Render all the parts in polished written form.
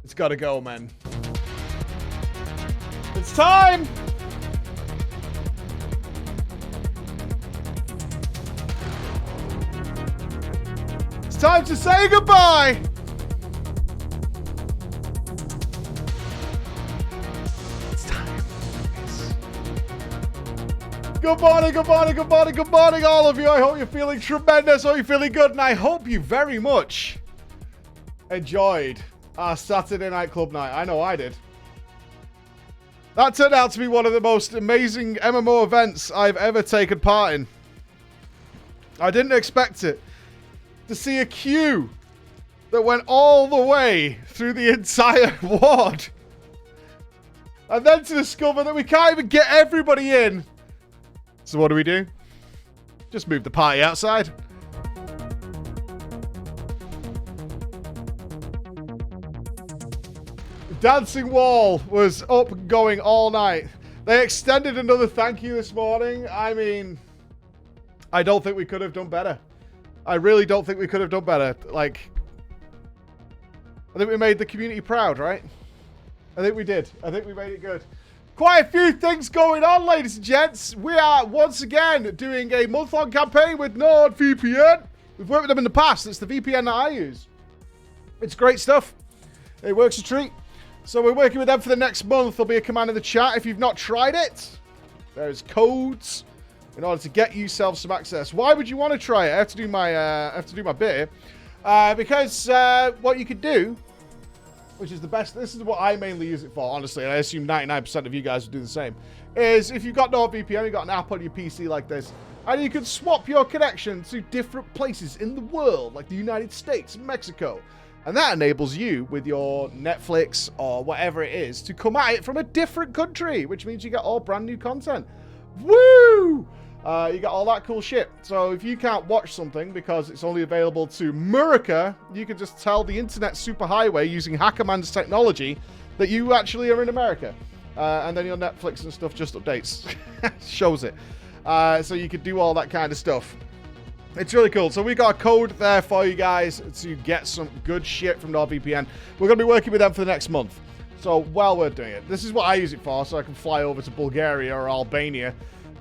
It's gotta go, man. It's time! It's time to say goodbye! It's time. Yes. Good morning, good morning, good morning, good morning, all of you. I hope you're feeling tremendous. I hope you're feeling good, and I hope you very much enjoyed our Saturday night club night. I know I did. That turned out to be one of the most amazing MMO events I've ever taken part in. I didn't expect it. To see a queue that went all the way through the entire ward. And then to discover that we can't even get everybody in. So what do? Just move the party outside. Dancing Wall was up and going all night. They extended another thank you this morning. I mean, I don't think we could have done better. I really don't think we could have done better. Like, I think we made the community proud, right? I think we did. I think we made it good. Quite a few things going on, ladies and gents. We are once again doing a month-long campaign with NordVPN. We've worked with them in the past. It's the VPN that I use. It's great stuff. It works a treat. So we're working with them for the next month. There'll be a command in the chat if you've not tried it. There's codes in order to get yourself some access. Why would you want to try it? I have to do my bit here. Because what you could do, which is the best, this is what I mainly use it for, honestly, and I assume 99% of you guys would do the same, is if you've got NordVPN, you've got an app on your PC like this, and you can swap your connection to different places in the world, like the United States, Mexico. And that enables you, with your Netflix or whatever it is, to come at it from a different country, which means you get all brand new content. Woo! You get all that cool shit. So if you can't watch something because it's only available to America, you can just tell the internet superhighway using Hackerman's technology that you actually are in America. And then your Netflix and stuff just updates. Shows it. So you could do all that kind of stuff. It's really cool. So we got a code there for you guys to get some good shit from NordVPN. We're going to be working with them for the next month. So while we're doing it, this is what I use it for, so I can fly over to Bulgaria or Albania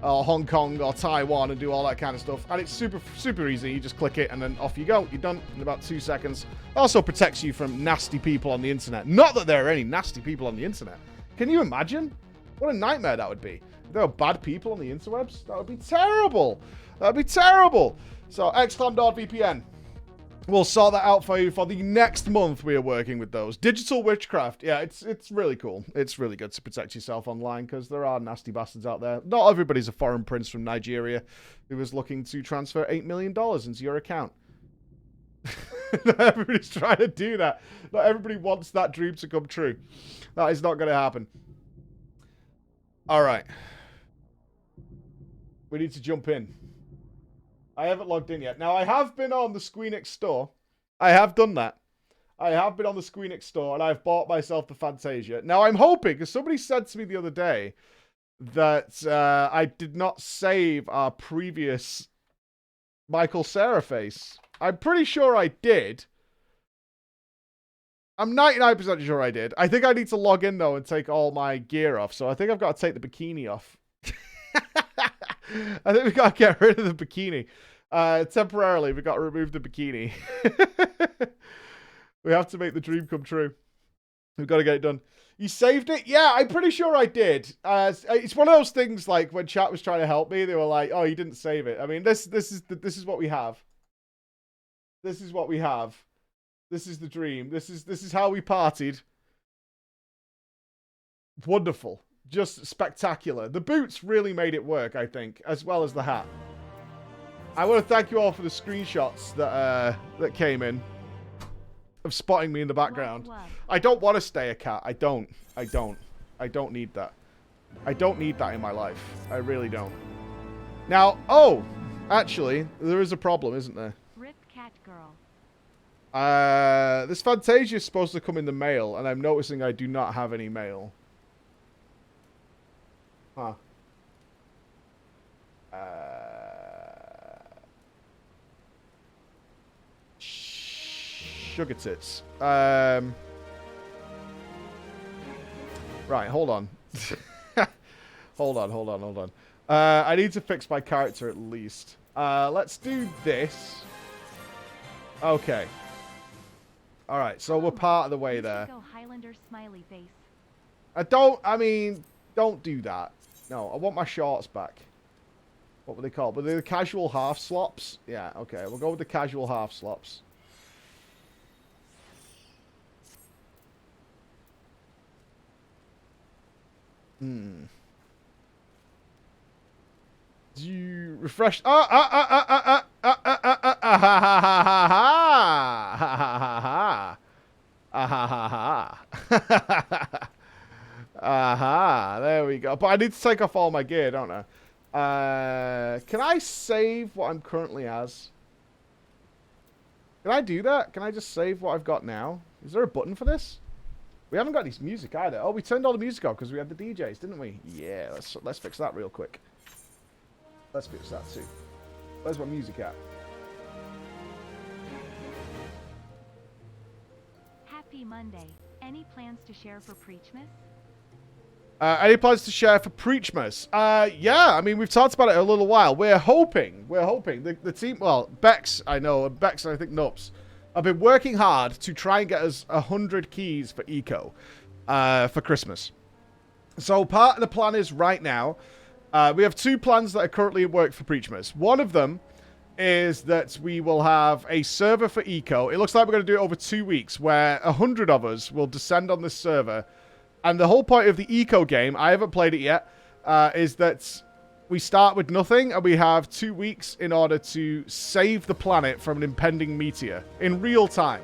or Hong Kong or Taiwan and do all that kind of stuff. And it's super, super easy. You just click it and then off you go. You're done in about 2 seconds. Also protects you from nasty people on the internet. Not that there are any nasty people on the internet. Can you imagine? What a nightmare that would be. If there were bad people on the interwebs, that would be terrible. That would be terrible. So, NordVPN. We'll sort that out for you for the next month. We are working with those. Digital witchcraft. Yeah, it's really cool. It's really good to protect yourself online because there are nasty bastards out there. Not everybody's a foreign prince from Nigeria who is looking to transfer $8 million into your account. Not everybody's trying to do that. Not everybody wants that dream to come true. That is not going to happen. All right. We need to jump in. I haven't logged in yet. Now, I have been on the Squeenix store. I have done that. I have been on the Squeenix store, and I've bought myself the Fantasia. Now, I'm hoping, because somebody said to me the other day that I did not save our previous Michael Cera face. I'm pretty sure I did. I'm 99% sure I did. I think I need to log in, though, and take all my gear off. So I think I've got to take the bikini off. I think we've got to get rid of the bikini. Temporarily, we've got to remove the bikini. We have to make the dream come true. We've got to get it done. You saved it? Yeah, I'm pretty sure I did. It's one of those things like when chat was trying to help me, they were like, "Oh, you didn't save it." I mean, this is what we have. This is what we have. This is the dream. This is how we partied. Wonderful. Just spectacular. The boots really made it work, I think, as well as the hat. I want to thank you all for the screenshots that came in of spotting me in the background. I don't want to stay a cat. I don't need that. I don't need that in my life. I really don't. Now, oh, actually, there is a problem, isn't there? Rip cat girl. This Fantasia is supposed to come in the mail, and I'm noticing I do not have any mail. Huh. Sugar tits. Right, hold on. hold on. I need to fix my character at least. Let's do this. Okay. Alright, so we're part of the way there. Go Highlander smiley face. Don't do that. No, I want my shorts back. What were they called? Were they the casual half slops? Yeah, okay, we'll go with the casual half slops. You refresh. Aha! There we go. But I need to take off all my gear, don't I? Can I save what I'm currently as? Can I do that? Can I just save what I've got now? Is there a button for this? We haven't got any music either. Oh, we turned all the music off because we had the DJs, didn't we? Yeah, let's fix that real quick. Let's fix that too. Where's my music at? Happy Monday. Any plans to share for Preachmas? Any plans to share for Preachmas? Yeah, I mean, we've talked about it a little while. We're hoping. The team, well, Bex, I know, and Bex and I think Nupss, have been working hard to try and get us 100 keys for Eco for Christmas. So part of the plan is right now, we have two plans that are currently at work for Preachmas. One of them is that we will have a server for Eco. It looks like we're going to do it over 2 weeks, where 100 of us will descend on this server. And the whole point of the Eco game, I haven't played it yet, is that we start with nothing, and we have 2 weeks in order to save the planet from an impending meteor in real time.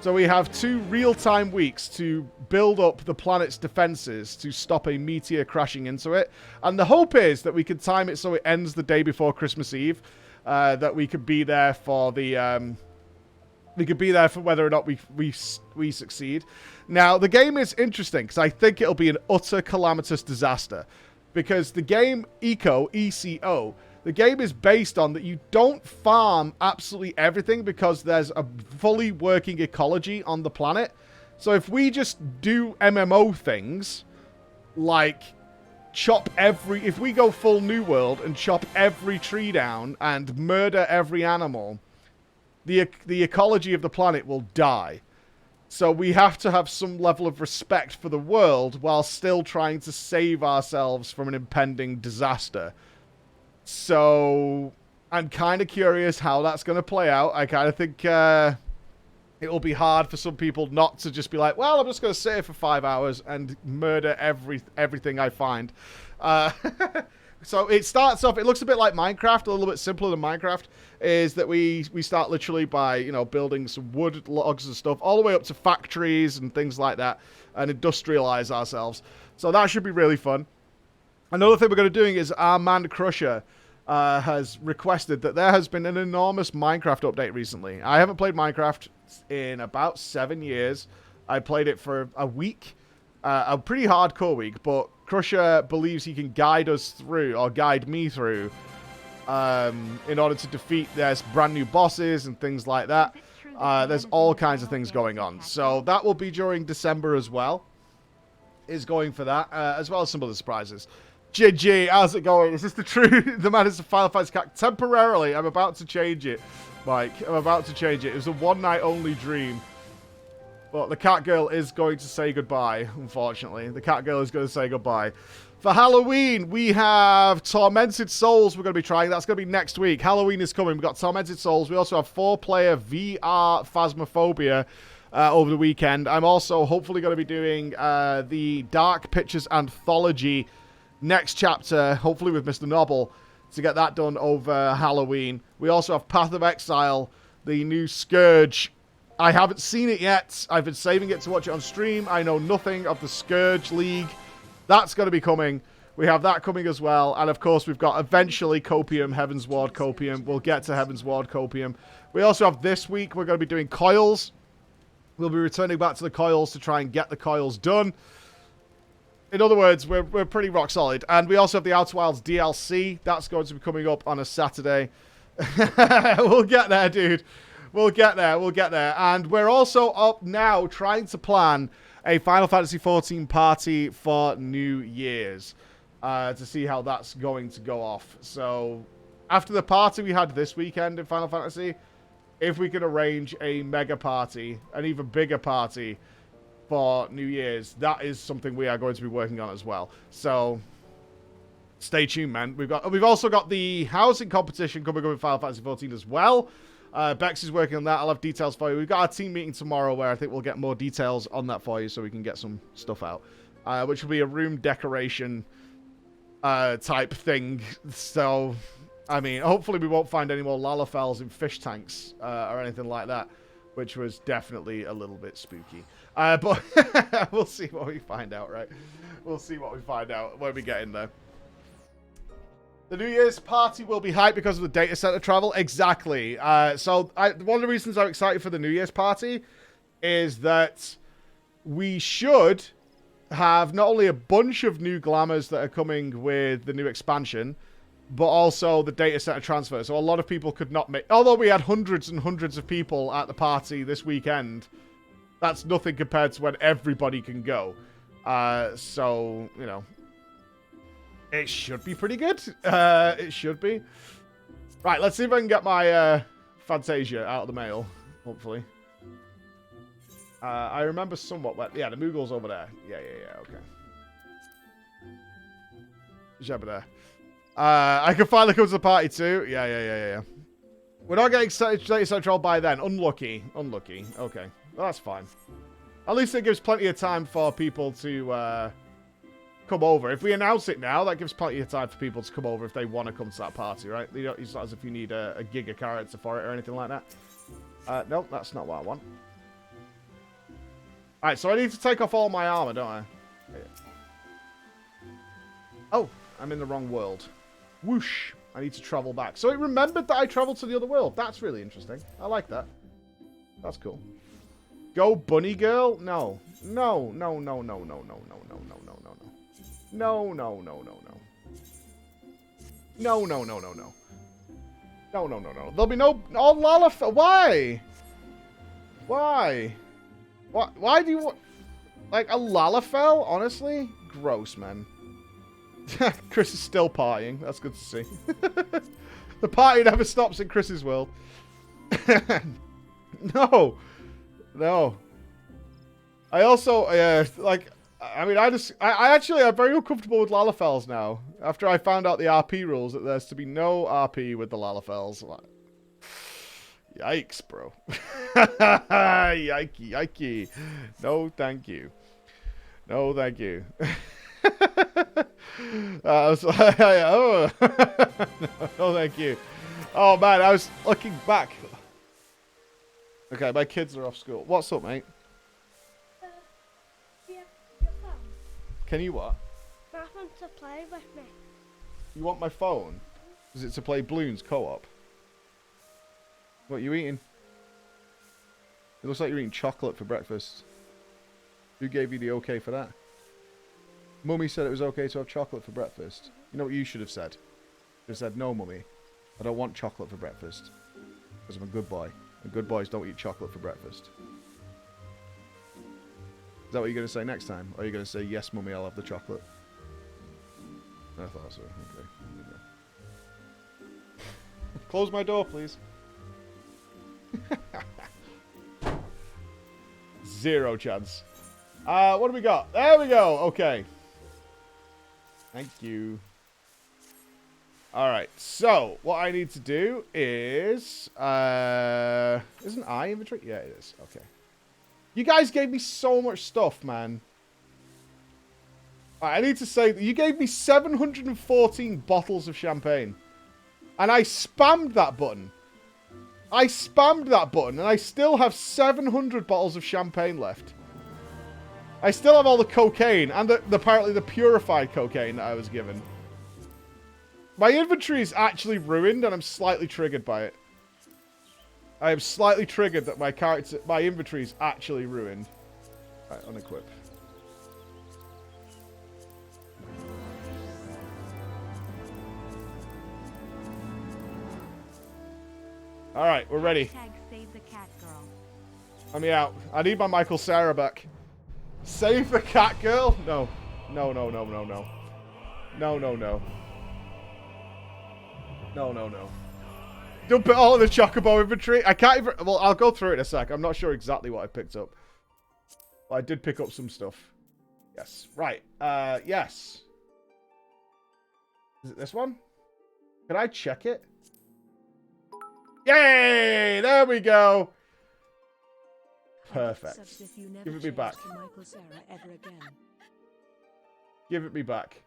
So we have 2 real-time weeks to build up the planet's defenses to stop a meteor crashing into it. And the hope is that we can time it so it ends the day before Christmas Eve. That we could be there for the... we could be there for whether or not we succeed. Now, the game is interesting because I think it'll be an utter calamitous disaster. Because the game ECO, E-C-O, the game is based on that you don't farm absolutely everything because there's a fully working ecology on the planet. So if we just do MMO things, like if we go full New World and chop every tree down and murder every animal, the ecology of the planet will die. So we have to have some level of respect for the world while still trying to save ourselves from an impending disaster. So I'm kind of curious how that's going to play out. I kind of think it will be hard for some people not to just be like, well, I'm just going to sit here for 5 hours and murder everything I find. So it starts off, it looks a bit like Minecraft, a little bit simpler than Minecraft, is that we start literally by, you know, building some wood logs and stuff, all the way up to factories and things like that, and industrialize ourselves. So that should be really fun. Another thing we're going to be doing is our man Crusher has requested that there has been an enormous Minecraft update recently. I haven't played Minecraft in about 7 years. I played it for a week, a pretty hardcore week, but Crusher believes he can guide us through, or guide me through, in order to defeat there's brand new bosses and things like that. There's all kinds of things going on. So that will be during December as well. Is going for that, as well as some other surprises. GG, how's it going? Is this the truth? The man is a Final Fantasy cat. Temporarily, I'm about to change it, Mike. I'm about to change it. It was a one-night-only dream. But the cat girl is going to say goodbye, unfortunately. The cat girl is going to say goodbye. For Halloween, we have Tormented Souls we're going to be trying. That's going to be next week. Halloween is coming. We've got Tormented Souls. We also have 4-player VR Phasmophobia over the weekend. I'm also hopefully going to be doing the Dark Pictures Anthology next chapter, hopefully with Mr. Nobble, to get that done over Halloween. We also have Path of Exile, the new Scourge. I haven't seen it yet. I've been saving it to watch it on stream. I know nothing of the Scourge League. That's going to be coming. We have that coming as well. And, of course, we've got eventually Copium, Heaven's Ward Copium. We'll get to Heaven's Ward Copium. We also have this week, we're going to be doing Coils. We'll be returning back to the Coils to try and get the Coils done. In other words, we're pretty rock solid. And we also have the Outer Wilds DLC. That's going to be coming up on a Saturday. We'll get there, dude. We'll get there. And we're also up now trying to plan a Final Fantasy XIV party for New Year's to see how that's going to go off. So after the party we had this weekend in Final Fantasy, if we can arrange a mega party, an even bigger party for New Year's, that is something we are going to be working on as well. So stay tuned, man. We've also got the housing competition coming up in Final Fantasy XIV as well. Bex is working on that. I'll have details for you. We've got our team meeting tomorrow where I think we'll get more details on that for you so we can get some stuff out. Which will be a room decoration type thing. So, I mean, hopefully we won't find any more Lalafels in fish tanks or anything like that, which was definitely a little bit spooky. But we'll see what we find out, right? We'll see what we find out when we get in there. The New Year's party will be hyped because of the data center travel. Exactly. So one of the reasons I'm excited for the New Year's party is that we should have not only a bunch of new glamours that are coming with the new expansion, but also the data center transfer. So a lot of people could not make... Although we had hundreds and hundreds of people at the party this weekend, that's nothing compared to when everybody can go. So, you know... It should be pretty good. It should be. Right, let's see if I can get my Fantasia out of the mail, hopefully. I remember somewhat... Yeah, the Moogle's over there. Yeah, okay. Jabba there. I can finally come to the party too. Yeah. We're not getting data central by then. Unlucky. Okay. Well, that's fine. At least it gives plenty of time for people to... come over. If we announce it now, that gives plenty of time for people to come over if they want to come to that party, right? It's not as if you need a giga character for it or anything like that. Nope, that's not what I want. Alright, so I need to take off all my armor, don't I? Yeah. Oh, I'm in the wrong world. Whoosh. I need to travel back. So it remembered that I traveled to the other world. That's really interesting. I like that. That's cool. Go bunny girl? No. No. There'll be no... Oh, Lalafell. Why? Why do you want... Like, a Lalafell? Honestly? Gross, man. Chris is still partying. That's good to see. The party never stops in Chris's world. No. I also, like... I mean, I actually am very uncomfortable with Lalafells now. After I found out the RP rules, that there's to be no RP with the Lalafells. Like, yikes, bro. Yikey. No, thank you. No, thank you. Oh, man, I was looking back. Okay, my kids are off school. What's up, mate? Can you what? Nothing to play with me. You want my phone? Is it to play Bloons co-op? What are you eating? It looks like you're eating chocolate for breakfast. Who gave you the okay for that? Mummy said it was okay to have chocolate for breakfast. You know what you should have said? You should have said, no, Mummy. I don't want chocolate for breakfast. Because I'm a good boy. And good boys don't eat chocolate for breakfast. Is that what you're going to say next time? Or are you going to say, yes, Mummy, I'll have the chocolate? I thought so. Okay. Close my door, please. 0 chance. What do we got? There we go. Okay. Thank you. Alright, so what I need to do is... isn't I inventory? Yeah, it is. Okay. You guys gave me so much stuff, man. I need to say that you gave me 714 bottles of champagne. And I spammed that button. And I still have 700 bottles of champagne left. I still have all the cocaine and apparently the purified cocaine that I was given. My inventory is actually ruined and I'm slightly triggered by it. I am slightly triggered that my inventory is actually ruined. Right, unequip. Alright, we're ready. Save the cat girl. Let me out. I need my Michael Sarah back. Save the cat girl? No. No, no, no, no, no. No, no, no. No, no, no. Dump it all in the chocobo inventory. I can't even... Well, I'll go through it in a sec. I'm not sure exactly what I picked up. But I did pick up some stuff. Yes. Right. Yes. Is it this one? Can I check it? Yay! There we go. Perfect. Give it me back. Give it me back.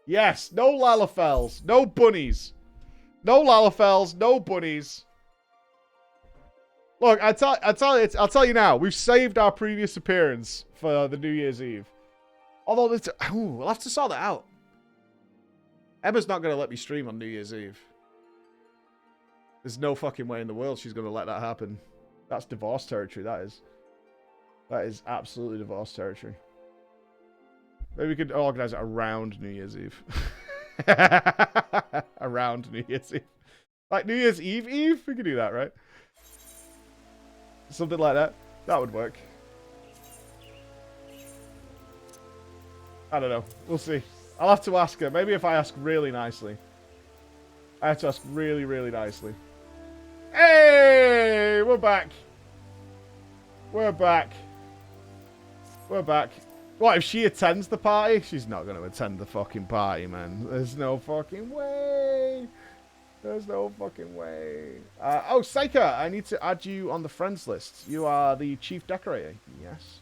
Yes. No Lalafels. No bunnies. No Lalafels. No bunnies. Look, I'll tell you now. We've saved our previous appearance for the New Year's Eve. Although, we'll have to sort that out. Emma's not going to let me stream on New Year's Eve. There's no fucking way in the world she's going to let that happen. That's divorce territory, that is. That is absolutely divorce territory. Maybe we could organize it around New Year's Eve. Around New Year's Eve. Like New Year's Eve? We could do that, right? Something like that. That would work. I don't know. We'll see. I'll have to ask her. Maybe if I ask really nicely. I have to ask really, really nicely. Hey! We're back. We're back. We're back. What, if she attends the party? She's not going to attend the fucking party, man. There's no fucking way. There's no fucking way. Oh, Seika, I need to add you on the friends list. You are the chief decorator. Yes.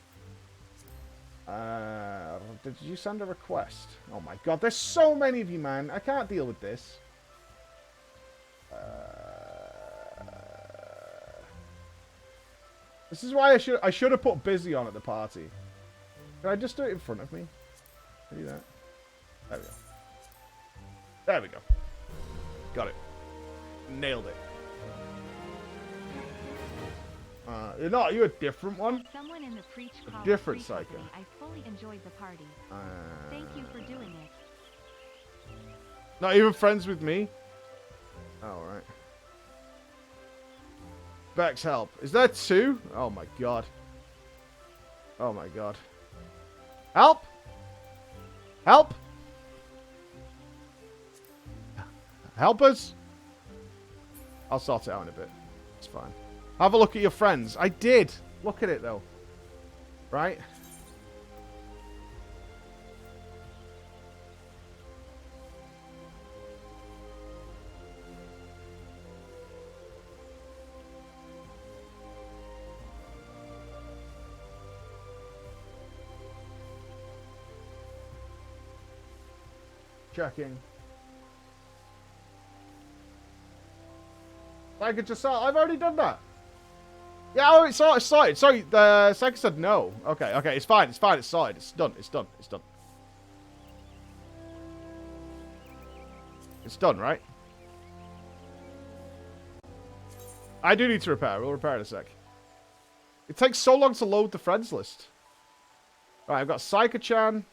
Did you send a request? Oh my god, there's so many of you, man. I can't deal with this. This is why I should have put busy on at the party. Can I just do it in front of me? Can I do that? There we go. There we go. Got it. Nailed it. You're a different one? Someone in the preach a different Psycho. I fully enjoyed the party. Thank you for doing it. Not even friends with me? Oh, alright. Beck's help. Is there two? Oh my god. Oh my god. Help! Help! Help us! I'll sort it out in a bit. It's fine. Have a look at your friends. I did. Look at it, though. Right? Checking. I could just I've already done that. Yeah, oh, it's sorted. Sorry, the second said no. Okay, okay, it's fine, it's fine, it's sorted. It's done, it's done, it's done. It's done, right? I do need to repair. We'll repair in a sec. It takes so long to load the friends list. Alright, I've got Psycho-chan.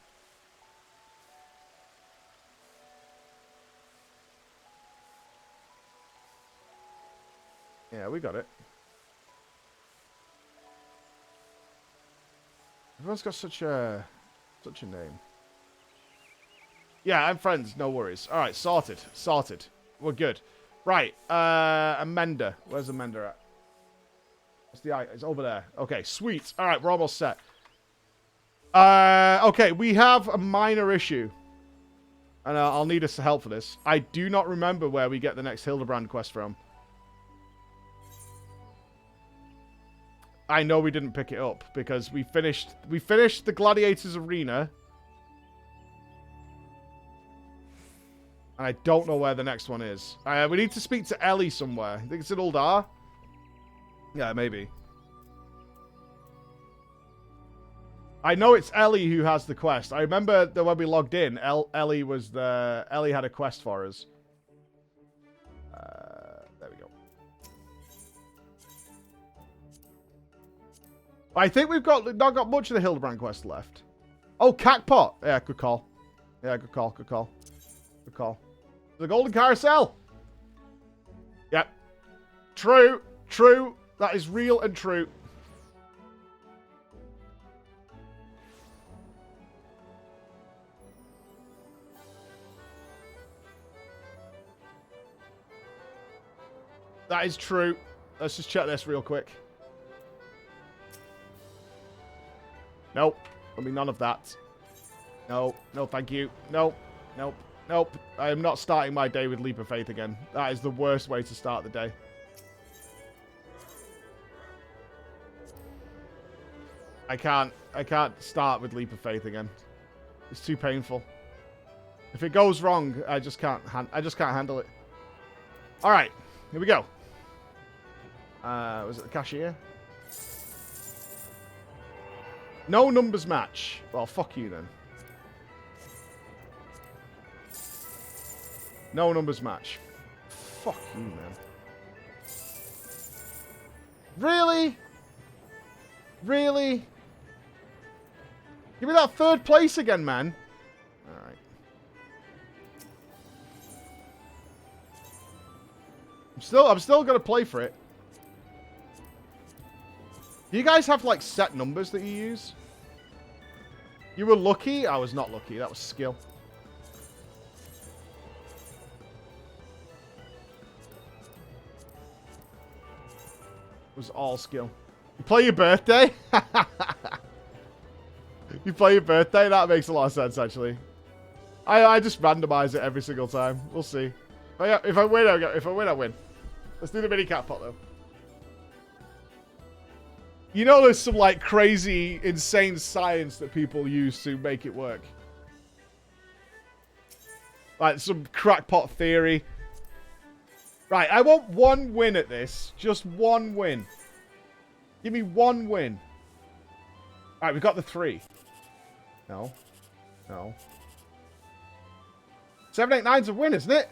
Yeah, we got it. Everyone's got such a name. Yeah, I'm friends. No worries. All right, sorted. Sorted. We're good. Right. Amenda. Where's Amenda at? What's the eye? It's over there. Okay, sweet. All right, we're almost set. Okay, we have a minor issue. And I'll need us to help for this. I do not remember where we get the next Hildebrand quest from. I know we didn't pick it up because we finished the Gladiators Arena. And I don't know where the next one is. We need to speak to Ellie somewhere. I think it's in Uldar. Yeah, maybe. I know it's Ellie who has the quest. I remember that when we logged in, Ellie had a quest for us. There we go. I think we've not got much of the Hildebrand quest left. Oh, Catpot. Yeah, good call. Yeah, good call, good call. Good call. The Golden Carousel. Yep. True. True. That is real and true. That is true. Let's just check this real quick. Nope. I mean, none of that. No. No, thank you. Nope. Nope. Nope. I am not starting my day with Leap of Faith again. That is the worst way to start the day. I can't start with Leap of Faith again. It's too painful. If it goes wrong, I just can't handle it. All right, here we go. Was it the cashier? No numbers match. Well, fuck you then. No numbers match. Fuck you, man. Really? Really? Give me that third place again, man. Alright. I'm still gonna play for it. Do you guys have, like, set numbers that you use? You were lucky? I was not lucky. That was skill. It was all skill. You play your birthday? You play your birthday? That makes a lot of sense, actually. I just randomize it every single time. We'll see. If I win, I win. Let's do the mini cat pot, though. You know there's some, like, crazy, insane science that people use to make it work. Like, some crackpot theory. Right, I want one win at this. Just one win. Give me one win. Alright, we got the 3. No. No. 7, 8, 9's a win, isn't it?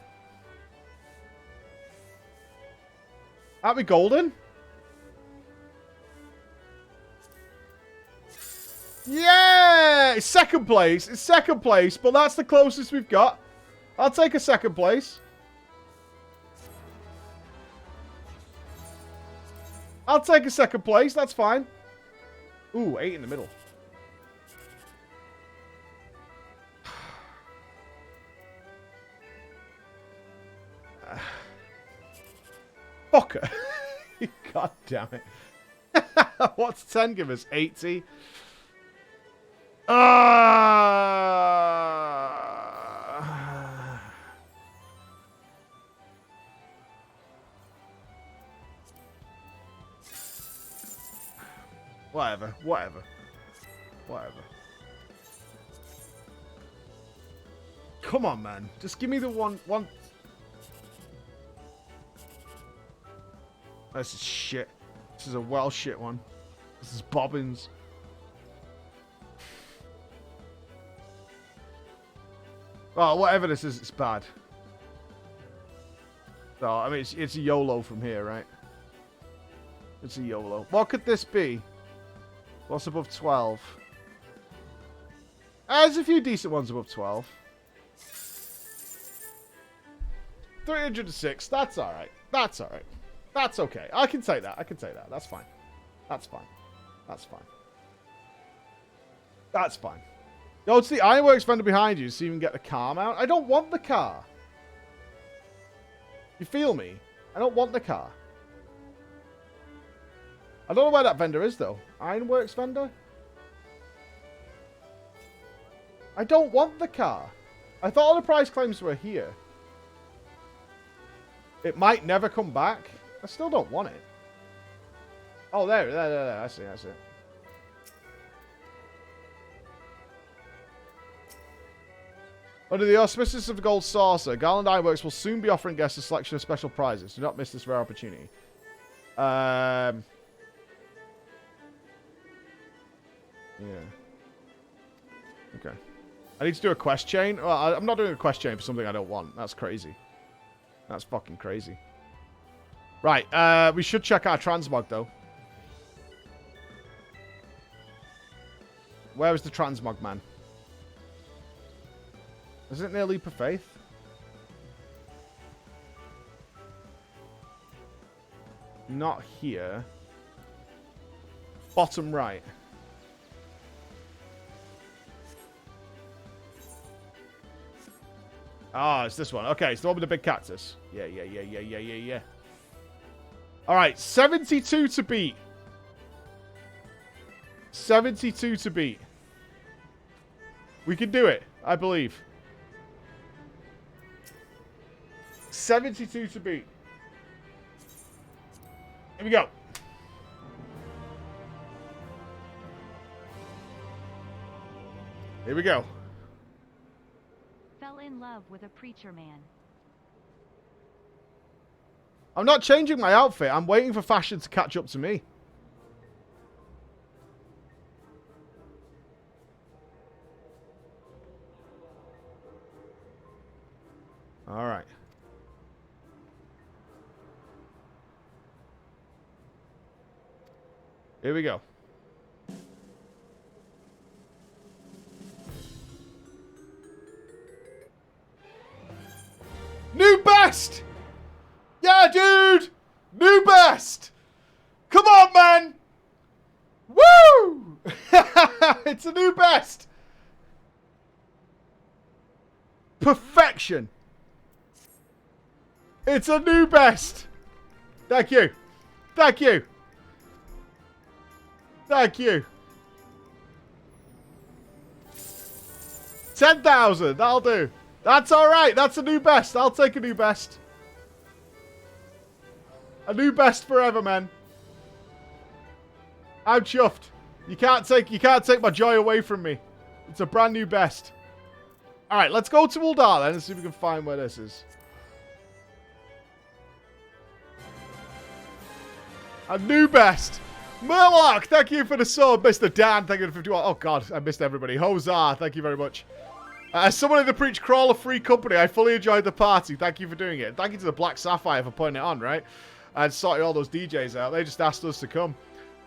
Aren't we golden? Yeah! It's second place. It's second place, but that's the closest we've got. I'll take a second place. I'll take a second place. That's fine. Ooh, 8 in the middle. Fucker. God damn it. What's 10 give us? 80. Whatever. Come on, man. Just give me the one. This is shit. This is a well shit one. This is bobbins. Oh, whatever this is, it's bad. So, I mean, it's a YOLO from here, right? It's a YOLO. What could this be? What's above 12? There's a few decent ones above 12. 306. That's alright. That's alright. That's okay. I can take that. That's fine. That's fine. That's fine. Yo, it's the Ironworks vendor behind you so you can get the car mount. I don't want the car. You feel me? I don't want the car. I don't know where that vendor is, though. Ironworks vendor? I don't want the car. I thought all the price claims were here. It might never come back. I still don't want it. Oh, there. I see. Under the auspices of the Gold Saucer, Garland Ironworks will soon be offering guests a selection of special prizes. Do not miss this rare opportunity. Yeah. Okay. I need to do a quest chain. Well, I'm not doing a quest chain for something I don't want. That's crazy. That's fucking crazy. Right. We should check our transmog, though. Where is the transmog, man? Isn't it near Leap of Faith? Not here. Bottom right. Ah, it's this one. Okay, it's the one with the big cactus. Yeah. All right, 72 to beat. 72 to beat. We can do it, I believe. 72 to beat. Here we go. Here we go. Fell in love with a preacher man. I'm not changing my outfit. I'm waiting for fashion to catch up to me. All right. Here we go. New best! Yeah, dude! New best! Come on, man! Woo! It's a new best! Perfection! It's a new best! Thank you. Thank you. Thank you. 10,000. That'll do. That's alright. That's a new best. I'll take a new best. A new best forever, man. I'm chuffed. You can't take my joy away from me. It's a brand new best. Alright, let's go to Uldar then and see if we can find where this is. A new best. Murloc, thank you for the sub. Mr. Dan, thank you for the 51. Oh, God, I missed everybody. Hozar, thank you very much. As someone in the Preach Crawler Free Company, I fully enjoyed the party. Thank you for doing it. Thank you to the Black Sapphire for putting it on, right? And sorting all those DJs out. They just asked us to come.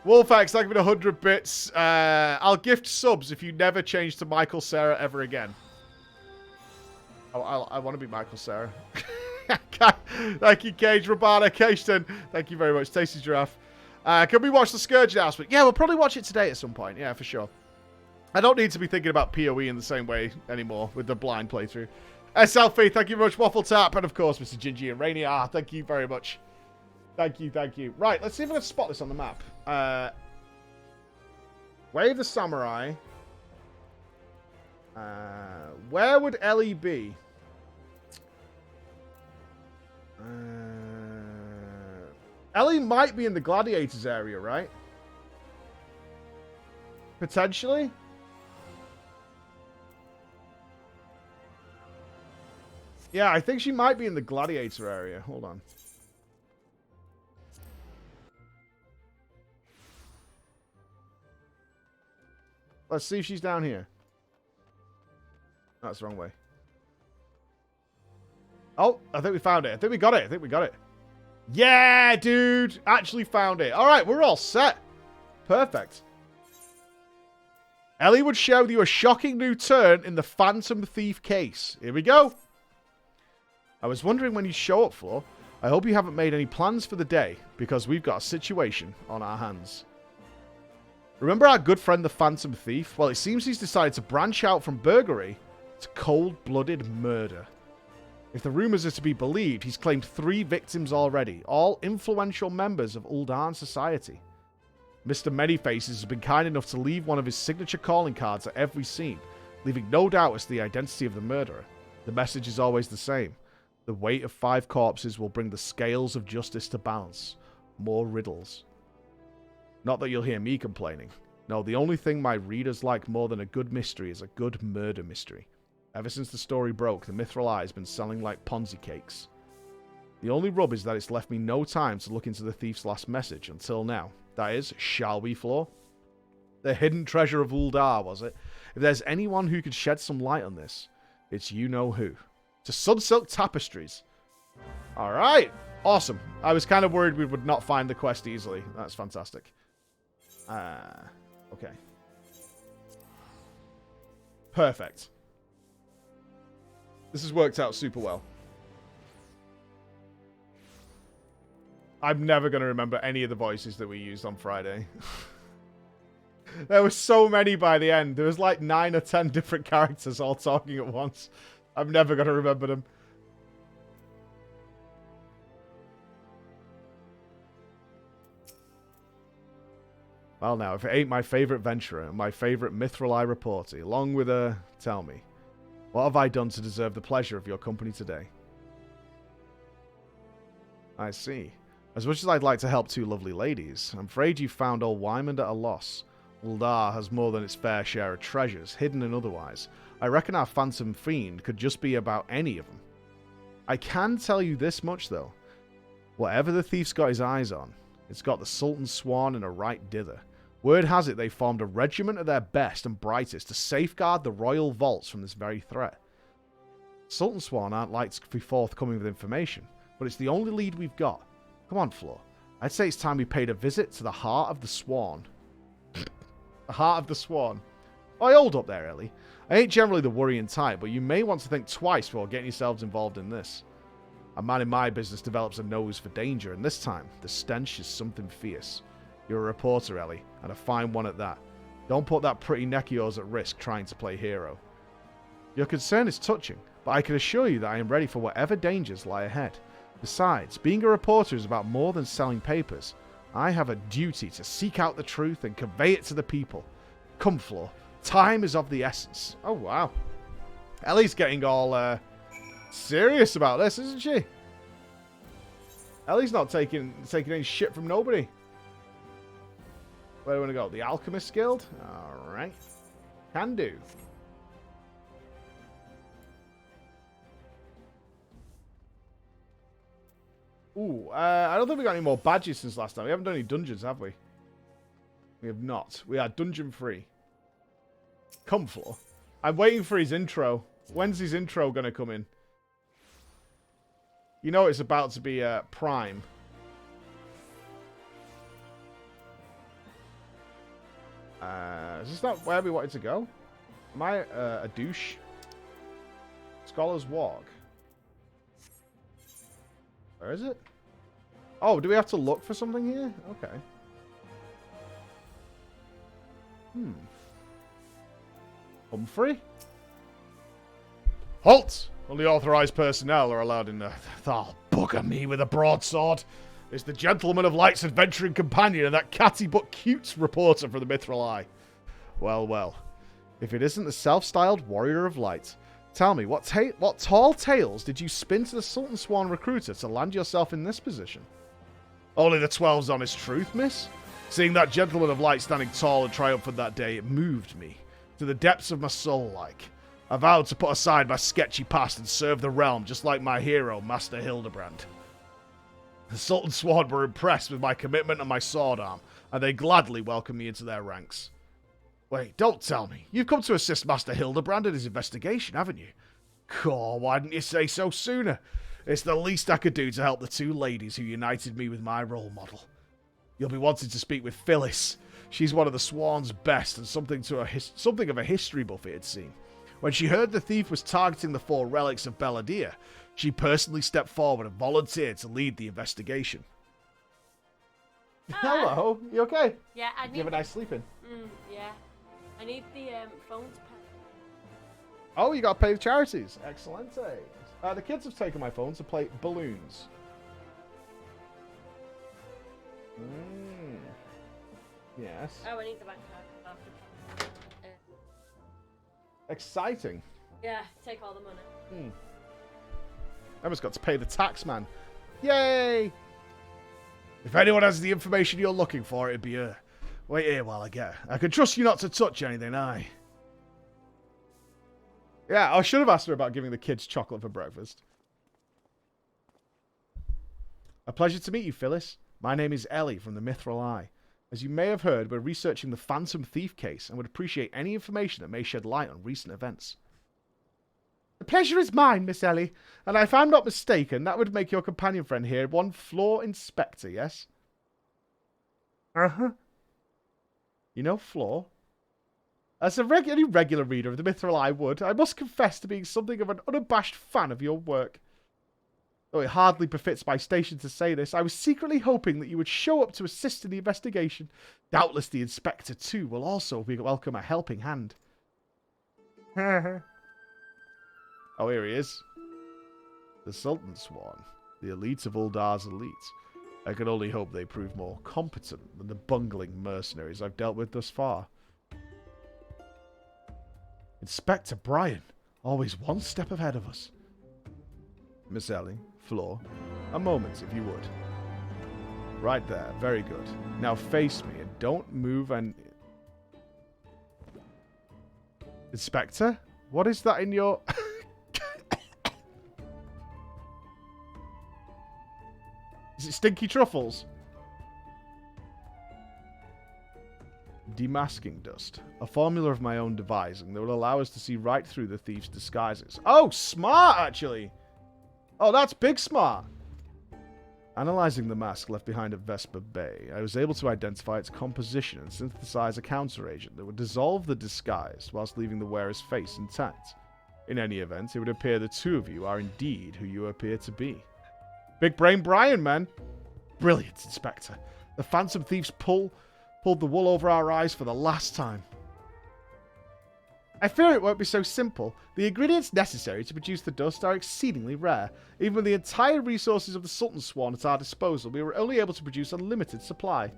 Wolfx, thank you for the 100 bits. I'll gift subs if you never change to Michael Cera ever again. Oh, I want to be Michael Cera. Thank you, Cage. Rabana, Cageton. Thank you very much. Tasty Giraffe. Can we watch the Scourge announcement? Yeah, we'll probably watch it today at some point. Yeah, for sure. I don't need to be thinking about PoE in the same way anymore with the blind playthrough. SLP, thank you very much. Waffle Tap. And, of course, Mr. Gingy and Rainier. Thank you very much. Thank you, thank you. Right, let's see if I can spot this on the map. Way of the Samurai. Where would Ellie be? Ellie might be in the Gladiators area, right? Potentially? Yeah, I think she might be in the Gladiator area. Hold on. Let's see if she's down here. That's the wrong way. Oh, I think we found it. I think we got it. I think we got it. Yeah, dude. Actually found it. All right, we're all set. Perfect. Ellie would show you a shocking new turn in the Phantom Thief case. Here we go. I was wondering when you show up for. I hope you haven't made any plans for the day, because we've got a situation on our hands. Remember our good friend the Phantom Thief? Well, it seems he's decided to branch out from burglary to cold-blooded murder. If the rumors are to be believed, he's claimed 3 victims already, all influential members of Uldan society. Mr. Manyfaces has been kind enough to leave one of his signature calling cards at every scene, leaving no doubt as to the identity of the murderer. The message is always the same. The weight of 5 corpses will bring the scales of justice to balance. More riddles. Not that you'll hear me complaining. No, the only thing my readers like more than a good mystery is a good murder mystery. Ever since the story broke, the Mithril Eye has been selling like Ponzi cakes. The only rub is that it's left me no time to look into the thief's last message until now. That is, shall we, Floor? The hidden treasure of Uldar, was it? If there's anyone who could shed some light on this, it's you-know-who. To Sunsilk Tapestries. Alright. Awesome. I was kind of worried we would not find the quest easily. That's fantastic. Okay. Perfect. This has worked out super well. I'm never going to remember any of the voices that we used on Friday. There were so many by the end. There was like 9 or 10 different characters all talking at once. I'm never going to remember them. Well, now, if it ain't my favourite venturer and my favourite Mithril Eye reporter, along with a... Tell me, what have I done to deserve the pleasure of your company today? I see. As much as I'd like to help two lovely ladies, I'm afraid you found old Wymond at a loss. Uldar has more than its fair share of treasures, hidden and otherwise. I reckon our phantom fiend could just be about any of them. I can tell you this much, though. Whatever the thief's got his eyes on, it's got the Sultan's swan in a right dither. Word has it they formed a regiment of their best and brightest to safeguard the royal vaults from this very threat. Sultan Swan aren't like to be forthcoming with information, but it's the only lead we've got. Come on, Flo. I'd say it's time we paid a visit to the Heart of the Swan. The Heart of the Swan. Oh, hold up there, Ellie. I ain't generally the worrying type, but you may want to think twice before getting yourselves involved in this. A man in my business develops a nose for danger, and this time, the stench is something fierce. You're a reporter, Ellie, and a fine one at that. Don't put that pretty neck of yours at risk trying to play hero. Your concern is touching, but I can assure you that I am ready for whatever dangers lie ahead. Besides, being a reporter is about more than selling papers. I have a duty to seek out the truth and convey it to the people. Come, Flo. Time is of the essence. Oh, wow. Ellie's getting all serious about this, isn't she? Ellie's not taking any shit from nobody. Where do we want to go? The Alchemist Guild? Alright. Can do. Ooh, I don't think we got any more badges since last time. We haven't done any dungeons, have we? We have not. We are dungeon free. Come, Flo. I'm waiting for his intro. When's his intro going to come in? You know it's about to be Prime. Is this not where we wanted to go? Am I a douche? Scholar's Walk. Where is it? Oh, do we have to look for something here? Okay. Humphrey? Halt! Only authorized personnel are allowed in the... Oh, bugger me with a broadsword. It's the Gentleman of Light's adventuring companion and that catty but cute reporter for the Mithril Eye. Well, well. If it isn't the self-styled Warrior of Light. Tell me, what tall tales did you spin to the Sultan Swan recruiter to land yourself in this position? Only the 12's honest truth, miss. Seeing that Gentleman of Light standing tall and triumphant that day, it moved me. To the depths of my soul, like. I vowed to put aside my sketchy past and serve the realm just like my hero, Master Hildebrand. The Sultan Swan were impressed with my commitment and my sword arm, and they gladly welcomed me into their ranks. Wait, don't tell me. You've come to assist Master Hildebrand in his investigation, haven't you? Caw, why didn't you say so sooner? It's the least I could do to help the two ladies who united me with my role model. You'll be wanting to speak with Phyllis. She's one of the Swan's best and something of a history buff, it had seemed. When she heard the thief was targeting the 4 relics of Belladir, she personally stepped forward and volunteered to lead the investigation. Hello, you okay? Yeah, I need... You have a nice sleeping? Yeah. I need the phone to pay. Oh, you got to pay the charities. Excellent. The kids have taken my phone to play balloons. Yes. Oh, I need the bank card. Exciting. Yeah, take all the money. Emma's got to pay the tax man. Yay! If anyone has the information you're looking for, it'd be her. Wait here while I get her. I can trust you not to touch anything, aye? Yeah, I should have asked her about giving the kids chocolate for breakfast. A pleasure to meet you, Phyllis. My name is Ellie from the Mithril Eye. As you may have heard, we're researching the Phantom Thief case and would appreciate any information that may shed light on recent events. The pleasure is mine, Miss Ellie, and if I'm not mistaken, that would make your companion friend here one Floor Inspector, yes? Uh-huh. You know Floor? As any regular reader of the Mithril Eye would, I must confess to being something of an unabashed fan of your work. Though it hardly befits my station to say this, I was secretly hoping that you would show up to assist in the investigation. Doubtless the Inspector, too, will also welcome a helping hand. Oh, here he is. The Sultan Swan, the elite of Uldar's elite. I can only hope they prove more competent than the bungling mercenaries I've dealt with thus far. Inspector Brian, always one step ahead of us. Miss Ellie, Floor, a moment if you would. Right there, very good. Now face me and don't move and... Inspector? What is that in your... Is it stinky truffles? Demasking dust. A formula of my own devising that will allow us to see right through the thief's disguises. Oh, smart, actually! Oh, that's big smart! Analyzing the mask left behind at Vesper Bay, I was able to identify its composition and synthesize a counteragent that would dissolve the disguise whilst leaving the wearer's face intact. In any event, it would appear the two of you are indeed who you appear to be. Big brain Brian, man! Brilliant, Inspector. The Phantom Thieves pulled the wool over our eyes for the last time. I fear it won't be so simple. The ingredients necessary to produce the dust are exceedingly rare. Even with the entire resources of the Sultan Swan at our disposal, we were only able to produce a limited supply.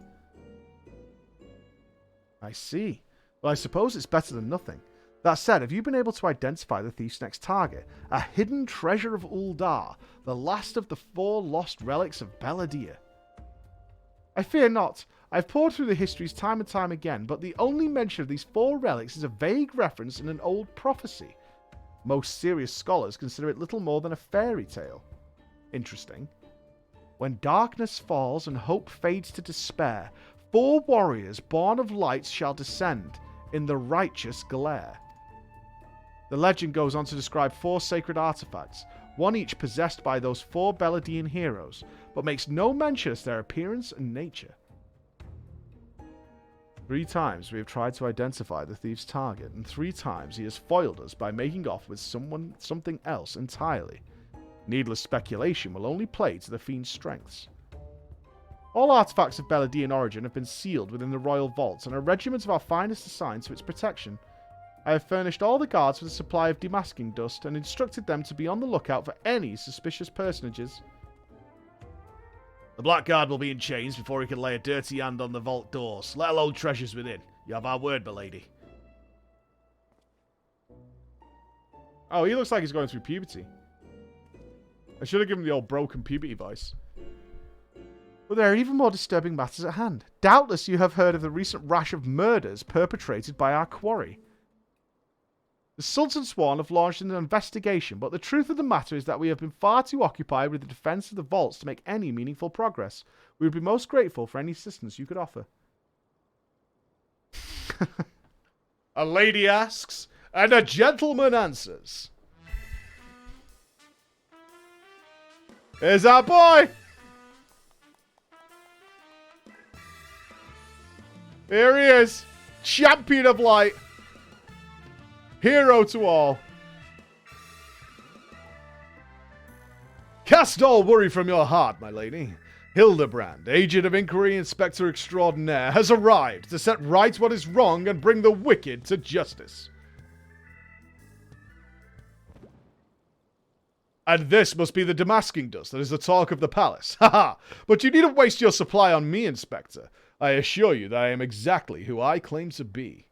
I see. Well, I suppose it's better than nothing. That said, have you been able to identify the thief's next target? A hidden treasure of Uldar, the last of the 4 lost relics of Beladir. I fear not. I've pored through the histories time and time again, but the only mention of these 4 relics is a vague reference in an old prophecy. Most serious scholars consider it little more than a fairy tale. Interesting. When darkness falls and hope fades to despair, 4 warriors born of light shall descend in the righteous glare. The legend goes on to describe 4 sacred artifacts, one each possessed by those 4 Beladian heroes, but makes no mention of their appearance and nature. 3 times we have tried to identify the thief's target, and 3 times he has foiled us by making off with something else entirely. Needless speculation will only play to the fiend's strengths. All artifacts of Beladian origin have been sealed within the royal vaults, and a regiment of our finest assigned to its protection. I have furnished all the guards with a supply of demasking dust, and instructed them to be on the lookout for any suspicious personages. The Blackguard will be in chains before he can lay a dirty hand on the vault doors, let alone treasures within. You have our word, milady. Oh, he looks like he's going through puberty. I should have given him the old broken puberty voice. But there are even more disturbing matters at hand. Doubtless you have heard of the recent rash of murders perpetrated by our quarry. The Sultan Swan have launched an investigation, but the truth of the matter is that we have been far too occupied with the defense of the vaults to make any meaningful progress. We would be most grateful for any assistance you could offer. A lady asks, and a gentleman answers. Here's our boy! Here he is! Champion of light! Hero to all! Cast all worry from your heart, my lady. Hildebrand, agent of inquiry inspector extraordinaire, has arrived to set right what is wrong and bring the wicked to justice. And this must be the demasking dust that is the talk of the palace. Haha! But you needn't waste your supply on me, Inspector. I assure you that I am exactly who I claim to be.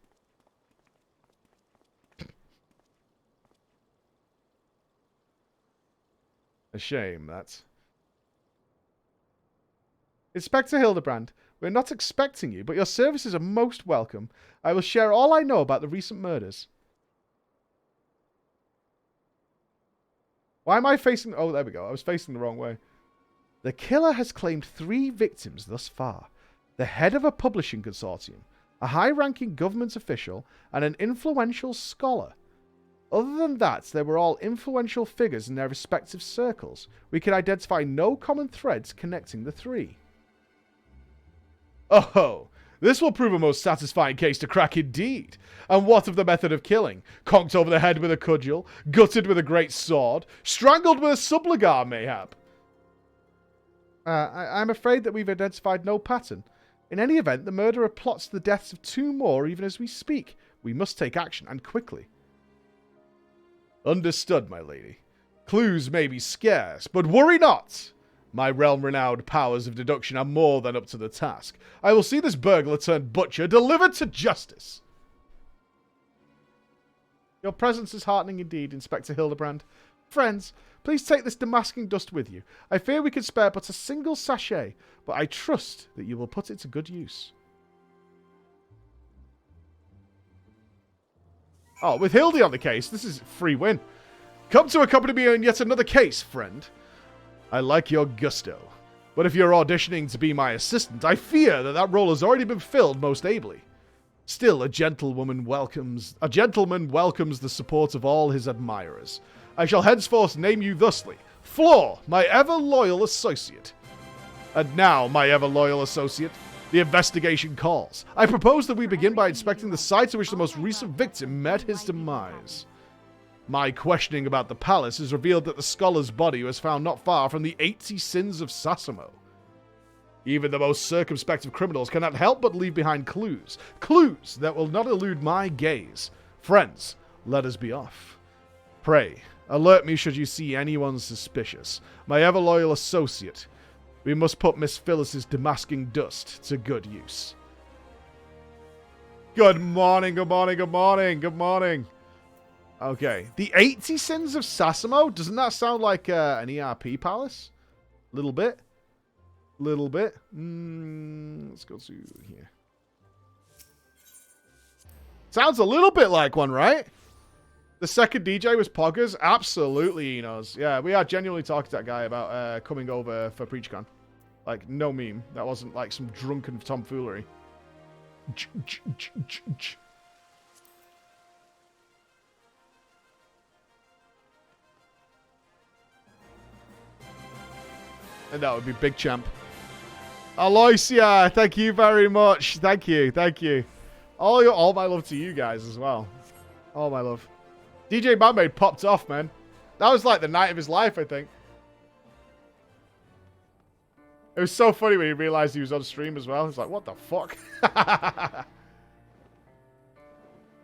A shame, that. Inspector Hildebrand, we're not expecting you, but your services are most welcome. I will share all I know about the recent murders. Why am I facing... Oh, there we go. I was facing the wrong way. The killer has claimed 3 victims thus far. The head of a publishing consortium, a high-ranking government official, and an influential scholar. Other than that, they were all influential figures in their respective circles. We can identify no common threads connecting the 3. Oh, this will prove a most satisfying case to crack indeed. And what of the method of killing? Conked over the head with a cudgel, gutted with a great sword, strangled with a subligar, mayhap? I'm afraid that we've identified no pattern. In any event, the murderer plots the deaths of 2 more even as we speak. We must take action, and quickly. Understood, my lady. Clues may be scarce, but worry not. My realm-renowned powers of deduction are more than up to the task. I will see this burglar turned butcher delivered to justice. Your presence is heartening indeed, Inspector Hildebrand. Friends, please take this damasking dust with you. I fear we could spare but a single sachet, but I trust that you will put it to good use. Oh, with Hildy on the case, this is a free win. Come to accompany me on yet another case, friend. I like your gusto. But if you're auditioning to be my assistant, I fear that that role has already been filled most ably. Still, a gentleman welcomes the support of all his admirers. I shall henceforth name you thusly, Floor, my ever-loyal associate. And now, my ever-loyal associate, the investigation calls. I propose that we begin by inspecting the site to which the most recent victim met his demise. My questioning about the palace has revealed that the scholar's body was found not far from the 80 sins of Sasimo. Even the most circumspect of criminals cannot help but leave behind clues. Clues that will not elude my gaze. Friends, let us be off. Pray, alert me should you see anyone suspicious. My ever-loyal associate. We must put Miss Phyllis's damasking dust to good use. Good morning, good morning, good morning, good morning. Okay. The 80 Sins of Sasimo? Doesn't that sound like an ERP palace? Little bit. Little bit. Let's go to here. Sounds a little bit like one, right? The second DJ was Poggers? Absolutely he knows. Yeah, we are genuinely talking to that guy about coming over for PreachCon. Like, no meme. That wasn't like some drunken tomfoolery. And that would be Big Champ. Aloysia, thank you very much. Thank you, thank you. All my love to you guys as well. All my love. DJ Bandmaid popped off, man. That was like the night of his life, I think. It was so funny when he realized he was on stream as well. He was like, what the fuck?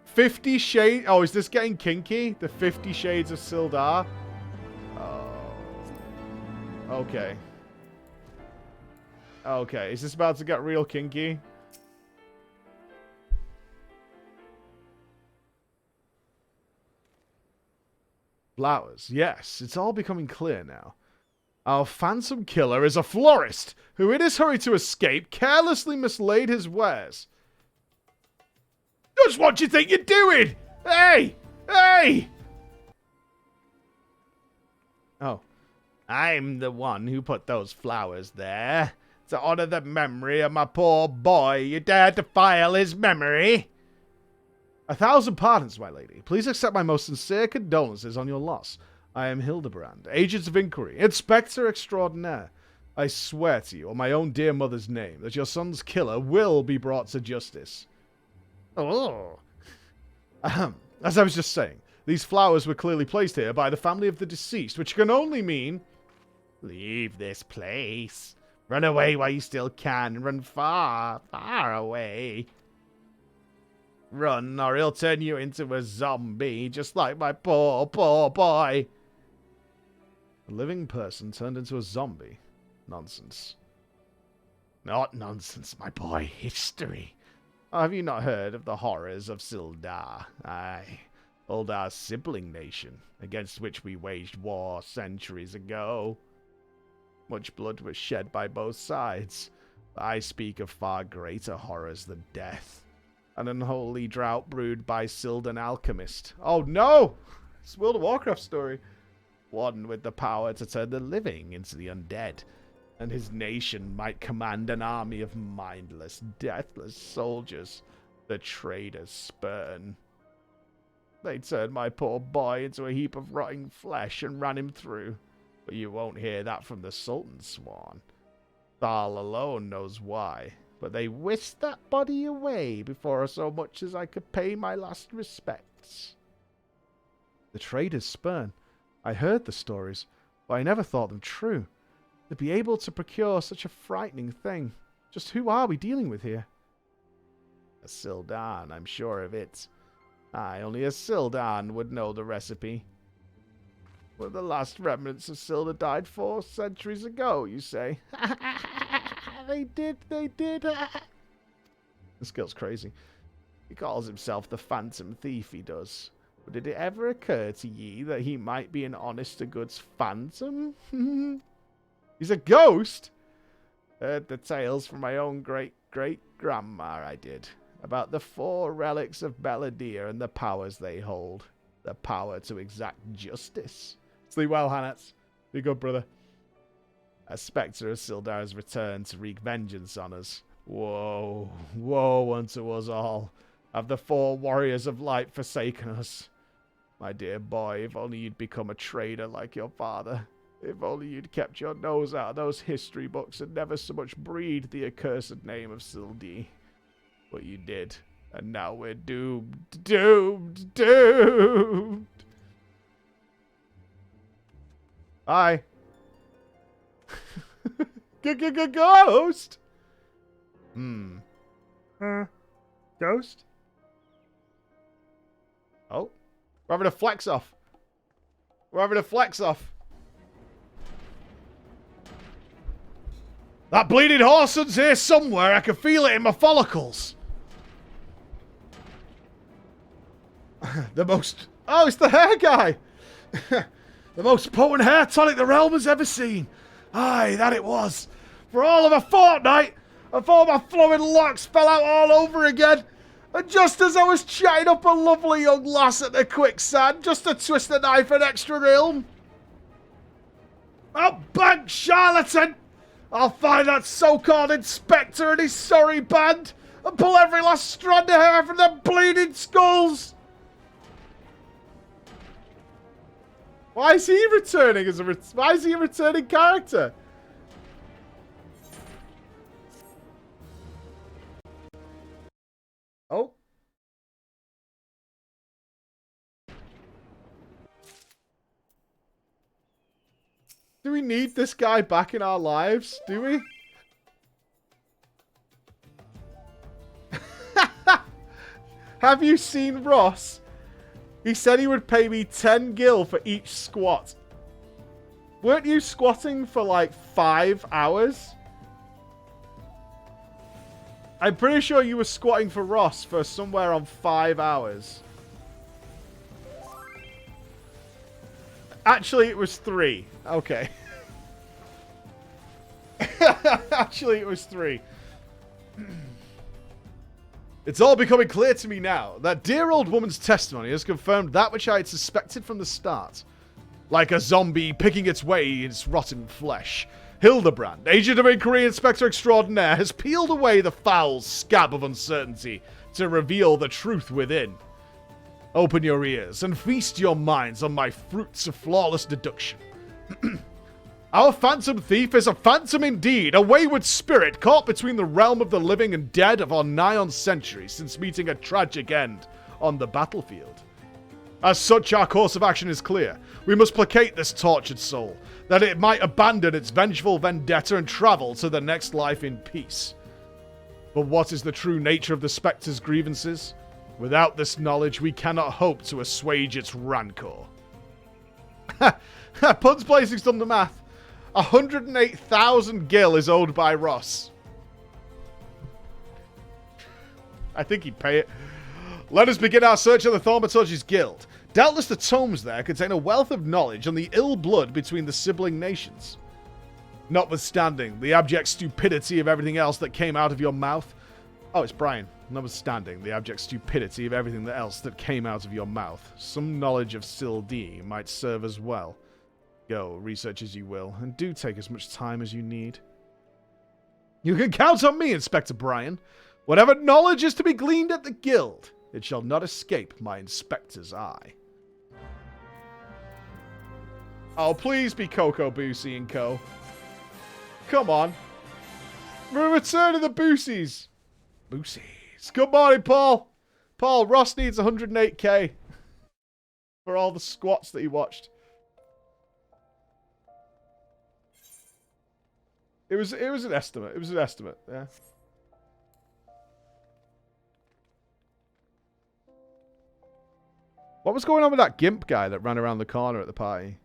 50 Shades... Oh, is this getting kinky? The 50 Shades of Sildar? Oh. Okay. Okay, is this about to get real kinky? Flowers. Yes, it's all becoming clear now. Our phantom killer is a florist who, in his hurry to escape, carelessly mislaid his wares. Just what you think you're doing? Hey! Hey! Oh. I'm the one who put those flowers there. To honor the memory of my poor boy, you dared to defile his memory? 1,000 pardons, my lady. Please accept my most sincere condolences on your loss. I am Hildebrand, Agent of Inquiry, Inspector Extraordinaire. I swear to you, on my own dear mother's name, that your son's killer will be brought to justice. Oh. As I was just saying, these flowers were clearly placed here by the family of the deceased, which can only mean... Leave this place. Run away while you still can. Run far, far away. Run, or he'll turn you into a zombie, just like my poor, poor boy. A living person turned into a zombie? Nonsense. Not nonsense, my boy. History. Oh, have you not heard of the horrors of Sildar? Aye, Uldar's sibling nation, against which we waged war centuries ago. Much blood was shed by both sides. I speak of far greater horrors than death. An unholy drought brewed by Sildan alchemist. Oh no! It's a World of Warcraft story. One with the power to turn the living into the undead. And his nation might command an army of mindless, deathless soldiers. The traitors spurn. They turned my poor boy into a heap of rotting flesh and ran him through. But you won't hear that from the Sultan's swan. Thal alone knows why. But they whisked that body away before so much as I could pay my last respects. The traders' spurn. I heard the stories, but I never thought them true. To be able to procure such a frightening thing. Just who are we dealing with here? A Sildan, I'm sure of it. Aye, only a Sildan would know the recipe. But the last remnants of Silda died 4 centuries ago, you say? They did. This girl's crazy. He calls himself the Phantom Thief, he does. But did it ever occur to ye that he might be an honest-to-goods phantom? He's a ghost? Heard the tales from my own great-great-grandma, I did. About the 4 relics of Belladea and the powers they hold. The power to exact justice. Sleep well, Hanats. Be good, brother. A spectre of Sildar has returned to wreak vengeance on us. Woe, woe unto us all. Have the 4 warriors of light forsaken us? My dear boy, if only you'd become a trader like your father. If only you'd kept your nose out of those history books and never so much breathed the accursed name of Sildi. But you did. And now we're doomed. Doomed. Doomed. Bye. Ghost? Ghost? Oh. We're having a flex off. We're having a flex off. That bleeding Horson's here somewhere. I can feel it in my follicles. The most... Oh, it's the hair guy. The most potent hair tonic the realm has ever seen. Aye, that it was. For all of a fortnight, before my flowing locks fell out all over again. And just as I was chatting up a lovely young lass at the quicksand, just to twist the knife an extra realm. Oh, bank charlatan! I'll find that so-called inspector and his sorry band and pull every last strand of hair from their bleeding skulls. Why is he returning as a why is he a returning character? Oh. Do we need this guy back in our lives? Do we? Have you seen Ross? He said he would pay me 10 gil for each squat. Weren't you squatting for like 5 hours? I'm pretty sure you were squatting for Ross for somewhere on 5 hours. Actually, it was 3. Okay. Actually, it was 3. It's all becoming clear to me now. That dear old woman's testimony has confirmed that which I had suspected from the start. Like a zombie picking its way in its rotten flesh, Hildebrand, agent of inquiry inspector extraordinaire, has peeled away the foul scab of uncertainty to reveal the truth within. Open your ears and feast your minds on my fruits of flawless deduction. Our phantom thief is a phantom indeed, a wayward spirit caught between the realm of the living and dead for nigh on centuries since meeting a tragic end on the battlefield. As such, our course of action is clear. We must placate this tortured soul, that it might abandon its vengeful vendetta and travel to the next life in peace. But what is the true nature of the spectre's grievances? Without this knowledge, we cannot hope to assuage its rancor. Pun's Blazing's done the math. 108,000 gil is owed by Ross. I think he'd pay it. Let us begin our search of the Thaumaturge's guild. Doubtless the tomes there contain a wealth of knowledge on the ill blood between the sibling nations. Notwithstanding the abject stupidity of everything else that came out of your mouth. Oh, it's Brian. Notwithstanding the abject stupidity of everything else that came out of your mouth, some knowledge of Sildi might serve as well. Go, research as you will, and do take as much time as you need. You can count on me, Inspector Brian. Whatever knowledge is to be gleaned at the guild, it shall not escape my inspector's eye. Oh, please be Coco, Boosie, and Co. Come on. We're returning the Boosies. Boosies. Good morning, Paul. Paul, Ross needs 108k for all the squats that he watched. It was an estimate. It was an estimate, yeah. What was going on with that gimp guy that ran around the corner at the party?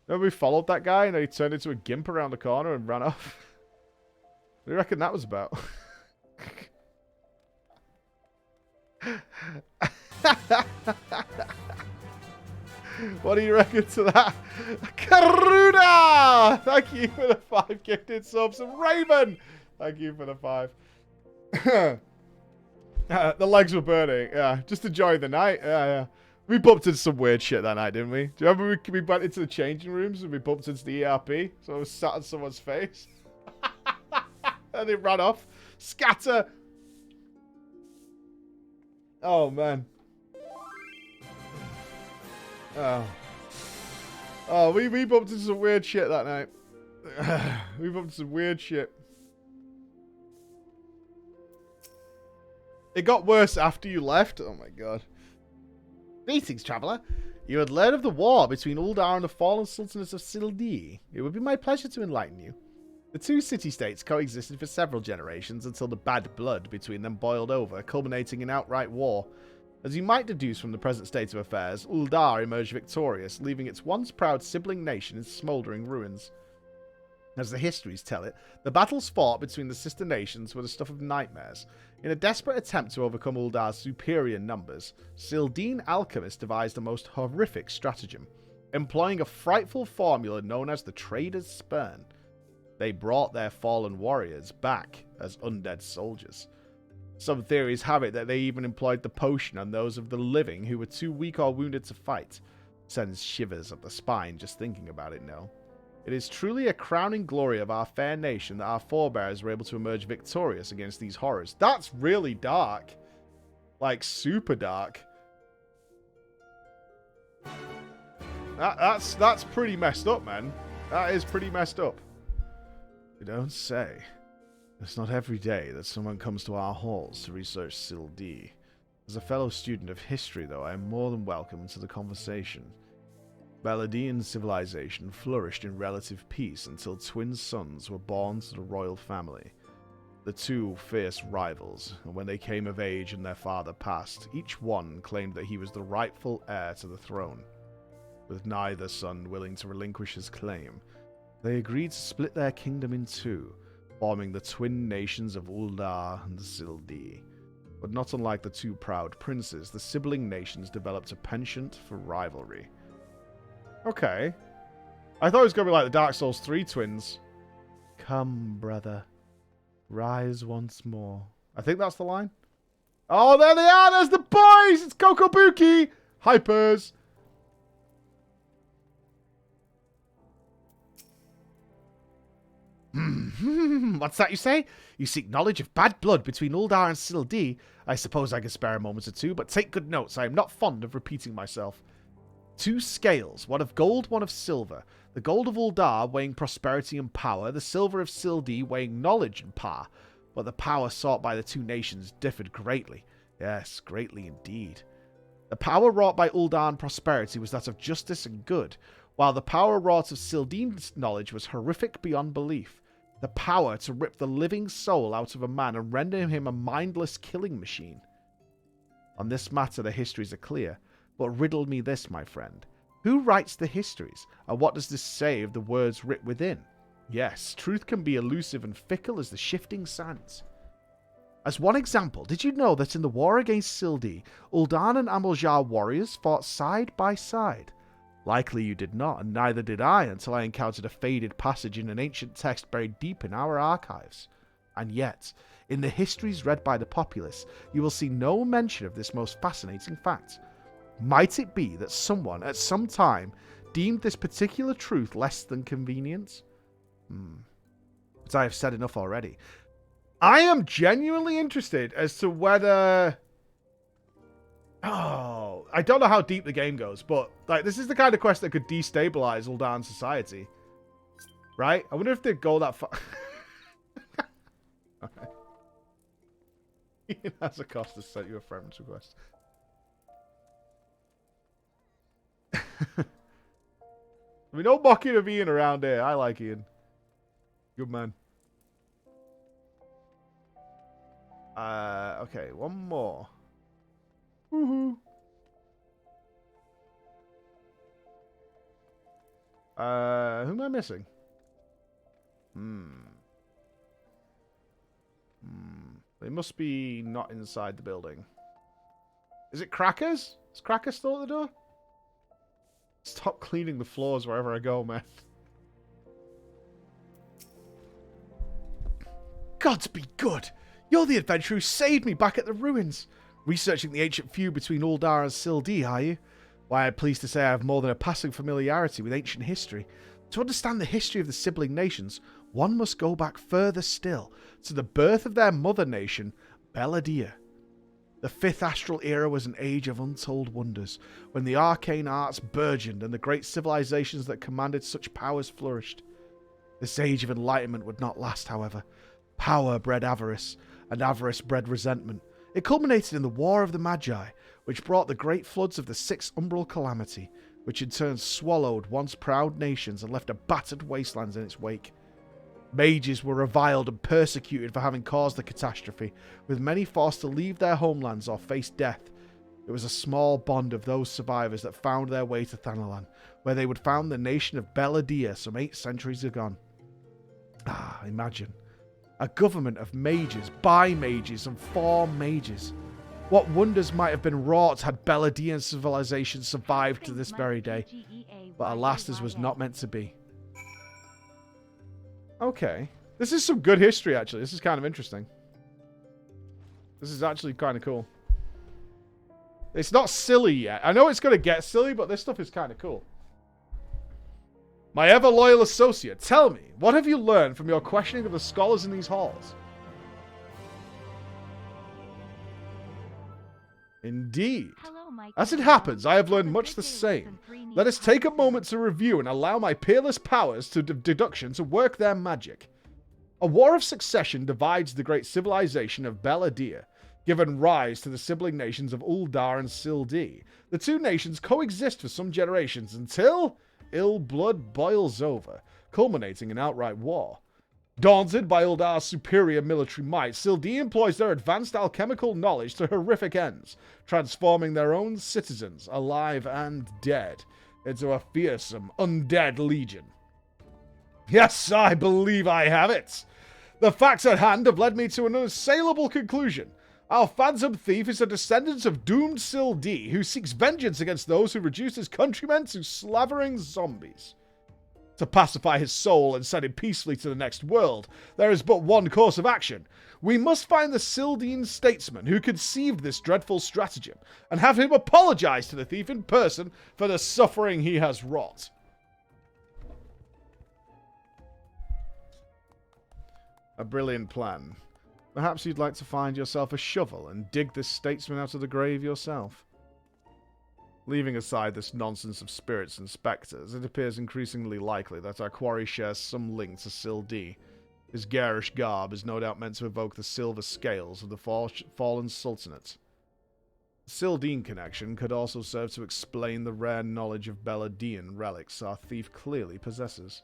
Remember we followed that guy and he turned into a gimp around the corner and ran off? What do you reckon that was about? What do you reckon to that? Karuna! Thank you for the 5 gifted subs. And Raven! Thank you for the 5. The legs were burning. Yeah, just enjoying the night. Yeah. We bumped into some weird shit that night, didn't we? Do you remember we went into the changing rooms and we bumped into the ERP? So I was sat on someone's face. And it ran off. Scatter! Oh, man. Oh, we bumped into some weird shit that night. We bumped into some weird shit. It got worse after you left. Oh, my God. Greetings, traveller. You had learned of the war between Uldar and the fallen sultanates of Sildi. It would be my pleasure to enlighten you. The two city-states coexisted for several generations until the bad blood between them boiled over, culminating in outright war. As you might deduce from the present state of affairs, Uldar emerged victorious, leaving its once proud sibling nation in smouldering ruins. As the histories tell it, the battles fought between the sister nations were the stuff of nightmares. In a desperate attempt to overcome Uldar's superior numbers, Sildine alchemists devised a most horrific stratagem, employing a frightful formula known as the Trader's Spurn. They brought their fallen warriors back as undead soldiers. Some theories have it that they even employed the potion on those of the living who were too weak or wounded to fight. Sends shivers up the spine just thinking about it now. It is truly a crowning glory of our fair nation that our forebears were able to emerge victorious against these horrors. That's really dark. Like, super dark. That's pretty messed up, man. That is pretty messed up. You don't say. It's not every day that someone comes to our halls to research Sildi. As a fellow student of history, though, I am more than welcome to the conversation. Baladian civilization flourished in relative peace until twin sons were born to the royal family. The two fierce rivals, and when they came of age and their father passed, each one claimed that he was the rightful heir to the throne. With neither son willing to relinquish his claim, they agreed to split their kingdom in two, forming the twin nations of Uldar and Sildi. But not unlike the two proud princes, the sibling nations developed a penchant for rivalry. Okay. I thought it was going to be like the Dark Souls 3 twins. Come, brother. Rise once more. I think that's the line. Oh, there they are! There's the boys! It's Kokobuki! Hypers! What's that you say? You seek knowledge of bad blood between Uldar and Sildi? I suppose I can spare a moment or two, but take good notes. I am not fond of repeating myself. 2 scales, one of gold, one of silver. The gold of Uldar weighing prosperity and power, the silver of Sildi weighing knowledge and power. But the power sought by the two nations differed greatly. Yes, greatly indeed. The power wrought by Uldar and prosperity was that of justice and good, while the power wrought of Sildine's knowledge was horrific beyond belief. The power to rip the living soul out of a man and render him a mindless killing machine. On this matter the histories are clear. But riddle me this, my friend. Who writes the histories, and what does this say of the words writ within? Yes, truth can be elusive and fickle as the shifting sands. As one example, did you know that in the war against Sildi, Uldan and Amuljar warriors fought side by side? Likely you did not, and neither did I until I encountered a faded passage in an ancient text buried deep in our archives. And yet, in the histories read by the populace, you will see no mention of this most fascinating fact. Might it be that someone, at some time, deemed this particular truth less than convenient? But I have said enough already. I am genuinely interested as to whether... Oh, I don't know how deep the game goes, but like this is the kind of quest that could destabilize Uldan society. Right? I wonder if they'd go that far. Alright. Ian has a cost to sent you a friend request. We no mocking of Ian around here. I like Ian. Good man. Okay, one more. Woohoo. Who am I missing? They must be not inside the building. Is it Crackers? Is Crackers still at the door? Stop cleaning the floors wherever I go, man. Gods be good! You're the adventurer who saved me back at the ruins. Researching the ancient feud between Uldar and Sildee, are you? Why, I'm pleased to say I have more than a passing familiarity with ancient history. To understand the history of the sibling nations, one must go back further still, to the birth of their mother nation, Belladia. The Fifth Astral Era was an age of untold wonders, when the arcane arts burgeoned and the great civilizations that commanded such powers flourished. This age of enlightenment would not last, however. Power bred avarice, and avarice bred resentment. It culminated in the War of the Magi, which brought the great floods of the Sixth Umbral Calamity, which in turn swallowed once proud nations and left a battered wasteland in its wake. Mages were reviled and persecuted for having caused the catastrophe, with many forced to leave their homelands or face death. It was a small band of those survivors that found their way to Thanalan, where they would found the nation of Belladia some 8 centuries agone. Ah, imagine. A government of mages, by mages, and for mages. What wonders might have been wrought had Belladian civilization survived to this very day. But alas, this was not meant to be. Okay. This is some good history, actually. This is kind of interesting. This is actually kind of cool. It's not silly yet. I know it's going to get silly, but this stuff is kind of cool. My ever-loyal associate, tell me, what have you learned from your questioning of the scholars in these halls? Indeed. As it happens, I have learned much the same. Let us take a moment to review and allow my peerless powers to deduction to work their magic. A war of succession divides the great civilization of Belladia, giving rise to the sibling nations of Uldar and Sildee. The two nations coexist for some generations until ill blood boils over, culminating in outright war. Daunted by Uldar's superior military might, Sildee employs their advanced alchemical knowledge to horrific ends, transforming their own citizens, alive and dead, into a fearsome undead legion. Yes, I believe I have it. The facts at hand have led me to an unassailable conclusion. Our phantom thief is a descendant of doomed Sildee, who seeks vengeance against those who reduced his countrymen to slavering zombies. To pacify his soul and send him peacefully to the next world, there is but one course of action. We must find the Sildeen statesman who conceived this dreadful stratagem, and have him apologize to the thief in person for the suffering he has wrought. A brilliant plan. Perhaps you'd like to find yourself a shovel and dig this statesman out of the grave yourself. Leaving aside this nonsense of spirits and spectres, it appears increasingly likely that our quarry shares some link to Sildee. His garish garb is no doubt meant to evoke the silver scales of the fallen sultanate. The Sildeen connection could also serve to explain the rare knowledge of Belladian relics our thief clearly possesses.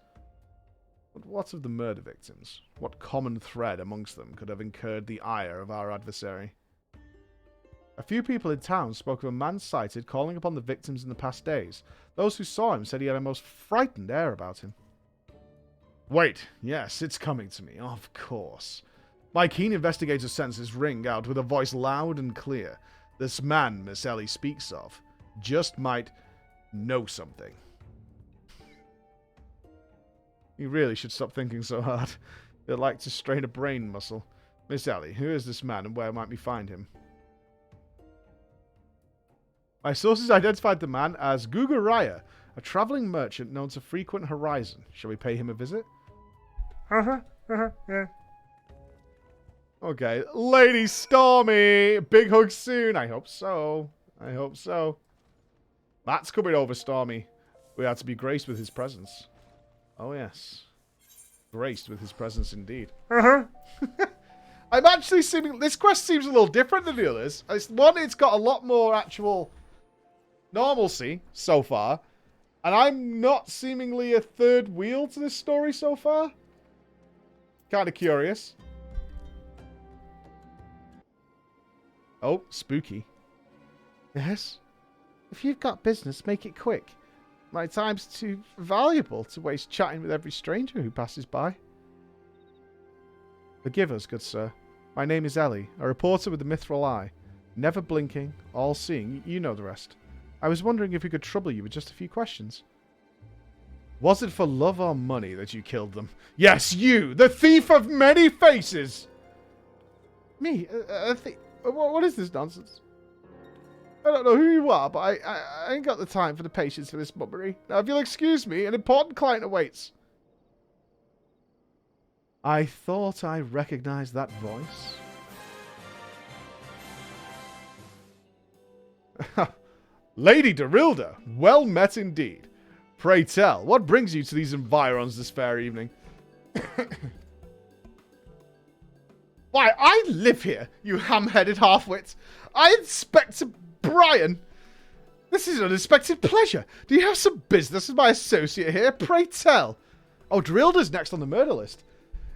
But what of the murder victims? What common thread amongst them could have incurred the ire of our adversary? A few people in town spoke of a man sighted calling upon the victims in the past days. Those who saw him said he had a most frightened air about him. Wait, yes, it's coming to me, of course. My keen investigator's senses ring out with a voice loud and clear. This man Miss Ellie speaks of just might know something. You really should stop thinking so hard. You'd like to strain a brain muscle. Miss Ellie, who is this man and where might we find him? My sources identified the man as Guguraya, a travelling merchant known to frequent Horizon. Shall we pay him a visit? Yeah. Okay. Lady Stormy! Big hug soon. I hope so. I hope so. Matt's coming over, Stormy. We are to be graced with his presence. Oh, yes. Graced with his presence indeed. I'm actually seeming... This quest seems a little different than the others. It's got a lot more actual normalcy so far. And I'm not seemingly a third wheel to this story so far. Kind of curious. Oh, spooky. Yes? If you've got business, make it quick. My time's too valuable to waste chatting with every stranger who passes by. Forgive us, good sir. My name is Ellie, a reporter with the mithril eye. Never blinking, all-seeing, you know the rest. I was wondering if we could trouble you with just a few questions. Was it for love or money that you killed them? Yes, you, the thief of many faces! Me? What is this nonsense? I don't know who you are, but I ain't got the time for the patience for this mummery. Now, if you'll excuse me, an important client awaits. I thought I recognized that voice. Lady Dorilda, well met indeed. Pray tell, what brings you to these environs this fair evening? Why, I live here, you ham-headed half-wit. I Inspector Brian. This is an unexpected pleasure. Do you have some business with my associate here? Pray tell. Oh, Dorilda's next on the murder list.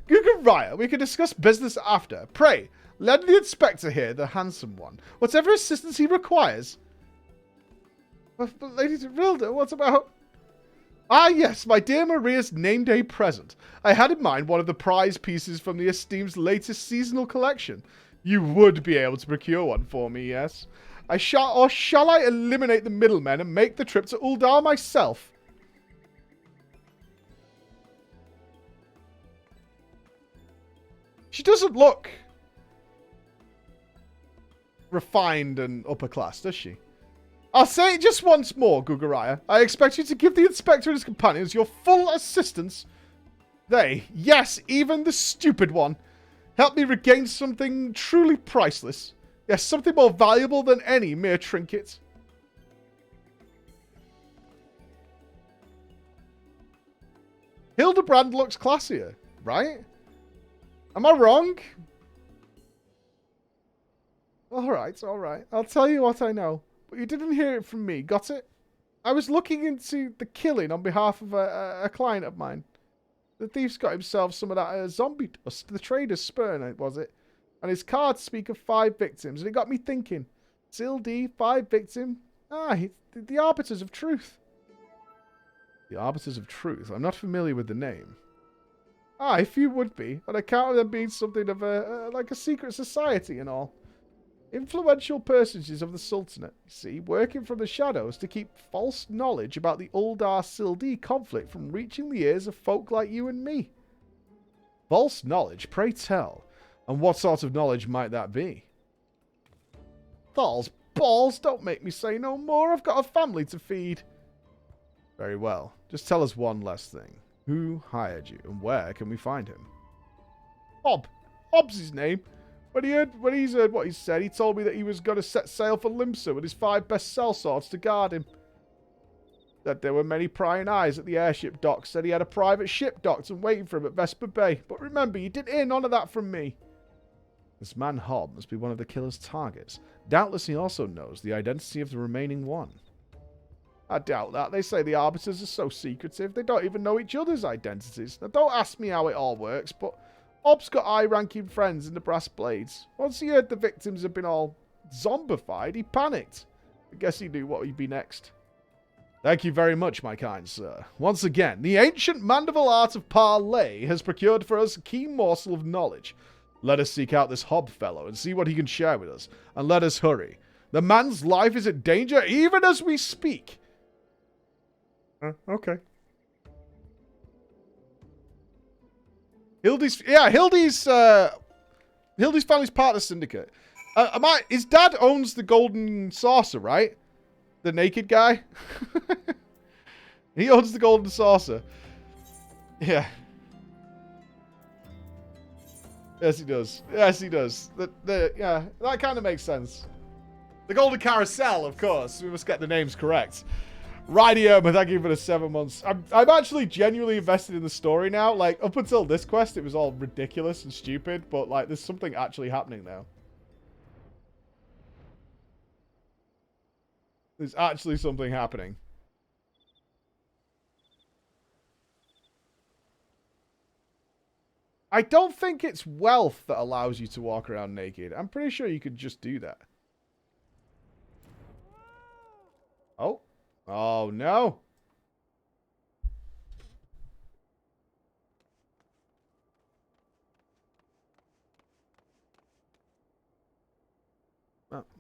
Gugaraya, we can discuss business after. Pray, lend the inspector here, the handsome one, whatever assistance he requires. But Lady Dorilda, what about... Ah, yes, my dear Maria's name day present. I had in mind one of the prize pieces from the Esteem's latest seasonal collection. You would be able to procure one for me, yes? Shall I eliminate the middlemen and make the trip to Uldar myself? She doesn't look refined and upper class, does she? I'll say it just once more, Gugaraya. I expect you to give the inspector and his companions your full assistance. They, yes, even the stupid one, help me regain something truly priceless. Yes, something more valuable than any mere trinket. Hildebrand looks classier, right? Am I wrong? Alright, alright. I'll tell you what I know. But you didn't hear it from me, got it? I was looking into the killing on behalf of a client of mine. The thief's got himself some of that zombie dust. The trader's sperm, was it? And his cards speak of 5 victims. And it got me thinking. Sildi, 5 victim. The Arbiters of Truth. The Arbiters of Truth? I'm not familiar with the name. If you would be. On account of them being something of like a secret society and all. Influential personages of the Sultanate, you see, working from the shadows to keep false knowledge about the Uldar-Sildi conflict from reaching the ears of folk like you and me. False knowledge, pray tell. And what sort of knowledge might that be? Thal's balls, don't make me say no more. I've got a family to feed. Very well. Just tell us one last thing. Who hired you, and where can we find him? Hob. Hob's his name. When he's heard what he said, he told me that he was going to set sail for Limsa with his 5 best sellswords to guard him. That there were many prying eyes at the airship docks. Said he had a private ship docked and waiting for him at Vesper Bay. But remember, you didn't hear none of that from me. This man Hob must be one of the killer's targets. Doubtless he also knows the identity of the remaining one. I doubt that. They say the Arbiters are so secretive, they don't even know each other's identities. Now, don't ask me how it all works, but Hob's got high-ranking friends in the Brass Blades. Once he heard the victims had been all zombified, he panicked. I guess he knew what would be next. Thank you very much, my kind sir. Once again, the ancient Mandeville art of parley has procured for us a keen morsel of knowledge. Let us seek out this Hob fellow and see what he can share with us. And let us hurry. The man's life is in danger even as we speak. Okay. Hildy's family's part of the syndicate. His dad owns the Golden Saucer, right? The naked guy. He owns the Golden Saucer. Yeah. Yes, he does. Yes, he does. Yeah, that kind of makes sense. The Golden Carousel, of course. We must get the names correct. Rightio, but thank you for the 7 months. I'm actually genuinely invested in the story now. Like, up until this quest, it was all ridiculous and stupid, but, like, there's something actually happening now. There's actually something happening. I don't think it's wealth that allows you to walk around naked. I'm pretty sure you could just do that. Oh. Oh, no.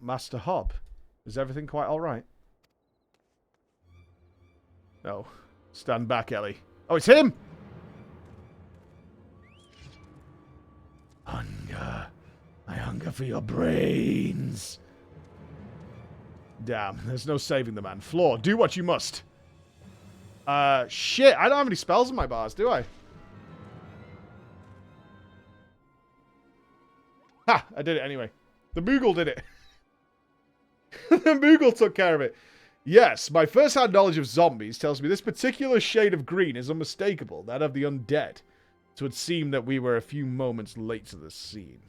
Master Hob. Is everything quite alright? No. Stand back, Ellie. Oh, it's him! Hunger. I hunger for your brains. Damn, there's no saving the man. Floor, do what you must. Shit, I don't have any spells in my bars, do I? Ha! I did it anyway. The Moogle did it. The Moogle took care of it. Yes, my first-hand knowledge of zombies tells me this particular shade of green is unmistakable, that of the undead. It would seem that we were a few moments late to the scene.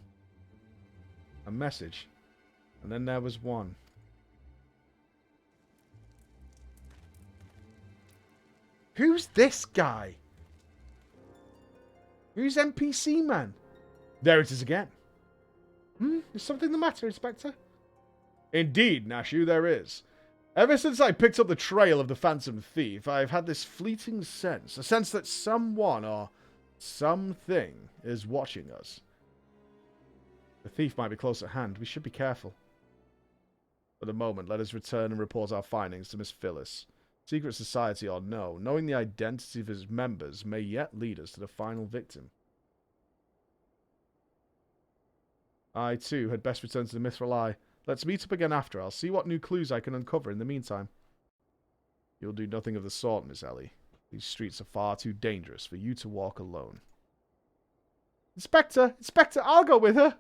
A message. And then there was one. Who's this guy? Who's NPC man? There it is again. Is something the matter, Inspector? Indeed, Nashu, there is. Ever since I picked up the trail of the Phantom Thief, I've had this fleeting sense. A sense that someone or something is watching us. The thief might be close at hand. We should be careful. For the moment, let us return and report our findings to Miss Phyllis. Secret society or no, knowing the identity of its members may yet lead us to the final victim. I, too, had best return to the Mithral Eye. Let's meet up again after. I'll see what new clues I can uncover in the meantime. You'll do nothing of the sort, Miss Ellie. These streets are far too dangerous for you to walk alone. Inspector! Inspector, I'll go with her!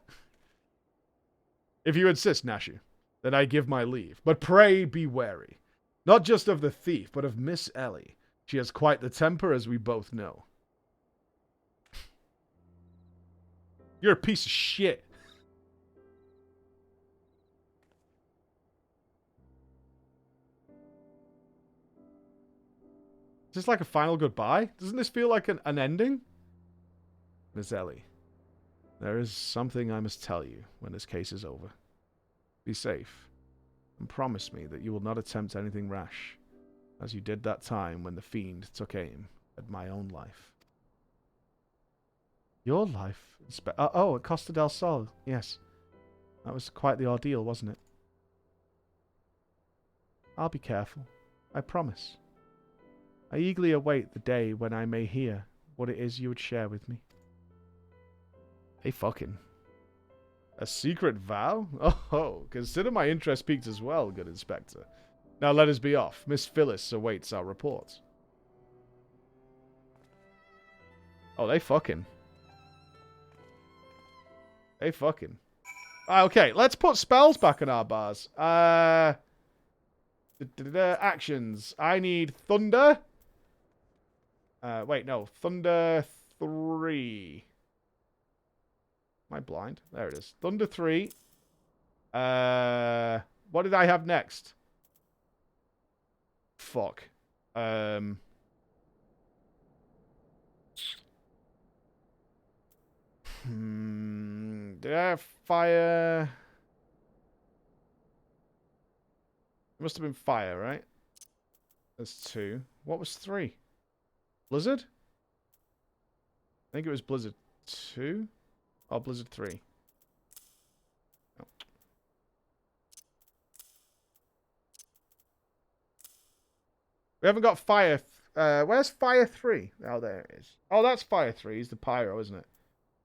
If you insist, Nashu, then I give my leave. But pray be wary. Not just of the thief, but of Miss Ellie. She has quite the temper, as we both know. You're a piece of shit. Is this like a final goodbye? Doesn't this feel like an ending? Miss Ellie, there is something I must tell you when this case is over. Be safe, and promise me that you will not attempt anything rash, as you did that time when the fiend took aim at my own life. Your life? Oh, at Costa del Sol, yes. That was quite the ordeal, wasn't it? I'll be careful, I promise. I eagerly await the day when I may hear what it is you would share with me. Hey, fucking. A secret vow? Oh, consider my interest piqued as well, good Inspector. Now let us be off. Miss Phyllis awaits our report. Oh, they fucking. They fucking. Okay, let's put spells back in our bars. Actions. I need Thunder. Wait, no. Thunder 3. Am I blind? There it is. Thunder 3. What did I have next? Fuck. Did I have fire? It must have been fire, right? That's 2. What was 3? Blizzard? I think it was Blizzard 2. Or Blizzard 3. Oh. We haven't got fire. Where's fire 3? Oh, there it is. Oh, that's fire 3. It's the pyro, isn't it?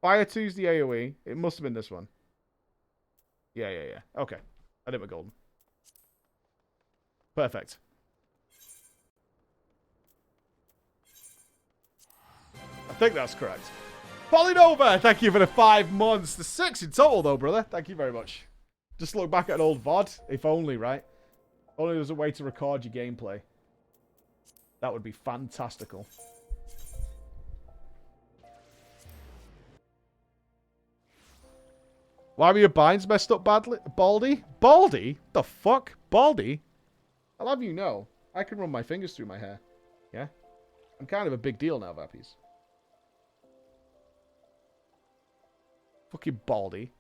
Fire 2's the AoE. It must have been this one. Yeah. Okay. I did my golden. Perfect. I think that's correct. Polynova, thank you for the 5 months. The 6 in total, though, brother. Thank you very much. Just look back at an old VOD. If only, right? Only there's a way to record your gameplay. That would be fantastical. Why were your binds messed up badly? Baldy? Baldy? The fuck? Baldy? I'll have you know, I can run my fingers through my hair. Yeah? I'm kind of a big deal now, Vappies. Fucking Baldy.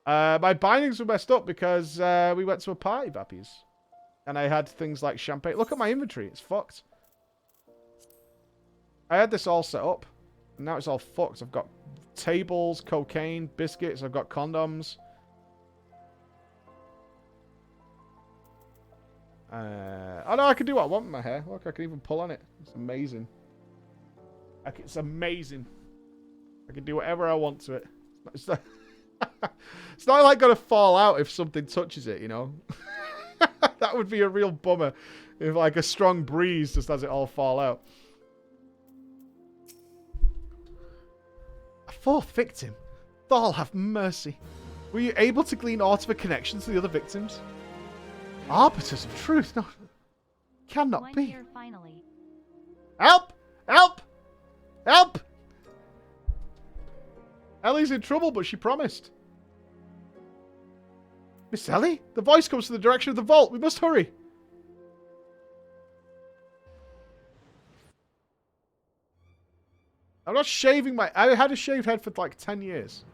My bindings were messed up because we went to a party, Vappies. And I had things like champagne. Look at my inventory. It's fucked. I had this all set up. And now it's all fucked. I've got tables, cocaine, biscuits. I've got condoms. Oh no, I can do what I want with my hair. Look, I can even pull on it. It's amazing. It's amazing. I can do whatever I want to it. It's not, it's not like going to fall out if something touches it, you know? That would be a real bummer if like a strong breeze just has it all fall out. A fourth victim? Thal, have mercy. Were you able to glean aught of a connection to the other victims? Arbiters of truth? No. Cannot One be. year finally. Help! Help! Help! Ellie's in trouble, but she promised. Miss Ellie? The voice comes from the direction of the vault. We must hurry. I'm not shaving my... I had a shaved head for like 10 years.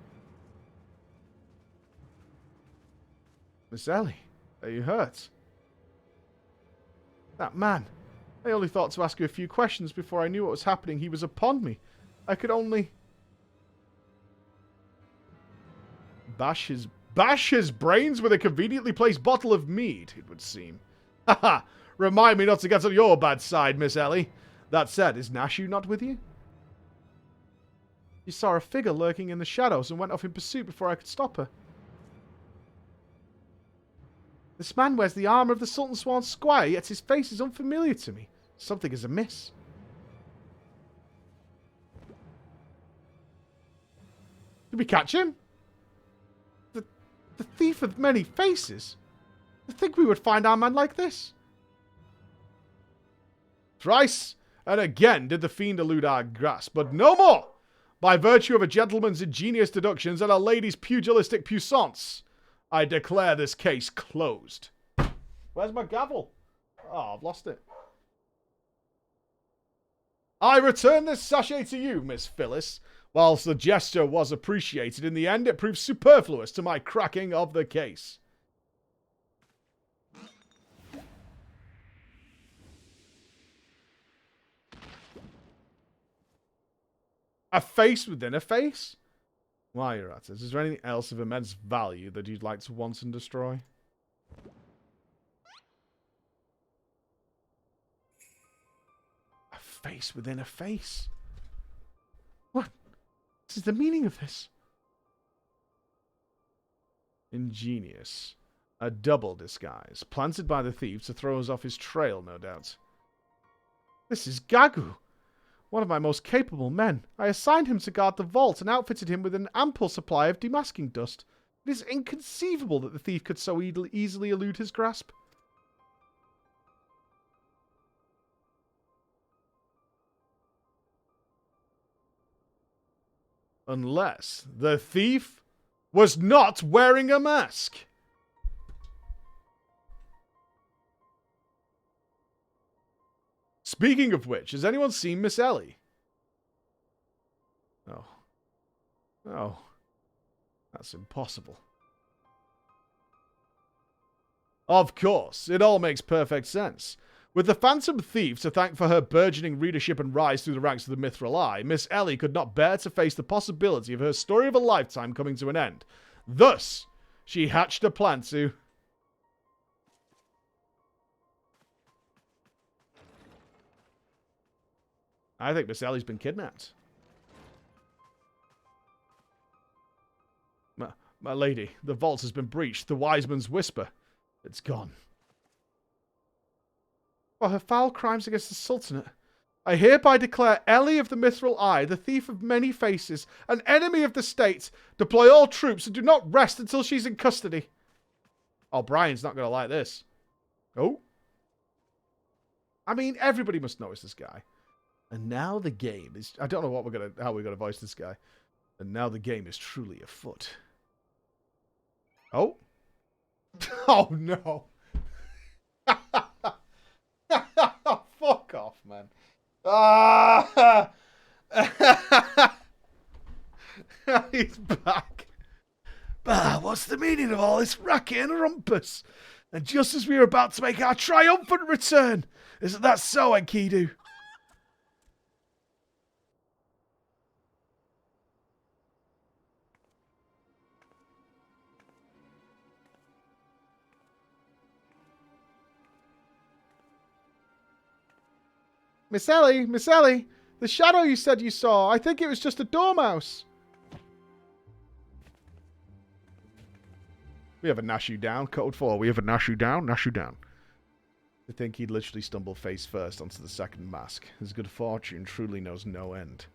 Miss Ellie, are you hurt? That man. I only thought to ask you a few questions before I knew what was happening. He was upon me. I could only... Bash his brains with a conveniently placed bottle of mead, it would seem. Haha! Remind me not to get on your bad side, Miss Ellie. That said, is Nashu not with you? You saw a figure lurking in the shadows and went off in pursuit before I could stop her. This man wears the armour of the Sultan Swan's squire, yet his face is unfamiliar to me. Something is amiss. Did we catch him? The thief of many faces? To think we would find our man like this? Thrice and again did the fiend elude our grasp, but no more! By virtue of a gentleman's ingenious deductions and a lady's pugilistic puissance, I declare this case closed. Where's my gavel? Oh, I've lost it. I return this sachet to you, Miss Phyllis. Whilst the gesture was appreciated, in the end it proved superfluous to my cracking of the case. A face within a face? While you're at it, is there anything else of immense value that you'd like to want and destroy? A face within a face? What is the meaning of this? Ingenious. A double disguise, planted by the thief to throw us off his trail, no doubt. This is Gagu, one of my most capable men. I assigned him to guard the vault and outfitted him with an ample supply of demasking dust. It is inconceivable that the thief could so easily elude his grasp. Unless the thief was not wearing a mask. Speaking of which, has anyone seen Miss Ellie? Oh. Oh. That's impossible. Of course, it all makes perfect sense. With the Phantom Thief to thank for her burgeoning readership and rise through the ranks of the Mithril Eye, Miss Ellie could not bear to face the possibility of her story of a lifetime coming to an end. Thus, she hatched a plan to... I think Miss Ellie's been kidnapped. My lady, the vault has been breached. The wise man's whisper. It's gone. For her foul crimes against the Sultanate, I hereby declare Ellie of the Mithril Eye, the thief of many faces, an enemy of the state. Deploy all troops and do not rest until she's in custody. Oh, Brian's not going to like this. Oh. I mean, everybody must know it's this guy. And now the game is... I don't know how we're going to voice this guy. And now the game is truly afoot. Oh. Oh, no. Fuck off, man. Ah! He's back. Bah, what's the meaning of all this racket and rumpus? And just as we were about to make our triumphant return, isn't that so, Enkidu? Miss Ellie, Miss Ellie, the shadow you said you saw, I think it was just a dormouse. We have a Nash you down. Code 4. We have a Nash you down. Nash you down. I think he'd literally stumble face first onto the second mask. His good fortune truly knows no end.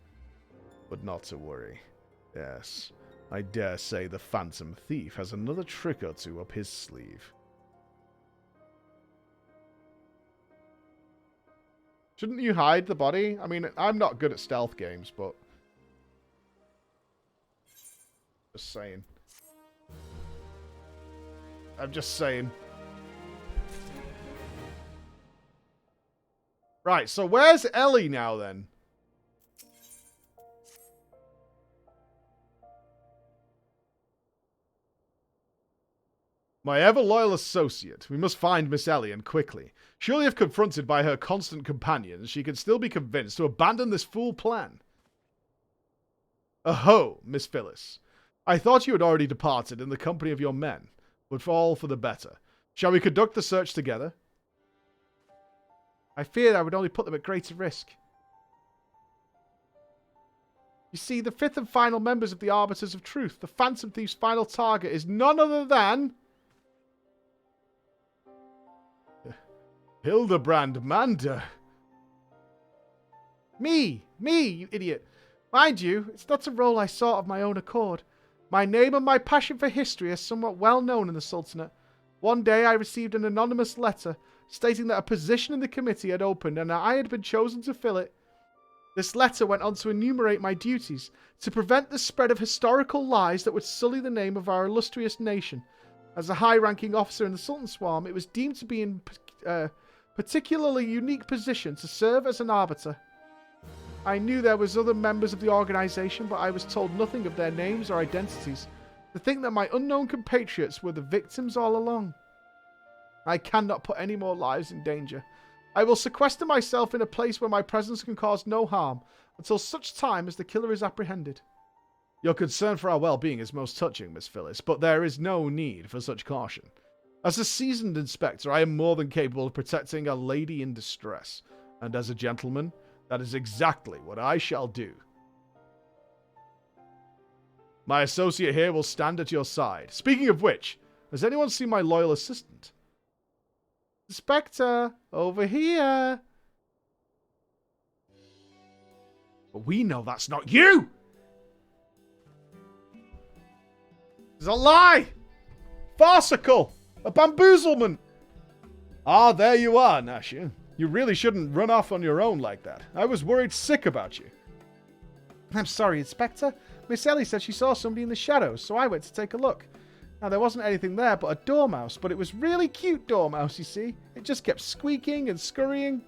But not to worry. Yes, I dare say the Phantom Thief has another trick or two up his sleeve. Shouldn't you hide the body? I mean, I'm not good at stealth games, but... Just saying. I'm just saying. Right, so where's Ellie now, then? My ever-loyal associate. We must find Miss Ellie, and quickly. Surely if confronted by her constant companions, she can still be convinced to abandon this fool plan. Aho, Miss Phyllis. I thought you had already departed in the company of your men, but for all for the better. Shall we conduct the search together? I feared I would only put them at greater risk. You see, the fifth and final members of the Arbiters of Truth, the Phantom Thief's final target, is none other than... Hildebrand Manda. Me, you idiot. Mind you, it's not a role I sought of my own accord. My name and my passion for history are somewhat well known in the Sultanate. One day I received an anonymous letter stating that a position in the committee had opened and I had been chosen to fill it. This letter went on to enumerate my duties, to prevent the spread of historical lies that would sully the name of our illustrious nation. As a high-ranking officer in the Sultan Swarm, it was deemed to be in particularly unique position to serve as an arbiter. I knew there was other members of the organization, but I was told nothing of their names or identities. To think that my unknown compatriots were the victims all along. I cannot put any more lives in danger. I will sequester myself in a place where my presence can cause no harm, until such time as the killer is apprehended. Your concern for our well-being is most touching, Miss Phyllis, but there is no need for such caution. As a seasoned inspector, I am more than capable of protecting a lady in distress. And as a gentleman, that is exactly what I shall do. My associate here will stand at your side. Speaking of which, has anyone seen my loyal assistant? Inspector, over here. But we know that's not you! It's a lie! Farcical! A bamboozlement! Ah, there you are, Nashu. You really shouldn't run off on your own like that. I was worried sick about you. I'm sorry, Inspector. Miss Ellie said she saw somebody in the shadows, so I went to take a look. Now, there wasn't anything there but a dormouse, but it was really cute dormouse, you see. It just kept squeaking and scurrying.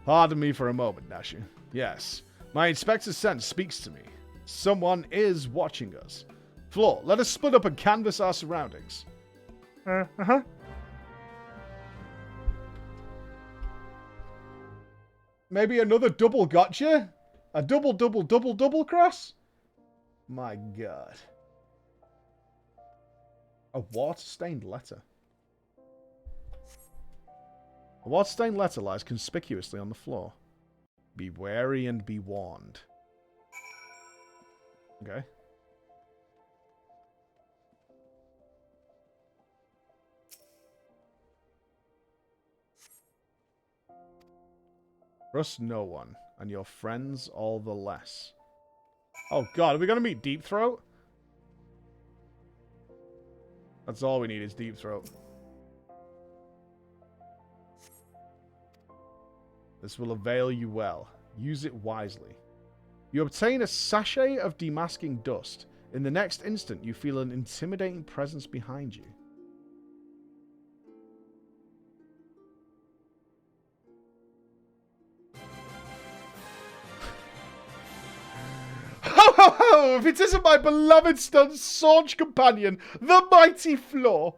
Pardon me for a moment, Nashu. Yes, my inspector's sense speaks to me. Someone is watching us. Floor, let us split up and canvass our surroundings. Uh-huh. Maybe another double gotcha? A double cross? My God. A water-stained letter. A water-stained letter lies conspicuously on the floor. Be wary and be warned. Okay. Trust no one, and your friends all the less. Oh God, are we gonna meet Deep Throat? That's all we need is Deep Throat. This will avail you well. Use it wisely. You obtain a sachet of demasking dust. In the next instant, you feel an intimidating presence behind you. Ho ho ho! If it isn't my beloved staunch companion, the mighty Floor!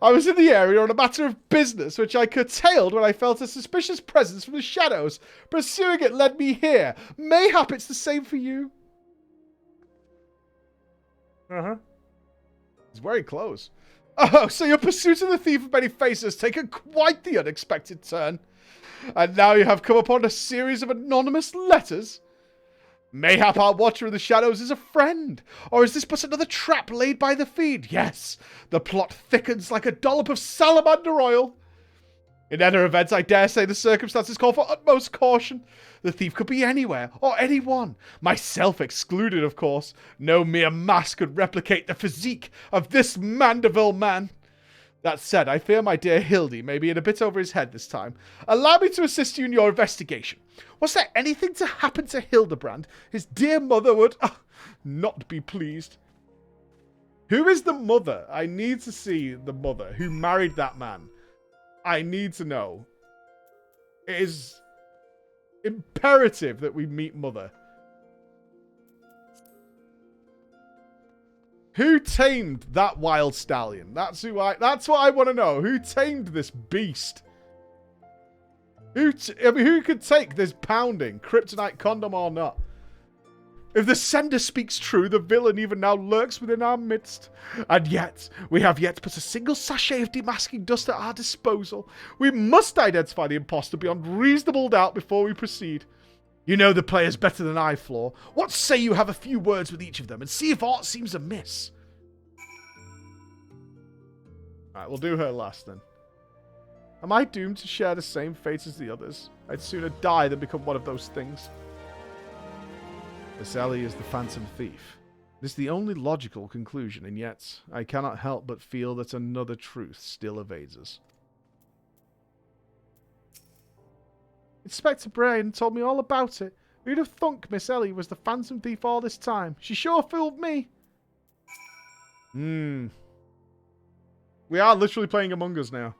I was in the area on a matter of business, which I curtailed when I felt a suspicious presence from the shadows. Pursuing it led me here. Mayhap it's the same for you. Uh-huh. It's very close. Oh, so your pursuit of the thief of many faces has taken quite the unexpected turn. And now you have come upon a series of anonymous letters. Mayhap our watcher in the shadows is a friend, or is this but another trap laid by the fiend? Yes, the plot thickens like a dollop of salamander oil. In other events, I dare say the circumstances call for utmost caution. The thief could be anywhere, or anyone. Myself excluded, of course. No mere mask could replicate the physique of this Mandeville man. That said, I fear my dear Hildy may be in a bit over his head this time. Allow me to assist you in your investigation. Was there anything to happen to Hildebrand? His dear mother would not be pleased. Who is the mother? I need to see the mother who married that man. I need to know. It is imperative that we meet mother. Who tamed that wild stallion? That's what I want to know. Who tamed this beast? Who could take this pounding, kryptonite condom or not? If the sender speaks true, the villain even now lurks within our midst. And yet, we have yet but a single sachet of demasking dust at our disposal. We must identify the imposter beyond reasonable doubt before we proceed. You know the players better than I, Floor. What say you have a few words with each of them and see if aught seems amiss? Alright, we'll do her last then. Am I doomed to share the same fate as the others? I'd sooner die than become one of those things. Miss Ellie is the phantom thief. This is the only logical conclusion, and yet I cannot help but feel that another truth still evades us. Inspector Brain told me all about it. Who'd have thunk Miss Ellie was the phantom thief all this time? She sure fooled me. We are literally playing Among Us now.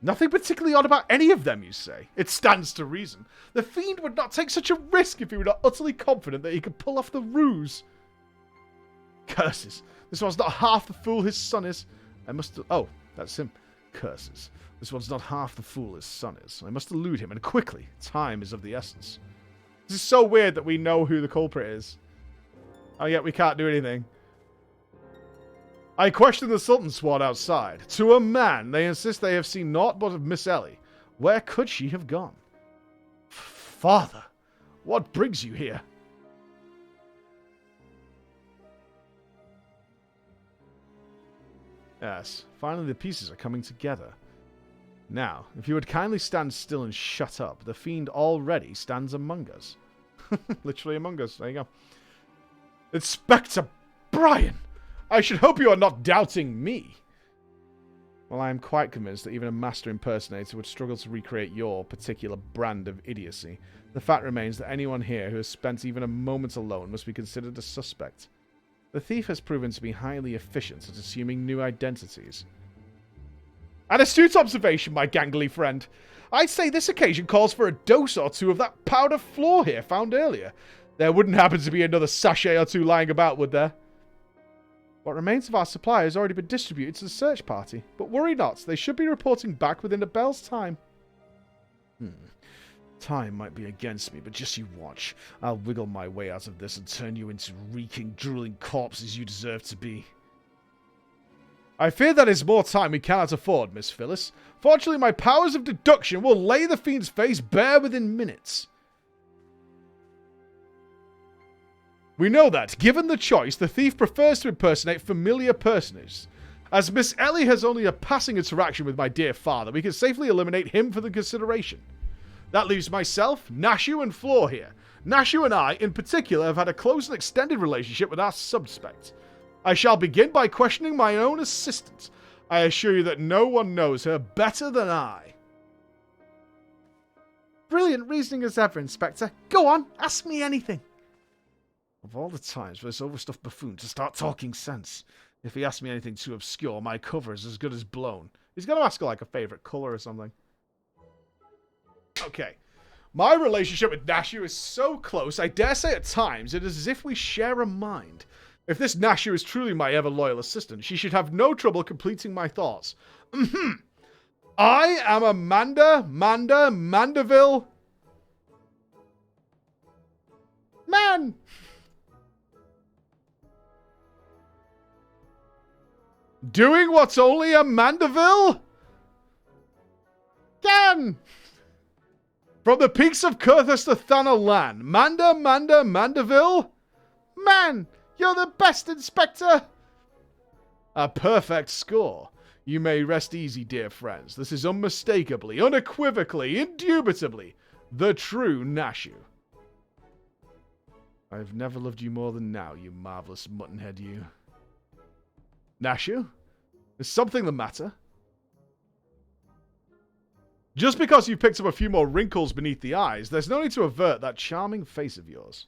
Nothing particularly odd about any of them, you say? It stands to reason. The fiend would not take such a risk if he were not utterly confident that he could pull off the ruse. Curses. This one's not half the fool his son is. Oh, that's him. Curses. This one's not half the fool his son is. I must elude him, and quickly. Time is of the essence. This is so weird that we know who the culprit is. And yet we can't do anything. I question the Sultan squad outside. To a man, they insist they have seen naught but of Miss Ellie. Where could she have gone? Father, what brings you here? Yes, finally the pieces are coming together. Now, if you would kindly stand still and shut up, the fiend already stands among us. Literally among us, there you go. Inspector Brian! I should hope you are not doubting me. Well, I am quite convinced that even a master impersonator would struggle to recreate your particular brand of idiocy. The fact remains that anyone here who has spent even a moment alone must be considered a suspect. The thief has proven to be highly efficient at assuming new identities. An astute observation, my gangly friend. I'd say this occasion calls for a dose or two of that powder floor here found earlier. There wouldn't happen to be another sachet or two lying about, would there? What remains of our supply has already been distributed to the search party. But worry not, they should be reporting back within a bell's time. Time might be against me, but just you watch. I'll wiggle my way out of this and turn you into reeking, drooling corpses you deserve to be. I fear that is more time we cannot afford, Miss Phyllis. Fortunately, my powers of deduction will lay the fiend's face bare within minutes. We know that, given the choice, the thief prefers to impersonate familiar personages. As Miss Ellie has only a passing interaction with my dear father, we can safely eliminate him for the consideration. That leaves myself, Nashu, and Floor here. Nashu and I, in particular, have had a close and extended relationship with our suspect. I shall begin by questioning my own assistant. I assure you that no one knows her better than I. Brilliant reasoning as ever, Inspector. Go on, ask me anything. Of all the times for this overstuffed buffoon to start talking sense. If he asks me anything too obscure, my cover is as good as blown. He's going to ask her like a favourite colour or something. Okay. My relationship with Nashu is so close, I dare say at times it is as if we share a mind. If this Nashu is truly my ever-loyal assistant, she should have no trouble completing my thoughts. I am a Mandeville man. Doing what only a Mandeville can! From the peaks of Kurthus to Thanalan, Mandeville? Man, you're the best, Inspector! A perfect score. You may rest easy, dear friends. This is unmistakably, unequivocally, indubitably the true Nashu. I've never loved you more than now, you marvelous muttonhead, you. Nashu? Is something the matter? Just because you've picked up a few more wrinkles beneath the eyes, there's no need to avert that charming face of yours.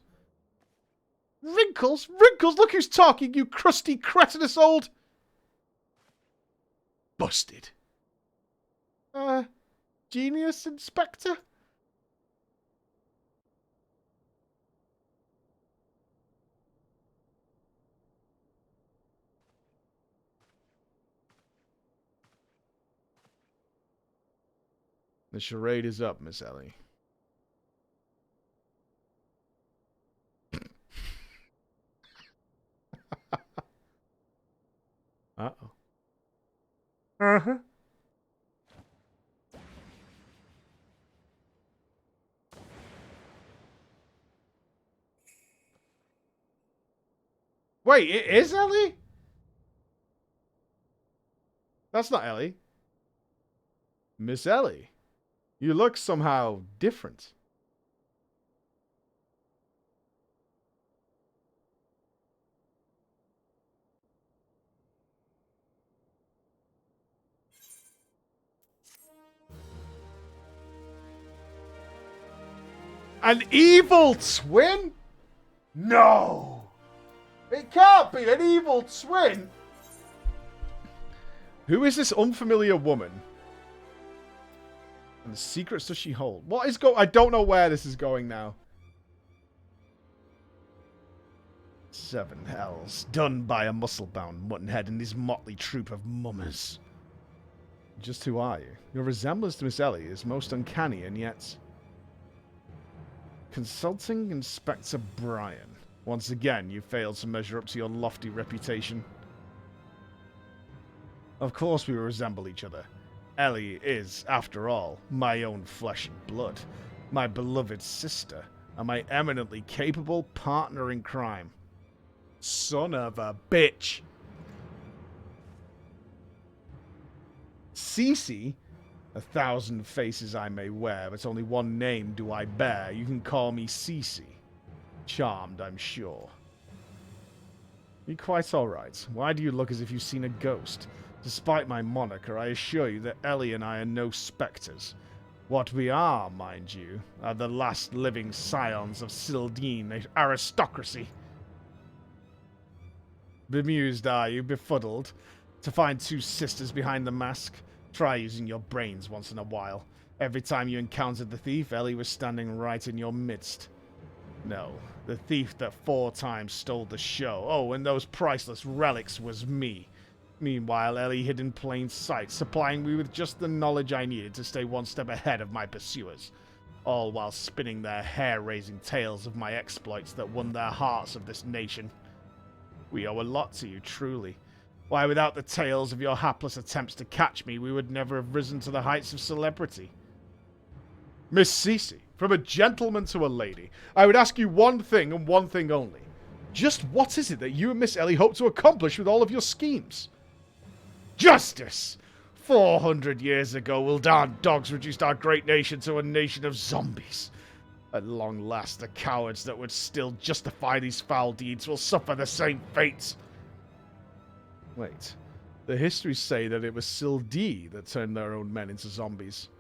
Wrinkles? Wrinkles? Look who's talking, you crusty, cretinous old... Busted. Genius, Inspector? The charade is up, Miss Ellie. Uh-oh. Uh-huh. Wait, it is Ellie? That's not Ellie. Miss Ellie, you look somehow different. An evil twin? No! It can't be an evil twin! Who is this unfamiliar woman? And the secrets does she hold? What is I don't know where this is going now. 7 hells. Done by a muscle-bound muttonhead and his motley troop of mummers. Just who are you? Your resemblance to Miss Ellie is most uncanny and yet... Consulting Inspector Brian. Once again, you failed to measure up to your lofty reputation. Of course we resemble each other. Ellie is, after all, my own flesh and blood. My beloved sister. And my eminently capable partner in crime. Son of a bitch. Cece? 1,000 faces I may wear, but only one name do I bear. You can call me Cece. Charmed, I'm sure. You're quite alright. Why do you look as if you've seen a ghost? Despite my moniker, I assure you that Ellie and I are no spectres. What we are, mind you, are the last living scions of Sildine aristocracy. Bemused, are you? Befuddled? To find 2 sisters behind the mask? Try using your brains once in a while. Every time you encountered the thief, Ellie was standing right in your midst. No, the thief that 4 times stole the show. Oh, and those priceless relics was me. Meanwhile, Ellie hid in plain sight, supplying me with just the knowledge I needed to stay one step ahead of my pursuers. All while spinning their hair-raising tales of my exploits that won their hearts of this nation. We owe a lot to you, truly. Why, without the tales of your hapless attempts to catch me, we would never have risen to the heights of celebrity. Miss Cece, from a gentleman to a lady, I would ask you one thing and one thing only. Just what is it that you and Miss Ellie hope to accomplish with all of your schemes? Justice! 400 years ago, Wildan dogs reduced our great nation to a nation of zombies. At long last, the cowards that would still justify these foul deeds will suffer the same fate. Wait, the histories say that it was Sildee that turned their own men into zombies.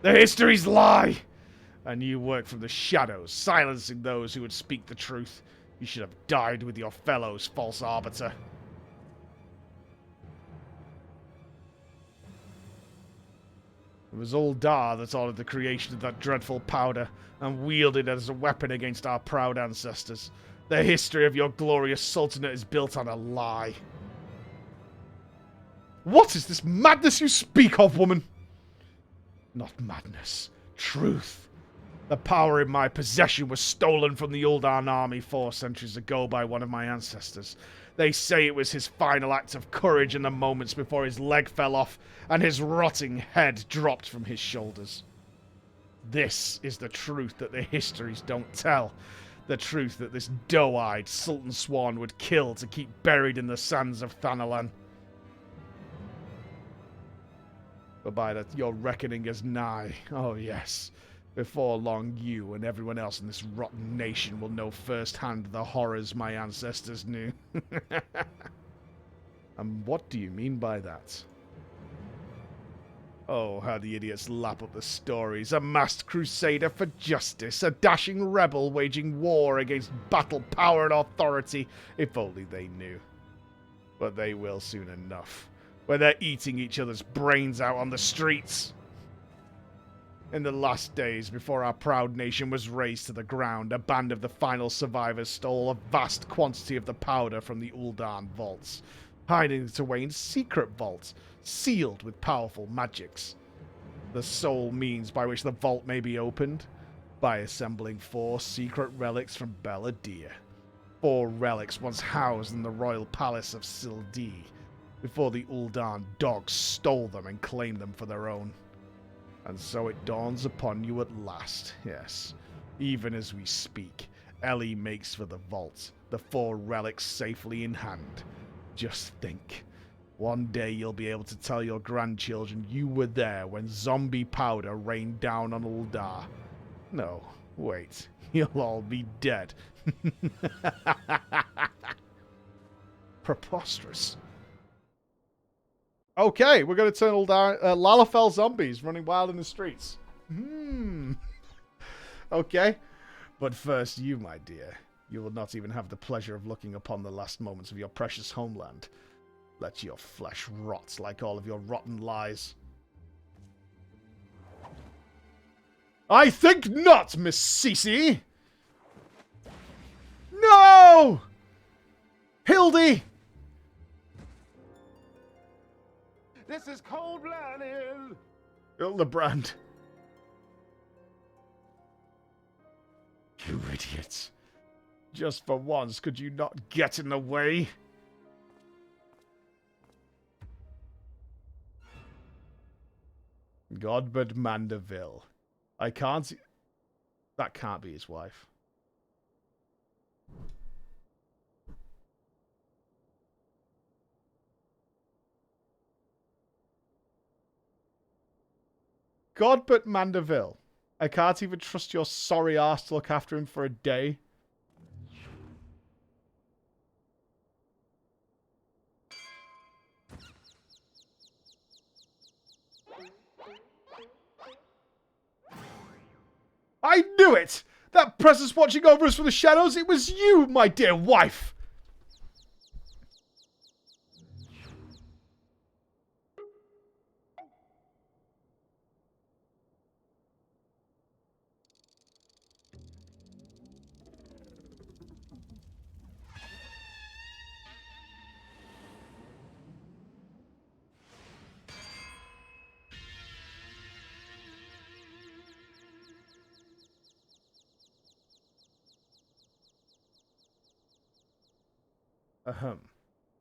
The histories lie! And you work from the shadows, silencing those who would speak the truth. You should have died with your fellows, false arbiter. It was Uldar that ordered the creation of that dreadful powder, and wielded it as a weapon against our proud ancestors. The history of your glorious sultanate is built on a lie. What is this madness you speak of, woman? Not madness. Truth. The power in my possession was stolen from the Uldan army 4 centuries ago by one of my ancestors. They say it was his final act of courage in the moments before his leg fell off and his rotting head dropped from his shoulders. This is the truth that the histories don't tell. The truth that this doe-eyed Sultan Swan would kill to keep buried in the sands of Thanalan. But by that, your reckoning is nigh. Oh yes. Before long, you and everyone else in this rotten nation will know firsthand the horrors my ancestors knew. And what do you mean by that? Oh, how the idiots lap up the stories. A masked crusader for justice. A dashing rebel waging war against battle, power, and authority. If only they knew. But they will soon enough. When they're eating each other's brains out on the streets. In the last days, before our proud nation was razed to the ground, a band of the final survivors stole a vast quantity of the powder from the Uldan vaults, hiding it away in secret vaults, sealed with powerful magics. The sole means by which the vault may be opened? By assembling 4 secret relics from Beladir. 4 relics once housed in the royal palace of Sildi, before the Uldan dogs stole them and claimed them for their own. And so it dawns upon you at last, yes. Even as we speak, Ellie makes for the vault, the 4 relics safely in hand. Just think. One day you'll be able to tell your grandchildren you were there when zombie powder rained down on Uldar. No, wait. You'll all be dead. Preposterous. Okay, we're going to turn Uldar, Lalafell zombies running wild in the streets. Okay. But first, you, my dear. You will not even have the pleasure of looking upon the last moments of your precious homeland. Let your flesh rot like all of your rotten lies. I think not, Miss Cece! No! Hildy! This is cold-blooded. Hildebrand. You idiots. Just for once, could you not get in the way? Godbert Mandeville. I can't see... That can't be his wife. Godbert Mandeville. I can't even trust your sorry ass to look after him for a day. I knew it! That presence watching over us from the shadows, it was you, my dear wife!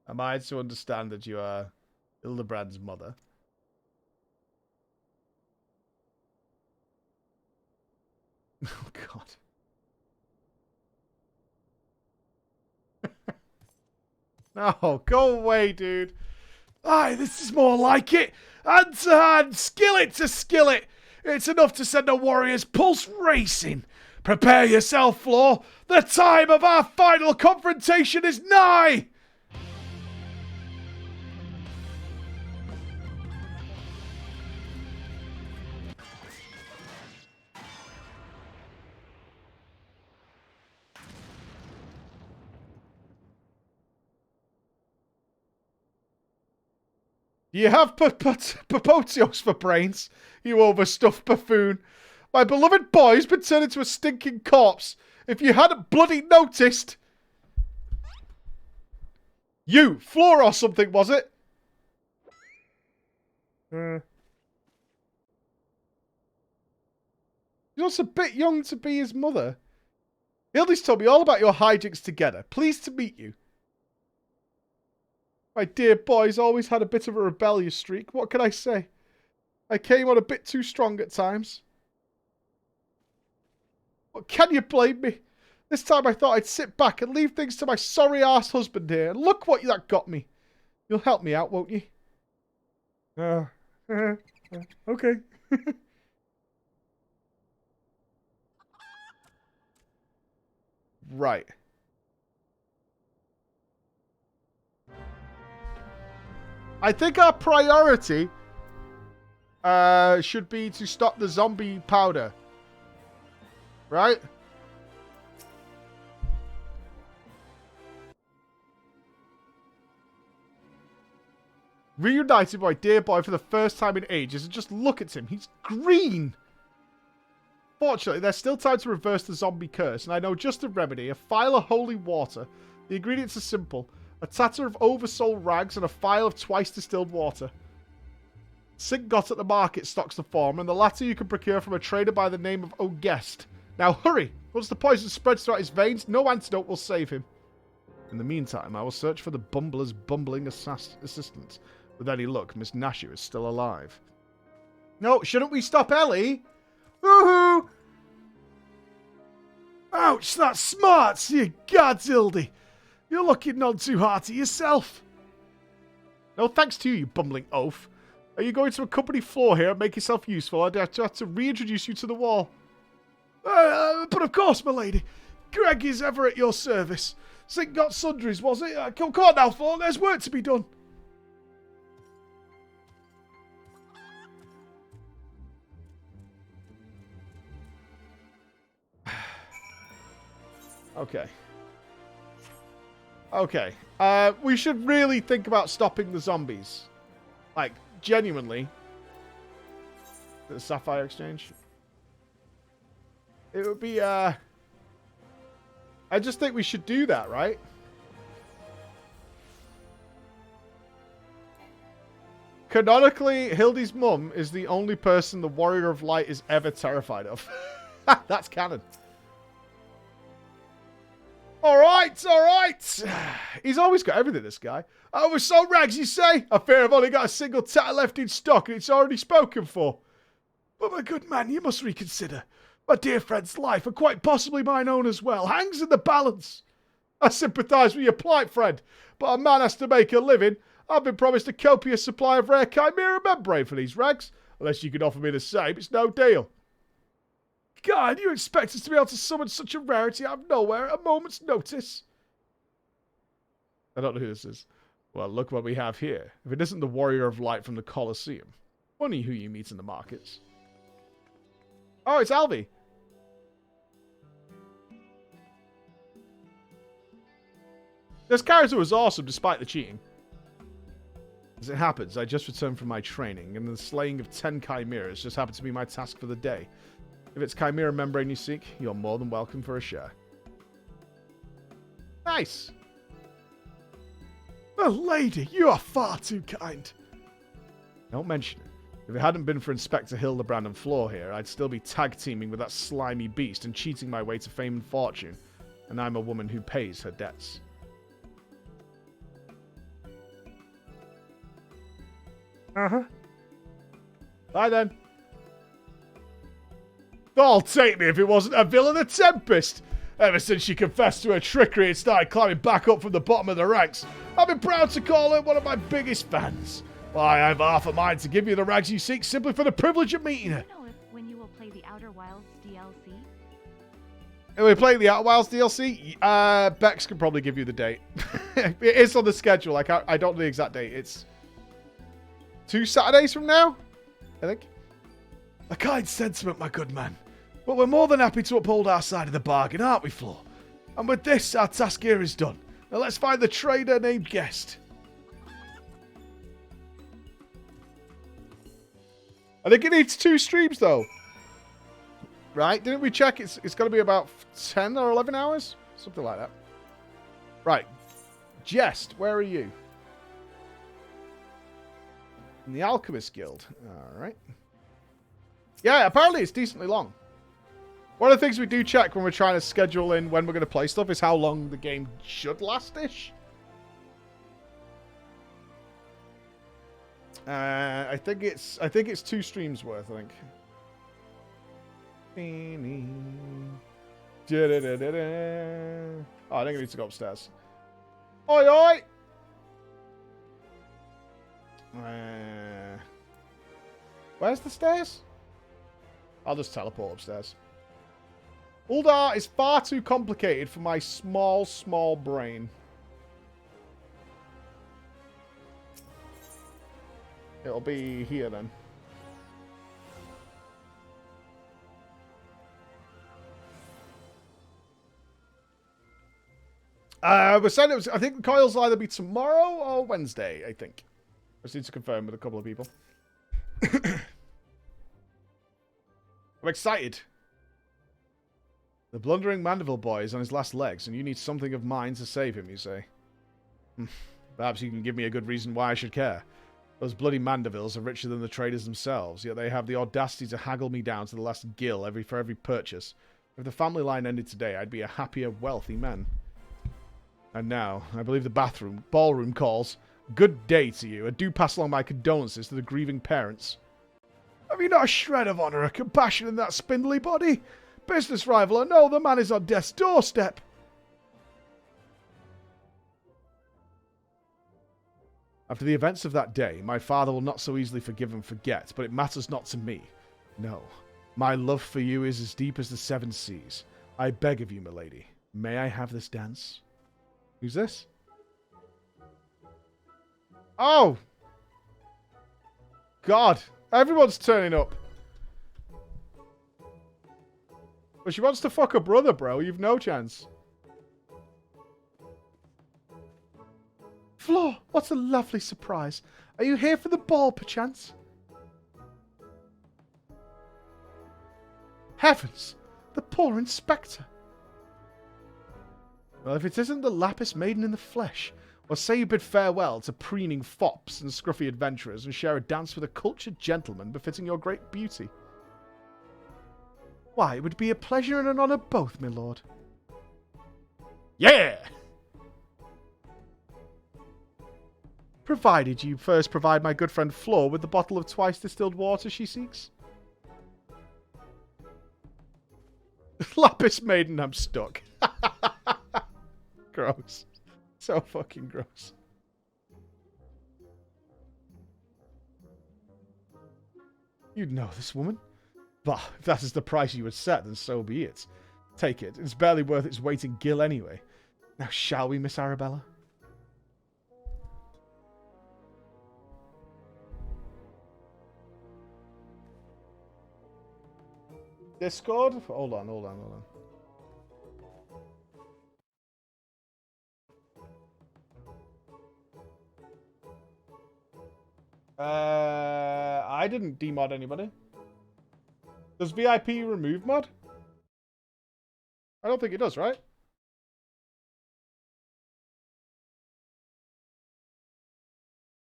Am I to understand that you are Hildebrand's mother? Oh, God. No, go away, dude. Aye, this is more like it. Hand to hand, skillet to skillet. It's enough to send a warrior's pulse racing. Prepare yourself, Floor. The time of our final confrontation is nigh. You have Popotios for brains, you overstuffed buffoon. My beloved boy's been turned into a stinking corpse. If you hadn't bloody noticed... You, Floor or something, was it? You're just a bit young to be his mother. Hildy's told me all about your hijinks together. Pleased to meet you. My dear boy's always had a bit of a rebellious streak. What can I say? I came on a bit too strong at times. But can you blame me? This time I thought I'd sit back and leave things to my sorry-ass husband here. And look what that got me. You'll help me out, won't you? Okay. Right. I think our priority should be to stop the zombie powder. Right? Reunited my dear boy for the first time in ages, and just look at him. He's green. Fortunately, there's still time to reverse the zombie curse, and I know just the remedy. A phial of holy water. The ingredients are simple. A tatter of oversold rags and a phial of twice distilled water. Sink got at the market stocks the form, and the latter you can procure from a trader by the name of O'Guest. Now hurry! Once the poison spreads throughout his veins, no antidote will save him. In the meantime, I will search for the bumbler's bumbling assistant. With any luck, Miss Nasher is still alive. No, shouldn't we stop Ellie? Woohoo! Ouch, that's smart! You gods, Hildy! You're looking none too hearty yourself. No thanks to you, you bumbling oaf. Are you going to accompany Floor here and make yourself useful? I'd have to reintroduce you to the wall. But of course, my lady. Greg is ever at your service. Sink got sundries, was it? Come on now, Floor. There's work to be done. Okay. Okay. We should really think about stopping the zombies. Like, genuinely. The Sapphire Exchange. It would be, I just think we should do that, right? Canonically, Hildy's mum is the only person the Warrior of Light is ever terrified of. That's canon. Alright, alright. He's always got everything, this guy. Oversold rags, you say? I fear I've only got a single tatter left in stock and it's already spoken for. But my good man, you must reconsider. My dear friend's life, and quite possibly mine own as well, hangs in the balance. I sympathise with your plight, friend, but a man has to make a living. I've been promised a copious supply of rare chimera membrane for these rags. Unless you can offer me the same, it's no deal. God, you expect us to be able to summon such a rarity out of nowhere at a moment's notice? I don't know who this is. Well, look what we have here. If it isn't the Warrior of Light from the Colosseum. Funny who you meet in the markets. Oh, it's Alvy. This character was awesome despite the cheating. As it happens, I just returned from my training, and the slaying of 10 chimeras just happened to be my task for the day. If it's chimera membrane you seek, you're more than welcome for a share. Nice. The lady, you are far too kind. Don't mention it. If it hadn't been for Inspector Hildebrand and Floor here, I'd still be tag-teaming with that slimy beast and cheating my way to fame and fortune. And I'm a woman who pays her debts. Uh-huh. Bye then. I'll take me if it wasn't a villain of Tempest. Ever since she confessed to her trickery and started climbing back up from the bottom of the ranks, I've been proud to call her one of my biggest fans. Why, I've half a mind to give you the rags you seek simply for the privilege of meeting her. Do you know when you will play the Outer Wilds DLC? Are we playing the Outer Wilds DLC? Bex can probably give you the date. It is on the schedule. I don't know the exact date. It's 2 Saturdays from now, I think. A kind sentiment, my good man. But we're more than happy to uphold our side of the bargain, aren't we, Floor? And with this, our task here is done. Now let's find the trader named Guest. I think it needs 2 streams, though. Right? Didn't we check? It's going to be about 10 or 11 hours? Something like that. Right. Jest, where are you? In the Alchemist Guild. Alright. Yeah, apparently it's decently long. One of the things we do check when we're trying to schedule in when we're going to play stuff is how long the game should last-ish. I think it's 2 streams worth, I think. Oh, I think I need to go upstairs. Oi, oi! Where's the stairs? I'll just teleport upstairs. Uldar is far too complicated for my small, small brain. It'll be here then. We're saying it was, I think the coils will either be tomorrow or Wednesday, I think. I just need to confirm with a couple of people. I'm excited. The blundering Mandeville boy is on his last legs, and you need something of mine to save him, you say. Perhaps you can give me a good reason why I should care. Those bloody Mandevilles are richer than the traders themselves, yet they have the audacity to haggle me down to the last gill for every purchase. If the family line ended today, I'd be a happier, wealthy man. And now, I believe the ballroom calls. Good day to you, and do pass along my condolences to the grieving parents. Have you not a shred of honour or compassion in that spindly body? Business rival or no, the man is on death's doorstep. After the events of that day, my father will not so easily forgive and forget, but it matters not to me. No, my love for you is as deep as the 7 seas. I beg of you, milady, may I have this dance? Who's this? Oh! God, everyone's turning up. But she wants to fuck her brother, bro. You've no chance. Flo, what a lovely surprise. Are you here for the ball, perchance? Heavens! The poor inspector. Well, if it isn't the Lapis maiden in the flesh, or say you bid farewell to preening fops and scruffy adventurers and share a dance with a cultured gentleman befitting your great beauty. Why, it would be a pleasure and an honour both, my lord. Yeah! Provided you first provide my good friend Flo with the bottle of twice distilled water she seeks. Lapis maiden, I'm stuck. Gross. So fucking gross. You'd know this woman. Bah, if that is the price you would set, then so be it. Take it. It's barely worth its weight in gill anyway. Now, shall we, Miss Arabella? Discord? Hold on. I didn't demod anybody. Does VIP remove mod? I don't think it does, right?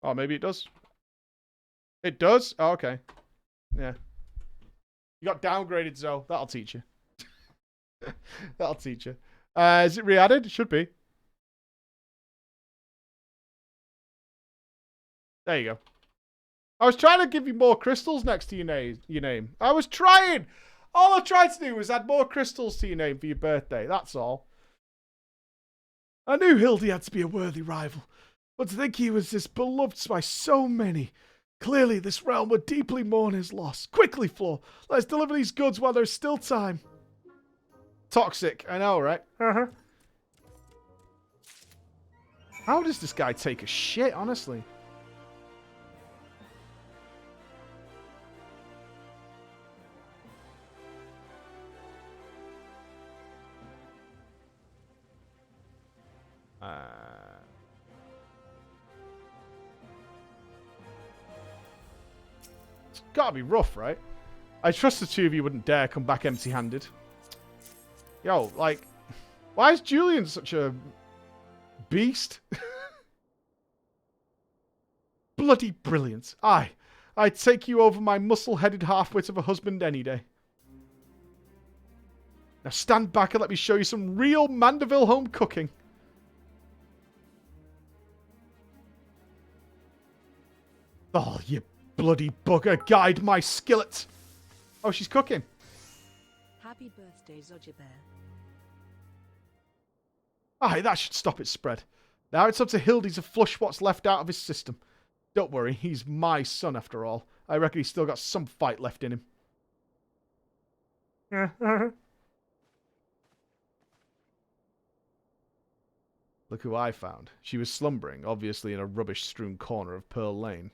Oh, maybe it does. It does? Oh, okay. Yeah. You got downgraded, Zoe. That'll teach you. That'll teach you. Is it re-added? It should be. There you go. I was trying to give you more crystals next to your name. I was trying! All I tried to do was add more crystals to your name for your birthday. That's all. I knew Hildy had to be a worthy rival. But to think he was this beloved by so many. Clearly, this realm would deeply mourn his loss. Quickly, Flo. Let's deliver these goods while there's still time. Toxic. I know, right? Uh-huh. How does this guy take a shit, honestly? It's gotta be rough, right? I trust the two of you wouldn't dare come back empty-handed. Yo, like, why is Julian such a beast? Bloody brilliant. I'd take you over my muscle-headed half-wit of a husband any day. Now stand back and let me show you some real Mandeville home cooking. Oh, you bloody bugger. Guide my skillet. Oh, she's cooking. Happy birthday, Zodja Bear. Aye, that should stop its spread. Now it's up to Hildy to flush what's left out of his system. Don't worry, he's my son after all. I reckon he's still got some fight left in him. Look who I found. She was slumbering, obviously in a rubbish-strewn corner of Pearl Lane.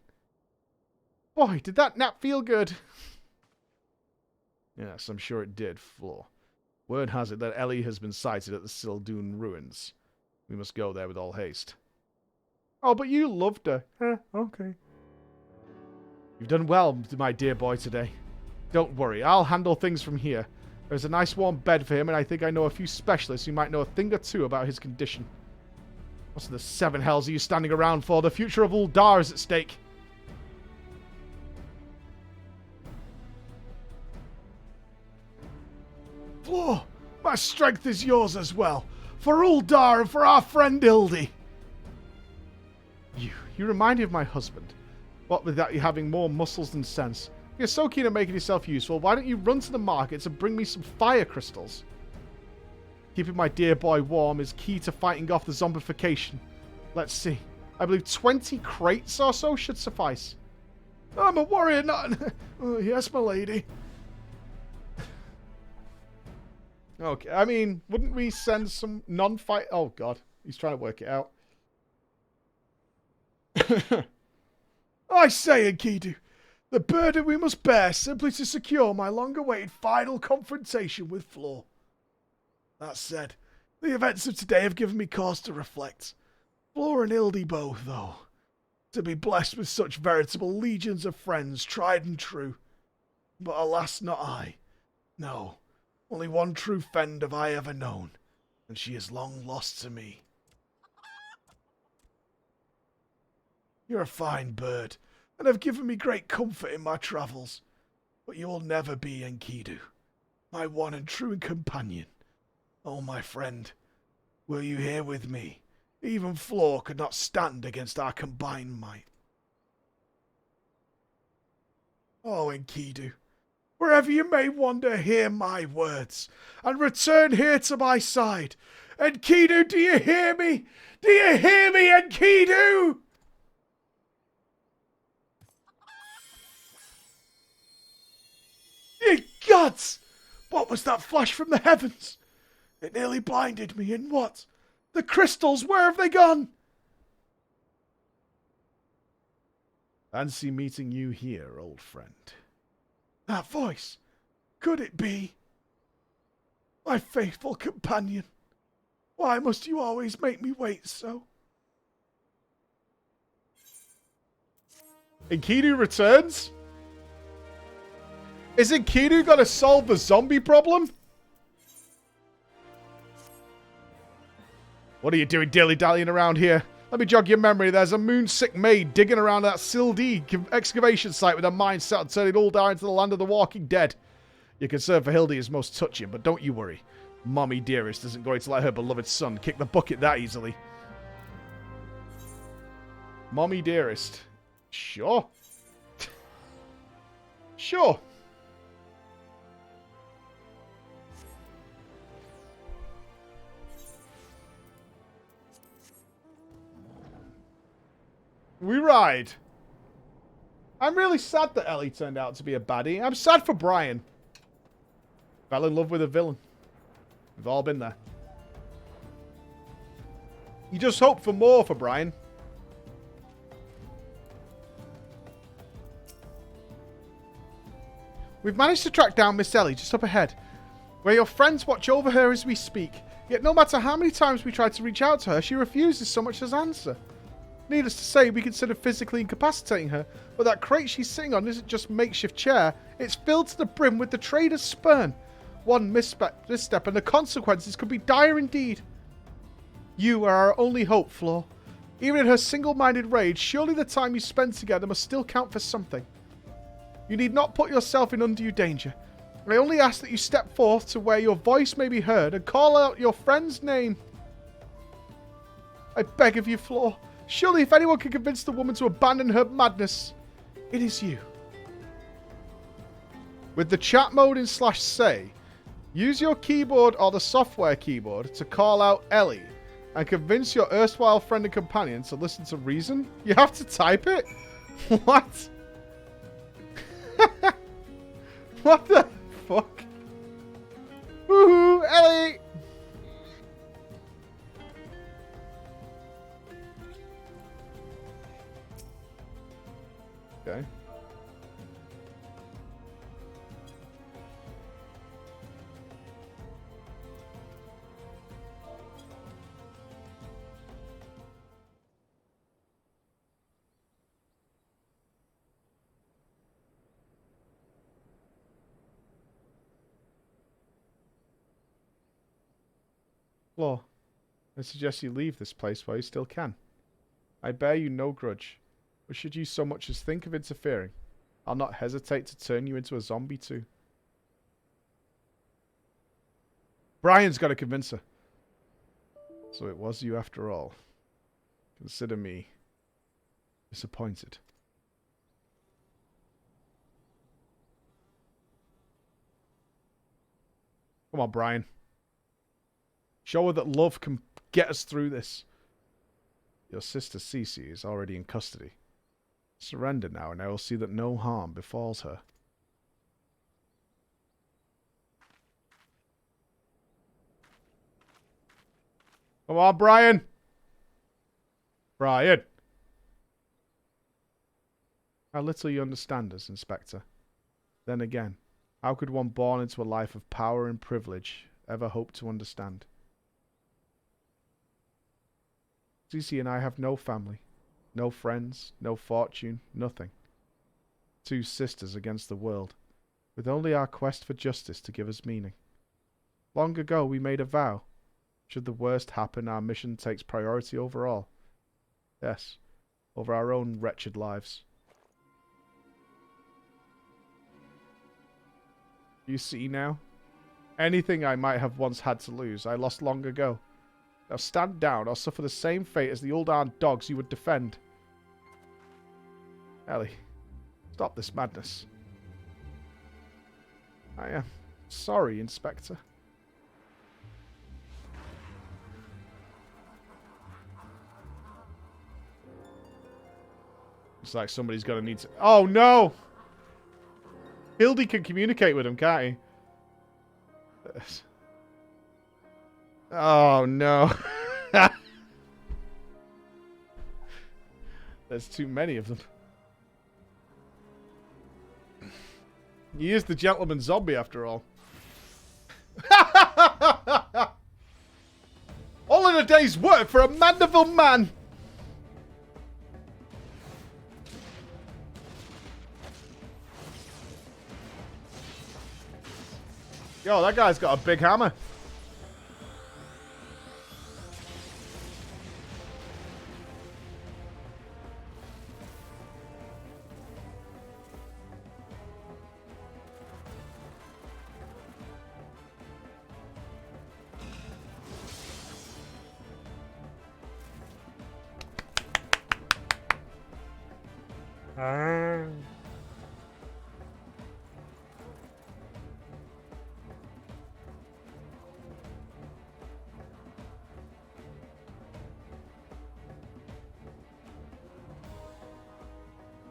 Boy, did that nap feel good. Yes, I'm sure it did, Floor. Word has it that Ellie has been sighted at the Sildoon ruins. We must go there with all haste. Oh, but you loved her. Okay. You've done well, my dear boy, today. Don't worry, I'll handle things from here. There's a nice warm bed for him, and I think I know a few specialists who might know a thing or two about his condition. What the seven hells are you standing around for? The future of Uldar is at stake. Floor, my strength is yours as well. For Uldar and for our friend Hildy. You remind me of my husband. What with that you having more muscles than sense. You're so keen on making yourself useful, why don't you run to the markets and bring me some fire crystals? Keeping my dear boy warm is key to fighting off the zombification. Let's see. I believe 20 crates or so should suffice. I'm a warrior, not... Oh, yes, my lady. Okay, I mean, wouldn't we send some non-fight... Oh, God. He's trying to work it out. I say, Enkidu, the burden we must bear simply to secure my long-awaited final confrontation with Floor. That said, the events of today have given me cause to reflect. Floor and Hildy both, though. To be blessed with such veritable legions of friends, tried and true. But alas, not I. No, only one true friend have I ever known, and she is long lost to me. You're a fine bird, and have given me great comfort in my travels. But you will never be Enkidu, my one and true companion. Oh, my friend, were you here with me, even Floor could not stand against our combined might. Oh, Enkidu, wherever you may wander, hear my words, and return here to my side. Enkidu, do you hear me? Do you hear me, Enkidu? Ye gods! What was that flash from the heavens? It nearly blinded me, and what? The crystals, where have they gone? Fancy meeting you here, old friend. That voice, could it be? My faithful companion, why must you always make me wait so? Enkidu returns? Is Enkidu gonna solve the zombie problem? What are you doing dilly-dallying around here? Let me jog your memory. There's a moon-sick maid digging around that Sildee excavation site with her mind set on turning Uldar into the land of the walking dead. Your concern for Hildy is most touching, but don't you worry. Mommy Dearest isn't going to let her beloved son kick the bucket that easily. Mommy Dearest. Sure. Sure. We ride. I'm really sad that Ellie turned out to be a baddie. I'm sad for Brian. Fell in love with a villain. We've all been there. You just hope for more for Brian. We've managed to track down Miss Ellie just up ahead, where your friends watch over her as we speak. Yet no matter how many times we try to reach out to her, she refuses so much as answer. Needless to say, we consider physically incapacitating her, but that crate she's sitting on isn't just a makeshift chair, it's filled to the brim with the trader's sperm. One misstep and the consequences could be dire indeed. You are our only hope, Floor. Even in her single-minded rage, surely the time you spend together must still count for something. You need not put yourself in undue danger. I only ask that you step forth to where your voice may be heard and call out your friend's name. I beg of you, Floor. Surely if anyone can convince the woman to abandon her madness, It is you. With the chat mode in /say, use your keyboard or the software keyboard to call out Ellie and convince your erstwhile friend and companion to listen to reason. You have to type it? What? What the fuck? Woohoo, Ellie! Okay. Flaw, I suggest you leave this place while you still can. I bear you no grudge, but should you so much as think of interfering, I'll not hesitate to turn you into a zombie too. Brian's got to convince her. So it was you after all. Consider me disappointed. Come on, Brian. Show her that love can get us through this. Your sister Cece is already in custody. Surrender now, and I will see that no harm befalls her. Come on, Brian. Brian. How little you understand us, Inspector. Then again, how could one born into a life of power and privilege ever hope to understand? Cece and I have no family, no friends, no fortune, nothing. Two sisters against the world, with only our quest for justice to give us meaning. Long ago we made a vow. Should the worst happen, our mission takes priority over all. Yes, over our own wretched lives. You see now? Anything I might have once had to lose, I lost long ago. Now stand down or suffer the same fate as the old armed dogs you would defend. Ellie, stop this madness. I am sorry, Inspector. It's like somebody's gonna need to... Oh, no! Hildy can communicate with him, can't he? Oh, no. There's too many of them. He is the gentleman zombie, after all. All in a day's work for a Mandeville man! Yo, that guy's got a big hammer.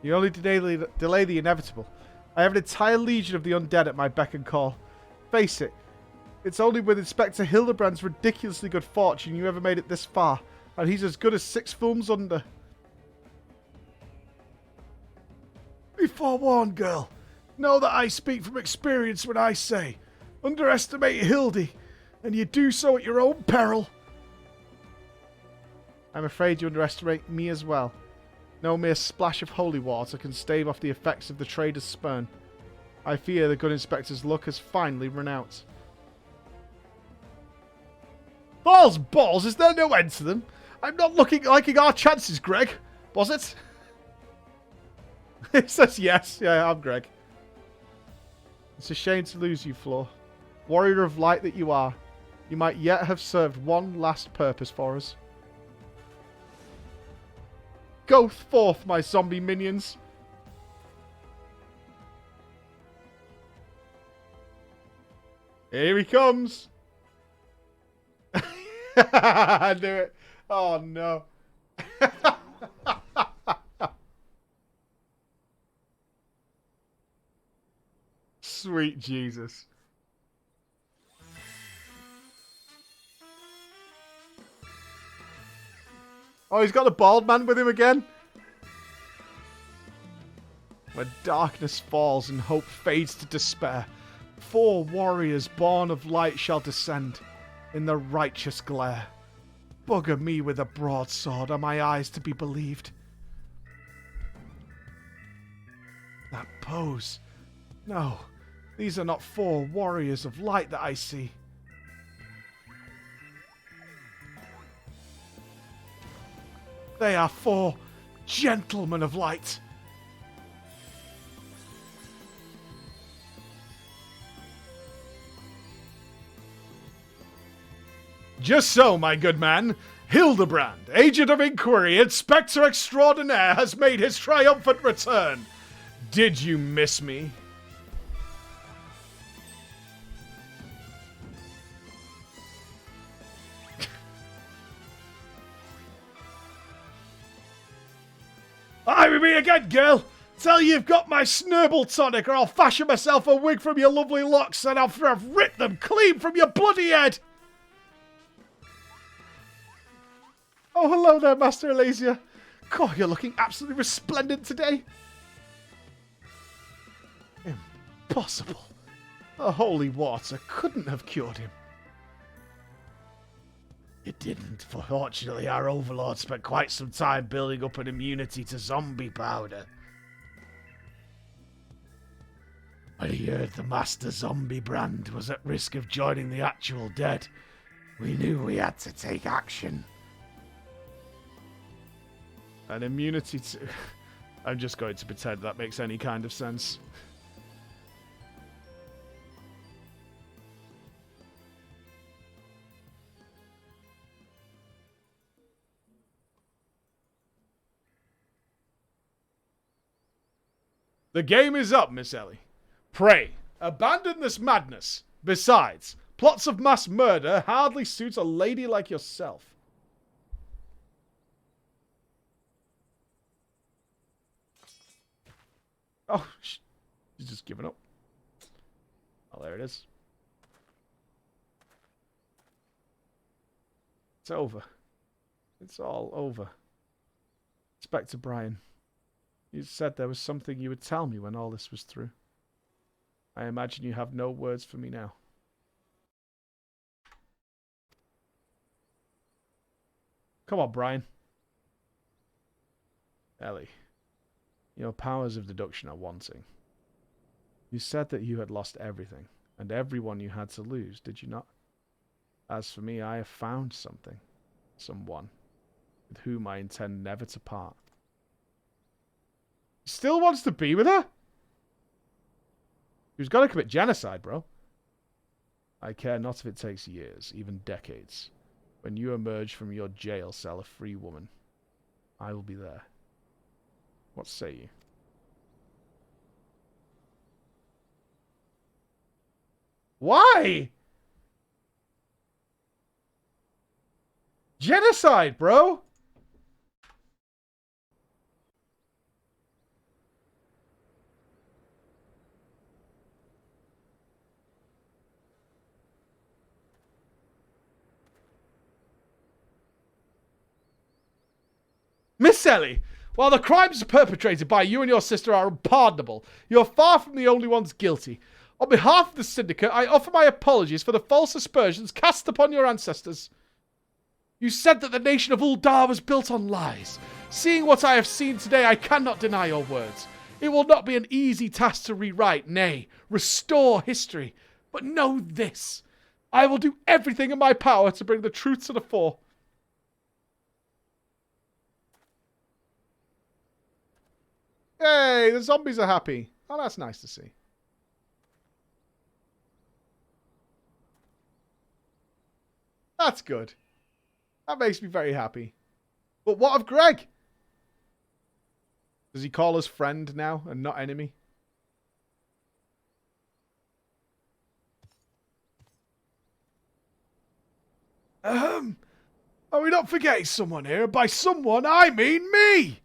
You only delay the inevitable. I have an entire legion of the undead at my beck and call. Face it, it's only with Inspector Hildebrand's ridiculously good fortune you ever made it this far, and he's as good as 6 films under. Be forewarned, girl. Know that I speak from experience when I say, underestimate Hildy, and you do so at your own peril. I'm afraid you underestimate me as well. No mere splash of holy water can stave off the effects of the trader's spurn. I fear the good inspector's luck has finally run out. Balls! Is there no end to them? I'm not liking our chances, Greg. Was it? It says yes. Yeah, I'm Greg. It's a shame to lose you, Flaw. Warrior of light that you are. You might yet have served one last purpose for us. Go forth, my zombie minions. Here he comes. I knew it. Oh, no. Sweet Jesus. Oh, he's got the bald man with him again. When darkness falls and hope fades to despair, 4 warriors born of light shall descend in the righteous glare. Bugger me with a broadsword, are my eyes to be believed? That pose. No, these are not 4 warriors of light that I see. They are 4 gentlemen of light. Just so, my good man. Hildebrand, agent of inquiry, inspector extraordinaire, has made his triumphant return. Did you miss me? I with me again, girl. Tell you've got my snurble tonic, or I'll fashion myself a wig from your lovely locks, and I'll rip them clean from your bloody head. Oh, hello there, Master Elysia. God, you're looking absolutely resplendent today. Impossible. The holy water couldn't have cured him. It didn't. Fortunately, our overlord spent quite some time building up an immunity to zombie powder. When he heard the Master Zombie Brand was at risk of joining the actual dead, we knew we had to take action. An immunity to... I'm just going to pretend that makes any kind of sense. The game is up, Miss Ellie. Pray, abandon this madness. Besides, plots of mass murder hardly suit a lady like yourself. Oh, she's just given up. Oh, there it is. It's over. It's all over. Inspector Brian, you said there was something you would tell me when all this was through. I imagine you have no words for me now. Come on, Brian. Ellie. Your powers of deduction are wanting. You said that you had lost everything, and everyone you had to lose, did you not? As for me, I have found something. Someone. With whom I intend never to part. Still wants to be with her? Who's gonna commit genocide, bro? I care not if it takes years, even decades. When you emerge from your jail cell a free woman, I will be there. What say you? Why? Genocide, bro! Miss Ellie, while the crimes perpetrated by you and your sister are unpardonable, you are far from the only ones guilty. On behalf of the Syndicate, I offer my apologies for the false aspersions cast upon your ancestors. You said that the nation of Uldar was built on lies. Seeing what I have seen today, I cannot deny your words. It will not be an easy task to rewrite, nay, restore history. But know this. I will do everything in my power to bring the truth to the fore. Hey, the zombies are happy. Oh, that's nice to see. That's good. That makes me very happy. But what of Greg? Does he call us friend now and not enemy? Are we not forgetting someone here? By someone, I mean me!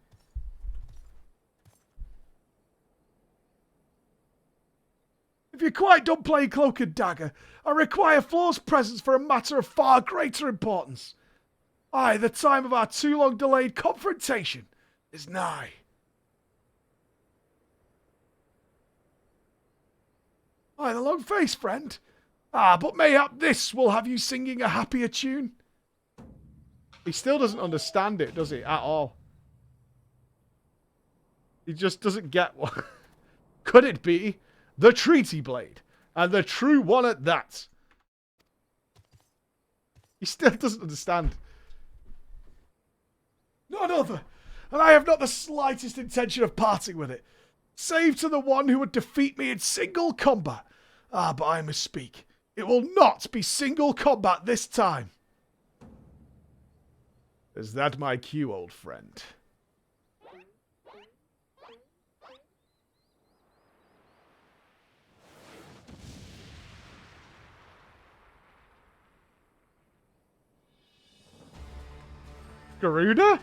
If you're quite done playing Cloak and Dagger, I require Floor's presence for a matter of far greater importance. Aye, the time of our too long delayed confrontation is nigh. Aye, the long face, friend. Ah, but mayhap this will have you singing a happier tune. He still doesn't understand it, does he? At all. He just doesn't get what... Could it be the Treaty Blade? And the true one at that. He still doesn't understand. None other. And I have not the slightest intention of parting with it. Save to the one who would defeat me in single combat. Ah, but I misspeak. It will not be single combat this time. Is that my cue, old friend? Garuda?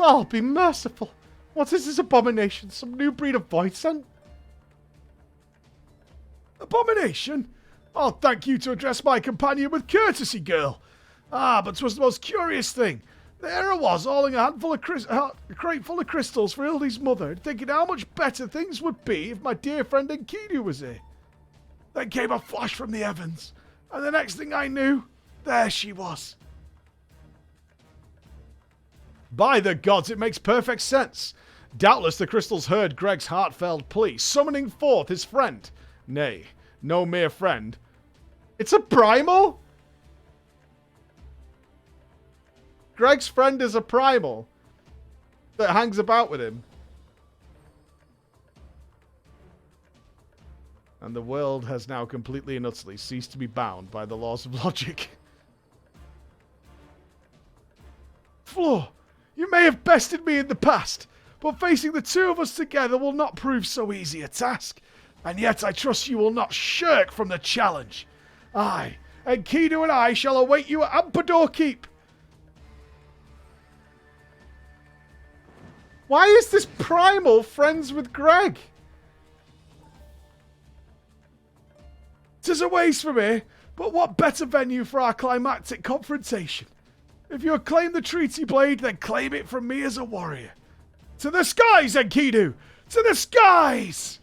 Oh, be merciful. What is this abomination? Some new breed of voidsent? Abomination? Oh, thank you to address my companion with courtesy, girl. Ah, but 'twas the most curious thing. There I was, hauling a crate full of crystals for Hildy's mother, thinking how much better things would be if my dear friend Enkidu was here. Then came a flash from the heavens, and the next thing I knew, there she was. By the gods, it makes perfect sense. Doubtless the crystals heard Greg's heartfelt plea, summoning forth his friend. Nay, no mere friend. It's a primal? Greg's friend is a primal that hangs about with him. And the world has now completely and utterly ceased to be bound by the laws of logic. Floor, you may have bested me in the past, but facing the two of us together will not prove so easy a task. And yet I trust you will not shirk from the challenge. Aye, and Enkidu and I shall await you at Ampador Keep. Why is this primal friends with Greg? 'Tis a ways from here, but what better venue for our climactic confrontation? If you claim the Treaty Blade, then claim it from me as a warrior. To the skies, Enkidu! To the skies!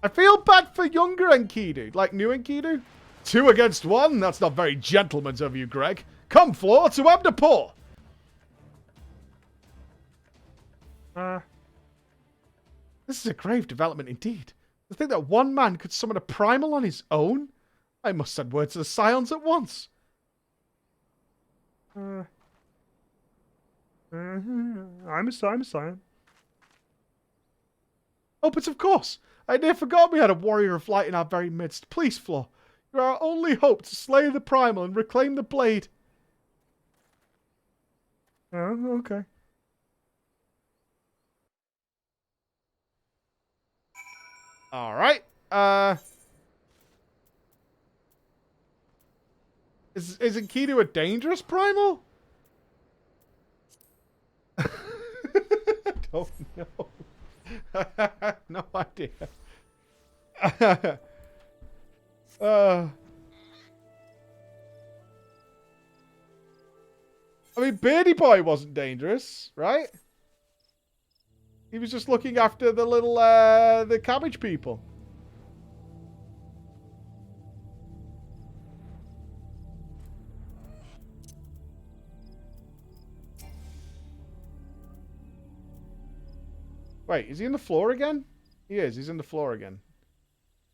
I feel bad for younger Enkidu, like new Enkidu. 2 against 1? That's not very gentleman's of you, Greg. Come, Floor, to Amdapur! This is a grave development indeed. To think that one man could summon a primal on his own? I must send word to the Scions at once. I'm a Scion. Oh, but of course. I near forgot we had a warrior of light in our very midst. Please, Floor. You are our only hope to slay the primal and reclaim the blade. Oh, okay. Alright. Is Enkidu a dangerous primal? I don't know. No idea. I mean, Beardy Boy wasn't dangerous, right? He was just looking after the little, the cabbage people. Wait, is he in the floor again? He is, he's in the floor again.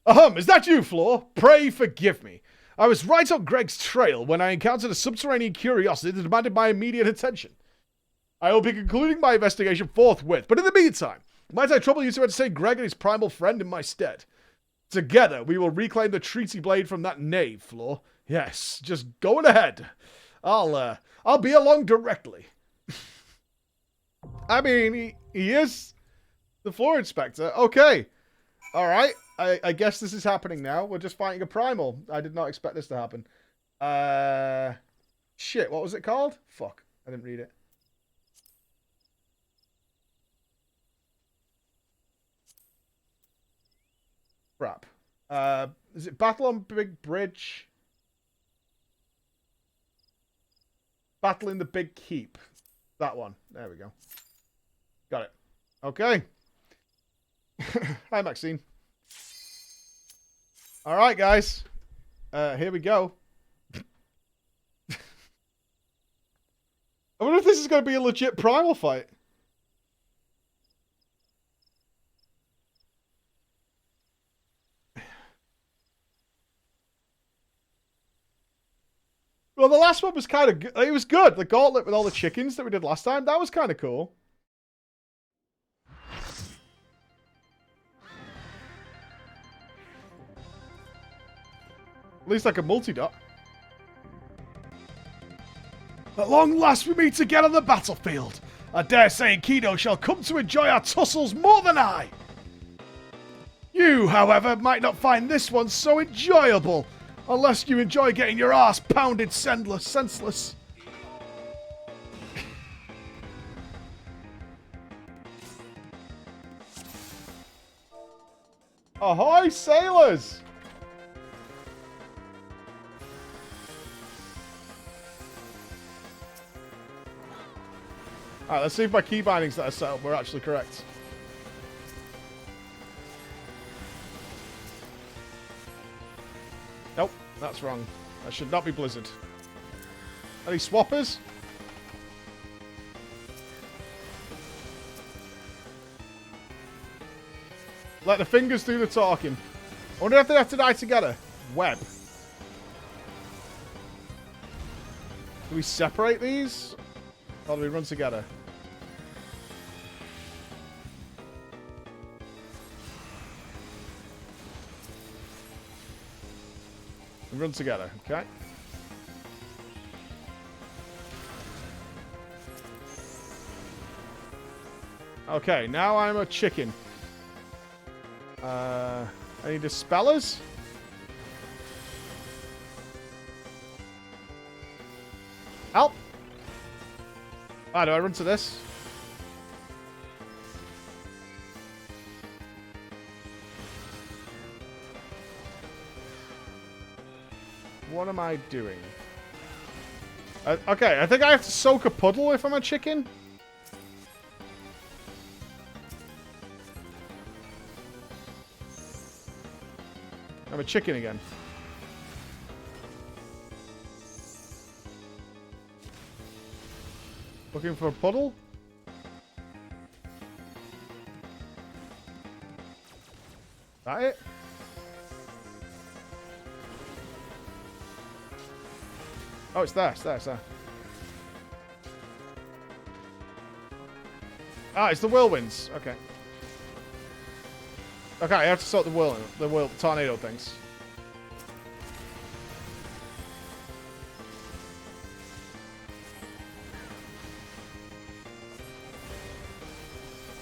Ahem, is that you, Floor? Pray forgive me. I was right on Greg's trail when I encountered a subterranean curiosity that demanded my immediate attention. I will be concluding my investigation forthwith, but in the meantime, might I trouble you to entertain Greg and his primal friend in my stead? Together, we will reclaim the Treaty Blade from that knave, Floor. Yes, just going ahead. I'll be along directly. I mean, he is the floor inspector. Okay. All right. I guess this is happening now. We're just fighting a primal. I did not expect this to happen. Shit, what was it called? Fuck, I didn't read it. Crap. Is it Battle on Big Bridge? Battle in the Big Keep. That one. There we go. Got it. Okay. Hi, Maxine. All right, guys. Here we go. I wonder if this is going to be a legit primal fight. Well, the last one was kind of good. It was good. The gauntlet with all the chickens that we did last time, that was kind of cool. At least like a multi-dot. At long last we meet again on the battlefield. I dare say Kido shall come to enjoy our tussles more than I. You, however, might not find this one so enjoyable, unless you enjoy getting your ass pounded senseless. Ahoy, sailors! Alright, let's see if my key bindings that I set up were actually correct. Nope, that's wrong. That should not be Blizzard. Any swappers? Let the fingers do the talking. I wonder if they have to die together. Web. Do we separate these? Or do we run together? We run together, okay? Okay, now I'm a chicken. Any dispellers? Help! Ah, do I run to this? What am I doing? Okay, I think I have to soak a puddle if I'm a chicken. I'm a chicken again. Looking for a puddle? That it? Oh, it's there, it's there, it's there. Ah, it's the whirlwinds. Okay. Okay, I have to sort the tornado things.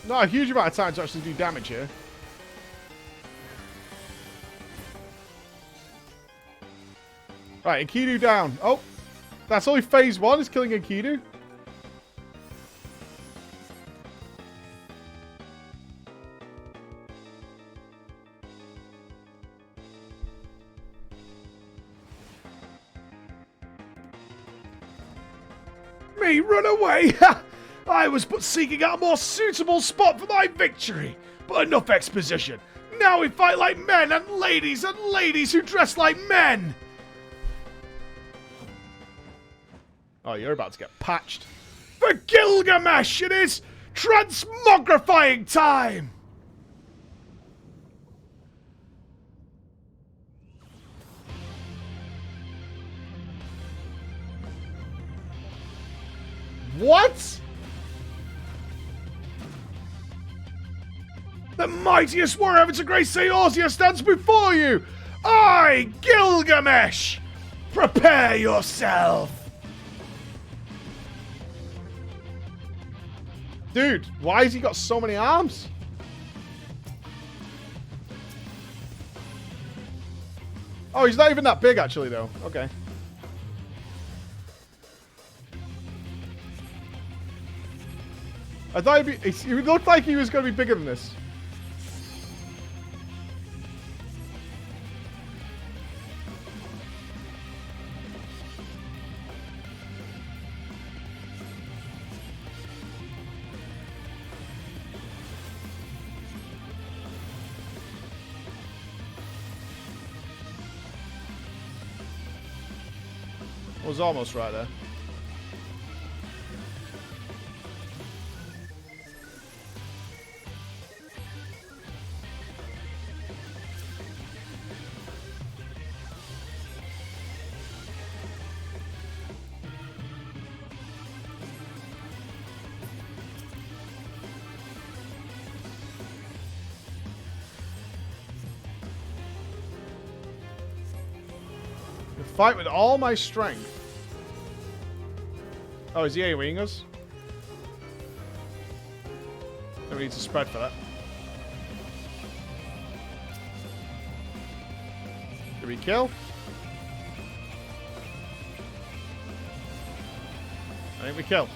Not a huge amount of time to actually do damage here. Right, Enkidu down. Oh, that's only phase 1 is killing Enkidu. Me run away! I was but seeking out a more suitable spot for my victory. But enough exposition. Now we fight like men and ladies who dress like men. Oh, you're about to get patched. For Gilgamesh, it is transmogrifying time! What? The mightiest warrior ever to grace Eorzea stands before you! I, Gilgamesh! Prepare yourself! Dude, why has he got so many arms? Oh, he's not even that big, actually, though. Okay. I thought he looked like he was going to be bigger than this. I was almost right there. Fight with all my strength. Oh, is he AoEing us? Then we need to spread for that. Did we kill? I think we killed.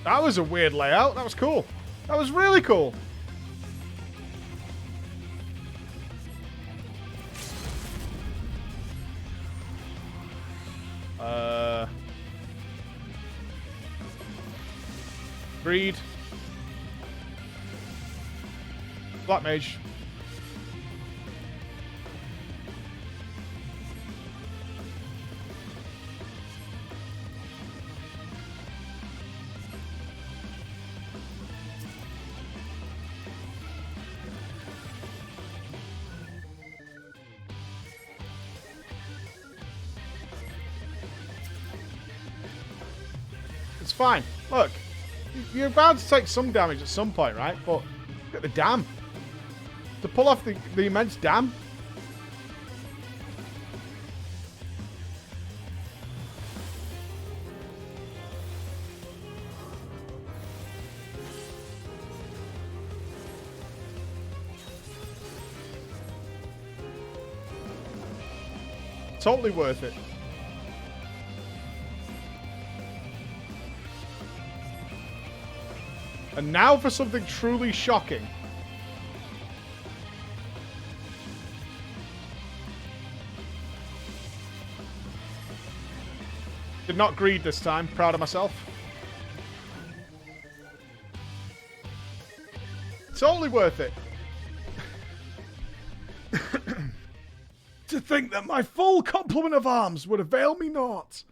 That was a weird layout. That was cool. That was really cool. Greed. Black Mage. It's fine. Look, you're bound to take some damage at some point, right? But look at the dam. To pull off the immense dam. Totally worth it. And now for something truly shocking. Did not greed this time. Proud of myself. Totally worth it. To think that my full complement of arms would avail me naught.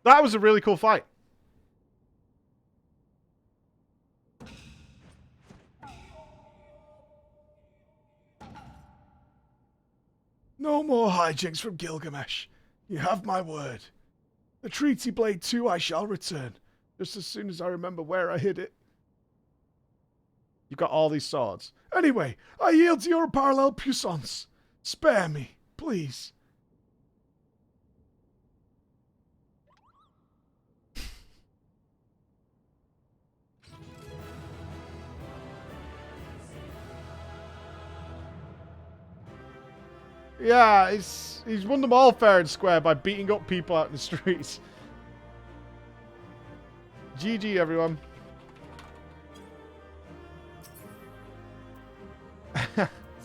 That was a really cool fight. No more hijinks from Gilgamesh. You have my word. The Treaty Blade 2 I shall return, just as soon as I remember where I hid it. You've got all these swords. Anyway, I yield to your parallel puissance. Spare me, please. Yeah, he's won them all fair and square by beating up people out in the streets. GG, everyone.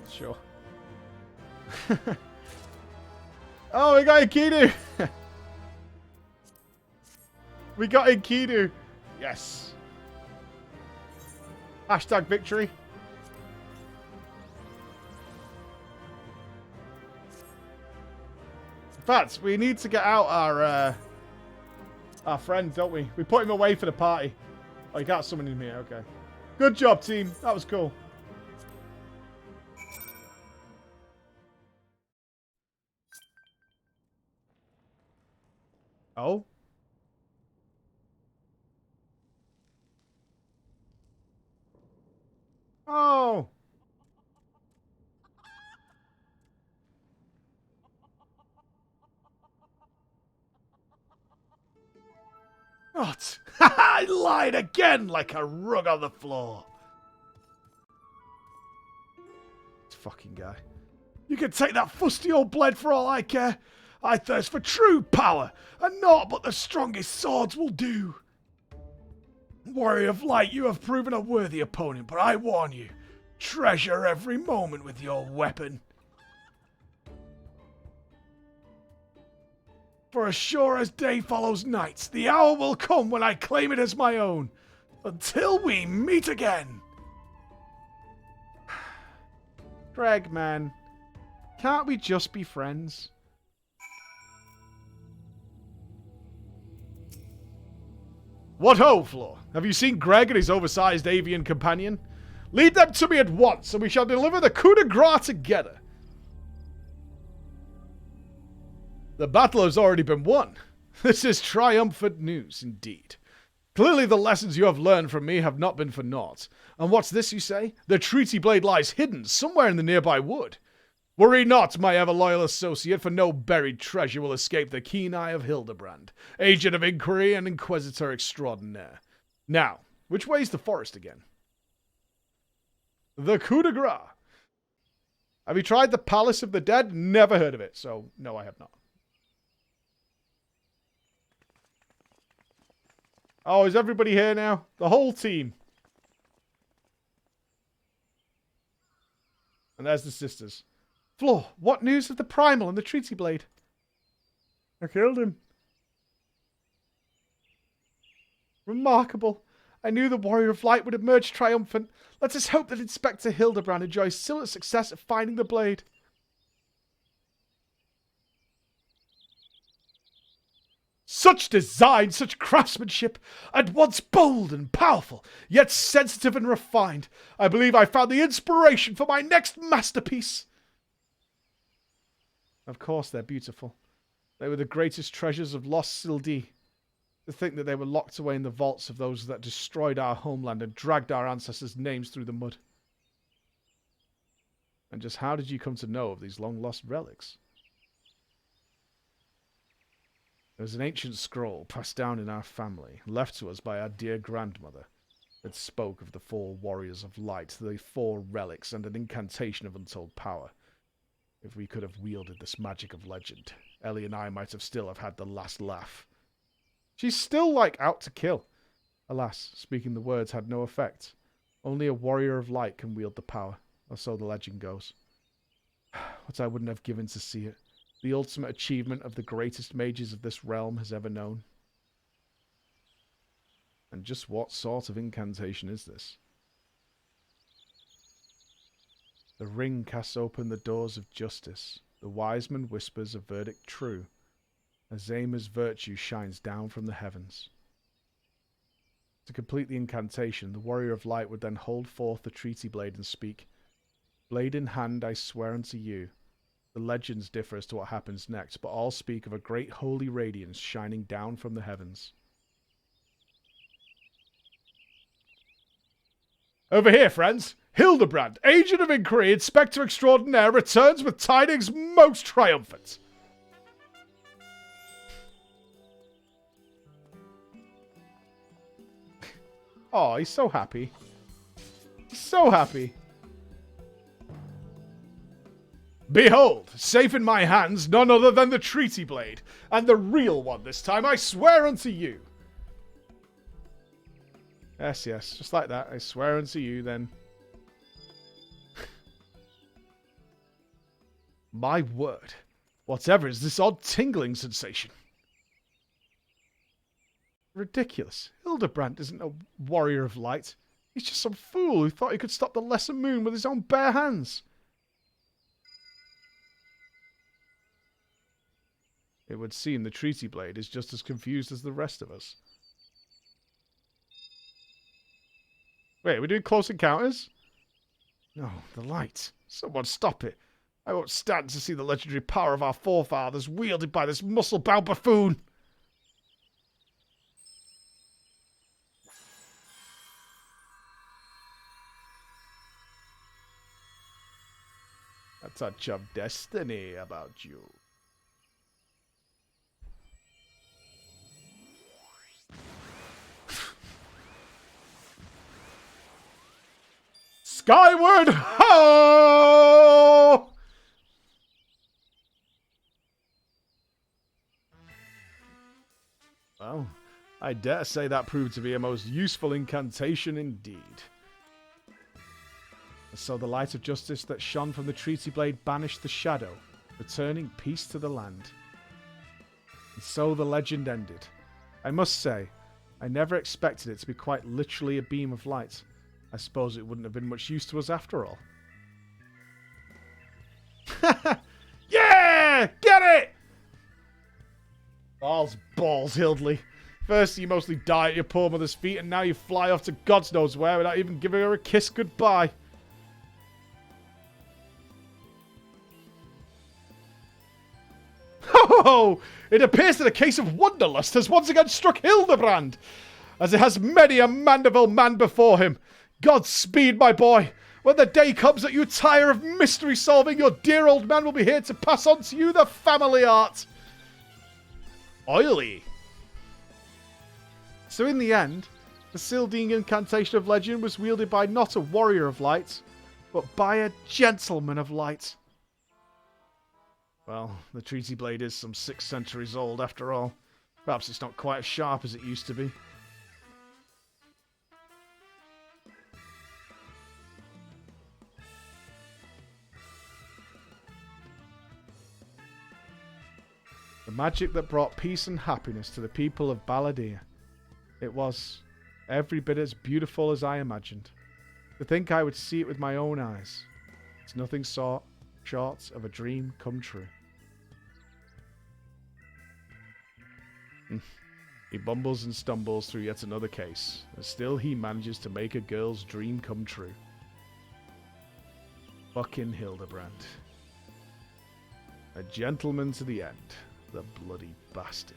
Sure. Oh, we got Enkidu. We got Enkidu. Yes. Hashtag victory. In fact, we need to get out our friend, don't we? We put him away for the party. Oh, you can't summon him here. Okay. Good job, team. That was cool. Oh? Oh! What? I lied again like a rug on the floor. This fucking guy. You can take that fusty old blade for all I care. I thirst for true power, and naught but the strongest swords will do. Warrior of Light, you have proven a worthy opponent, but I warn you, treasure every moment with your weapon. For as sure as day follows night, the hour will come when I claim it as my own. Until we meet again. Greg, man. Can't we just be friends? What ho, Floor? Have you seen Greg and his oversized avian companion? Lead them to me at once, and we shall deliver the coup de grace together. The battle has already been won. This is triumphant news, indeed. Clearly the lessons you have learned from me have not been for naught. And what's this you say? The treaty blade lies hidden somewhere in the nearby wood. Worry not, my ever-loyal associate, for no buried treasure will escape the keen eye of Hildebrand, agent of inquiry and inquisitor extraordinaire. Now, which way's the forest again? The coup de grace. Have you tried the Palace of the Dead? Never heard of it, so no, I have not. Oh, is everybody here now? The whole team. And there's the sisters. Floor, what news of the Primal and the Treaty Blade? I killed him. Remarkable. I knew the Warrior of Light would emerge triumphant. Let us hope that Inspector Hildebrand enjoys similar success at finding the blade. Such design, such craftsmanship, at once bold and powerful, yet sensitive and refined. I believe I found the inspiration for my next masterpiece. Of course they're beautiful. They were the greatest treasures of lost Sildee. To think that they were locked away in the vaults of those that destroyed our homeland and dragged our ancestors' names through the mud. And just how did you come to know of these long-lost relics? There was an ancient scroll passed down in our family, left to us by our dear grandmother, that spoke of the 4 warriors of light, the 4 relics, and an incantation of untold power. If we could have wielded this magic of legend, Ellie and I might have still have had the last laugh. She's still, like, out to kill. Alas, speaking the words had no effect. Only a warrior of light can wield the power, or so the legend goes. What I wouldn't have given to see it. The ultimate achievement of the greatest mages of this realm has ever known. And just what sort of incantation is this? The ring casts open the doors of justice. The wise man whispers a verdict true. Azema's virtue shines down from the heavens. To complete the incantation, the warrior of light would then hold forth the treaty blade and speak, "Blade in hand, I swear unto you." The legends differ as to what happens next, but all speak of a great holy radiance shining down from the heavens. Over here, friends! Hildebrand, agent of inquiry, inspector extraordinaire, returns with tidings most triumphant. Oh, he's so happy. He's so happy. Behold, safe in my hands, none other than the treaty blade, and the real one this time, I swear unto you. Yes, yes, just like that, I swear unto you, then. My word, whatever is this odd tingling sensation? Ridiculous. Hildebrand isn't a warrior of light. He's just some fool who thought he could stop the lesser moon with his own bare hands. It would seem the treaty blade is just as confused as the rest of us. Wait, are we doing close encounters? No, the light. Someone stop it. I won't stand to see the legendary power of our forefathers wielded by this muscle-bound buffoon. A touch of destiny about you. Skyward ho! Well, I dare say that proved to be a most useful incantation indeed. And so the light of justice that shone from the treaty blade banished the shadow, returning peace to the land. And so the legend ended. I must say, I never expected it to be quite literally a beam of light. I suppose it wouldn't have been much use to us after all. Yeah! Get it! Balls, Hildley. First you mostly die at your poor mother's feet, and now you fly off to God knows where without even giving her a kiss goodbye. Oh! It appears that a case of wanderlust has once again struck Hildebrand, as it has many a Mandeville man before him. Godspeed, my boy. When the day comes that you tire of mystery solving, your dear old man will be here to pass on to you the family art. Oily. So in the end, the Sildine incantation of legend was wielded by not a warrior of light, but by a gentleman of light. Well, the treaty blade is some 6 centuries old after all. Perhaps it's not quite as sharp as it used to be. The magic that brought peace and happiness to the people of Balladeer. It was every bit as beautiful as I imagined. To think I would see it with my own eyes. It's nothing short of a dream come true. He bumbles and stumbles through yet another case, and still he manages to make a girl's dream come true. Fucking Hildebrand. A gentleman to the end. The bloody bastard.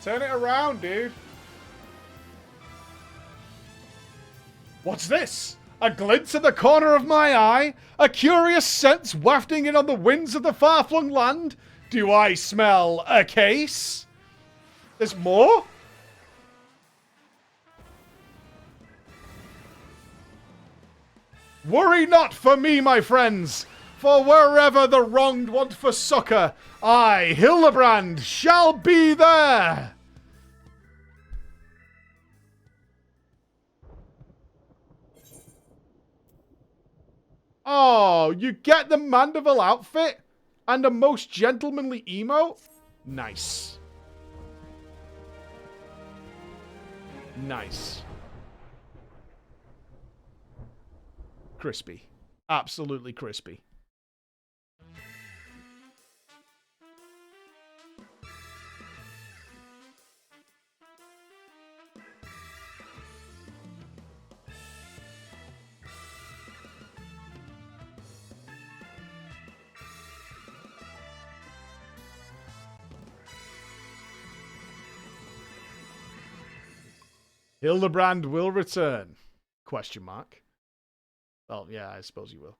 Turn it around, dude. What's this? A glint in the corner of my eye? A curious sense wafting in on the winds of the far-flung land? Do I smell a case? There's more? Worry not for me, my friends, for wherever the wronged want for succor, I, Hildebrand, shall be there. Oh, you get the Mandeville outfit? And a most gentlemanly emote? Nice. Nice. Crispy. Absolutely crispy. Hildebrand will return? Question mark. Well, yeah, I suppose you will.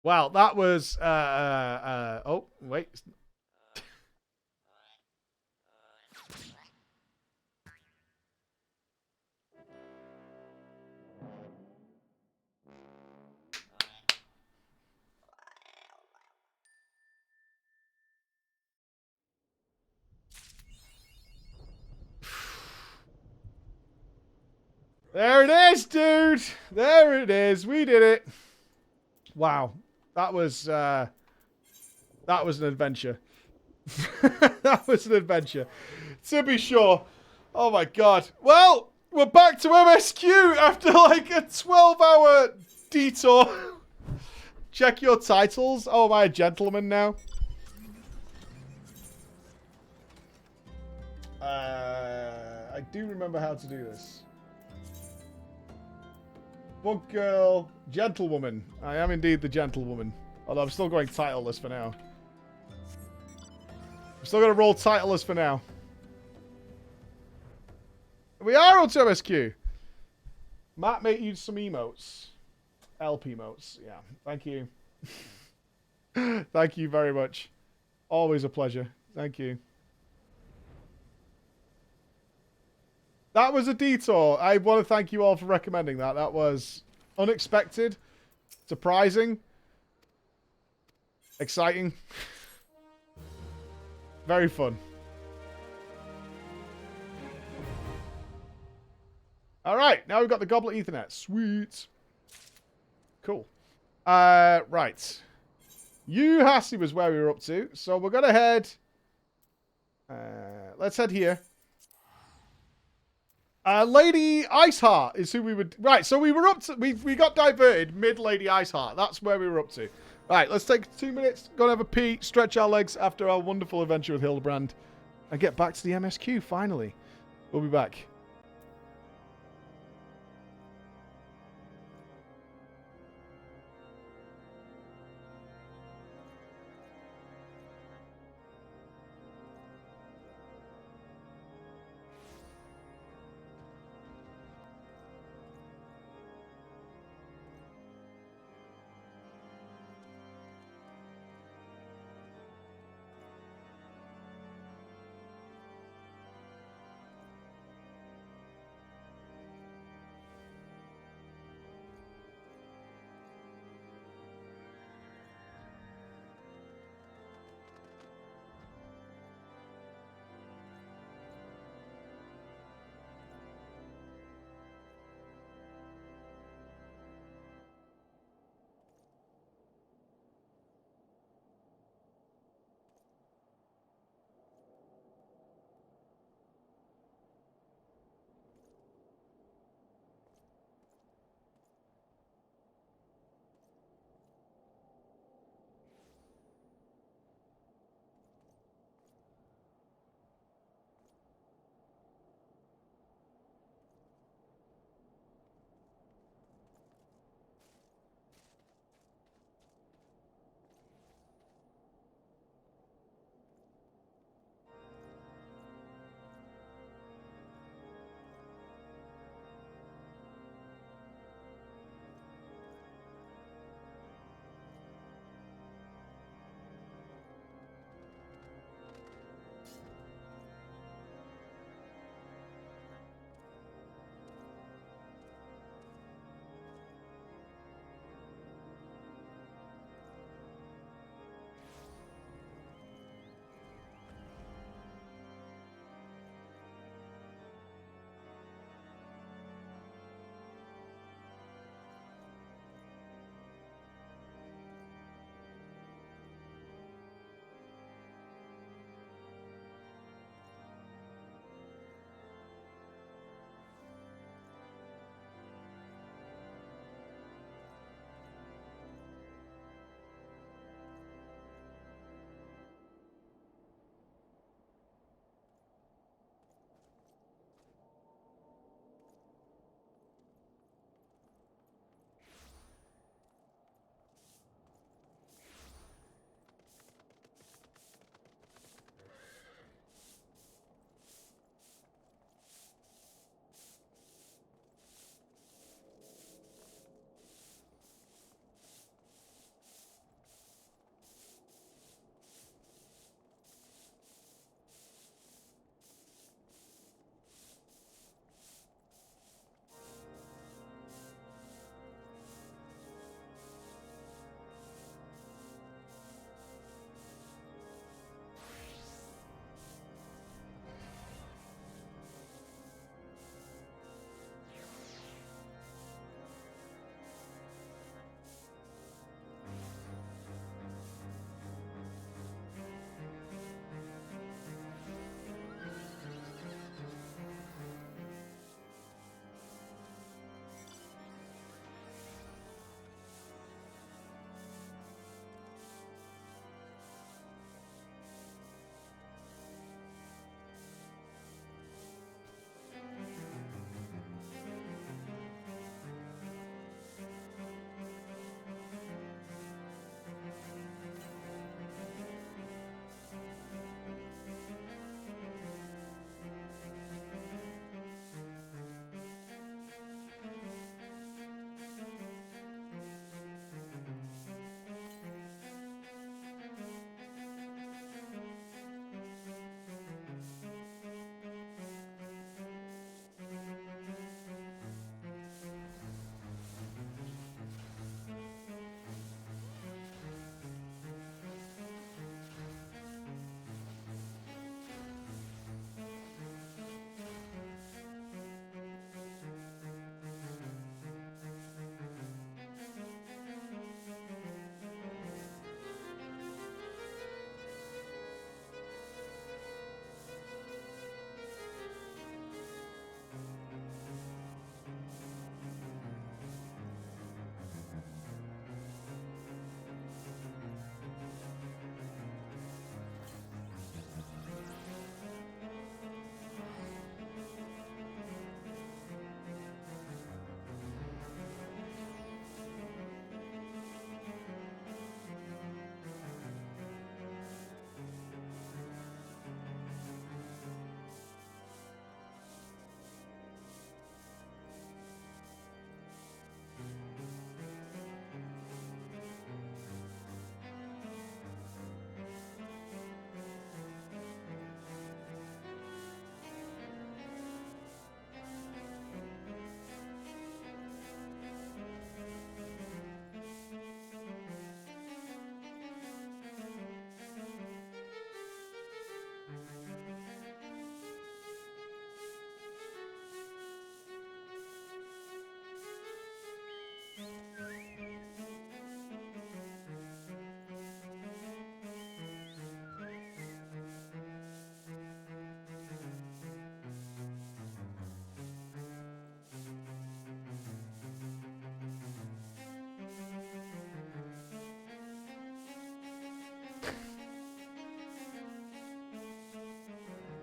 Well, that was... oh, wait. There it is, dude. There it is. We did it. Wow. That was an adventure. That was an adventure. To be sure. Oh my god. Well, We're back to MSQ after like a 12-hour detour. Check your titles. Oh, am I a gentleman now? I do remember how to do this. Bug girl, gentlewoman. I am indeed the gentlewoman. Although I'm still going titleless for now. I'm still going to roll titleless for now. We are on to MSQ. Matt made you some emotes. LP emotes. Yeah. Thank you. Thank you very much. Always a pleasure. Thank you. That was a detour. I want to thank you all for recommending that. That was unexpected, surprising, exciting, very fun. All right, now we've got the Goblet Ethernet. Sweet. Cool. Right. Hassie was where we were up to, so we're gonna head. Let's head here. Lady Iceheart is who we would... Right, so we were up to... We got diverted mid-Lady Iceheart. That's where we were up to. Right, let's take 2 minutes, go and have a pee, stretch our legs after our wonderful adventure with Hildebrand, and get back to the MSQ, finally. We'll be back.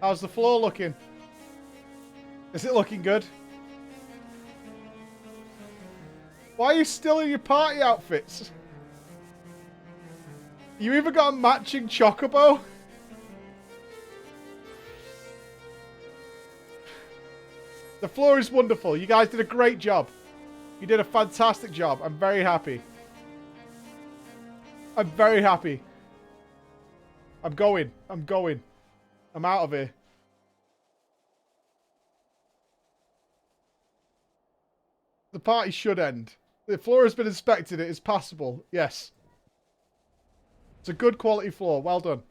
How's the floor looking? Is it looking good? Why are you still in your party outfits? You even got a matching chocobo? The floor is wonderful. You guys did a great job. You did a fantastic job. I'm very happy. I'm very happy. I'm going. I'm going. I'm out of here. The party should end. The floor has been inspected. It is passable. Yes. It's a good quality floor. Well done.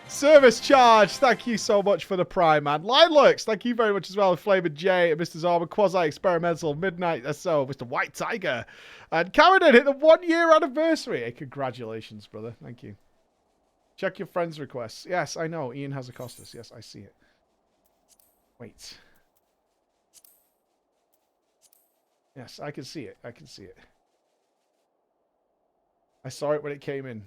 Service charge. Thank you so much for the prime, man. Line Lurks. Thank you very much as well. Flavor J, Mr. Zarma, Quasi Experimental, Midnight SO, Mr. White Tiger. And Cameron hit the 1 year anniversary. Hey, congratulations, brother. Thank you. Check your friends' requests. Yes, I know. Ian has Acostas. Yes, I see it. Wait. Yes, I can see it. I can see it. I saw it when it came in.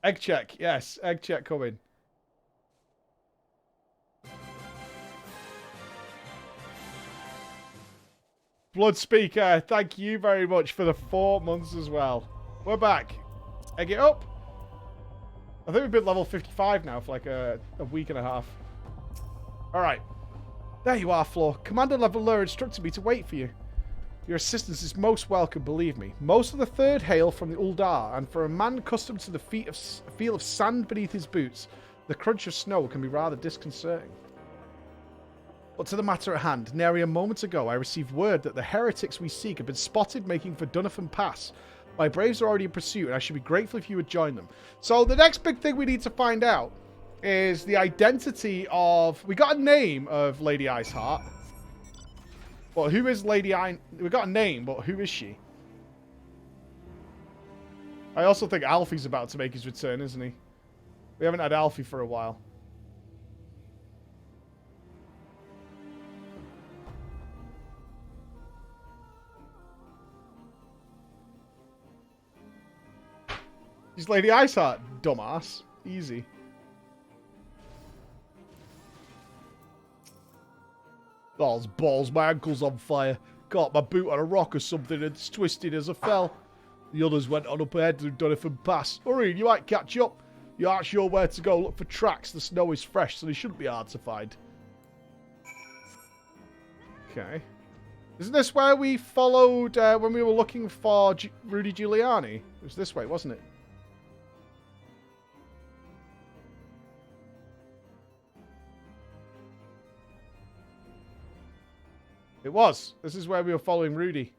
Egg check. Yes, egg check coming. Blood Speaker, thank you very much for the 4 months as well. We're back. Egg it up. I think we've been level 55 now for like a week and a half. Alright. There you are, Floor. Commander Leveler instructed me to wait for you. Your assistance is most welcome, believe me. Most of the third hail from the Uldar, and for a man accustomed to the feel of sand beneath his boots, the crunch of snow can be rather disconcerting. But to the matter at hand, nary a moment ago I received word that the heretics we seek have been spotted making for Dunafin Pass. My braves are already in pursuit, and I should be grateful if you would join them. So the next big thing we need to find out is the identity of... We got a name of Lady Iceheart. Well, who is Lady Iron? We got a name, but who is she? I also think Alfie's about to make his return, isn't he? We haven't had Alfie for a while. She's Lady Iceheart, dumbass. Easy. Oh, balls, my ankle's on fire. Caught my boot on a rock or something and it's twisted as I fell. The others went on up ahead and Dunafin Pass. Hurry, you might catch up. You aren't sure where to go. Look for tracks. The snow is fresh, so they shouldn't be hard to find. Okay. Isn't this where we followed when we were looking for Rudy Giuliani? It was this way, wasn't it? It was. This is where we were following Rudy.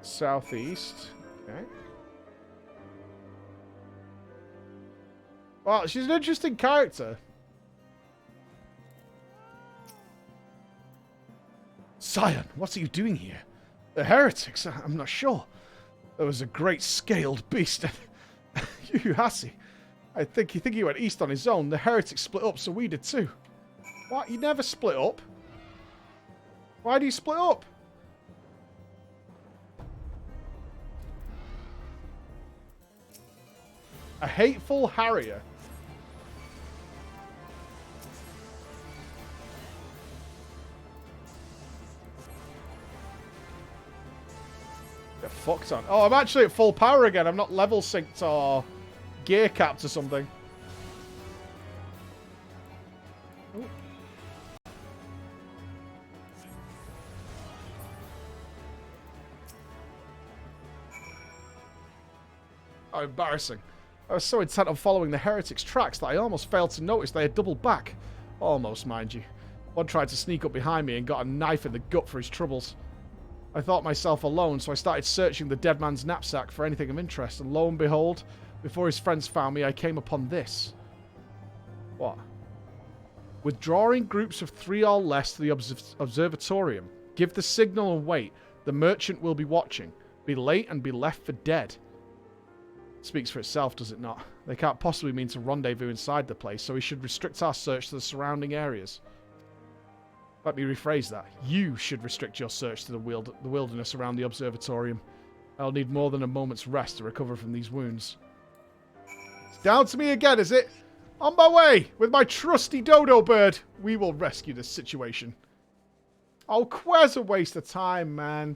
Southeast. Okay. Well, she's an interesting character. Scion, what are you doing here? The heretics? I'm not sure. There was a great scaled beast. You hussy. I think he went east on his own. The heretics split up, so we did too. What? You never split up? Why do you split up? A hateful harrier. Get fucked on. Oh, I'm actually at full power again. I'm not level synced or gear capped or something. Ooh. Oh, embarrassing. I was so intent on following the heretics' tracks that I almost failed to notice they had doubled back. Almost, mind you. One tried to sneak up behind me and got a knife in the gut for his troubles. I thought myself alone, so I started searching the dead man's knapsack for anything of interest, and lo and behold, before his friends found me, I came upon this. What? Withdrawing groups of 3 or less to the observatorium. Give the signal and wait. The merchant will be watching. Be late and be left for dead. Speaks for itself, does it not? They can't possibly mean to rendezvous inside the place, so we should restrict our search to the surrounding areas. Let me rephrase that. You should restrict your search to the wilderness around the observatorium. I'll need more than a moment's rest to recover from these wounds. It's down to me again, is it? On my way! With my trusty dodo bird! We will rescue this situation. Oh, Quer's a waste of time, man.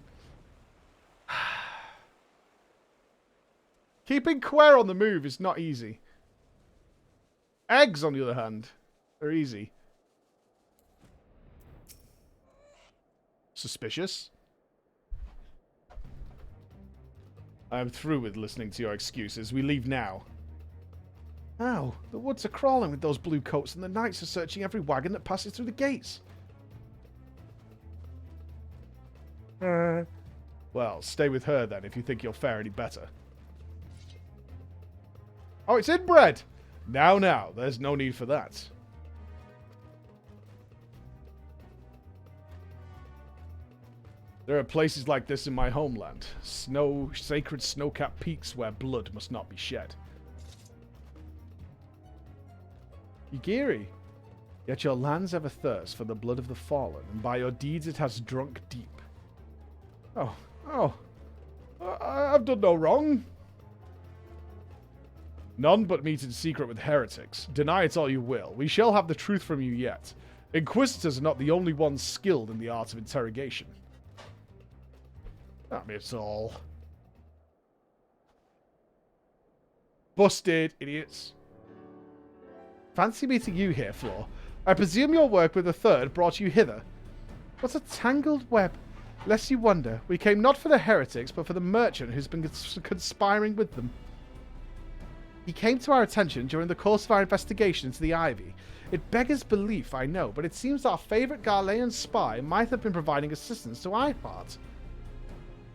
Keeping Quer on the move is not easy. Eggs, on the other hand, are easy. Suspicious. I am through with listening to your excuses. We leave now. Ow, the woods are crawling with those blue coats and the knights are searching every wagon that passes through the gates. Well, stay with her then if you think you'll fare any better. Oh, it's inbred! Now, there's no need for that. There are places like this in my homeland. Sacred snow-capped peaks where blood must not be shed. Ygiri, yet your lands ever thirst for the blood of the fallen, and by your deeds it has drunk deep. I've done no wrong. None but meet in secret with heretics. Deny it all you will. We shall have the truth from you yet. Inquisitors are not the only ones skilled in the art of interrogation. Damn it all. Busted, idiots. Fancy meeting you here, Flor. I presume your work with the third brought you hither. What a tangled web. Lest you wonder, we came not for the heretics, but for the merchant who's been conspiring with them. He came to our attention during the course of our investigation into the Ivy. It beggars belief, I know, but it seems our favourite Garlean spy might have been providing assistance to Eipart.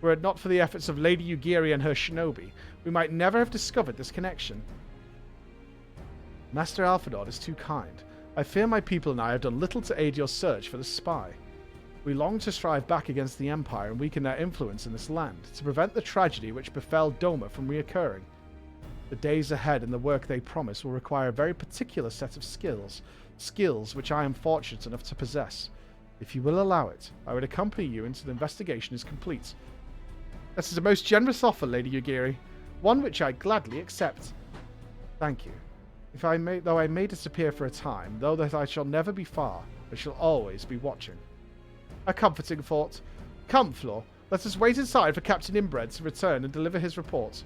Were it not for the efforts of Lady Ygiri and her shinobi, we might never have discovered this connection. Master Alphinaud is too kind. I fear my people and I have done little to aid your search for the spy. We long to strive back against the Empire and weaken their influence in this land, to prevent the tragedy which befell Doma from reoccurring. The days ahead and the work they promise will require a very particular set of skills which I am fortunate enough to possess. If you will allow it, I would accompany you until the investigation is complete. This is a most generous offer, Lady Ygiri, one which I gladly accept. Thank you. Though I may disappear for a time, though that I shall never be far, I shall always be watching. A comforting thought. Come, Flor, let us wait inside for Captain Inbred to return and deliver his report.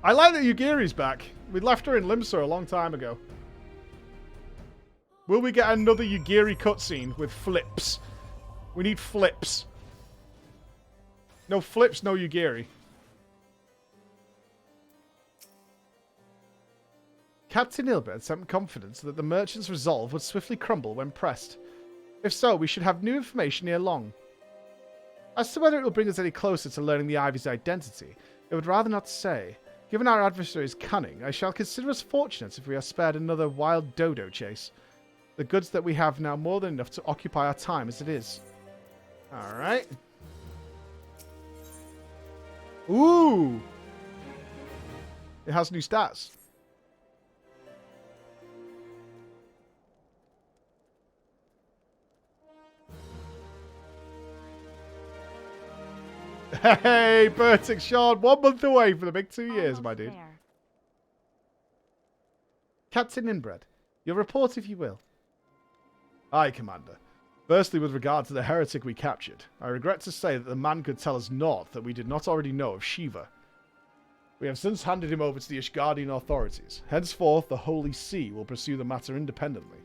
I like that Ygiri's back. We left her in Limsa a long time ago. Will we get another Ygiri cutscene with flips? We need flips. No flips, no Ygiri. Captain Hildebrand sent confidence that the merchant's resolve would swiftly crumble when pressed. If so, we should have new information ere long. As to whether it will bring us any closer to learning the Ivy's identity, I would rather not say. Given our adversary's cunning, I shall consider us fortunate if we are spared another wild dodo chase. The goods that we have now more than enough to occupy our time as it is. Alright. Ooh! It has new stats. Hey, Bertic Sean, 1 month away for the big 2 years, Almost my dude. there. Captain Inbred, your report if you will. Aye, Commander. Firstly, with regard to the heretic we captured, I regret to say that the man could tell us naught that we did not already know of Shiva. We have since handed him over to the Ishgardian authorities. Henceforth, the Holy See will pursue the matter independently.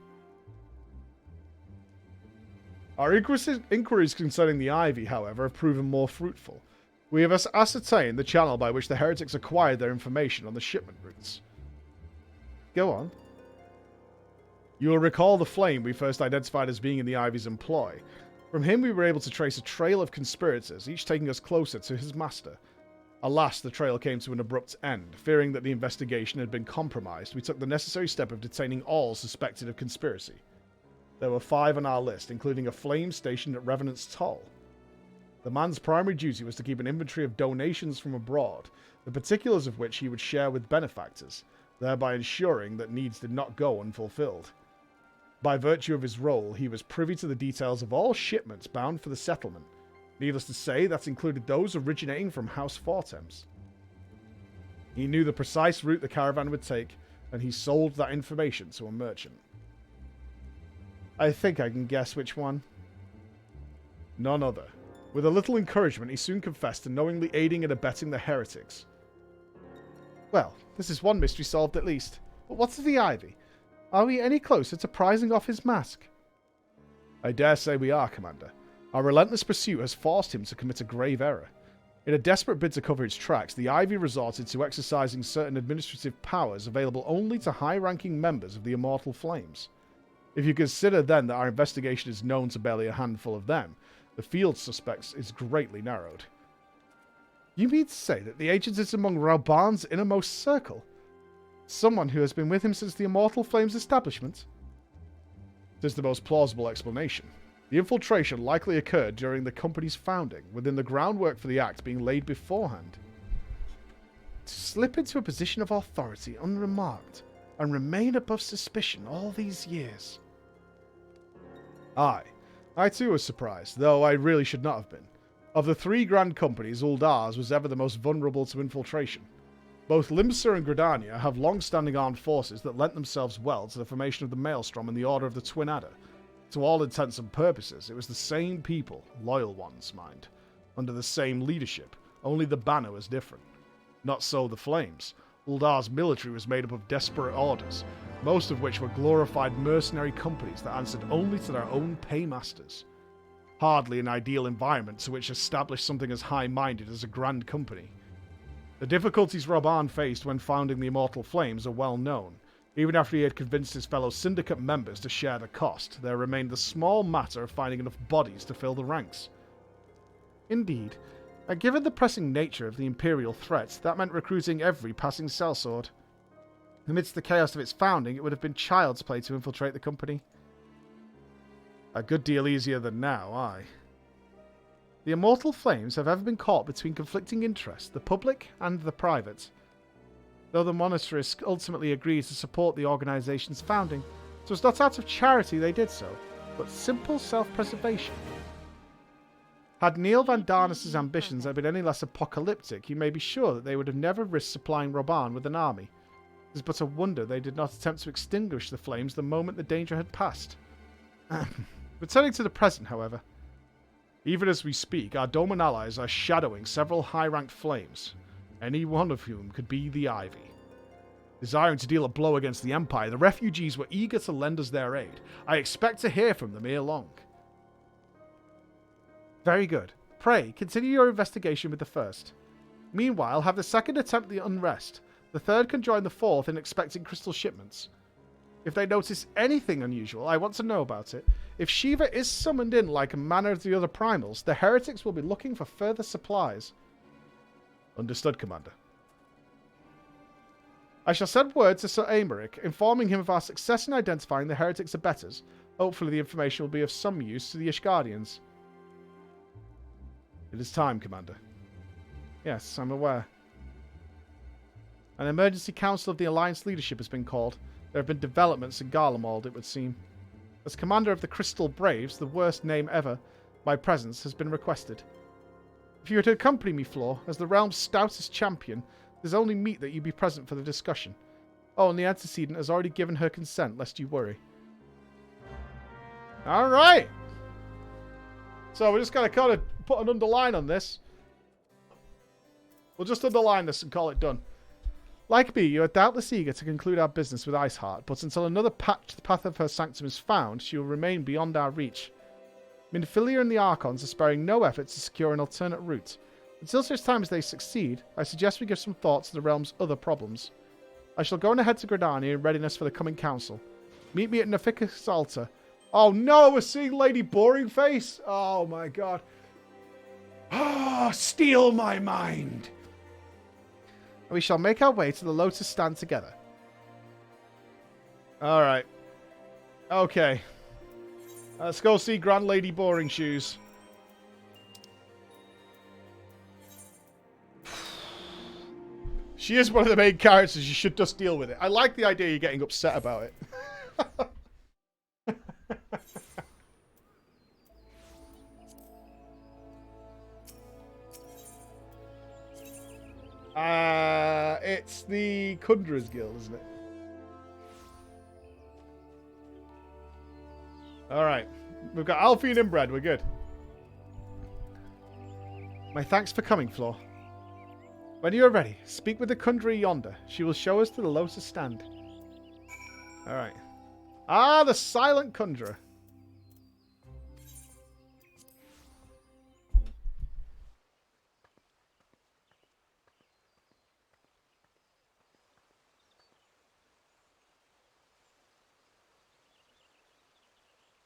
Our inquiries concerning the Ivy, however, have proven more fruitful. We have ascertained the channel by which the heretics acquired their information on the shipment routes. Go on. You will recall the flame we first identified as being in the Ivy's employ. From him we were able to trace a trail of conspirators, each taking us closer to his master. Alas, the trail came to an abrupt end. Fearing that the investigation had been compromised, we took the necessary step of detaining all suspected of conspiracy. There were 5 on our list, including a flame stationed at Revenant's Toll. The man's primary duty was to keep an inventory of donations from abroad, the particulars of which he would share with benefactors, thereby ensuring that needs did not go unfulfilled. By virtue of his role, he was privy to the details of all shipments bound for the settlement. Needless to say, that included those originating from House Fortems. He knew the precise route the caravan would take, and he sold that information to a merchant. I think I can guess which one. None other. With a little encouragement, he soon confessed to knowingly aiding and abetting the heretics. Well, this is one mystery solved at least. But what's of the Ivy? Are we any closer to prizing off his mask? I dare say we are, Commander. Our relentless pursuit has forced him to commit a grave error. In a desperate bid to cover its tracks, the Ivy resorted to exercising certain administrative powers available only to high-ranking members of the Immortal Flames. If you consider then that our investigation is known to barely a handful of them, the field suspects is greatly narrowed. You mean to say that the agent is among Rauban's innermost circle? Someone who has been with him since the Immortal Flames establishment? It is the most plausible explanation. The infiltration likely occurred during the company's founding, within the groundwork for the act being laid beforehand. To slip into a position of authority unremarked, and remain above suspicion all these years. Aye, I too was surprised, though I really should not have been. Of the 3 grand companies, Uldar's was ever the most vulnerable to infiltration. Both Limsa and Gridania have long-standing armed forces that lent themselves well to the formation of the Maelstrom and the Order of the Twin Adder. To all intents and purposes, it was the same people, loyal ones, mind, under the same leadership, only the banner was different. Not so the Flames. Uldar's military was made up of desperate orders, most of which were glorified mercenary companies that answered only to their own paymasters. Hardly an ideal environment to which establish something as high-minded as a grand company. The difficulties Rauban faced when founding the Immortal Flames are well known. Even after he had convinced his fellow syndicate members to share the cost, there remained the small matter of finding enough bodies to fill the ranks. Indeed, and given the pressing nature of the Imperial threat, that meant recruiting every passing sellsword. Amidst the chaos of its founding, it would have been child's play to infiltrate the company. A good deal easier than now, aye. The Immortal Flames have ever been caught between conflicting interests, the public and the private. Though the monetarists ultimately agreed to support the organisation's founding, it was not out of charity they did so, but simple self-preservation. Had Neil Van Darnus' ambitions had been any less apocalyptic, you may be sure that they would have never risked supplying Rauban with an army. It is but a wonder they did not attempt to extinguish the flames the moment the danger had passed. Returning to the present, however. Even as we speak, our Doman allies are shadowing several high-ranked flames, any one of whom could be the Ivy. Desiring to deal a blow against the Empire, the refugees were eager to lend us their aid. I expect to hear from them ere long. Very good. Pray, continue your investigation with the first. Meanwhile, have the second attempt the unrest. The third can join the fourth in expecting crystal shipments. If they notice anything unusual, I want to know about it. If Shiva is summoned in like a manner of the other primals, the heretics will be looking for further supplies. Understood, Commander. I shall send word to Sir Aymeric, informing him of our success in identifying the heretics' abettors. Hopefully the information will be of some use to the Ishgardians. It is time, Commander. Yes, I'm aware. An emergency council of the Alliance leadership has been called. There have been developments in Garlemald, it would seem. As commander of the Crystal Braves, the worst name ever, my presence has been requested. If you were to accompany me, Floor, as the realm's stoutest champion, it is only meet that you be present for the discussion. Oh, and the antecedent has already given her consent, lest you worry. Alright! So we're just going to kind of put an underline on this. We'll just underline this and call it done. Like me, you are doubtless eager to conclude our business with Iceheart, but until another path of her sanctum is found, she will remain beyond our reach. Minfilia and the Archons are sparing no effort to secure an alternate route. Until such time as they succeed, I suggest we give some thought to the realm's other problems. I shall go on ahead to Gridania in readiness for the coming council. Meet me at Nupss altar. Oh no, we're seeing Lady Boring Face? Oh my god. Ah, steal my mind. We shall make our way to the Lotus stand together. Alright. Okay. Let's go see Grand Lady Boring Shoes. She is one of the main characters. You should just deal with it. I like the idea you're getting upset about it. It's the Kundra's Guild, isn't it? Alright. We've got Alfie and Inbred. We're good. My thanks for coming, Floor. When you are ready, speak with the Kundra yonder. She will show us to the Lotus stand. Alright. Ah, the silent Kundra.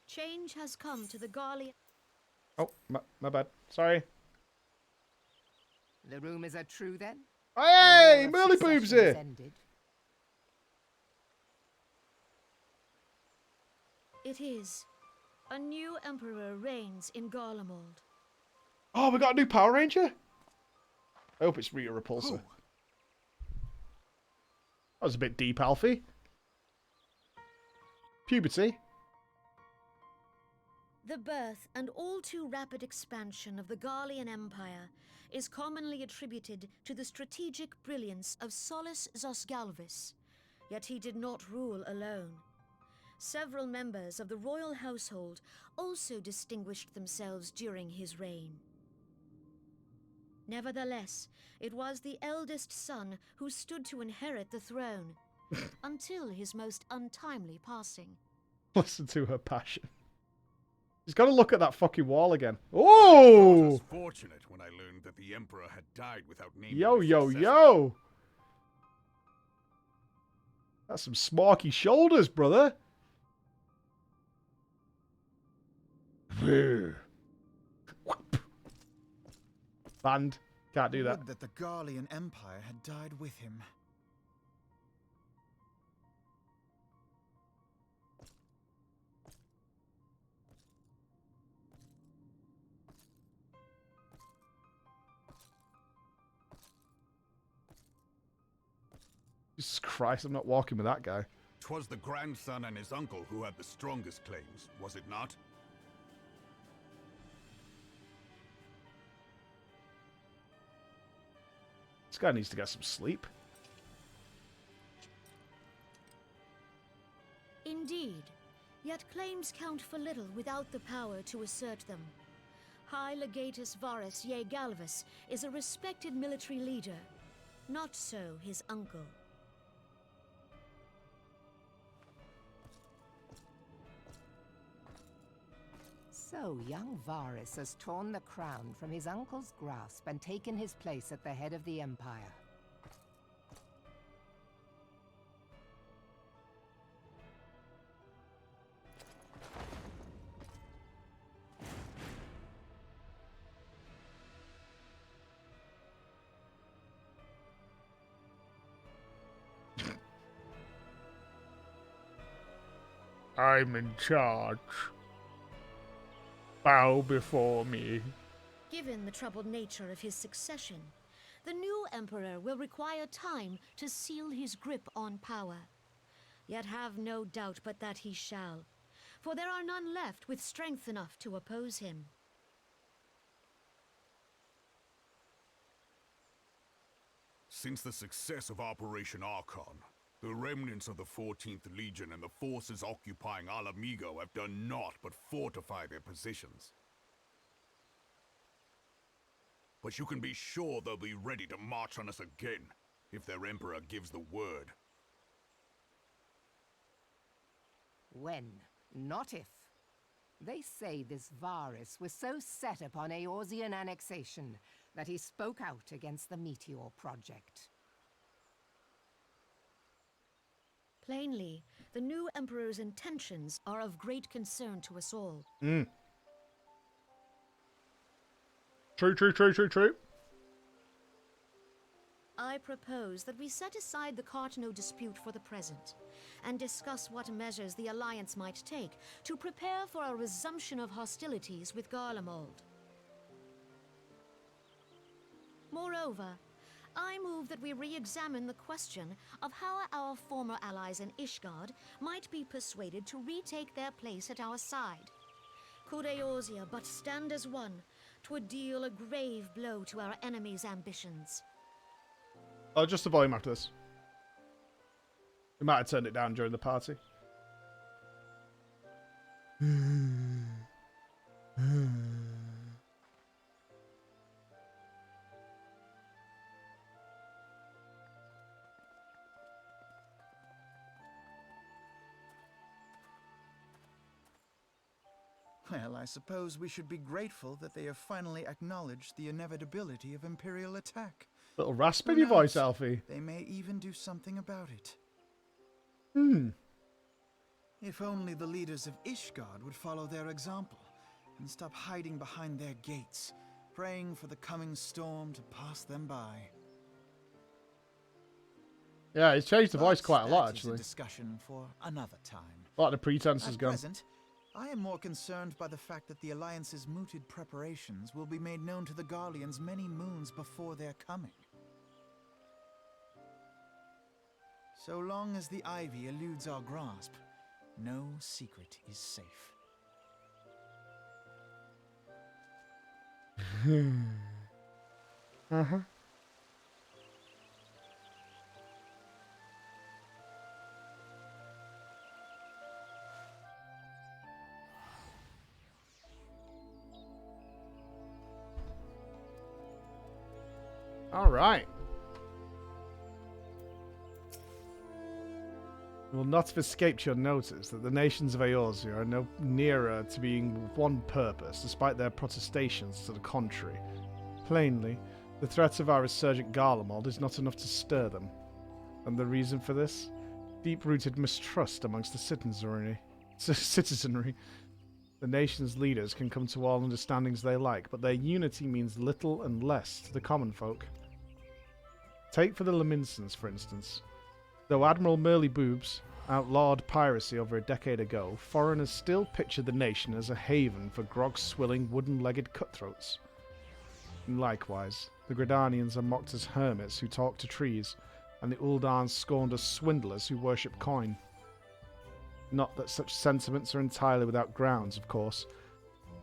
Change has come to the Garlean. Oh, my bad. Sorry. The rumors are true then? Hey, The war of Merly Boob's succession has here. ended. It is. A new emperor reigns in Garlemald. Oh, we got a new Power Ranger? I hope it's Rita Repulsa. That was a bit deep, Alfie. Puberty. The birth and all too rapid expansion of the Garlean Empire is commonly attributed to the strategic brilliance of Solus Zosgalvis, yet he did not rule alone. Several members of the royal household also distinguished themselves during his reign. Nevertheless, it was the eldest son who stood to inherit the throne, until his most untimely passing. Listen to her passion. He's got to look at that fucking wall again. Oh! I was fortunate when I learned that the Emperor had died without naming Yo, his yo, successor. yo! That's some smarky shoulders, brother. Banned. Can't do that. Would that the Garlean Empire had died with him. Jesus Christ, I'm not walking with that guy. 'Twas the grandson and his uncle who had the strongest claims, was it not? This guy needs to get some sleep. Indeed, yet claims count for little without the power to assert them. High Legatus Varus Ye Galvus is a respected military leader, not so his uncle. So young Varus has torn the crown from his uncle's grasp and taken his place at the head of the Empire. I'm in charge. Bow before me. Given the troubled nature of his succession, the new emperor will require time to seal his grip on power. Yet have no doubt but that he shall, for there are none left with strength enough to oppose him. Since the success of Operation Archon, the remnants of the 14th Legion and the forces occupying Alamigo have done naught but fortify their positions. But you can be sure they'll be ready to march on us again, if their Emperor gives the word. When, not if. They say this Varus was so set upon Eorzean annexation that he spoke out against the Meteor Project. Plainly, the new emperor's intentions are of great concern to us all. True. I propose that we set aside the Cartno dispute for the present, and discuss what measures the Alliance might take to prepare for a resumption of hostilities with Garlemald. Moreover, I move that we re-examine the question of how our former allies in Ishgard might be persuaded to retake their place at our side. Could Eorzea but stand as one, 'twould deal a grave blow to our enemies' ambitions. Oh, just the volume after this. We might have turned it down during the party. Well, I suppose we should be grateful that they have finally acknowledged the inevitability of Imperial attack. Little rasp in Who your voice, knows? Alfie. They may even do something about it. If only the leaders of Ishgard would follow their example and stop hiding behind their gates, praying for the coming storm to pass them by. Yeah, he's changed the voice But quite a lot, that is actually. discussion for another time. A lot of the pretense is At gone. present, I am more concerned by the fact that the Alliance's mooted preparations will be made known to the Garleans many moons before their coming. So long as the Ivy eludes our grasp, no secret is safe. Uh-huh. All right. It will not have escaped your notice that the nations of Eorzea are no nearer to being with one purpose, despite their protestations to the contrary. Plainly, the threat of our resurgent Garlemald is not enough to stir them. And the reason for this? Deep-rooted mistrust amongst the citizenry. The nation's leaders can come to all understandings they like, but their unity means little and less to the common folk. Take for the Laminsons, for instance. Though Admiral Merly Boobs outlawed piracy over a decade ago, foreigners still picture the nation as a haven for grog-swilling, wooden-legged cutthroats. And likewise, the Gridanians are mocked as hermits who talk to trees, and the Uldans scorned as swindlers who worship coin. Not that such sentiments are entirely without grounds, of course.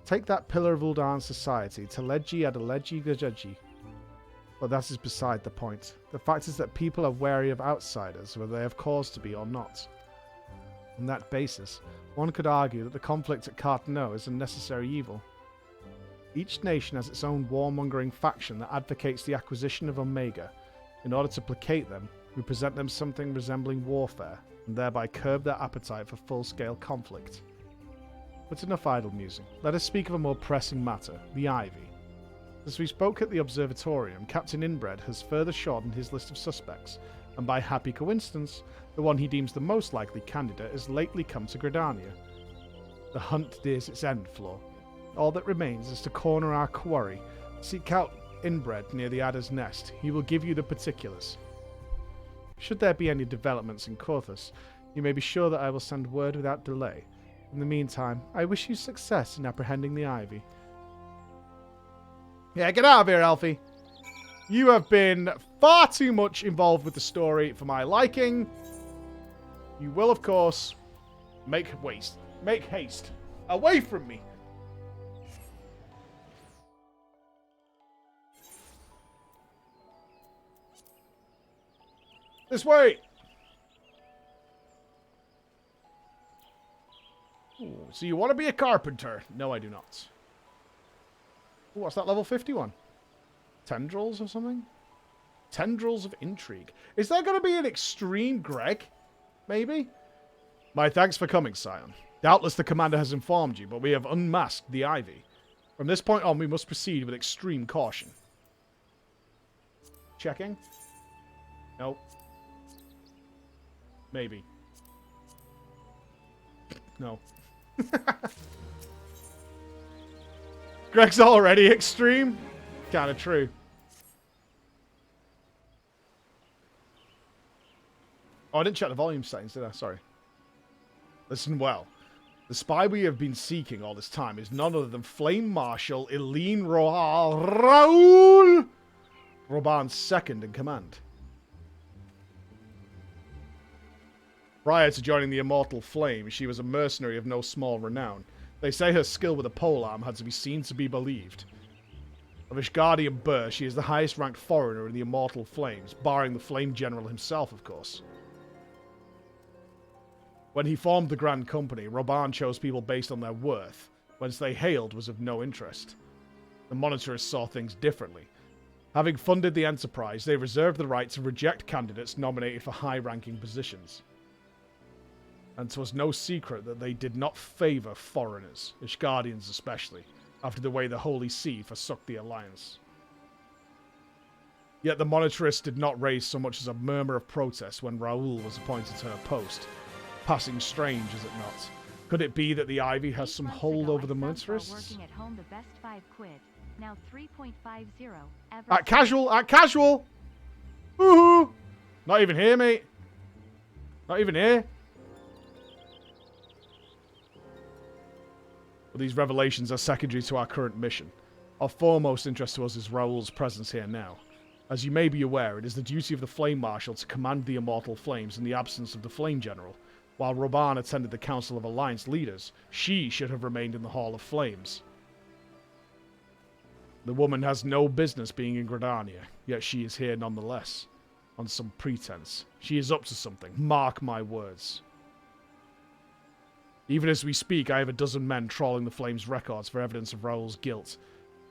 Take that pillar of Uldan society, Teleji Adeleji Gajaji. But that is beside the point. The fact is that people are wary of outsiders, whether they have cause to be or not. On that basis, one could argue that the conflict at Cartno is a necessary evil. Each nation has its own warmongering faction that advocates the acquisition of Omega. In order to placate them, we present them something resembling warfare, and thereby curb their appetite for full-scale conflict. But enough idle musing. Let us speak of a more pressing matter, the Ivy. As we spoke at the Observatorium, Captain Inbred has further shortened his list of suspects, and by happy coincidence, the one he deems the most likely candidate has lately come to Gridania. The hunt nears its end, Flor. All that remains is to corner our quarry. Seek out Inbred near the Adder's Nest. He will give you the particulars. Should there be any developments in Corthus, you may be sure that I will send word without delay. In the meantime, I wish you success in apprehending the Ivy. Yeah, get out of here, Alfie. You have been far too much involved with the story for my liking. You will, of course, make haste away from me. This way. Ooh, so you want to be a carpenter? No, I do not. Ooh, what's that level 51? Tendrils or something? Tendrils of Intrigue. Is there going to be an extreme Greg? Maybe? My thanks for coming, Scion. Doubtless the commander has informed you, but we have unmasked the Ivy. From this point on, we must proceed with extreme caution. Checking? Nope. Maybe. No. Greg's already extreme? Kinda true. Oh, I didn't check the volume settings, did I? Sorry. Listen well. The spy we have been seeking all this time is none other than Flame Marshal Eileen Raoul, Roban's second in command. Prior to joining the Immortal Flame, she was a mercenary of no small renown. They say her skill with a polearm had to be seen to be believed. Of Ishgardian birth, she is the highest-ranked foreigner in the Immortal Flames, barring the Flame General himself, of course. When he formed the Grand Company, Roban chose people based on their worth. Whence they hailed was of no interest. The Monitors saw things differently. Having funded the enterprise, they reserved the right to reject candidates nominated for high-ranking positions. And 'twas no secret that they did not favour foreigners, Ishgardians especially, after the way the Holy See forsook the Alliance. Yet the Monitorists did not raise so much as a murmur of protest when Raoul was appointed to her post. Passing strange, is it not? Could it be that the Ivy has some hold over the Monitorists? Working at home the best 5 quid. Now 3.50. At casual! At casual! Woohoo! Not even here, mate. Not even here. But these revelations are secondary to our current mission. Of foremost interest to us is Raoul's presence here now. As you may be aware, it is the duty of the Flame Marshal to command the Immortal Flames in the absence of the Flame General. While Roban attended the Council of Alliance Leaders, she should have remained in the Hall of Flames. The woman has no business being in Gridania, yet she is here nonetheless. On some pretense. She is up to something, mark my words. Even as we speak, I have a dozen men trawling the Flames' records for evidence of Raoul's guilt.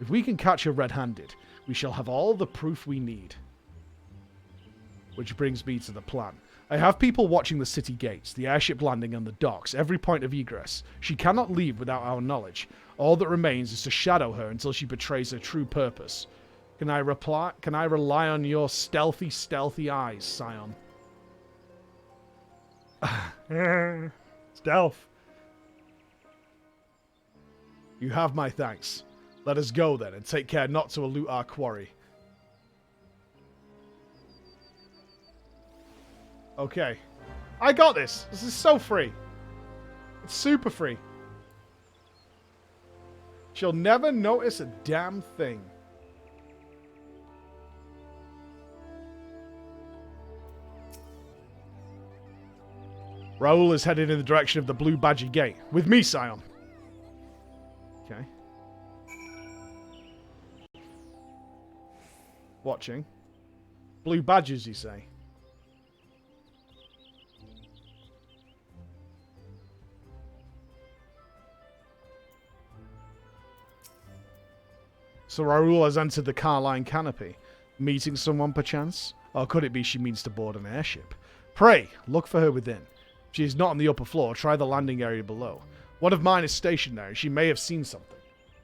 If we can catch her red-handed, we shall have all the proof we need. Which brings me to the plan. I have people watching the city gates, the airship landing and the docks, every point of egress. She cannot leave without our knowledge. All that remains is to shadow her until she betrays her true purpose. Can I rely on your stealthy, stealthy eyes, Scion? Stealth. You have my thanks. Let us go then, and take care not to elude our quarry. Okay. I got this. This is so free. It's super free. She'll never notice a damn thing. Raoul is headed in the direction of the Blue Badger Gate. With me, Scion. Okay. Watching. Blue Badgers, you say? So Raoul has entered the Carline canopy. Meeting someone, perchance? Or could it be she means to board an airship? Pray, look for her within. If she is not on the upper floor, try the landing area below. One of mine is stationed there. She may have seen something.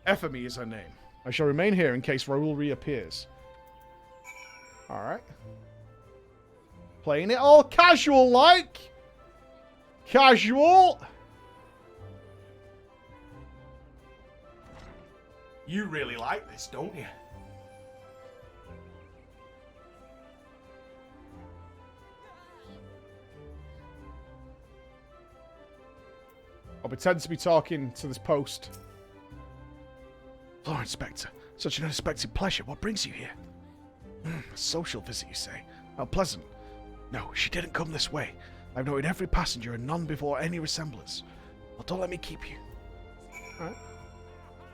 Ephemy is her name. I shall remain here in case Raoul reappears. Alright. Playing it all casual-like. Casual. You really like this, don't you? I'll pretend to be talking to this post. Floor Inspector, such an unexpected pleasure. What brings you here? A social visit, you say? How pleasant. No, she didn't come this way. I've noted every passenger and none before any resemblance. Well, don't let me keep you. Alright.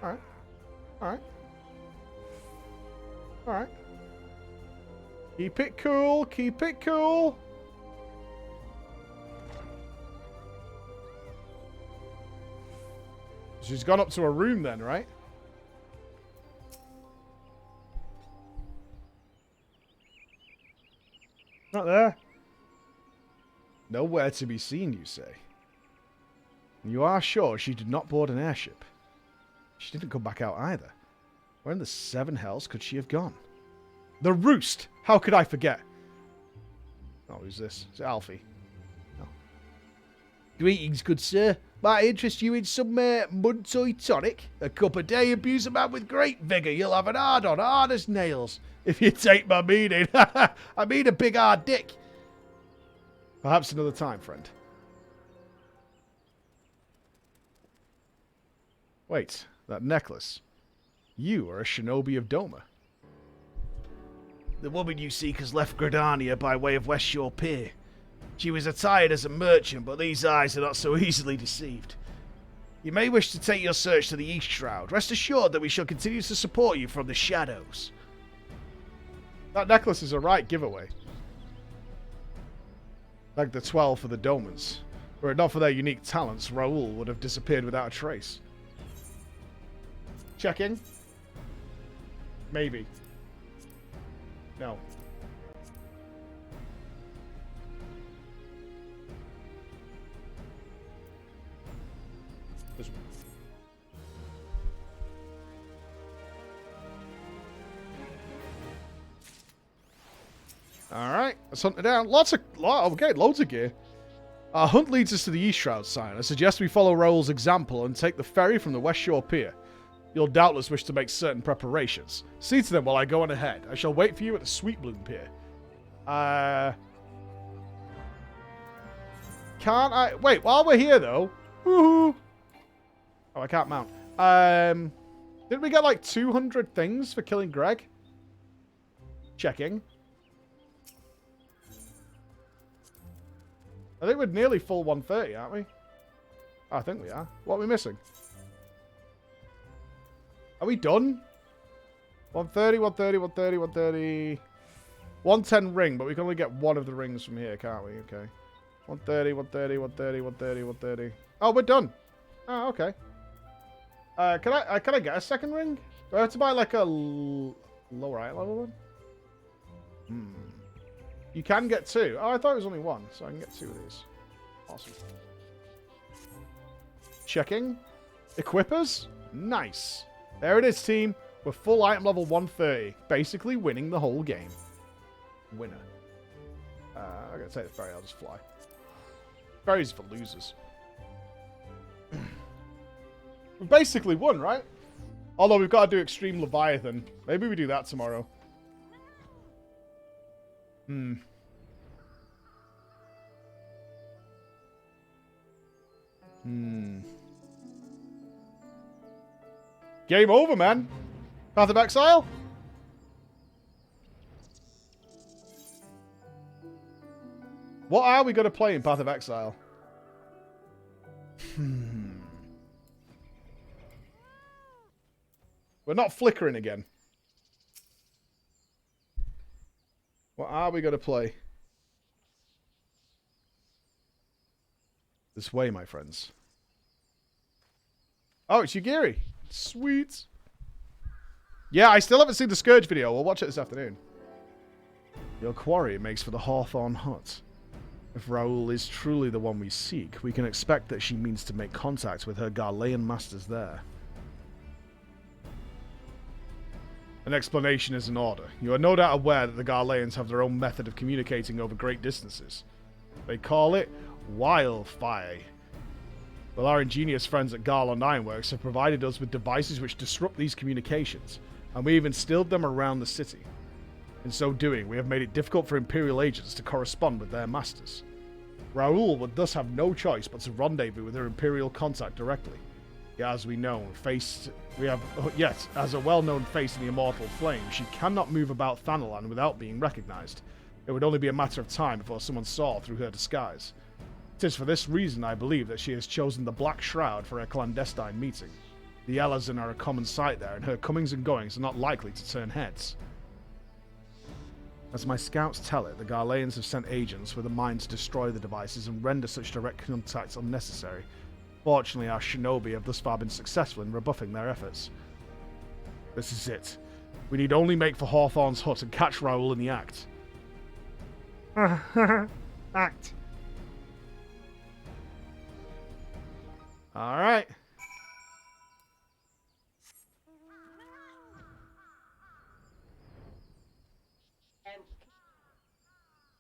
Alright. Alright. Alright. Keep it cool. Keep it cool. She's gone up to her room then, right? Not there. Nowhere to be seen, you say? You are sure she did not board an airship? She didn't come back out either. Where in the seven hells could she have gone? The Roost! How could I forget? Oh, who's this? Is it Alfie? No. Greetings, good sir. Might interest you in some mud toy tonic? A cup a day, abuse a man with great vigour. You'll have an hard-on, hard as nails. If you take my meaning. I mean a big hard dick. Perhaps another time, friend. Wait, that necklace. You are a shinobi of Doma. The woman you seek has left Gridania by way of West Shore Pier. She was attired as a merchant, but these eyes are not so easily deceived. You may wish to take your search to the East Shroud. Rest assured that we shall continue to support you from the shadows. That necklace is a right giveaway. Like the 12 for the Domans. Were it not for their unique talents, Raoul would have disappeared without a trace. Checking. Maybe. No. This one. Alright, let's hunt it down. Loads of gear. Our hunt leads us to the East Shroud sign. I suggest we follow Raoul's example and take the ferry from the West Shore Pier. You'll doubtless wish to make certain preparations. See to them while I go on ahead. I shall wait for you at the Sweet Bloom Pier. Can't I... Wait, while we're here, though... Woohoo! Oh, I can't mount. Didn't we get, like, 200 things for killing Greg? Checking. I think we're nearly full 130, aren't we? I think we are. What are we missing? Are we done? 130, 130, 130, 130. 110 ring, but we can only get one of the rings from here, can't we? Okay. 130, 130, 130, 130, 130. Oh, we're done. Oh, okay. Can I get a second ring? Do I have to buy like a lower eye level one? You can get two. Oh, I thought it was only one, so I can get two of these. Awesome. Checking. Equippers. Nice. There it is, team. We're full item level 130. Basically winning the whole game. Winner. I'm going to take the ferry. I'll just fly. Ferry's for losers. We basically won, right? Although we've got to do Extreme Leviathan. Maybe we do that tomorrow. Game over, man. Path of Exile? What are we going to play in Path of Exile? We're not flickering again. What are we going to play? This way, my friends. Oh, it's Yugiri. Sweet. Yeah, I still haven't seen the Scourge video. We'll watch it this afternoon. Your quarry makes for the Hawthorn Hut. If Raoul is truly the one we seek, we can expect that she means to make contact with her Garlean masters there. An explanation is in order. You are no doubt aware that the Garleans have their own method of communicating over great distances. They call it wildfire. Well, our ingenious friends at Garland Ironworks have provided us with devices which disrupt these communications, and we have instilled them around the city. In so doing, we have made it difficult for Imperial agents to correspond with their masters. Raoul would thus have no choice but to rendezvous with her Imperial contact directly. Yet, as as a well-known face in the Immortal Flame, she cannot move about Thanalan without being recognized. It would only be a matter of time before someone saw through her disguise. It is for this reason I believe that she has chosen the Black Shroud for her clandestine meeting. The Elazin are a common sight there, and her comings and goings are not likely to turn heads. As my scouts tell it, the Garleans have sent agents with a mind to destroy the devices and render such direct contacts unnecessary. Fortunately, our shinobi have thus far been successful in rebuffing their efforts. This is it. We need only make for Hawthorn's hut and catch Raoul in the act. Act. Alright.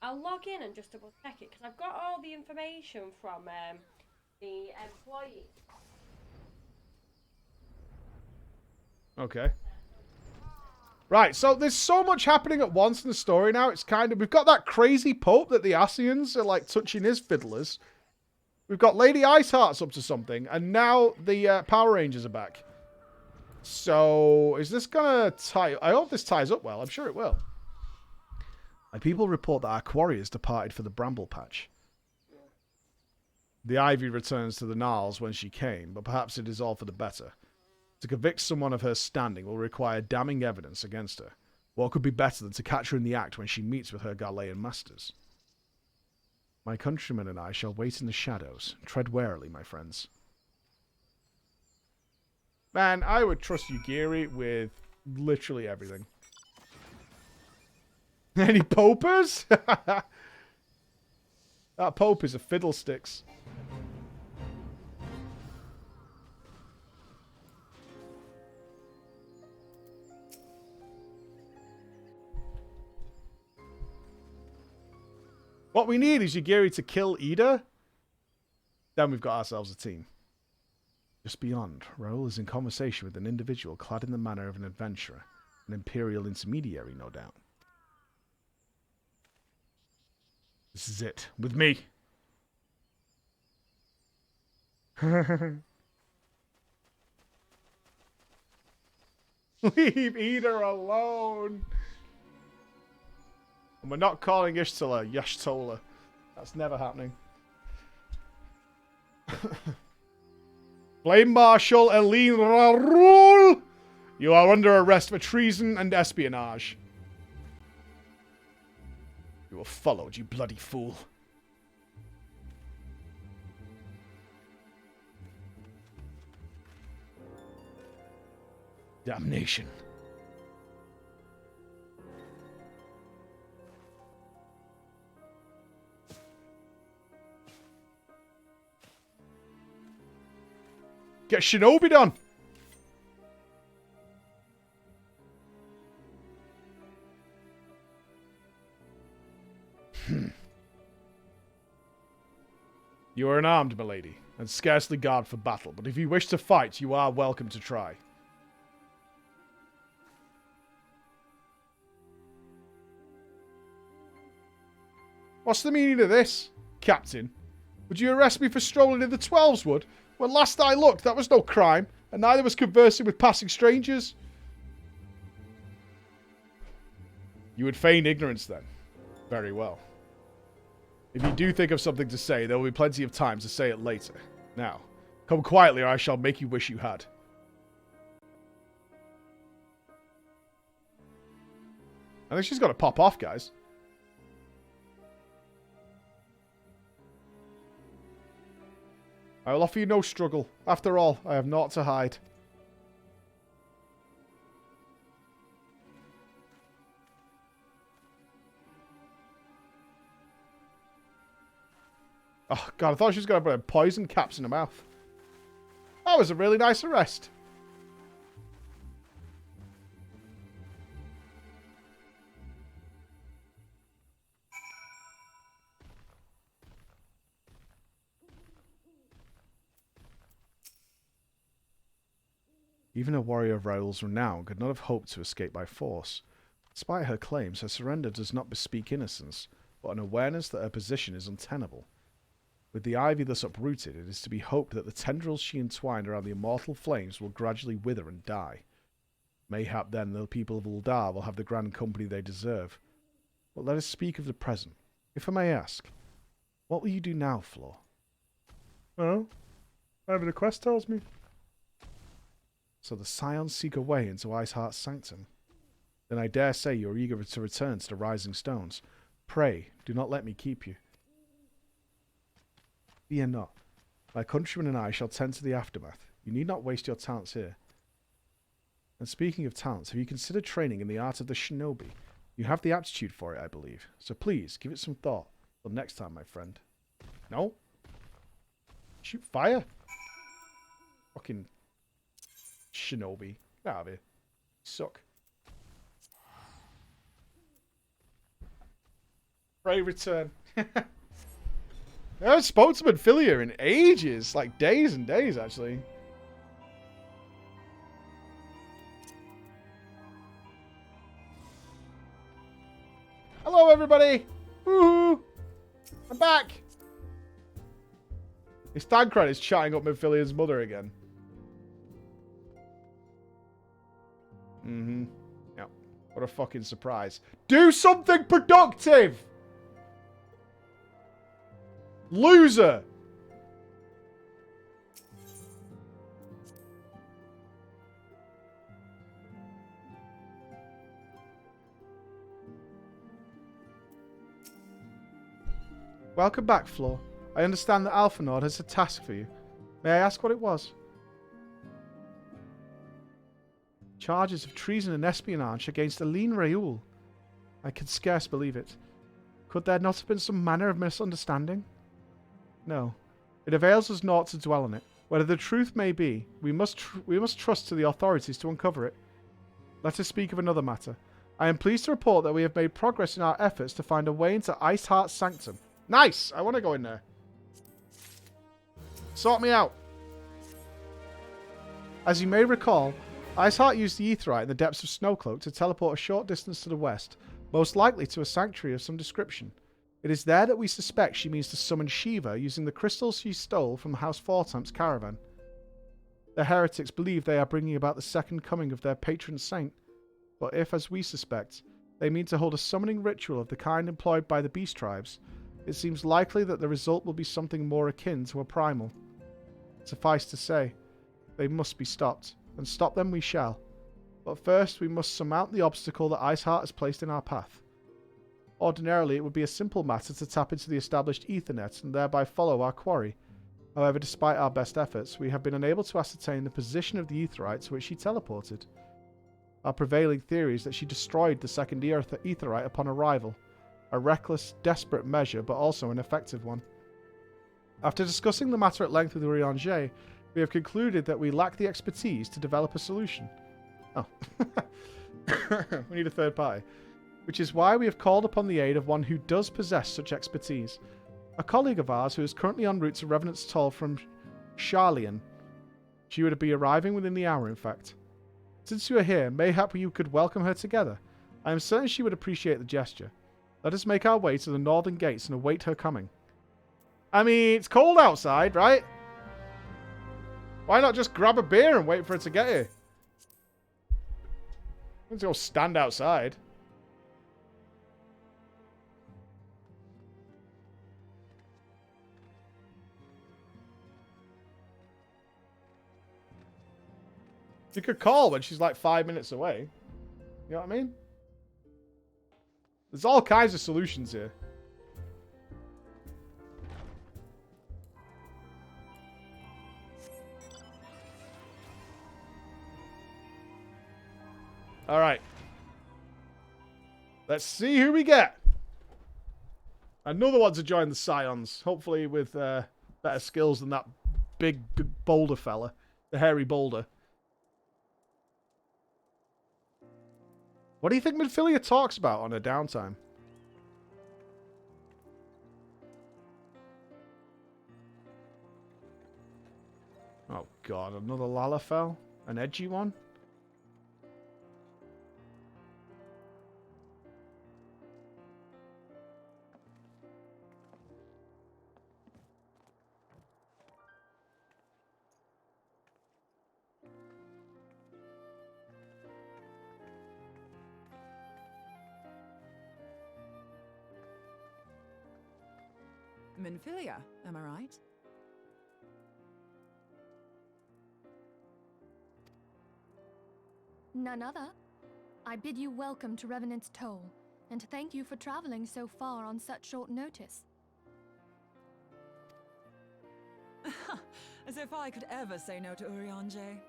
I'll log in and just double check it, because I've got all the information from the employee. Okay. Right, so there's so much happening at once in the story now. It's kind of... We've got that crazy Pope that the Asians are, like, touching his fiddlers. We've got Lady Iceheart's up to something. And now the Power Rangers are back. So, is this going to tie... I hope this ties up well. I'm sure it will. My people report that our quarry has departed for the Bramble Patch. The Ivy returns to the Gnarls when she came, but perhaps it is all for the better. To convict someone of her standing will require damning evidence against her. What could be better than to catch her in the act when she meets with her Ghanaian masters? My countrymen and I shall wait in the shadows. Tread warily, my friends. Man, I would trust Yugiri with literally everything. Any popers? That Pope is a fiddlesticks. What we need is Yugiri to kill Ida. Then we've got ourselves a team. Just beyond, Raoul is in conversation with an individual clad in the manner of an adventurer. An Imperial intermediary, no doubt. This is it. With me. Leave Ida alone. And we're not calling Ishtola Yashtola. That's never happening. Flame Marshal Eileen Raoul! You are under arrest for treason and espionage. You were followed, you bloody fool. Damnation. Get Shinobi done. You are unarmed, milady, and scarcely guard for battle, but if you wish to fight, you are welcome to try. What's the meaning of this, Captain? Would you arrest me for strolling in the 12s wood? When last I looked, that was no crime, and neither was conversing with passing strangers. You would feign ignorance, then. Very well. If you do think of something to say, there will be plenty of time to say it later. Now, come quietly, or I shall make you wish you had. I think she's got to pop off, guys. I will offer you no struggle. After all, I have naught to hide. Oh, God, I thought she was going to put poison caps in her mouth. That was a really nice arrest. Even a warrior of Raoul's renown could not have hoped to escape by force. Despite her claims, her surrender does not bespeak innocence, but an awareness that her position is untenable. With the ivy thus uprooted, it is to be hoped that the tendrils she entwined around the immortal flames will gradually wither and die. Mayhap then the people of Uldar will have the grand company they deserve. But let us speak of the present. If I may ask, what will you do now, Flor? Well, whatever the quest tells me. So the Scions seek a way into Iceheart's sanctum. Then I dare say you are eager to return to the Rising Stones. Pray, do not let me keep you. Fear not. My countrymen and I shall tend to the aftermath. You need not waste your talents here. And speaking of talents, have you considered training in the art of the shinobi? You have the aptitude for it, I believe. So please, give it some thought. Till next time, my friend. No? Shoot fire? Fucking shinobi. Get out of here. Suck. Pray return. I haven't spoken to Methuzahla in ages. Like days and days, actually. everybody! Woohoo! I'm back! His Thancred is chatting up Mephilea's mother again. Mm-hmm. Yeah. What a fucking surprise. Do something productive! Loser! Welcome back, Floor. I understand that Alpha Nord has a task for you. May I ask what it was? Charges of treason and espionage against Aline Raoul. I can scarce believe it. Could there not have been some manner of misunderstanding? No. It avails us naught to dwell on it. Whether the truth may be, we must trust to the authorities to uncover it. Let us speak of another matter. I am pleased to report that we have made progress in our efforts to find a way into Iceheart's sanctum. Nice! I want to go in there. Sort me out. As you may recall, Iceheart used the Aetheryte in the depths of Snowcloak to teleport a short distance to the west, most likely to a sanctuary of some description. It is there that we suspect she means to summon Shiva using the crystals she stole from House Fortamp's caravan. The heretics believe they are bringing about the second coming of their patron saint, but if, as we suspect, they mean to hold a summoning ritual of the kind employed by the beast tribes, it seems likely that the result will be something more akin to a primal. Suffice to say, they must be stopped, and stop them we shall. But first we must surmount the obstacle that Iceheart has placed in our path. Ordinarily it would be a simple matter to tap into the established Ethernet and thereby follow our quarry. However, despite our best efforts, we have been unable to ascertain the position of the Aetheryte to which she teleported. Our prevailing theory is that she destroyed the second Aetheryte upon arrival. A reckless, desperate measure, but also an effective one. After discussing the matter at length with Urianger, we have concluded that we lack the expertise to develop a solution. Oh. We need a third party. Which is why we have called upon the aid of one who does possess such expertise. A colleague of ours who is currently en route to Revenant's Toll from Charlian. She would be arriving within the hour, in fact. Since you are here, mayhap you could welcome her together. I am certain she would appreciate the gesture. Let us make our way to the northern gates and await her coming. I mean, it's cold outside, right? Why not just grab a beer and wait for her to get here? Let's go stand outside. You could call when she's like 5 minutes away. You know what I mean? There's all kinds of solutions here. Alright. Let's see who we get. Another one to join the Scions. Hopefully with better skills than that big boulder fella. The hairy boulder. What do you think Mephilia talks about on her downtime? Oh god, another Lalafell? An edgy one? Minfilia, am I right? None other. I bid you welcome to Revenant's Toll, and thank you for traveling so far on such short notice. As if I could ever say no to Urianger.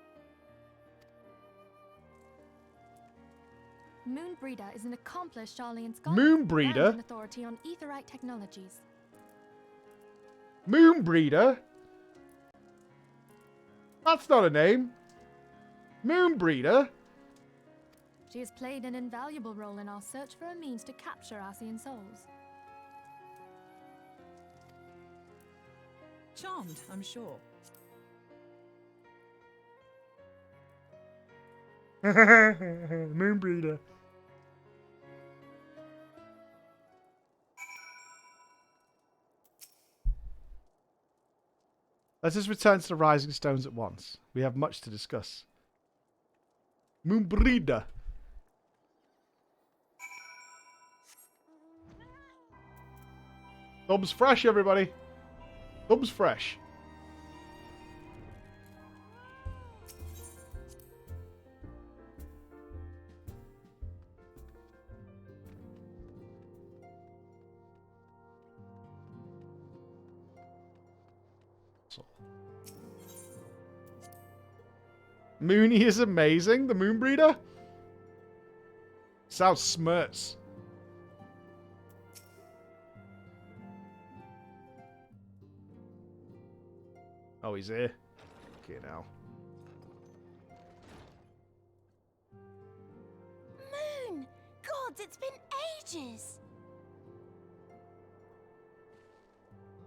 Moonbreeder is an accomplished Charlian scholar. Moonbreeder? And an authority on Aetheryte technologies. Moonbreeder? That's not a name. Moonbreeder? She has played an invaluable role in our search for a means to capture Ascian souls. Charmed, I'm sure. Moonbreeder. Let us return to the Rising Stones at once. We have much to discuss. Moonbreeder. Thumbs fresh, everybody. Thumbs fresh. Mooney is amazing. The Moonbreeder? Sounds smirts. Oh, he's here. Okay, now. Moon! Gods, it's been ages!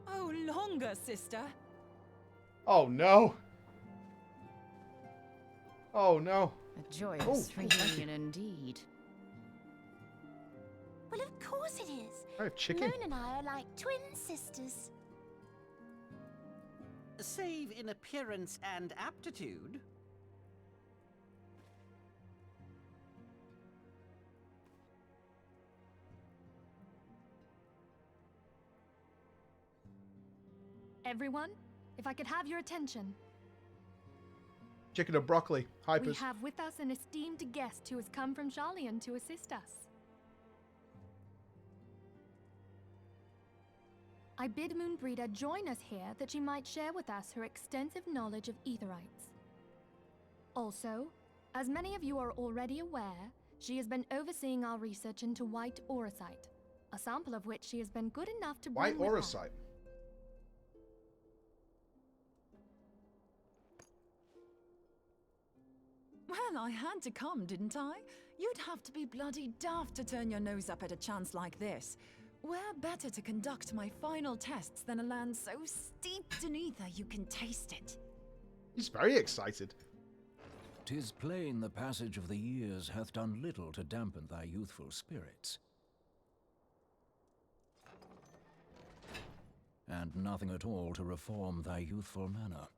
Oh, longer, sister. Oh, no. Oh, no. A joyous reunion indeed. Well, of course it is. I have chicken. Moon and I are like twin sisters. Save in appearance and aptitude. Everyone, if I could have your attention. Chicken and broccoli. Hypers. We have with us an esteemed guest who has come from Sharlayan to assist us. I bid Moonbreeder join us here that she might share with us her extensive knowledge of aetherites. Also, as many of you are already aware, she has been overseeing our research into white auracite, a sample of which she has been good enough to bring White with her. auracite. Well, I had to come, didn't I? You'd have to be bloody daft to turn your nose up at a chance like this. Where better to conduct my final tests than a land so steeped in ether you can taste it? He's very excited. 'Tis plain the passage of the years hath done little to dampen thy youthful spirits. And nothing at all to reform thy youthful manner.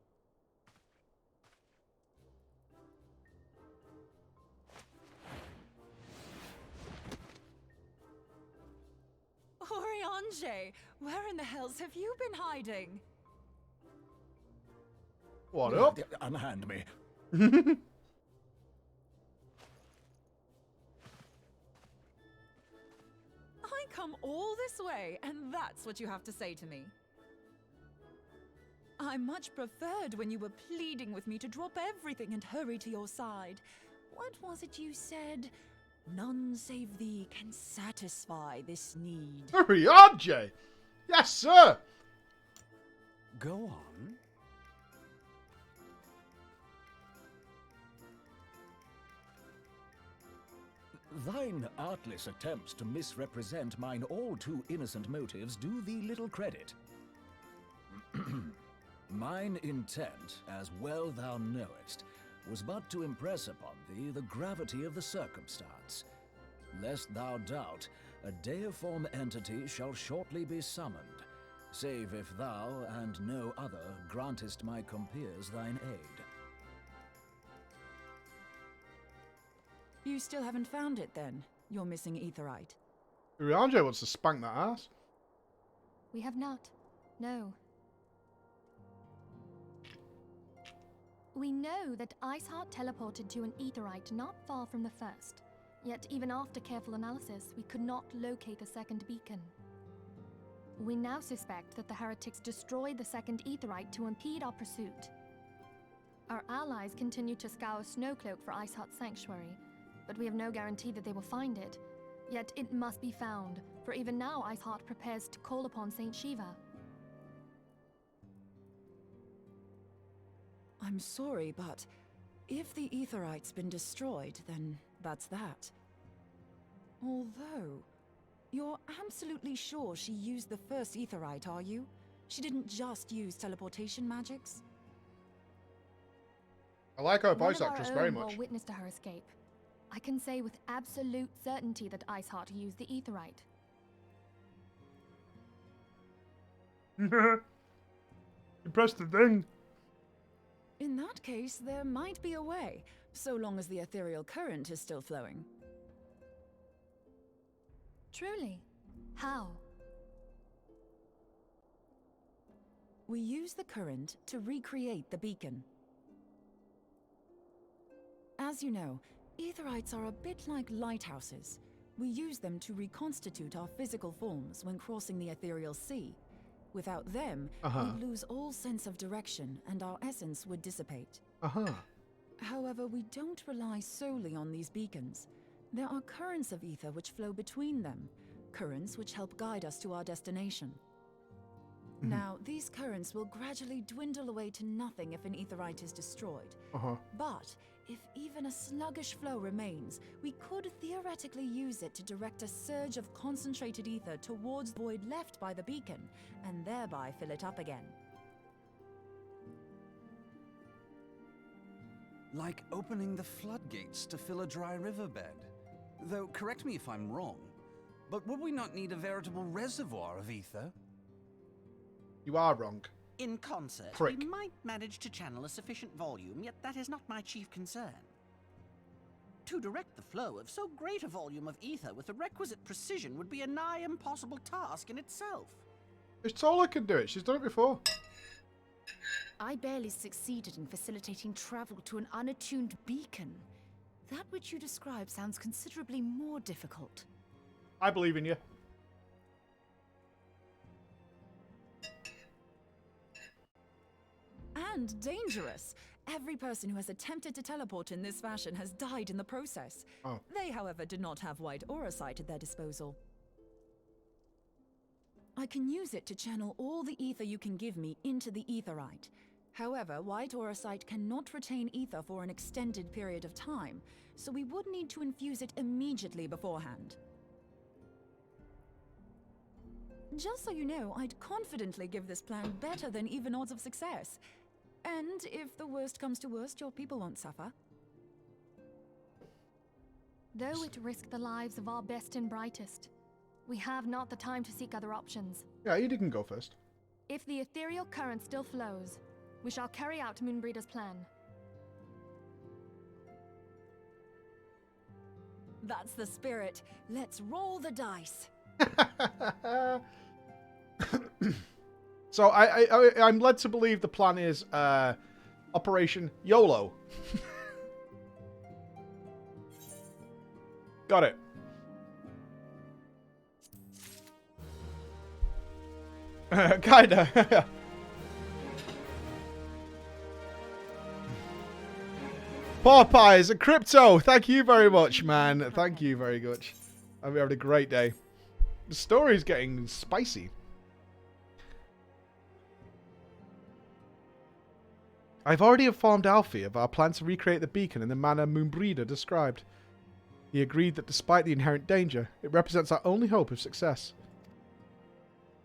Oriange, where in the hells have you been hiding? What up? Unhand me. I come all this way, and that's what you have to say to me. I much preferred when you were pleading with me to drop everything and hurry to your side. What was it you said? None save thee can satisfy this need. Oriange! Yes, sir! Go on. Thine artless attempts to misrepresent mine all too innocent motives do thee little credit. Mine intent, as well thou knowest, was but to impress upon thee the gravity of the circumstance. Lest thou doubt, a deiform entity shall shortly be summoned, save if thou and no other grantest my compeers thine aid. You still haven't found it then, your missing aetherite? Oriange wants to spank that ass. We have not. No. We know that Iceheart teleported to an aetherite not far from the first. Yet even after careful analysis, we could not locate the second beacon. We now suspect that the heretics destroyed the second aetherite to impede our pursuit. Our allies continue to scour Snowcloak for Iceheart's sanctuary, but we have no guarantee that they will find it. Yet it must be found, for even now Iceheart prepares to call upon Saint Shiva. I'm sorry, but if the aetherite's been destroyed, then that's that. Although, you're absolutely sure she used the first aetherite, are you? She didn't just use teleportation magics? I like her One voice of our actress own very bore much. witness to her escape. I can say with absolute certainty that Iceheart used the aetherite. You pressed the thing. In that case, there might be a way, so long as the ethereal current is still flowing. Truly? How? We use the current to recreate the beacon. As you know, aetherites are a bit like lighthouses. We use them to reconstitute our physical forms when crossing the ethereal sea. Without them, we'd lose all sense of direction and our essence would dissipate. However, we don't rely solely on these beacons. There are currents of ether which flow between them, currents which help guide us to our destination. Now, these currents will gradually dwindle away to nothing if an aetherite is destroyed. But if even a sluggish flow remains, we could theoretically use it to direct a surge of concentrated ether towards the void left by the beacon, and thereby fill it up again. Like opening the floodgates to fill a dry riverbed. Though, correct me if I'm wrong, but would we not need a veritable reservoir of ether? You are wrong. In concert, Prick. we might manage to channel a sufficient volume, yet that is not my chief concern. To direct the flow of so great a volume of ether with the requisite precision would be a nigh impossible task in itself. It's Tola can do it. She's done it before. I barely succeeded in facilitating travel to an unattuned beacon. That which you describe sounds considerably more difficult. I believe in you. And dangerous. Every person who has attempted to teleport in this fashion has died in the process. They, however, did not have white aura sight at their disposal. I can use it to channel all the ether you can give me into the aetherite. However, white aura sight cannot retain ether for an extended period of time, so we would need to infuse it immediately beforehand. Just so you know, I'd confidently give this plan better than even odds of success. And if the worst comes to worst, your people won't suffer. Though it risked the lives of our best and brightest, we have not the time to seek other options. Yeah, you can go first. If the ethereal current still flows, we shall carry out Moonbreeder's plan. That's the spirit. Let's roll the dice. So I'm led to believe the plan is Operation YOLO. Got it. Kinda. Popeyes and Crypto, thank you very much, man. Thank you very much. I'm having a great day. The story's getting spicy. I've already informed Alfie of our plan to recreate the beacon in the manner Moonbreeder described. He agreed that despite the inherent danger, it represents our only hope of success.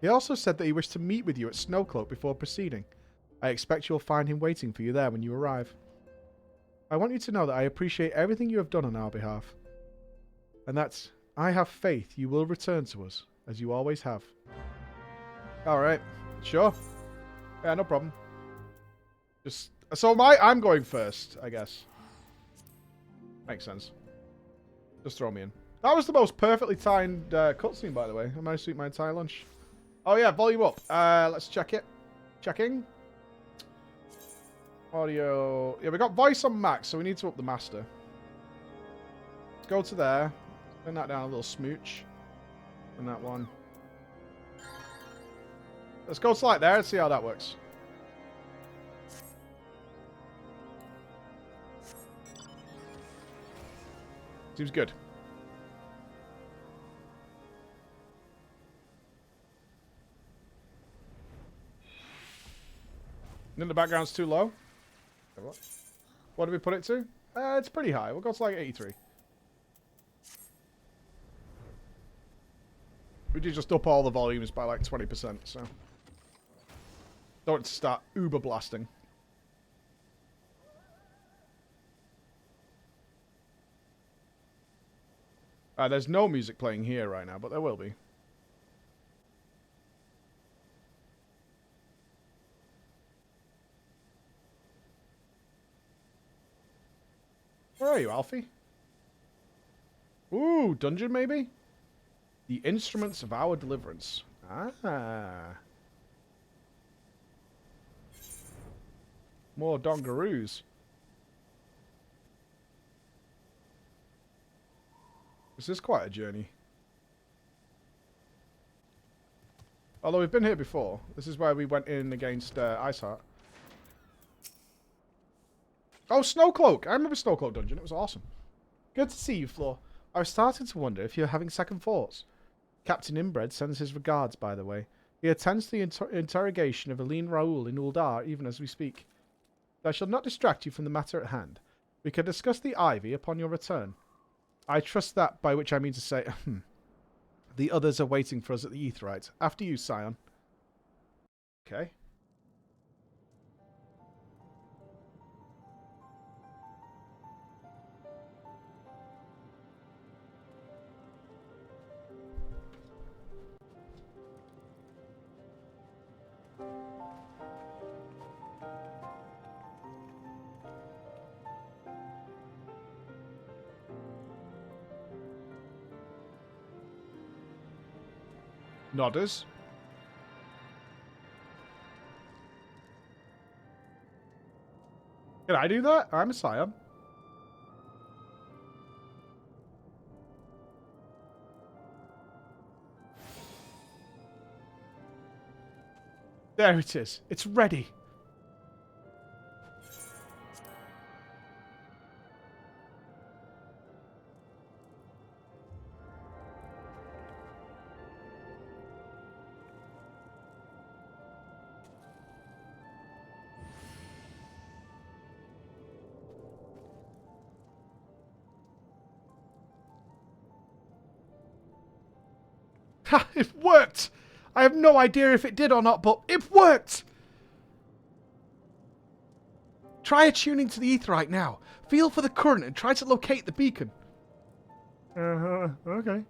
He also said that he wished to meet with you at Snowcloak before proceeding. I expect you'll find him waiting for you there when you arrive. I want you to know that I appreciate everything you have done on our behalf, and that I have faith you will return to us, as you always have. Alright, sure. Yeah, no problem. So I'm going first, I guess. Makes sense. Just throw me in. That was the most perfectly timed cutscene, by the way. I managed to eat my entire lunch. Oh yeah, volume up. Let's check it. Checking. Audio. Yeah, we got voice on max, so we need to up the master. Let's go to there. Turn that down a little smooch. And that one. Let's go to like there and see how that works. Seems good. And then the background's too low. What did we put it to? It's pretty high. We'll go to like 83. We did just up all the volumes by like 20%, so. Don't start uber blasting. There's no music playing here right now, but there will be. Where are you, Alfie? Ooh, dungeon maybe? The instruments of our deliverance. Ah. More dongaroos. This is quite a journey. Although we've been here before. This is where we went in against Iceheart. Oh, Snowcloak! I remember Snowcloak Dungeon. It was awesome. Good to see you, Flo. I was starting to wonder if you're having second thoughts. Captain Inbred sends his regards, by the way. He attends to the interrogation of Aline Raoul in Uldar even as we speak. I shall not distract you from the matter at hand. We can discuss the Ivy upon your return. I trust that, by which I mean to say, the others are waiting for us at the Aetheryte. After you, Scion. Okay. Nodders. Can I do that? I'm a Scion. There it is. It's ready. Ha! It worked! I have no idea if it did or not, but it worked! Try attuning to the Aetheryte now. Feel for the current and try to locate the beacon. Okay.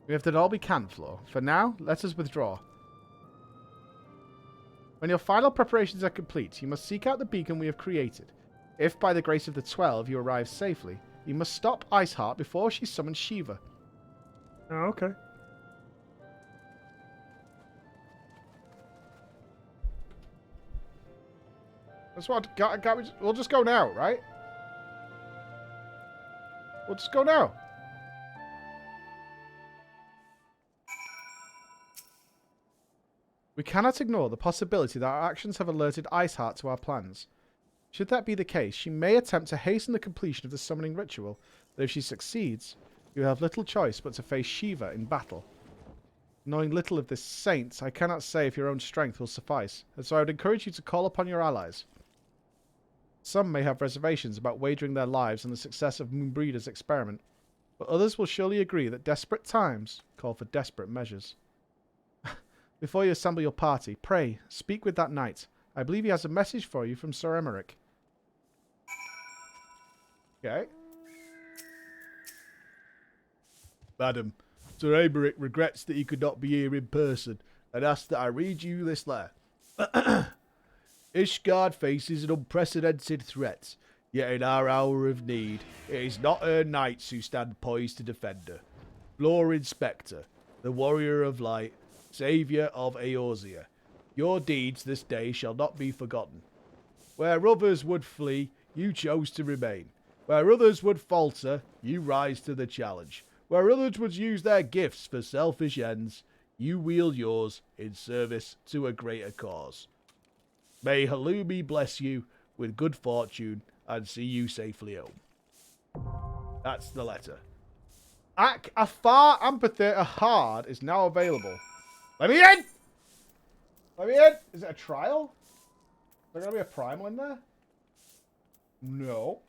We have done all we can, Flo. For now, let us withdraw. When your final preparations are complete, you must seek out the beacon we have created. If, by the grace of the 12, you arrive safely, you must stop Iceheart before she summons Shiva. Oh, okay. That's what we'll just go now, right? We'll just go now. We cannot ignore the possibility that our actions have alerted Iceheart to our plans. Should that be the case, she may attempt to hasten the completion of the summoning ritual, but if she succeeds, you have little choice but to face Shiva in battle. Knowing little of this saint, I cannot say if your own strength will suffice, and so I would encourage you to call upon your allies. Some may have reservations about wagering their lives on the success of Moonbreeder's experiment, but others will surely agree that desperate times call for desperate measures. Before you assemble your party, pray, speak with that knight. I believe he has a message for you from Sir Emmerich. Okay. Madam, Sir Emmerich regrets that he could not be here in person and asks that I read you this letter. Ishgard faces an unprecedented threat, yet in our hour of need, it is not her knights who stand poised to defend her. Lord Inspector, the warrior of light, Saviour of Eorzea, your deeds this day shall not be forgotten. Where others would flee, you chose to remain. Where others would falter, you rise to the challenge. Where others would use their gifts for selfish ends, you wield yours in service to a greater cause. May Halloumi bless you with good fortune and see you safely home. That's the letter. A far amphitheater hard is now available. Let me in! Let me in! Is it a trial? Is there going to be a primal in there? No.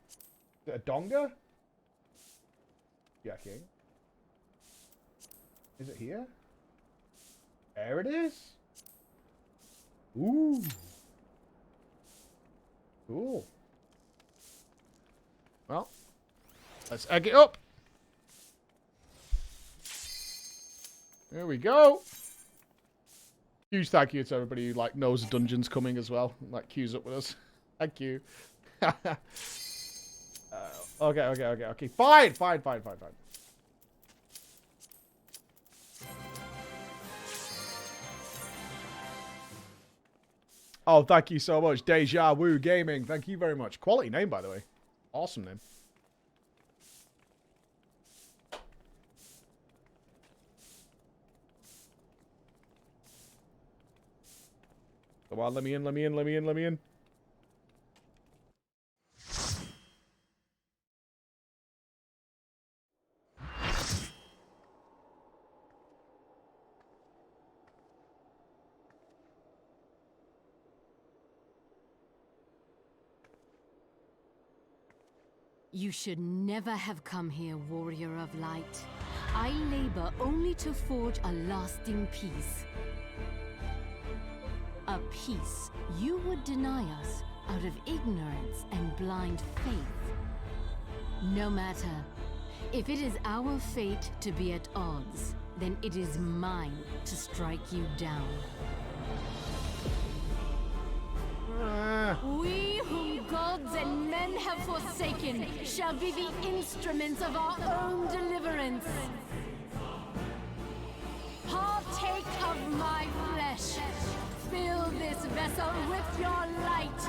Is it a donga? Checking. Is it here? There it is. Ooh. Cool. Well, let's egg it up. There we go. Huge thank you to everybody who like knows the dungeon's coming as well. Like queues up with us. Thank you. Okay. Fine. Oh, thank you so much. Deja Vu Gaming. Thank you very much. Quality name, by the way. Awesome name. Come on, let me in. You should never have come here, warrior of light. I labor only to forge a lasting peace. A peace you would deny us out of ignorance and blind faith. No matter. If it is our fate to be at odds, then it is mine to strike you down. We whom gods and men have forsaken shall be the instruments of our own deliverance. Partake of my flesh. Fill this vessel with your light.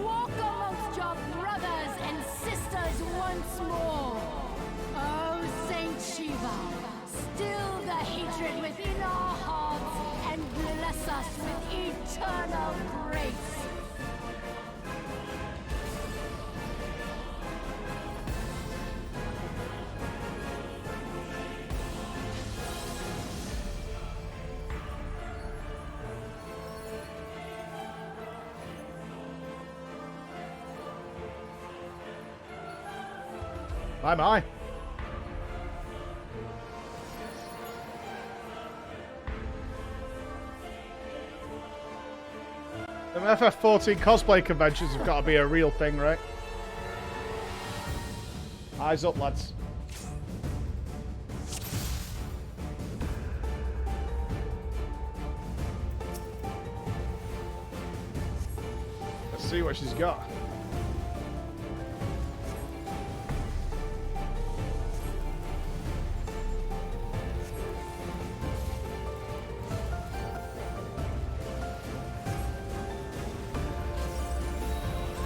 Walk amongst your brothers and sisters once more. Oh, Saint Shiva, still the hatred within our hearts and bless us with eternal grace. My. The FF14 cosplay conventions have got to be a real thing, right? Eyes up, lads. Let's see what she's got.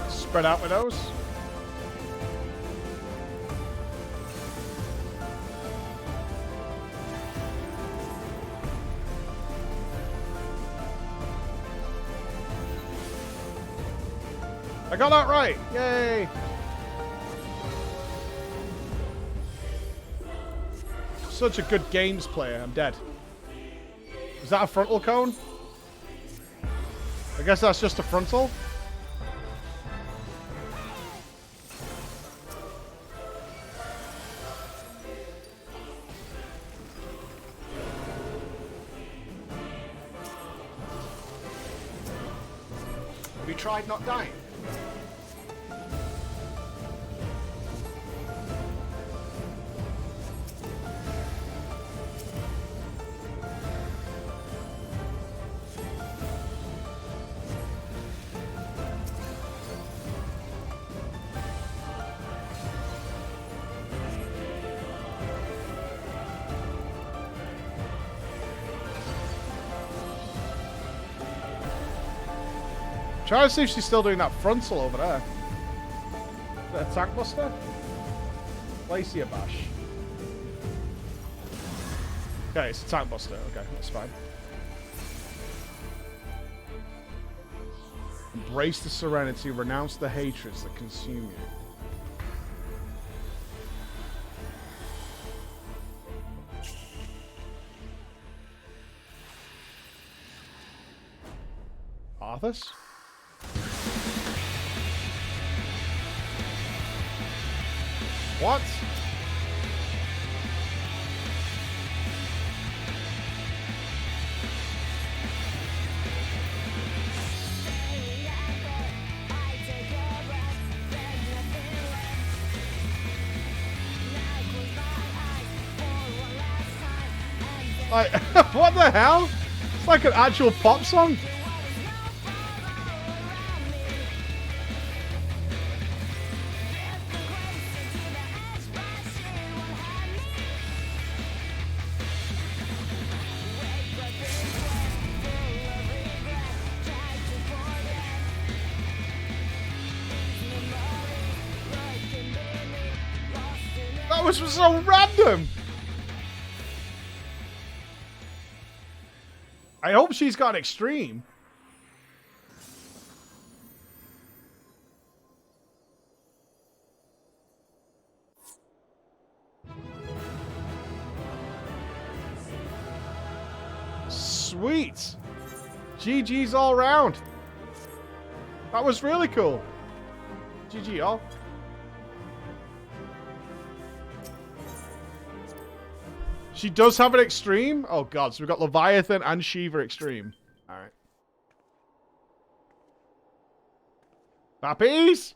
Spread out with those. I got that right. Yay. Such a good games player. I'm dead. Is that a frontal cone? I guess that's just a frontal. Tried not dying. Try to see if she's still doing that frontal over there. Is that a tank buster? Glacier bash. Okay, it's a tank buster. Okay, that's fine. Embrace the serenity, renounce the hatreds that consume you. Arthas? What? Like, what the hell? It's like an actual pop song. That was so random. I hope she's got extreme. Sweet. GG's all round. That was really cool. GG all. She does have an extreme? Oh god, so we've got Leviathan and Shiva extreme. Alright. Puppies!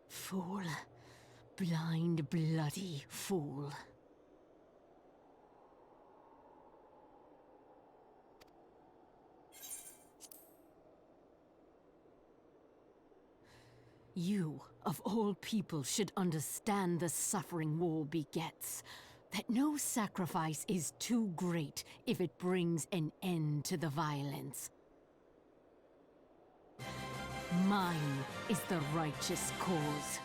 Fool. Blind, bloody fool. You, of all people, should understand the suffering war begets. That no sacrifice is too great if it brings an end to the violence. Mine is the righteous cause.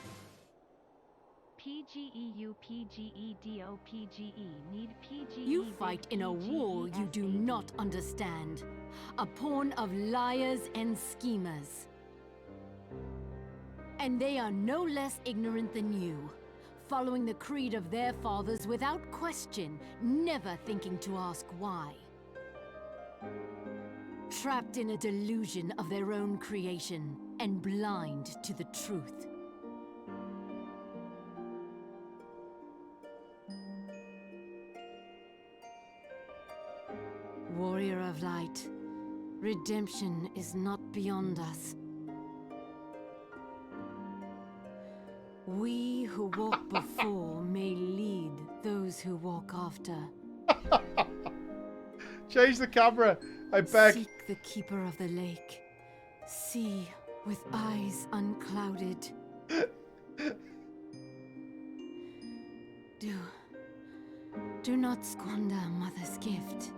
PGEU PGEDO PGE need PGE. You fight in a war you do not understand. A pawn of liars and schemers. And they are no less ignorant than you, following the creed of their fathers without question, never thinking to ask why. Trapped in a delusion of their own creation, and blind to the truth. Warrior of light, redemption is not beyond us. We who walk before may lead those who walk after. Change the camera, I beg. Seek the keeper of the lake. See with eyes unclouded. Do not squander Mother's gift.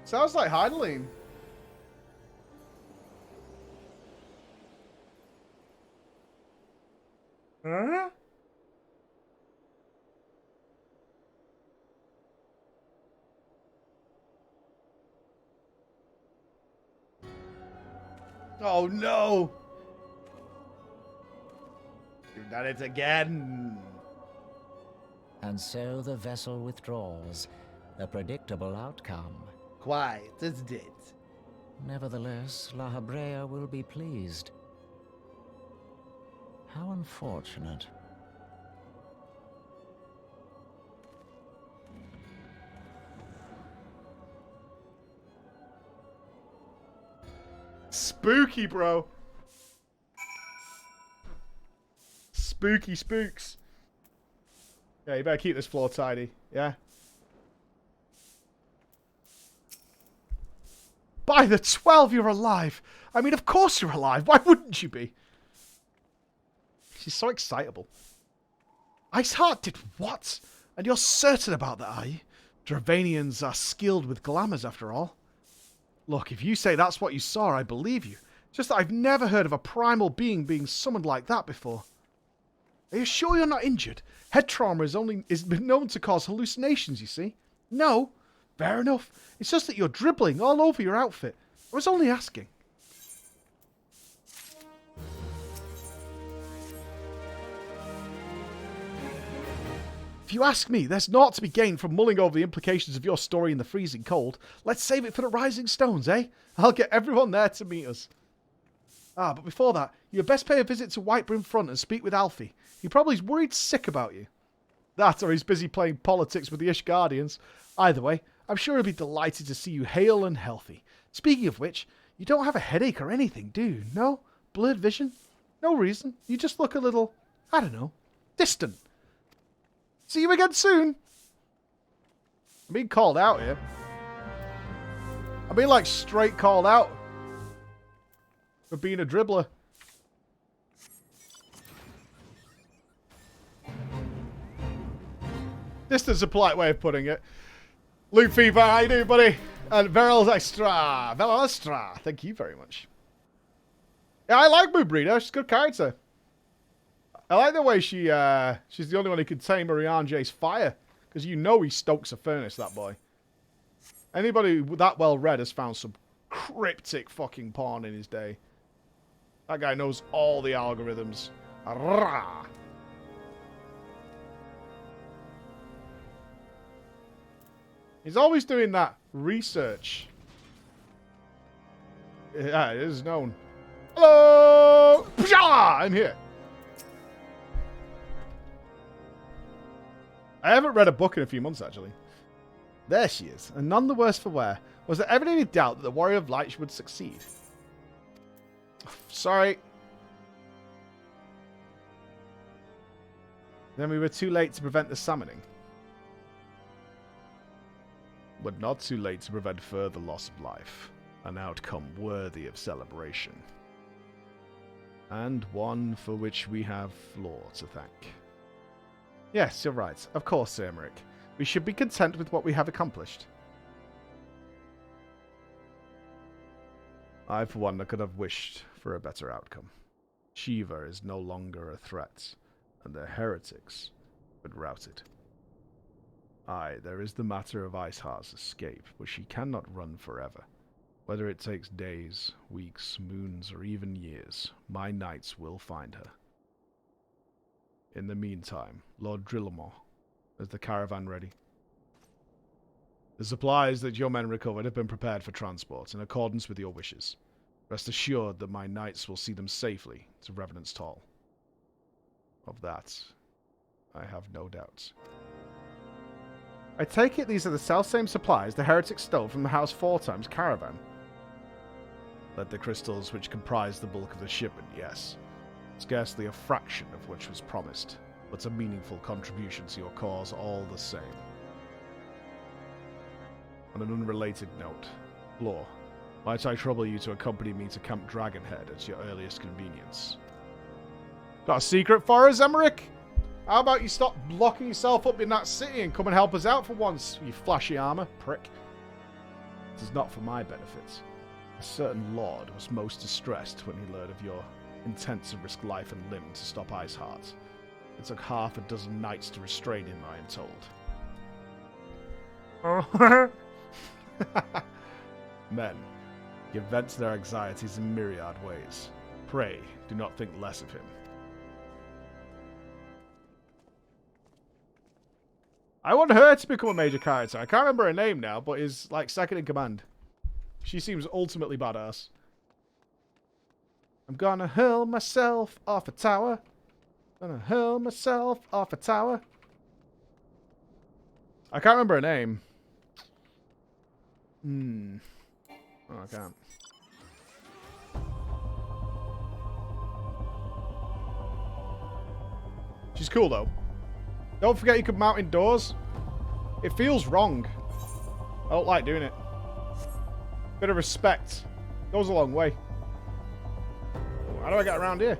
Sounds like Heidelin. Huh? Oh no! You've done it again. And so the vessel withdraws. A predictable outcome. Quite, isn't it? Nevertheless, La Habrea will be pleased. How unfortunate. Spooky, bro. Spooky spooks. Yeah, you better keep this floor tidy, yeah? By the 12, you're alive. I mean, of course you're alive. Why wouldn't you be? She's so excitable. Iceheart did what? And you're certain about that, are you? Dravanians are skilled with glamours, after all. Look, if you say that's what you saw, I believe you. Just that I've never heard of a primal being summoned like that before. Are you sure you're not injured? Head trauma is been known to cause hallucinations, you see. No. Fair enough. It's just that you're dribbling all over your outfit. I was only asking. If you ask me, there's naught to be gained from mulling over the implications of your story in the freezing cold. Let's save it for the Rising Stones, eh? I'll get everyone there to meet us. Ah, but before that, you had best pay a visit to Whitebrim Front and speak with Alfie. He probably's worried sick about you. That, or he's busy playing politics with the Ishgardians. Either way, I'm sure he'll be delighted to see you hale and healthy. Speaking of which, you don't have a headache or anything, do you? No? Blurred vision? No reason. You just look a little, I don't know, distant. See you again soon. I'm being called out here. I'm being, like, straight called out for being a dribbler. Distance a polite way of putting it. Luke Fever, how you doing, buddy? And Veril Extra, thank you very much. Yeah, I like Moon Breeder. She's a good character. I like the way she's the only one who can tame Arianje's fire. Because you know he stokes a furnace, that boy. Anybody that well read has found some cryptic fucking porn in his day. That guy knows all the algorithms. Arrgh. He's always doing that research. Yeah, it is known. Hello! Pshaw! I'm here. I haven't read a book in a few months, actually. There she is, and none the worse for wear. Was there ever any doubt that the Warrior of Light would succeed? Sorry. Then we were too late to prevent the summoning. But not too late to prevent further loss of life. An outcome worthy of celebration. And one for which we have Law to thank. Yes, you're right. Of course, Sir Emmerich. We should be content with what we have accomplished. I, for one, could have wished for a better outcome. Shiva is no longer a threat, and the heretics would rout it. Aye, there is the matter of Iceheart's escape, but she cannot run forever. Whether it takes days, weeks, moons, or even years, my knights will find her. In the meantime, Lord Drillamore, is the caravan ready? The supplies that your men recovered have been prepared for transport, in accordance with your wishes. Rest assured that my knights will see them safely to Revenant's Hall. Of that, I have no doubts. I take it these are the self-same supplies the heretics stole from the House 4 Times caravan. That the crystals which comprise the bulk of the shipment, yes. Scarcely a fraction of which was promised, but a meaningful contribution to your cause all the same. On an unrelated note, Law, might I trouble you to accompany me to Camp Dragonhead at your earliest convenience? Got a secret for us, Emmerich? How about you stop locking yourself up in that city and come and help us out for once, you flashy armor, prick? It is not for my benefit. A certain lord was most distressed when he learned of your intent to risk life and limb to stop Iceheart. It took half a dozen knights to restrain him, I am told. Men, give vent to their anxieties in myriad ways. Pray, do not think less of him. I want her to become a major character. I can't remember her name now, but is like second in command. She seems ultimately badass. I'm gonna hurl myself off a tower. Gonna hurl myself off a tower. I can't remember her name. Oh, I can't. She's cool though. Don't forget you can mount indoors. It feels wrong. I don't like doing it. Bit of respect. Goes a long way. How do I get around here?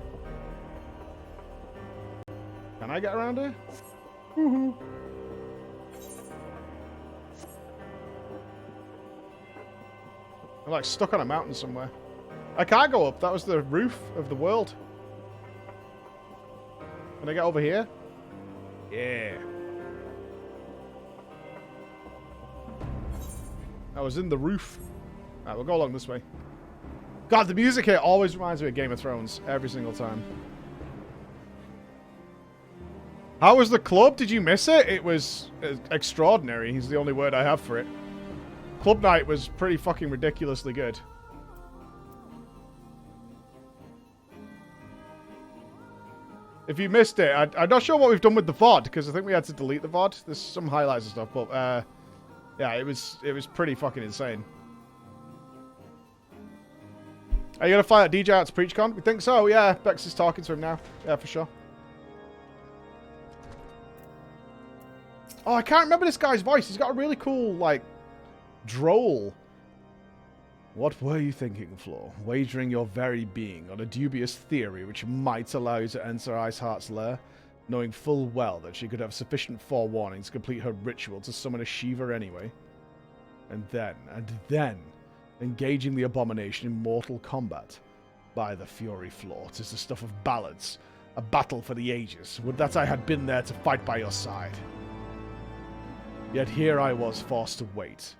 Can I get around here? Woohoo. I'm like stuck on a mountain somewhere. I can't go up. That was the roof of the world. Can I get over here? Yeah. I was in the roof. Alright, we'll go along this way. God, the music here always reminds me of Game of Thrones. Every single time. How was the club? Did you miss it? It was extraordinary. Is the only word I have for it. Club night was pretty fucking ridiculously good. If you missed it, I'm not sure what we've done with the VOD, because I think we had to delete the VOD. There's some highlights and stuff, but yeah, it was pretty fucking insane. Are you gonna fly that DJ out to PreachCon? We think so, yeah. Bex is talking to him now. Yeah, for sure. Oh, I can't remember this guy's voice. He's got a really cool, like, droll. What were you thinking, Flo? Wagering your very being on a dubious theory which might allow you to enter Iceheart's lair, knowing full well that she could have sufficient forewarning to complete her ritual to summon a Shiva anyway. And then, engaging the abomination in mortal combat. By the fury, Flo, 'tis the stuff of ballads, a battle for the ages. Would that I had been there to fight by your side. Yet here I was forced to wait,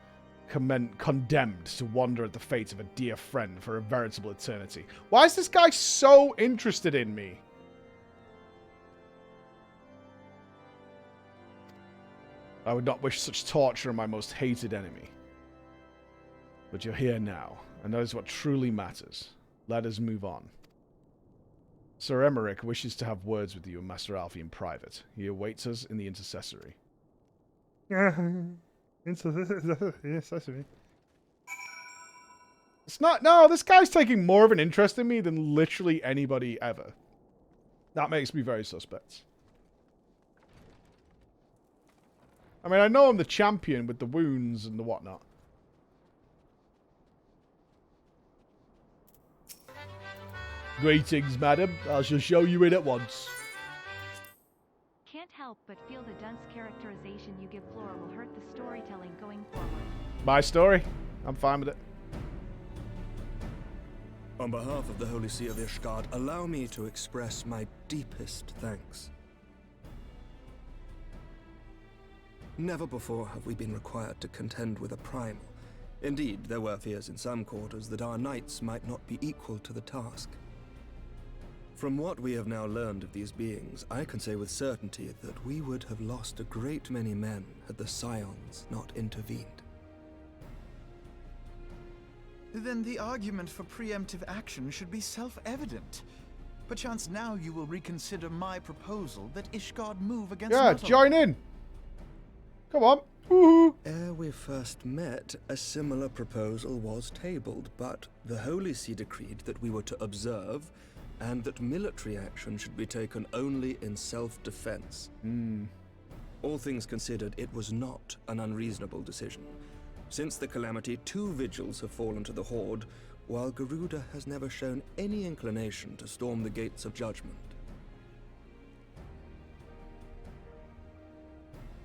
condemned to wander at the fate of a dear friend for a veritable eternity. Why is this guy so interested in me? I would not wish such torture on my most hated enemy. But you're here now, and that is what truly matters. Let us move on. Sir Emmerich wishes to have words with you and Master Alfie in private. He awaits us in the intercessory. It's not. No, this guy's taking more of an interest in me than literally anybody ever. That makes me very suspect. I mean, I know I'm the champion with the wounds and the whatnot. Greetings, madam. I shall show you in at once. Can't help but feel the dunce characterization you give Flora will hurt the storytelling going forward. My story? I'm fine with it. On behalf of the Holy See of Ishgard, allow me to express my deepest thanks. Never before have we been required to contend with a primal. Indeed, there were fears in some quarters that our knights might not be equal to the task. From what we have now learned of these beings, I can say with certainty that we would have lost a great many men had the Scions not intervened. Then the argument for preemptive action should be self-evident. Perchance now you will reconsider my proposal that Ishgard move against Methuzahla. Join in! Come on. Woohoo! Ere we first met, a similar proposal was tabled, but the Holy See decreed that we were to observe, and that military action should be taken only in self-defense. All things considered, it was not an unreasonable decision. Since the calamity, 2 vigils have fallen to the Horde, while Garuda has never shown any inclination to storm the gates of judgment.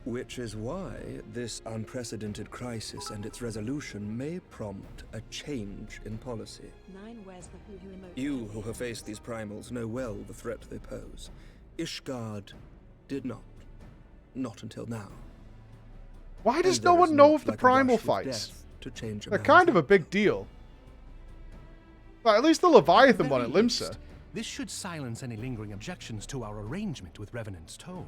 Which is why this unprecedented crisis and its resolution may prompt a change in policy. You who have faced these primals know well the threat they pose. Ishgard did not. Not until now. Why does no one know of the primal fights? They're kind of a big deal. But at least the Leviathan one at Limsa. This should silence any lingering objections to our arrangement with Revenant's Toll.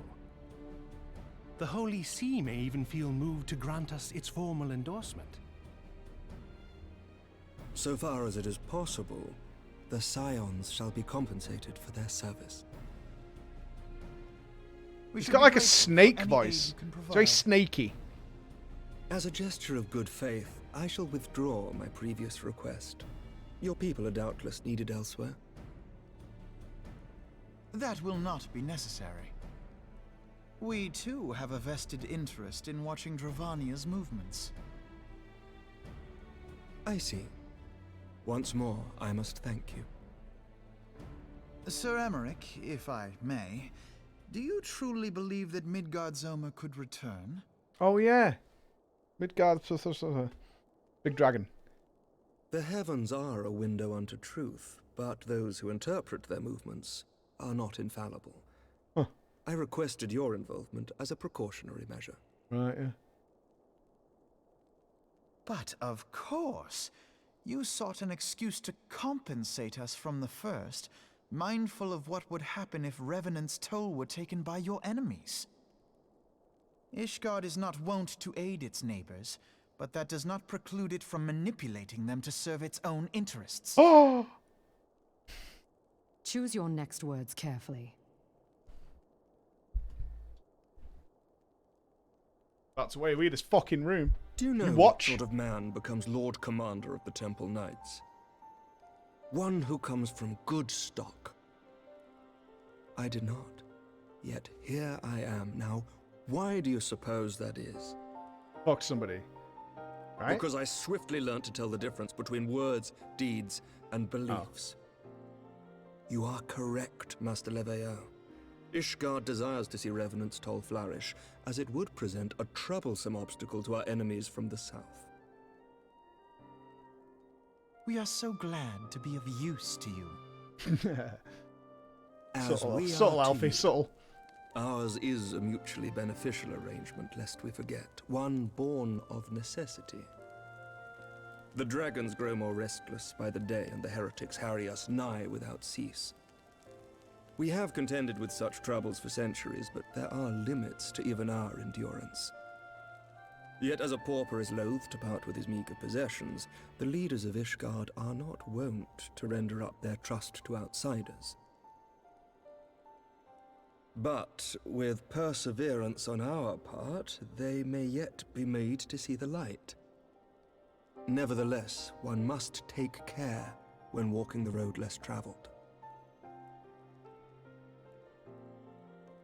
The Holy See may even feel moved to grant us its formal endorsement. So far as it is possible, the Scions shall be compensated for their service. He's got like a snake voice. It's very snaky. As a gesture of good faith, I shall withdraw my previous request. Your people are doubtless needed elsewhere. That will not be necessary. We too have a vested interest in watching Dravania's movements. I see. Once more, I must thank you. Sir Emmerich, if I may, do you truly believe that Midgardsormr could return? Oh yeah. Midgard, big dragon. The heavens are a window unto truth, but those who interpret their movements are not infallible. I requested your involvement as a precautionary measure. Right, yeah. But of course, you sought an excuse to compensate us from the first mindful of what would happen if Revenant's toll were taken by your enemies. Ishgard is not wont to aid its neighbors, but that does not preclude it from manipulating them to serve its own interests. Oh! Choose your next words carefully. That's way we this fucking room. Do you know what watch? sort of man becomes Lord Commander of the Temple Knights? One who comes from good stock. I did not. Yet here I am now. Why do you suppose that is? Fuck somebody. Right? Because I swiftly learned to tell the difference between words, deeds, and beliefs. You are correct, Master Leveilleur. Ishgard desires to see Revenant's toll flourish, as it would present a troublesome obstacle to our enemies from the south. We are so glad to be of use to you. Subtle, Alfie, subtle. Ours is a mutually beneficial arrangement, lest we forget, one born of necessity. The dragons grow more restless by the day, and the heretics harry us nigh without cease. We have contended with such troubles for centuries, but there are limits to even our endurance. Yet as a pauper is loath to part with his meager possessions, the leaders of Ishgard are not wont to render up their trust to outsiders. But with perseverance on our part, they may yet be made to see the light. Nevertheless, one must take care when walking the road less traveled.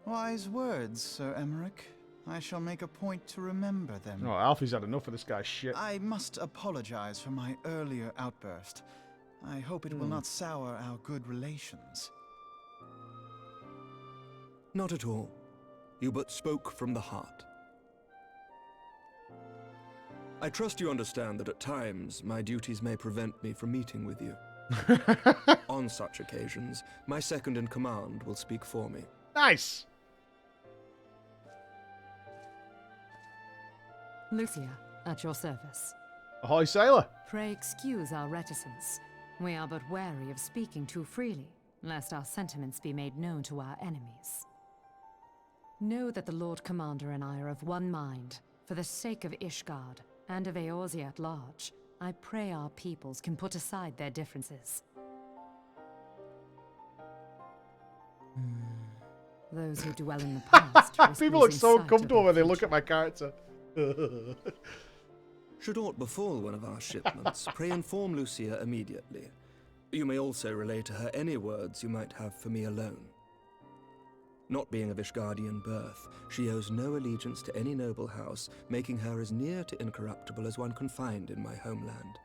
Wise words, Sir Emmerich. I shall make a point to remember them. Oh, Alfie's had enough of this guy's shit. I must apologize for my earlier outburst. I hope it will not sour our good relations. Not at all. You but spoke from the heart. I trust you understand that at times my duties may prevent me from meeting with you. On such occasions, my second-in-command will speak for me. Nice! Lucia, at your service. Ahoy, sailor! Pray excuse our reticence. We are but wary of speaking too freely, lest our sentiments be made known to our enemies. Know that the Lord Commander and I are of one mind. For the sake of Ishgard, and of Eorzea at large, I pray our peoples can put aside their differences. Those who dwell in the past... People look so uncomfortable when they look at my character. Should aught befall one of our shipments, pray inform Lucia immediately. You may also relay to her any words you might have for me alone. Not being of Ishgardian birth, she owes no allegiance to any noble house, making her as near to incorruptible as one can find in my homeland.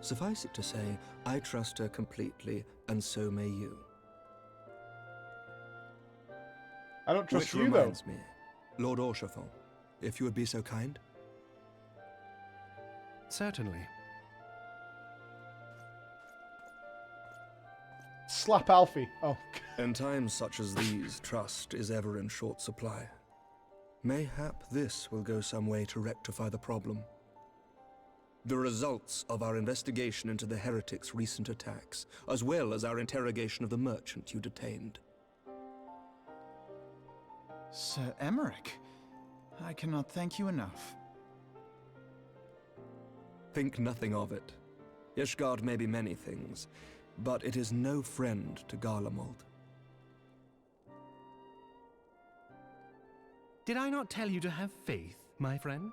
Suffice it to say, I trust her completely, and so may you. I don't trust you, though. Which reminds me, Lord Orchefort, if you would be so kind. Certainly. Slap Alfie. Oh. In times such as these, trust is ever in short supply. Mayhap this will go some way to rectify the problem. The results of our investigation into the heretics' recent attacks, as well as our interrogation of the merchant you detained. Sir Emmerich, I cannot thank you enough. Think nothing of it. Ishgard may be many things, but it is no friend to Garlemald. Did I not tell you to have faith, my friend?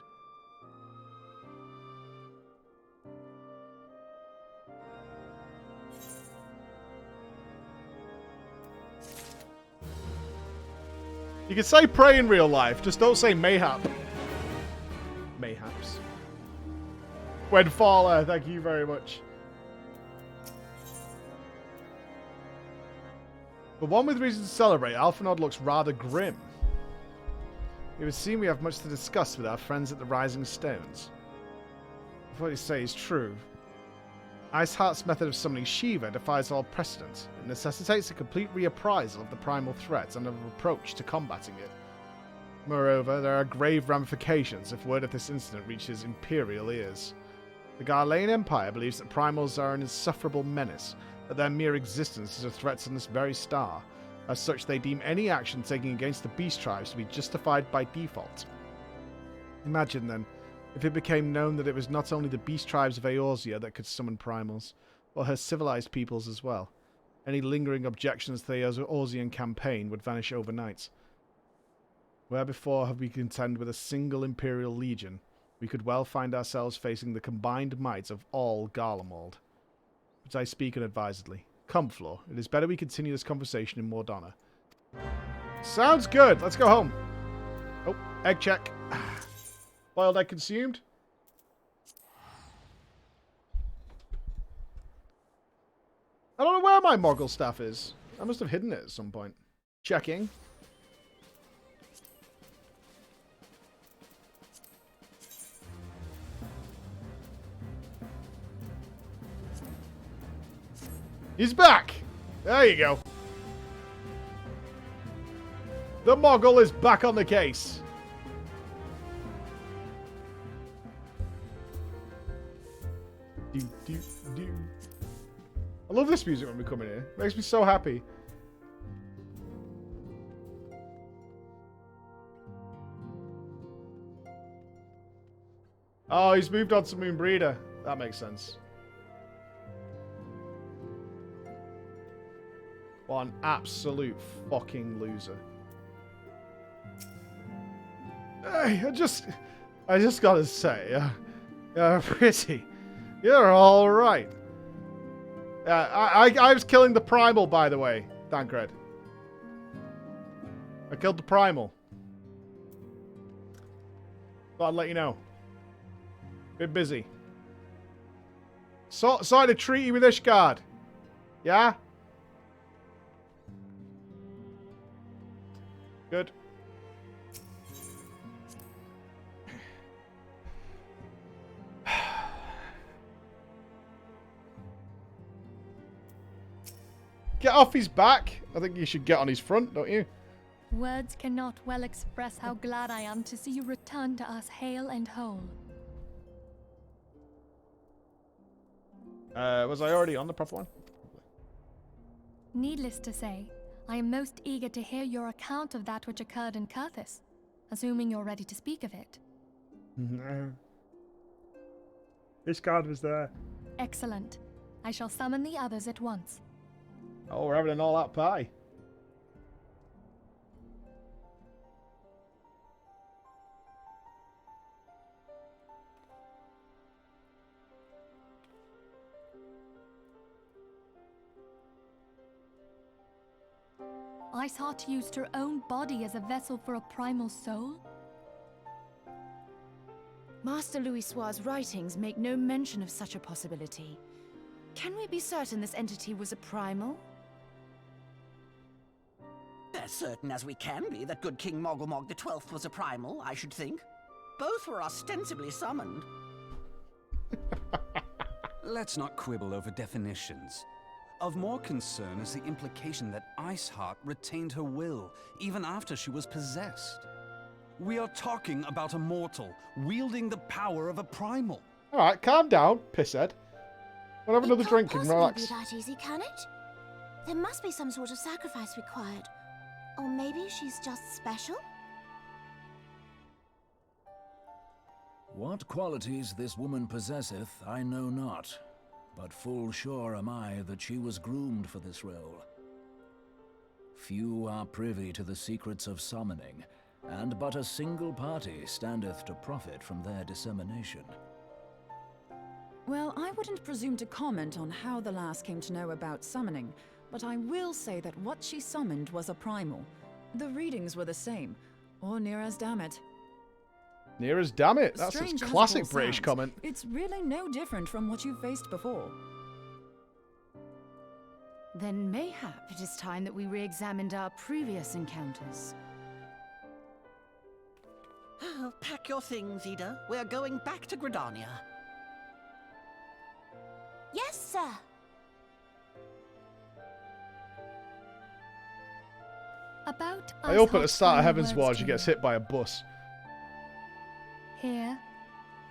You can say pray in real life, just don't say mayhap. Mayhaps. Wedfaller, thank you very much. But one with reason to celebrate, Alphinaud looks rather grim. It would seem we have much to discuss with our friends at the Rising Stones. If what you say is true, Iceheart's method of summoning Shiva defies all precedent. It necessitates a complete reappraisal of the primal threat and of an approach to combating it. Moreover, there are grave ramifications if word of this incident reaches Imperial ears. The Garlean Empire believes that primals are an insufferable menace, that their mere existence is a threat to this very star. As such, they deem any action taken against the beast tribes to be justified by default. Imagine, then, if it became known that it was not only the beast tribes of Eorzea that could summon primals, but her civilized peoples as well. Any lingering objections to the Eorzean campaign would vanish overnight. Where before have we contend with a single Imperial Legion, we could well find ourselves facing the combined might of all Garlemald. But I speak unadvisedly. Come, Floor, it is better we continue this conversation in Mordana. Sounds good. Let's go home. Oh, egg check. Boiled egg consumed. I don't know where my Moggle staff is. I must have hidden it at some point. Checking. He's back! There you go. The Moggle is back on the case. Do, do, do. I love this music when we come in here. It makes me so happy. Oh, he's moved on to Moonbreeder. That makes sense. What an absolute fucking loser. Hey, I just gotta say, Pretty, you're all right. I was killing the primal, by the way, Thancred. I killed the primal. Thought I'd let you know. Bit busy. Signed a treaty with Ishgard. Yeah? Good. Get off his back. I think you should get on his front, don't you? Words cannot well express how glad I am to see you return to us hale and whole. Was I already on the proper one? Needless to say, I am most eager to hear your account of that which occurred in Kurthis, assuming you're ready to speak of it. No. Ishgard was there. Excellent. I shall summon the others at once. Oh, we're having an all-out pie. Iceheart used her own body as a vessel for a primal soul? Master Louisoir's writings make no mention of such a possibility. Can we be certain this entity was a primal? As certain as we can be that good King Mogglemog the 12th was a primal, I should think. Both were ostensibly summoned. Let's not quibble over definitions. Of more concern is the implication that Iceheart retained her will, even after she was possessed. We are talking about a mortal, wielding the power of a primal. Alright, calm down, pisshead. We'll have another drink and relax. It can't possibly be that easy, can it? There must be some sort of sacrifice required. Or maybe she's just special? What qualities this woman possesseth, I know not. But full sure am I that she was groomed for this role. Few are privy to the secrets of summoning, and but a single party standeth to profit from their dissemination. Well, I wouldn't presume to comment on how the lass came to know about summoning, but I will say that what she summoned was a primal. The readings were the same, or near as damn it. Near as damn it. That's Strange a as it classic all British sounds, comment. It's really no different from what you faced before. Then mayhap it is time that we re-examined our previous encounters. Oh, pack your things, Ida. We're going back to Gridania. Yes, sir. About I hope at the Iceheart's start of final Heaven's words Ward to she you. gets hit by a bus. Hear,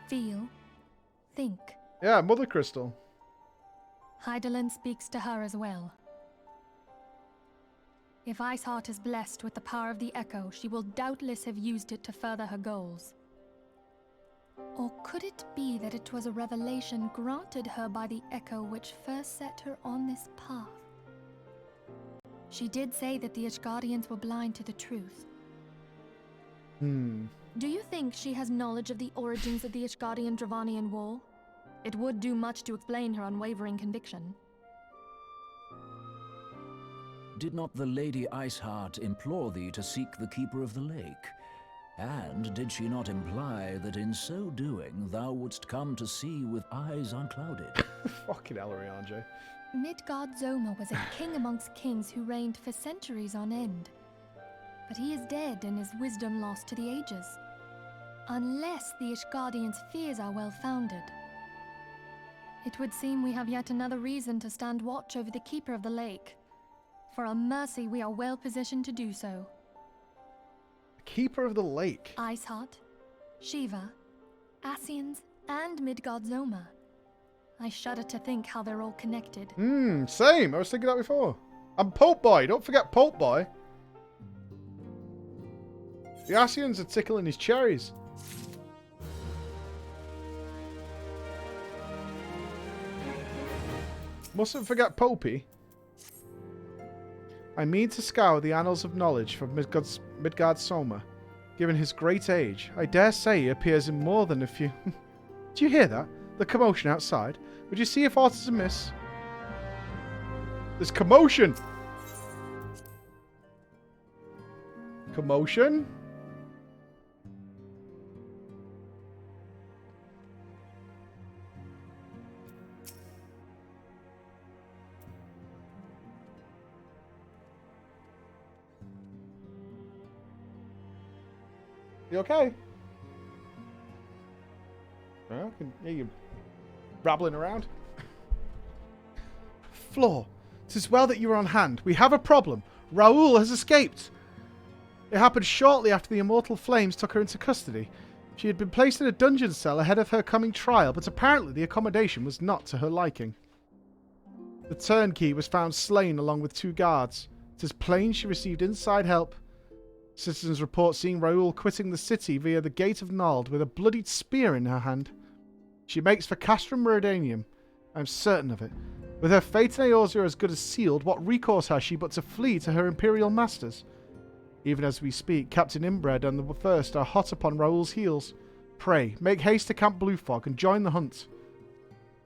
feel, think. Yeah, Mother Crystal. Hydaelyn speaks to her as well. If Iceheart is blessed with the power of the Echo, she will doubtless have used it to further her goals. Or could it be that it was a revelation granted her by the Echo which first set her on this path? She did say that the Ishgardians were blind to the truth. Do you think she has knowledge of the origins of the Ishgardian-Dravanian War? It would do much to explain her unwavering conviction. Did not the Lady Iceheart implore thee to seek the Keeper of the Lake? And did she not imply that in so doing thou wouldst come to see with eyes unclouded? Fucking hell, RJ. Midgard-Zoma was a king amongst kings who reigned for centuries on end. But he is dead and his wisdom lost to the ages. Unless the Ishgardians' fears are well-founded. It would seem we have yet another reason to stand watch over the Keeper of the Lake. For a mercy, we are well positioned to do so. Keeper of the Lake. Iceheart, Shiva, Ascians, and Midgard-Zoma. I shudder to think how they're all connected. Same. I was thinking that before. And Pope Boy. Don't forget Pope Boy. The Ascians are tickling his cherries. Mustn't forget Popey. I mean to scour the annals of knowledge for Midgard-Zoma. Given his great age, I dare say he appears in more than a few... Do you hear that? The commotion outside? Would you see if aught is amiss? There's commotion! Commotion? You okay? I can hear you rattling around. Floor, 'tis well that you are on hand. We have a problem. Raoul has escaped. It happened shortly after the immortal flames took her into custody. She had been placed in a dungeon cell ahead of her coming trial, but apparently the accommodation was not to her liking. The turnkey was found slain along with 2 guards. It is plain she received inside help. Citizens report seeing Raoul quitting the city via the Gate of Nald with a bloodied spear in her hand. She makes for Castrum Meridianum. I am certain of it. With her fate in Eorzea as good as sealed, what recourse has she but to flee to her imperial masters? Even as we speak, Captain Inbred and the First are hot upon Raoul's heels. Pray, make haste to Camp Bluefog and join the hunt.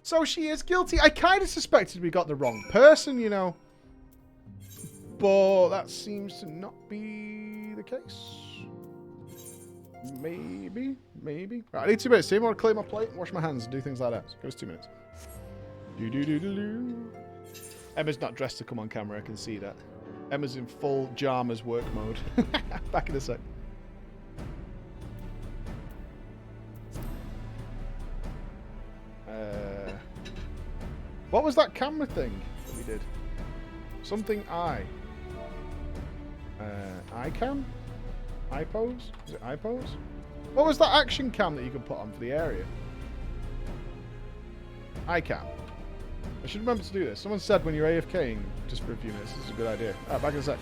So she is guilty. I kind of suspected we got the wrong person, you know. But that seems to not be the case. Maybe. Right, I need 2 minutes. Do you want to clear my plate and wash my hands and do things like that? So give us 2 minutes. Emma's not dressed to come on camera, I can see that. Emma's in full Jarmas work mode. Back in a sec. What was that camera thing that we did? Something iCam? iPose? Is it iPose? What was that action cam that you could put on for the area? iCam. I should remember to do this. Someone said when you're AFKing just for a few minutes, this is a good idea. Alright, back in a sec.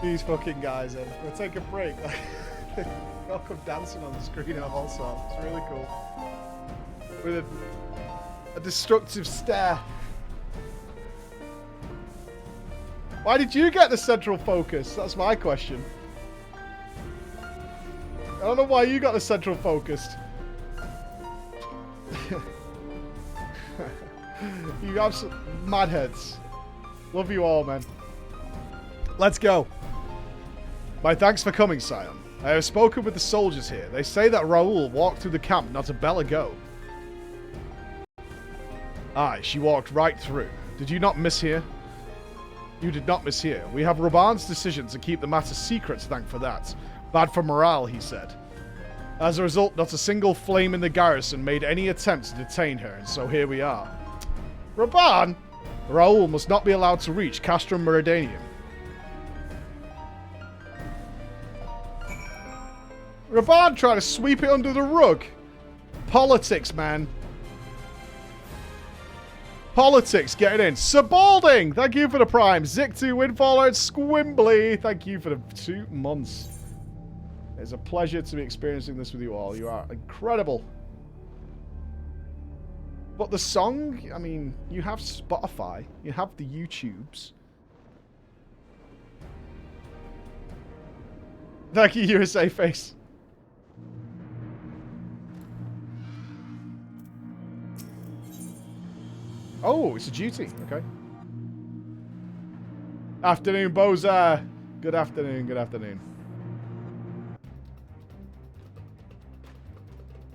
these fucking guys in. We'll take a break. They all come dancing on the screen of all sorts. It's really cool. With a destructive stare. Why did you get the central focus? That's my question. I don't know why you got the central focus. You absolute madheads. Love you all, man. Let's go. My thanks for coming, Scion. I have spoken with the soldiers here. They say that Raoul walked through the camp not a bell ago. Aye, she walked right through. Did you not mishear? You did not mishear. We have Raban's decision to keep the matter secret, thank for that. Bad for morale, he said. As a result, not a single flame in the garrison made any attempt to detain her, and so here we are. Raban? Raoul must not be allowed to reach Castrum Meridianum. Raban trying to sweep it under the rug. Politics, man. Politics, get it in. Sabalding, thank you for the prime. Zic2, Windfaller, and Squimbly, thank you for the 2 months. It's a pleasure to be experiencing this with you all. You are incredible. But the song, I mean, you have Spotify, you have the YouTubes. Thank you, USA Face. Oh, it's a duty. Okay. Afternoon, Boza. Good afternoon. Good afternoon.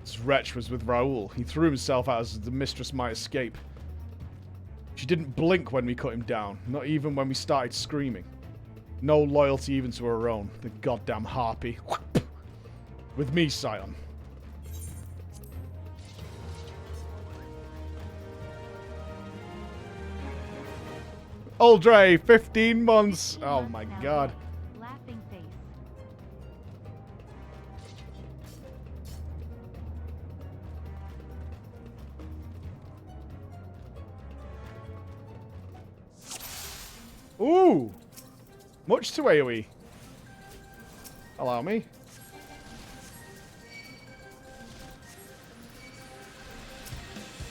This wretch was with Raoul. He threw himself out as the mistress might escape. She didn't blink when we cut him down. Not even when we started screaming. No loyalty even to her own. The goddamn harpy. With me, Scion. Aldre, 15 months. Oh my god. Laughing face. Ooh. Much to AoE. Allow me.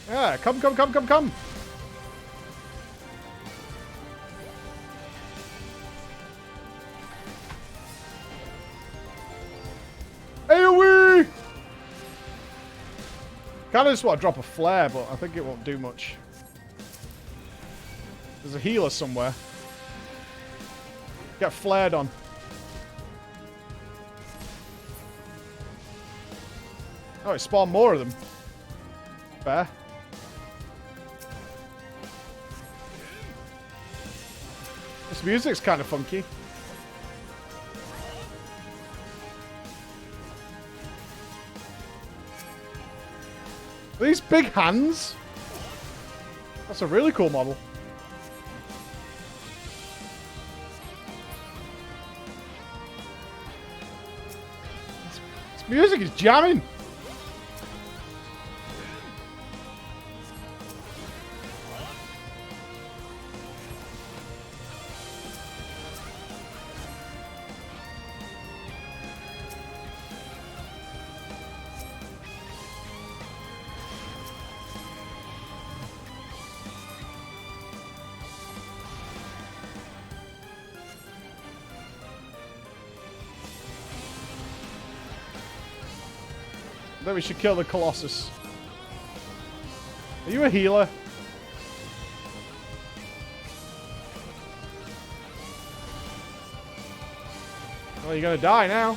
Yeah, come. AoE! Kind of just want to drop a flare, but I think it won't do much. There's a healer somewhere. Get flared on. Oh, it spawned more of them. Fair. This music's kind of funky. Are these big hands? That's a really cool model. This music is jamming. Then we should kill the Colossus. Are you a healer? Well, you're gonna die now.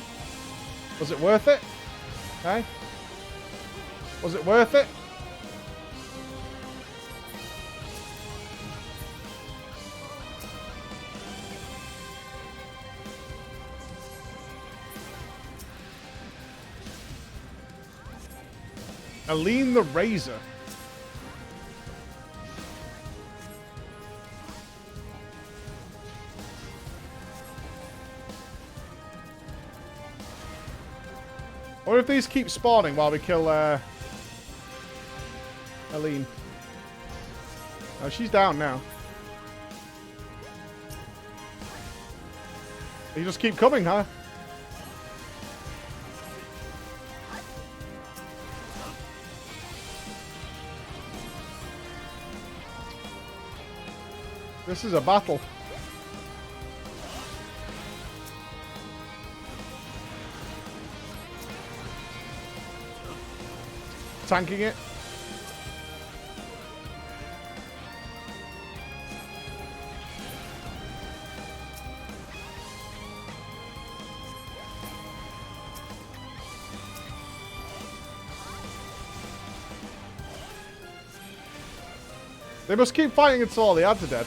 Was it worth it? Okay. Was it worth it? Aline the Razor. Or if these keep spawning while we kill Aline. Oh, she's down now. You just keep coming, huh? This is a battle. Tanking it. They must keep fighting until all the ads are dead.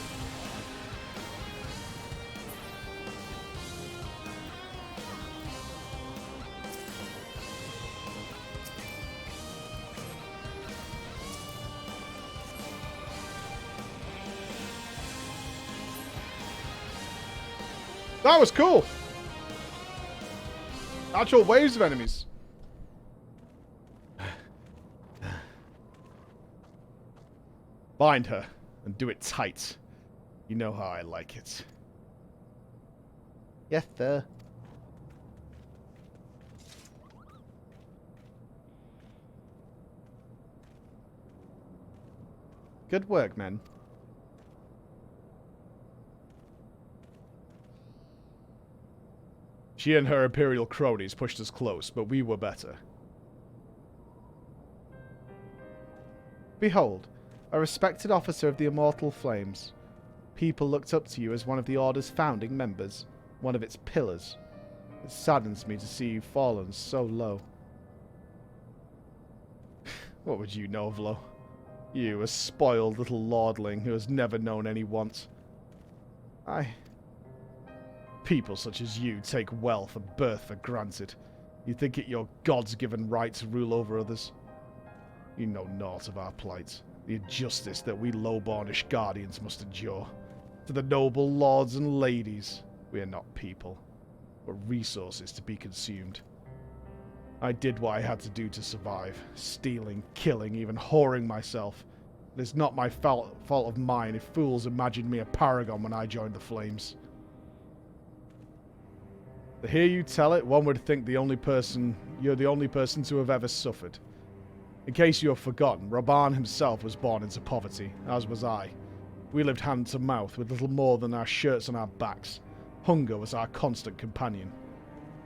That was cool. Actual waves of enemies. Bind her and do it tight. You know how I like it. Yes, sir. Good work, men. She and her Imperial cronies pushed us close, but we were better. Behold, a respected officer of the Immortal Flames. People looked up to you as one of the Order's founding members, one of its pillars. It saddens me to see you fallen so low. What would you know, Vlo? You, a spoiled little lordling who has never known any want. People such as you take wealth and birth for granted. You think it your God's given right to rule over others. You know naught of our plight. The injustice that we lowbornish guardians must endure. To the noble lords and ladies, we are not people, but resources to be consumed. I did what I had to do to survive, stealing, killing, even whoring myself. It is not my fault of mine if fools imagined me a paragon when I joined the Flames. To hear you tell it, one would think you're the only person to have ever suffered. In case you have forgotten, Raban himself was born into poverty, as was I. We lived hand to mouth with little more than our shirts on our backs. Hunger was our constant companion.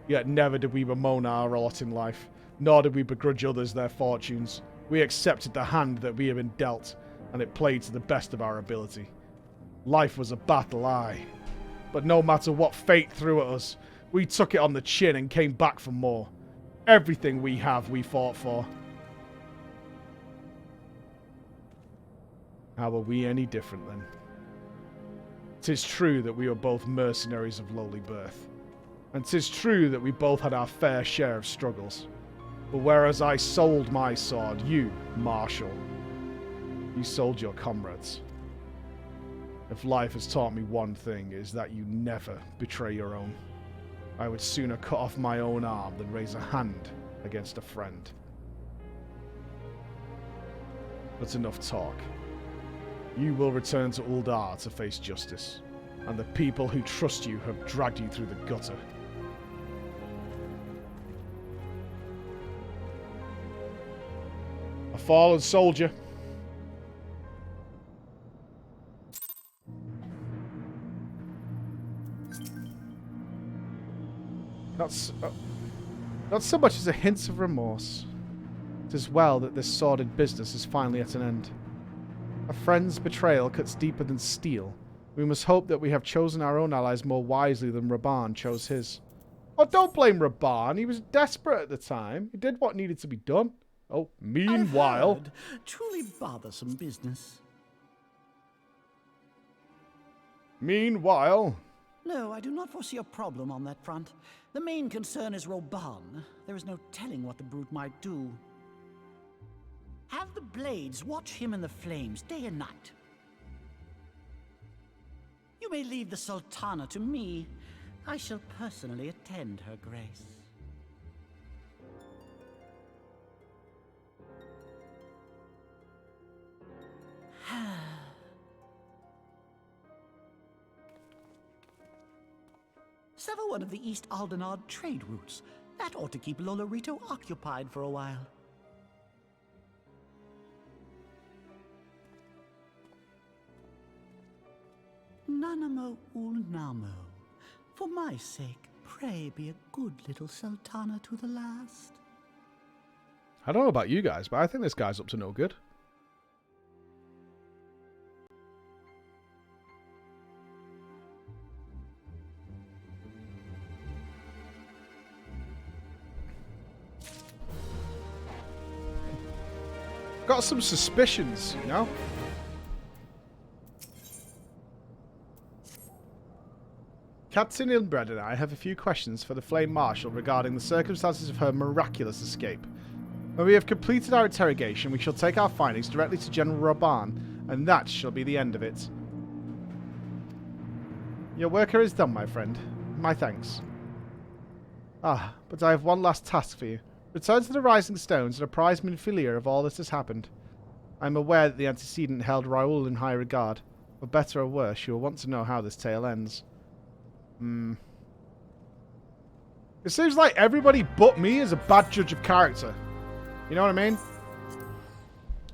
Yet never did we bemoan our lot in life, nor did we begrudge others their fortunes. We accepted the hand that we had been dealt, and it played to the best of our ability. Life was a battle, aye. But no matter what fate threw at us, we took it on the chin and came back for more. Everything we have, we fought for. How are we any different then? 'Tis true that we were both mercenaries of lowly birth. And 'tis true that we both had our fair share of struggles. But whereas I sold my sword, you, Marshal, you sold your comrades. If life has taught me one thing, it is that you never betray your own. I would sooner cut off my own arm than raise a hand against a friend. But enough talk. You will return to Uldar to face justice, and the people who trust you have dragged you through the gutter. A fallen soldier. Not so much as a hint of remorse. It is well that this sordid business is finally at an end. A friend's betrayal cuts deeper than steel. We must hope that we have chosen our own allies more wisely than Raban chose his. Oh, don't blame Raban. He was desperate at the time. He did what needed to be done. Oh, meanwhile... I've heard. Truly bothersome business. Meanwhile... No, I do not foresee a problem on that front. The main concern is Raban. There is no telling what the brute might do. Have the Blades watch him in the flames day and night. You may leave the Sultana to me. I shall personally attend her grace. sever one of the East Aldenard trade routes. That ought to keep Lolorito occupied for a while. Nanamo Ulnamo. For my sake, pray be a good little sultana to the last. I don't know about you guys, but I think this guy's up to no good. Got some suspicions, you know? Captain Hildebrand and I have a few questions for the Flame Marshal regarding the circumstances of her miraculous escape. When we have completed our interrogation, we shall take our findings directly to General Raban, and that shall be the end of it. Your work here is done, my friend. My thanks. Ah, but I have one last task for you. Return to the Rising Stones and apprise Minfilia of all that has happened. I am aware that the antecedent held Raoul in high regard. For better or worse, you will want to know how this tale ends. It seems like everybody but me is a bad judge of character. You know what I mean?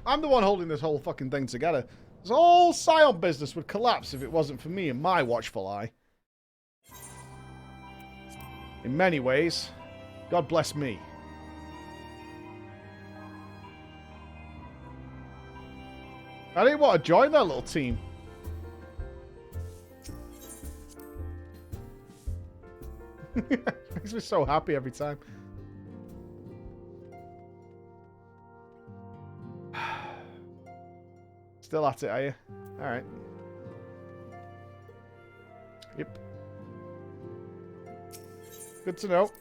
I'm the one holding this whole fucking thing together. This whole Scion business would collapse if it wasn't for me and my watchful eye. In many ways, God bless me. I didn't want to join that little team. Makes me so happy every time. Still at it, are you? Alright. Yep. Good to know.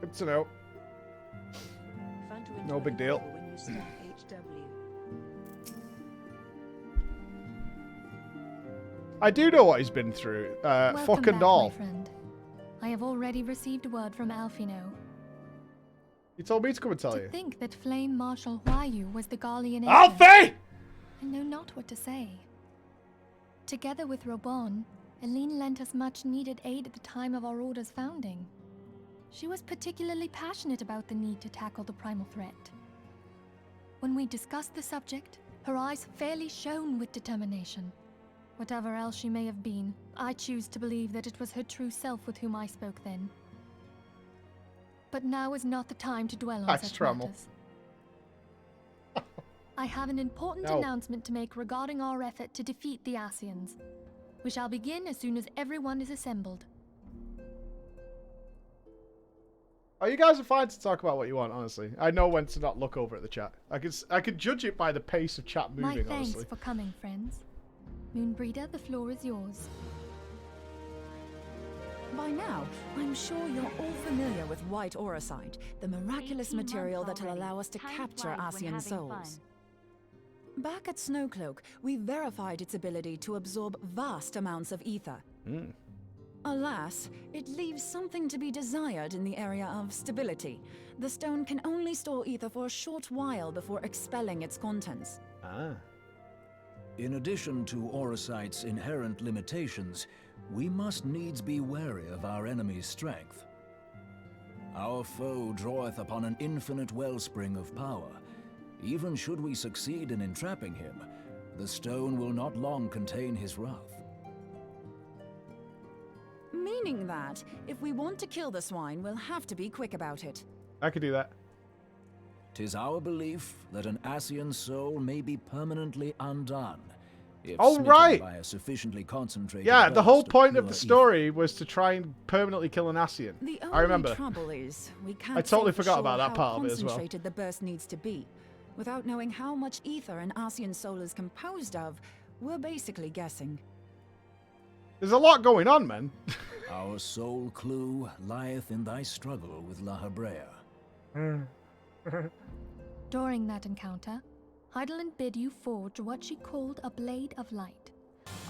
Good to know. No big deal. I do know what he's been through. Fucking all. I have already received word from Alfino. He told me to come and tell you. To think that Flame Marshal Huayu was the Garlean Alfie! I know not what to say. Together with Robon, Eileen lent us much needed aid at the time of our order's founding. She was particularly passionate about the need to tackle the primal threat. When we discussed the subject, her eyes fairly shone with determination. Whatever else she may have been, I choose to believe that it was her true self with whom I spoke then. But now is not the time to dwell on such matters. I have an important announcement to make regarding our effort to defeat the Asians. We shall begin as soon as everyone is assembled. Oh, you guys are fine to talk about what you want, honestly. I know when to not look over at the chat. I could judge it by the pace of chat moving, My thanks honestly. for coming, friends. Moonbreeder, the floor is yours. By now, I'm sure you're all familiar with white auracite, the miraculous material that'll allow us to capture Asian souls. Back at Snowcloak, we verified its ability to absorb vast amounts of ether. Alas, it leaves something to be desired in the area of stability. The stone can only store ether for a short while before expelling its contents. In addition to auracite's inherent limitations, we must needs be wary of our enemy's strength. Our foe draweth upon an infinite wellspring of power. Even should we succeed in entrapping him, the stone will not long contain his wrath. Meaning that, if we want to kill the swine, we'll have to be quick about it. I could do that. 'Tis our belief that an Asian soul may be permanently undone if Oh, smitten right. by a sufficiently concentrated Yeah, the burst whole point of pure the story was to try and permanently kill an Asian. The I remember. only trouble is, we can't I totally say for forgot sure about that how part of it as well. concentrated the burst needs to be. Without knowing how much ether an Asian soul is composed of, we're basically guessing. There's a lot going on, man. Our sole clue lieth in thy struggle with La Hebrea. During that encounter, Heidelin bid you forge what she called a Blade of Light,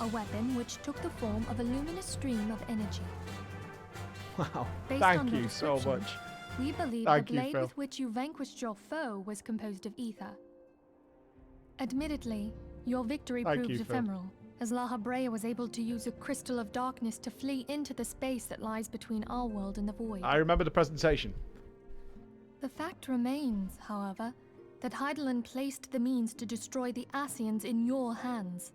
a weapon which took the form of a luminous stream of energy. Wow, Based thank on her you so description, much. We believe Thank the you, blade Phil. with which you vanquished your foe was composed of ether. Admittedly, your victory Thank proved you, Phil. ephemeral, as Lahabrea was able to use a crystal of darkness to flee into the space that lies between our world and the void. I remember the presentation. The fact remains, however, that Heidelin placed the means to destroy the Ascians in your hands.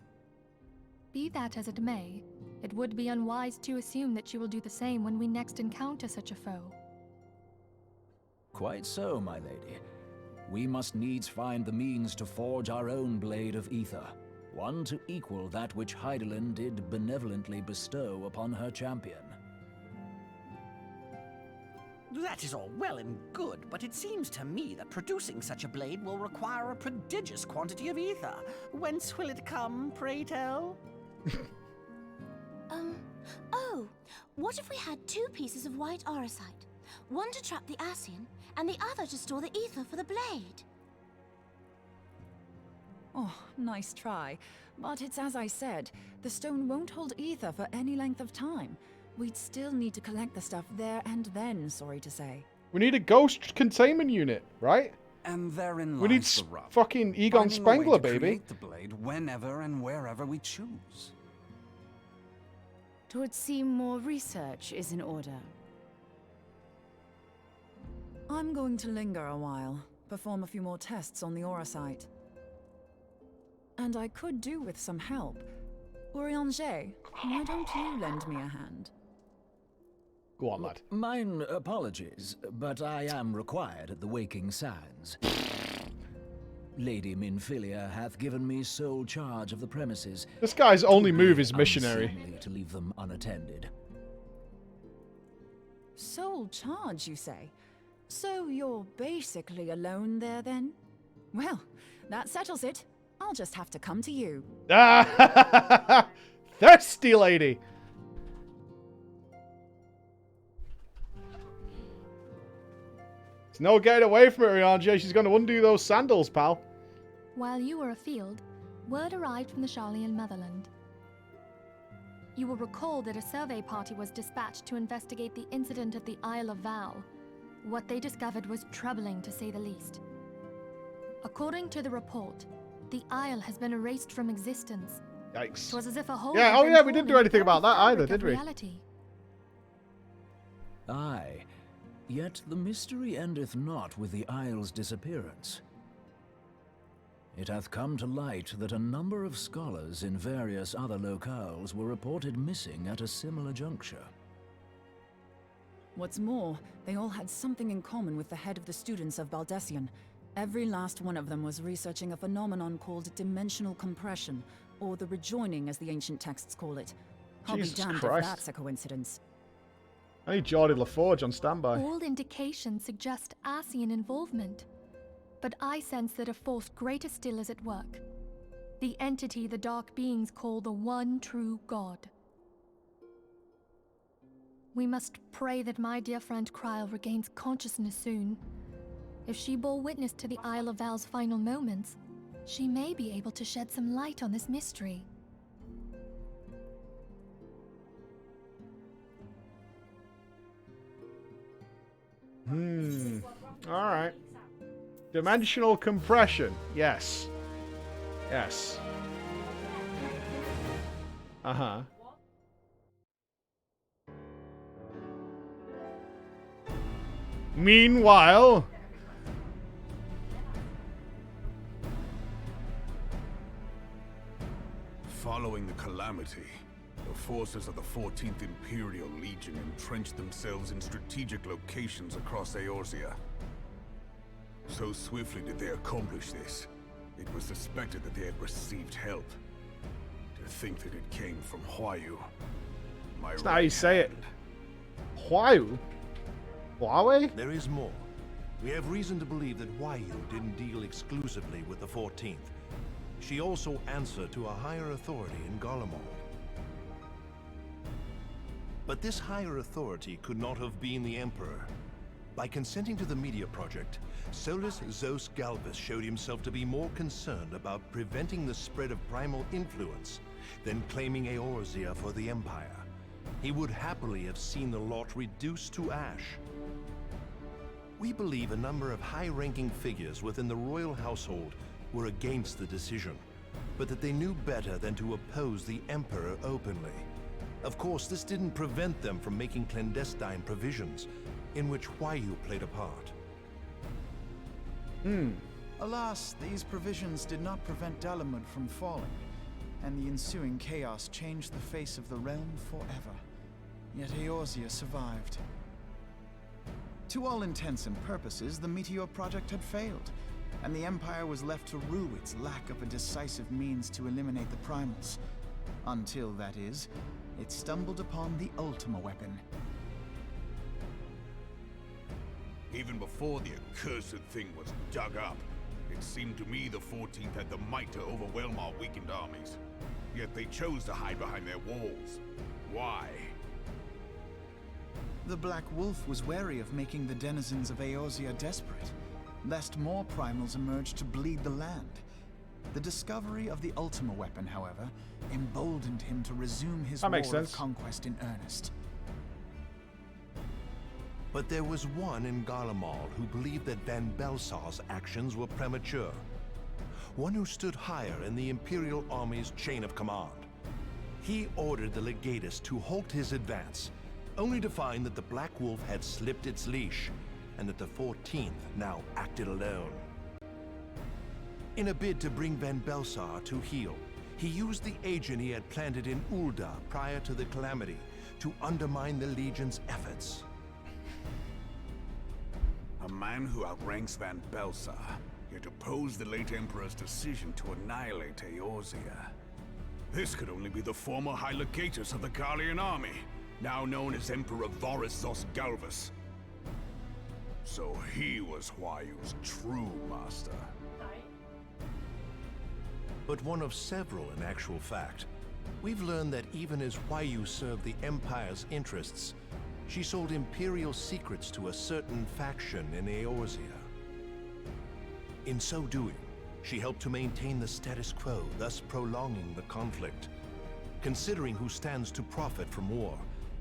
Be that as it may, it would be unwise to assume that you will do the same when we next encounter such a foe. Quite so, my lady. We must needs find the means to forge our own blade of ether, one to equal that which Heidelin did benevolently bestow upon her champion. That is all well and good, but it seems to me that producing such a blade will require a prodigious quantity of ether. Whence will it come, pray tell? Oh, what if we had 2 pieces of white orosite? One to trap the Ascian, and the other to store the ether for the blade. Oh, nice try. But it's as I said, the stone won't hold ether for any length of time. We'd still need to collect the stuff there and then, sorry to say. We need a ghost containment unit, right? And therein we lies need the rub. fucking Egon Finding a way Spengler, to baby. create the blade whenever and wherever we choose. It would seem more research is in order. I'm going to linger a while, perform a few more tests on the Orosite. And I could do with some help. Urianger, why don't you lend me a hand? Go on, lad. Mine apologies, but I am required at the Waking Sands. Lady Minfilia hath given me sole charge of the premises. This guy's only move is missionary. Unseemly to leave them unattended. Sole charge, you say? So you're basically alone there, then? Well, that settles it. I'll just have to come to you. Thirsty lady! There's no getting away from it, Urianger. She's going to undo those sandals, pal. While you were afield, word arrived from the Sharlayan motherland. You will recall that a survey party was dispatched to investigate the incident at the Isle of Val. What they discovered was troubling, to say the least. According to the report, the Isle has been erased from existence. Yikes. It was as if a hole Yeah, had oh been yeah, we torn didn't do in the anything about very that either, fabric did of we? reality. Aye. Yet the mystery endeth not with the Isle's disappearance. It hath come to light that a number of scholars in various other locales were reported missing at a similar juncture. What's more, they all had something in common with the head of the students of Baldessian. Every last one of them was researching a phenomenon called dimensional compression, or the rejoining as the ancient texts call it. I'll be Jesus damned if Christ. that's a coincidence. I need Geordie LaForge on standby. All indications suggest Ascian involvement. But I sense that a force greater still is at work. The entity the dark beings call the one true God. We must pray that my dear friend Kryl regains consciousness soon. If she bore witness to the Isle of Val's final moments, she may be able to shed some light on this mystery. Alright. Dimensional compression. Yes. Yes. Uh-huh. Meanwhile... Following the calamity, the forces of the 14th Imperial Legion entrenched themselves in strategic locations across Eorzea. So swiftly did they accomplish this, it was suspected that they had received help. To think that it came from Huayu, my That's not how you say it. Huayu? Huawei? There is more. We have reason to believe that Huayu didn't deal exclusively with the 14th. She also answered to a higher authority in Garlemald. But this higher authority could not have been the Emperor. By consenting to the media project, Solus Zos Galvus showed himself to be more concerned about preventing the spread of primal influence than claiming Eorzea for the Empire. He would happily have seen the lot reduced to ash. We believe a number of high-ranking figures within the royal household were against the decision. but that they knew better than to oppose the Emperor openly. Of course, this didn't prevent them from making clandestine provisions, in which Huayu played a part. Alas, these provisions did not prevent Dalamud from falling, and the ensuing chaos changed the face of the realm forever. Yet Eorzea survived. To all intents and purposes, the Meteor Project had failed, and the Empire was left to rue its lack of a decisive means to eliminate the Primals. Until, that is, it stumbled upon the Ultima weapon. Even before the accursed thing was dug up, it seemed to me the 14th had the might to overwhelm our weakened armies. Yet they chose to hide behind their walls. Why? The Black Wolf was wary of making the denizens of Eorzea desperate, lest more primals emerge to bleed the land. The discovery of the Ultima weapon, however, emboldened him to resume his war of conquest in earnest. But there was one in Garlemald who believed that Van Belsar's actions were premature. One who stood higher in the Imperial Army's chain of command. He ordered the Legatus to halt his advance, only to find that the Black Wolf had slipped its leash, and that the 14th now acted alone. In a bid to bring Van Belsar to heel, he used the agent he had planted in Ul'dah prior to the Calamity to undermine the Legion's efforts. A man who outranks Van Belsar, yet opposed the late Emperor's decision to annihilate Eorzea. This could only be the former High Legatus of the Garlean army, now known as Emperor Varus Zosgalvus. So he was Huayu's true master. But one of several in actual fact. We've learned that even as Huayu served the Empire's interests, she sold Imperial secrets to a certain faction in Eorzea. In so doing, she helped to maintain the status quo, thus prolonging the conflict. Considering who stands to profit from war,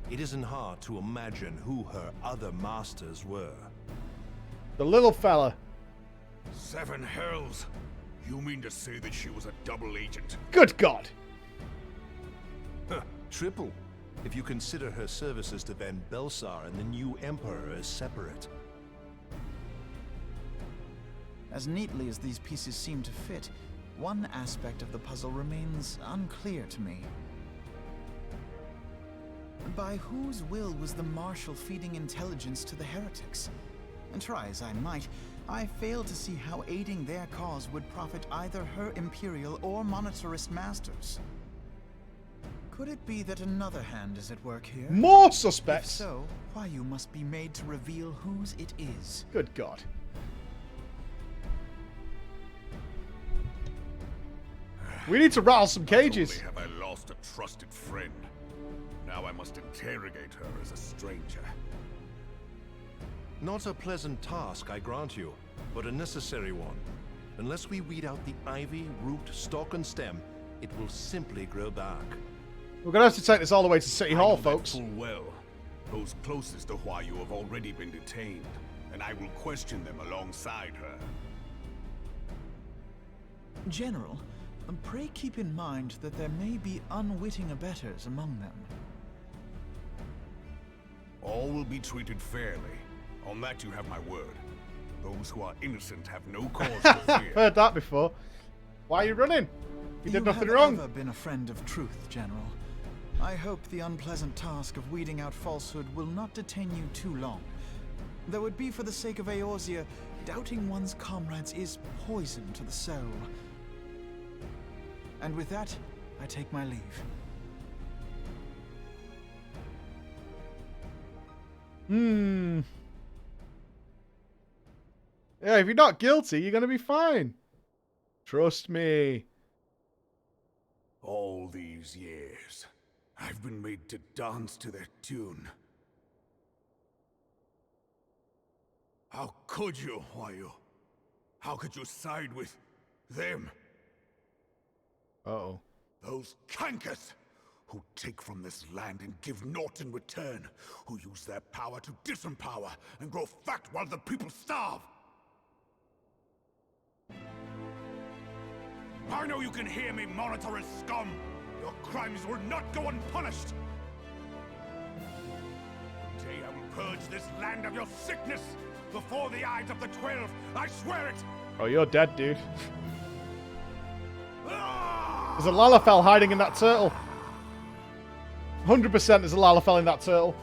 it isn't hard to imagine who her other masters were. The little fella. 7 hells! You mean to say that she was a double agent? Good God! Triple, if you consider her services to Van Belsar and the new Emperor as separate. As neatly as these pieces seem to fit, one aspect of the puzzle remains unclear to me. By whose will was the Marshal feeding intelligence to the heretics? And try as I might, I fail to see how aiding their cause would profit either her Imperial or Monetarist masters. Could it be that another hand is at work here? More suspects! If so, Huayu must be made to reveal whose it is. Good God. We need to rattle some cages. Not only have I lost a trusted friend, now I must interrogate her as a stranger. Not a pleasant task, I grant you, but a necessary one. Unless we weed out the ivy, root, stalk, and stem, it will simply grow back. We're gonna have to take this all the way to City Hall, folks. Full well. Those closest to Huayu have already been detained, and I will question them alongside her. General, pray keep in mind that there may be unwitting abettors among them. All will be treated fairly. On that you have my word. Those who are innocent have no cause to fear. Heard that before. Why are you running? You did nothing wrong. You have ever been a friend of truth, General. I hope the unpleasant task of weeding out falsehood will not detain you too long. Though it be for the sake of Eorzea, doubting one's comrades is poison to the soul. And with that, I take my leave. Yeah, if you're not guilty, you're gonna be fine. Trust me. All these years, I've been made to dance to their tune. How could you, Huayu? How could you side with them? Uh-oh. Those cankers who take from this land and give naught in return, who use their power to disempower and grow fat while the people starve. I know you can hear me, monitorous scum! Your crimes will not go unpunished! One day I will purge this land of your sickness! Before the eyes of the 12, I swear it! Oh, you're dead, dude. There's a Lalafell hiding in that turtle. 100% there's a Lalafell in that turtle.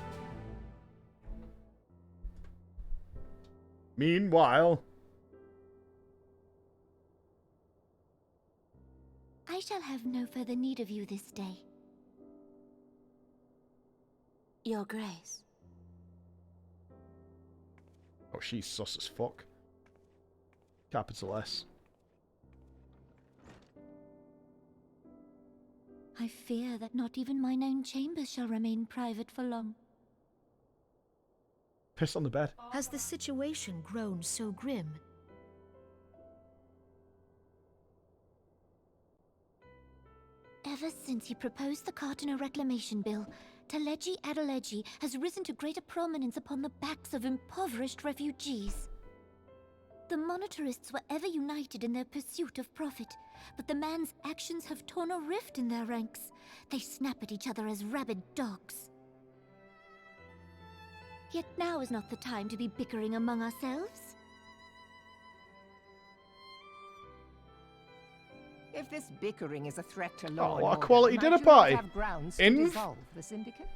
Meanwhile... I shall have no further need of you this day. Your Grace. Oh, she's sus as fuck. Capital S. I fear that not even mine own chambers shall remain private for long. Piss on the bed. Has the situation grown so grim? Ever since he proposed the Cartiner Reclamation Bill, Teleji Adeleji has risen to greater prominence upon the backs of impoverished refugees. The monetarists were ever united in their pursuit of profit, but the man's actions have torn a rift in their ranks. They snap at each other as rabid dogs. Yet now is not the time to be bickering among ourselves. If this bickering is a threat to law Oh, and what a order, quality might dinner you not party. have grounds to Inv? dissolve the syndicate?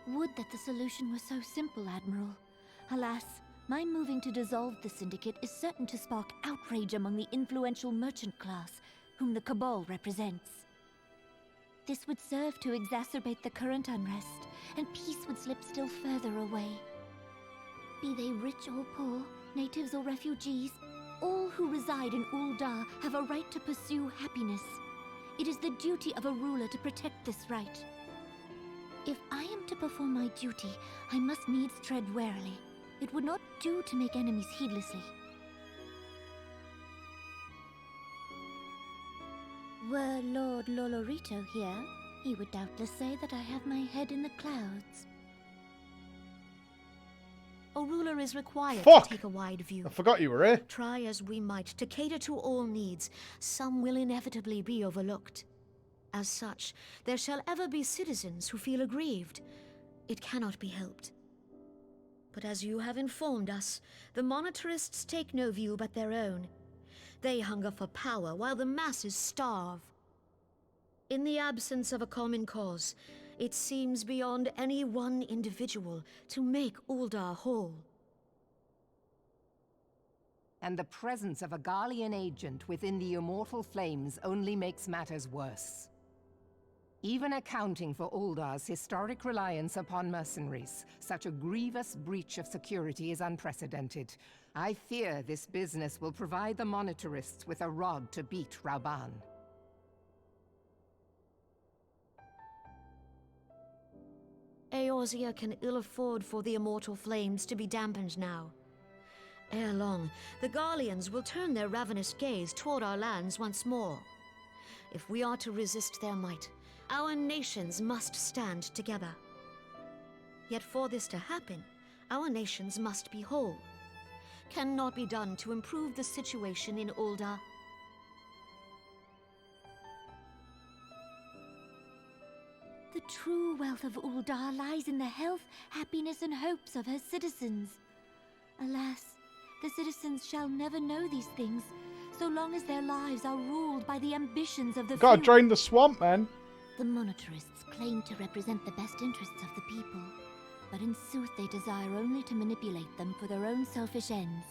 Would that the solution were so simple, Admiral. Alas, my moving to dissolve the syndicate is certain to spark outrage among the influential merchant class, whom the Cabal represents. This would serve to exacerbate the current unrest, and peace would slip still further away. Be they rich or poor, natives or refugees, all who reside in Ul'dah have a right to pursue happiness. It is the duty of a ruler to protect this right. If I am to perform my duty, I must needs tread warily. It would not do to make enemies heedlessly. Were Lord Lolorito here, he would doubtless say that I have my head in the clouds. A ruler is required Fuck! to take a wide view. I forgot you were here. Try as we might to cater to all needs, some will inevitably be overlooked. As such, there shall ever be citizens who feel aggrieved. It cannot be helped. But as you have informed us, the monetarists take no view but their own. They hunger for power while the masses starve. In the absence of a common cause, it seems beyond any one individual to make Ul'dah whole. And the presence of a Garlean agent within the Immortal Flames only makes matters worse. Even accounting for Uldah's historic reliance upon mercenaries, such a grievous breach of security is unprecedented. I fear this business will provide the monetarists with a rod to beat Rauban. Eorzea can ill afford for the Immortal Flames to be dampened now. Ere long, the Garleans will turn their ravenous gaze toward our lands once more. If we are to resist their might, our nations must stand together. Yet for this to happen, our nations must be whole. Cannot be done to improve the situation in Ul'dah. The true wealth of Ul'dah lies in the health, happiness, and hopes of her citizens. Alas, the citizens shall never know these things, so long as their lives are ruled by the ambitions of the Gotta few. drain the swamp, man. The monetarists claim to represent the best interests of the people, but in sooth they desire only to manipulate them for their own selfish ends.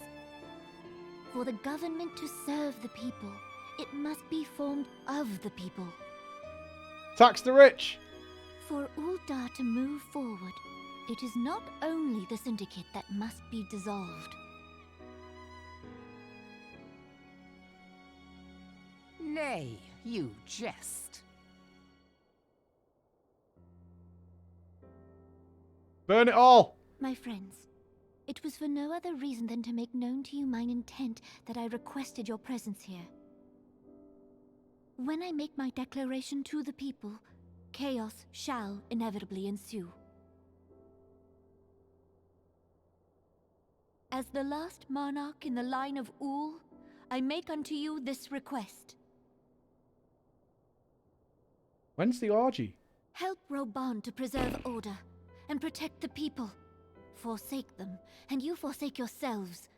For the government to serve the people, it must be formed of the people. Tax the rich. For Ul'dah to move forward, it is not only the syndicate that must be dissolved. Nay, you jest. Burn it all. My friends, it was for no other reason than to make known to you mine intent that I requested your presence here. When I make my declaration to the people, chaos shall inevitably ensue. As the last monarch in the line of Ul, I make unto you this request. When's the orgy? Help Roban to preserve order and protect the people. Forsake them, and you forsake yourselves.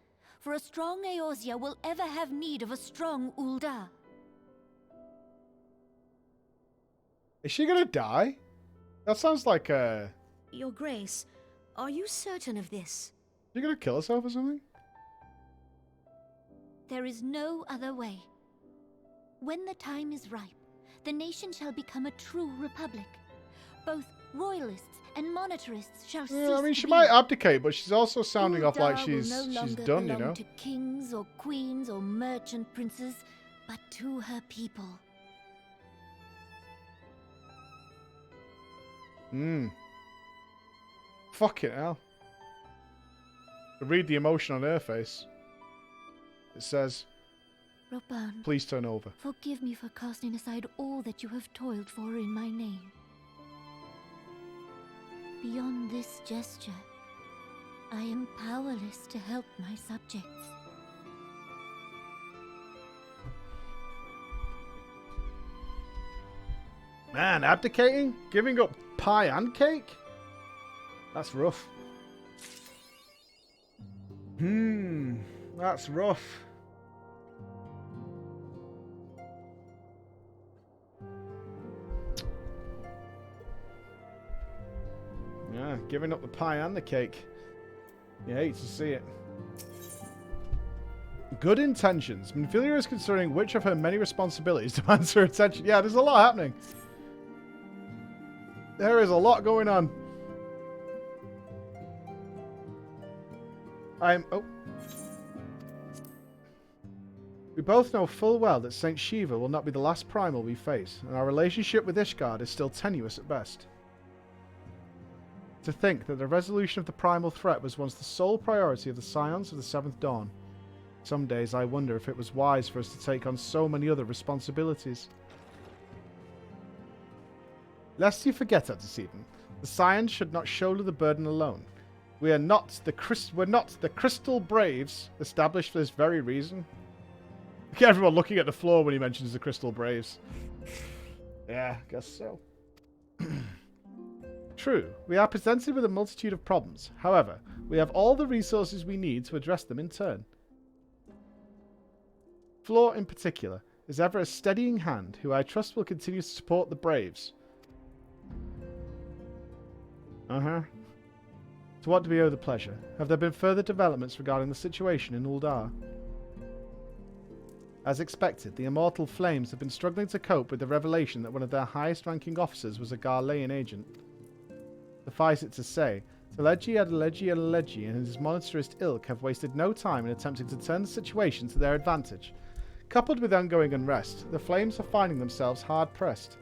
For a strong Eorzea will ever have need of a strong Ul'dah. Is she gonna die? That sounds like Your Grace, are you certain of this? She gonna kill herself or something? There is no other way. When the time is ripe, the nation shall become a true republic. Both royalists and monetarists shall cease I mean, to she be. might abdicate, but she's also sounding off like Ul'dah will she's no longer done, you belong know. to kings or queens or merchant princes, but to her people. Fucking hell. Read the emotion on her face. It says, Roban, please turn over. forgive me for casting aside all that you have toiled for in my name. Beyond this gesture, I am powerless to help my subjects. Man, abdicating? Giving up pie and cake? That's rough. That's rough. Yeah, giving up the pie and the cake. You hate to see it. Good intentions. Minfilia is considering which of her many responsibilities demands her attention. Yeah, there's a lot happening. There is a lot going on. We both know full well that Saint Shiva will not be the last primal we face, and our relationship with Ishgard is still tenuous at best. To think that the resolution of the primal threat was once the sole priority of the Scions of the Seventh Dawn. Some days I wonder if it was wise for us to take on so many other responsibilities. Lest you forget, Antecedent, the Scions should not shoulder the burden alone. We're not the Crystal Braves, established for this very reason. Look at everyone looking at the floor when he mentions the Crystal Braves. Yeah, guess so. True, we are presented with a multitude of problems. However, we have all the resources we need to address them in turn. Flor, in particular, is ever a steadying hand who I trust will continue to support the Braves. To what do we owe the pleasure? Have there been further developments regarding the situation in Ul'dah? As expected, the Immortal Flames have been struggling to cope with the revelation that one of their highest-ranking officers was a Garlean agent. Suffice it to say, Teleji Adeleji and his monetarist ilk have wasted no time in attempting to turn the situation to their advantage. Coupled with ongoing unrest, the Flames are finding themselves hard-pressed.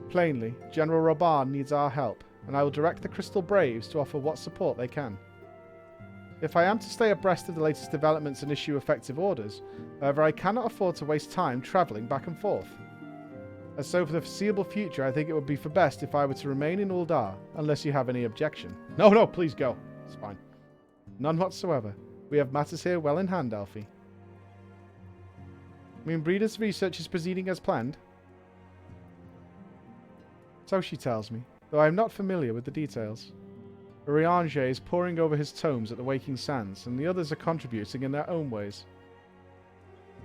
Plainly, General Roban needs our help, and I will direct the Crystal Braves to offer what support they can. If I am to stay abreast of the latest developments and issue effective orders, however, I cannot afford to waste time travelling back and forth. As so for the foreseeable future, I think it would be for best if I were to remain in Ul'dah, unless you have any objection. No, please go. It's fine. None whatsoever. We have matters here well in hand, Alfie. Breeder's research is proceeding as planned? So she tells me, though I am not familiar with the details. Urianger is poring over his tomes at the Waking Sands, and the others are contributing in their own ways.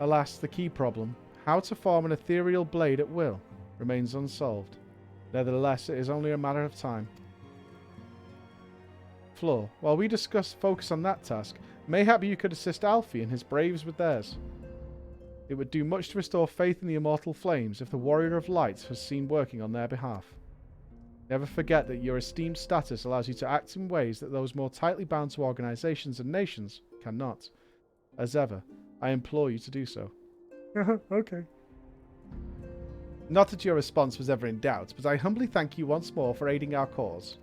Alas, the key problem, how to form an ethereal blade at will, remains unsolved. Nevertheless, it is only a matter of time. Flor, while we focus on that task, mayhap you could assist Alfie and his braves with theirs. It would do much to restore faith in the Immortal Flames if the Warrior of Light was seen working on their behalf. Never forget that your esteemed status allows you to act in ways that those more tightly bound to organizations and nations cannot. As ever, I implore you to do so. Okay. Not that your response was ever in doubt, but I humbly thank you once more for aiding our cause.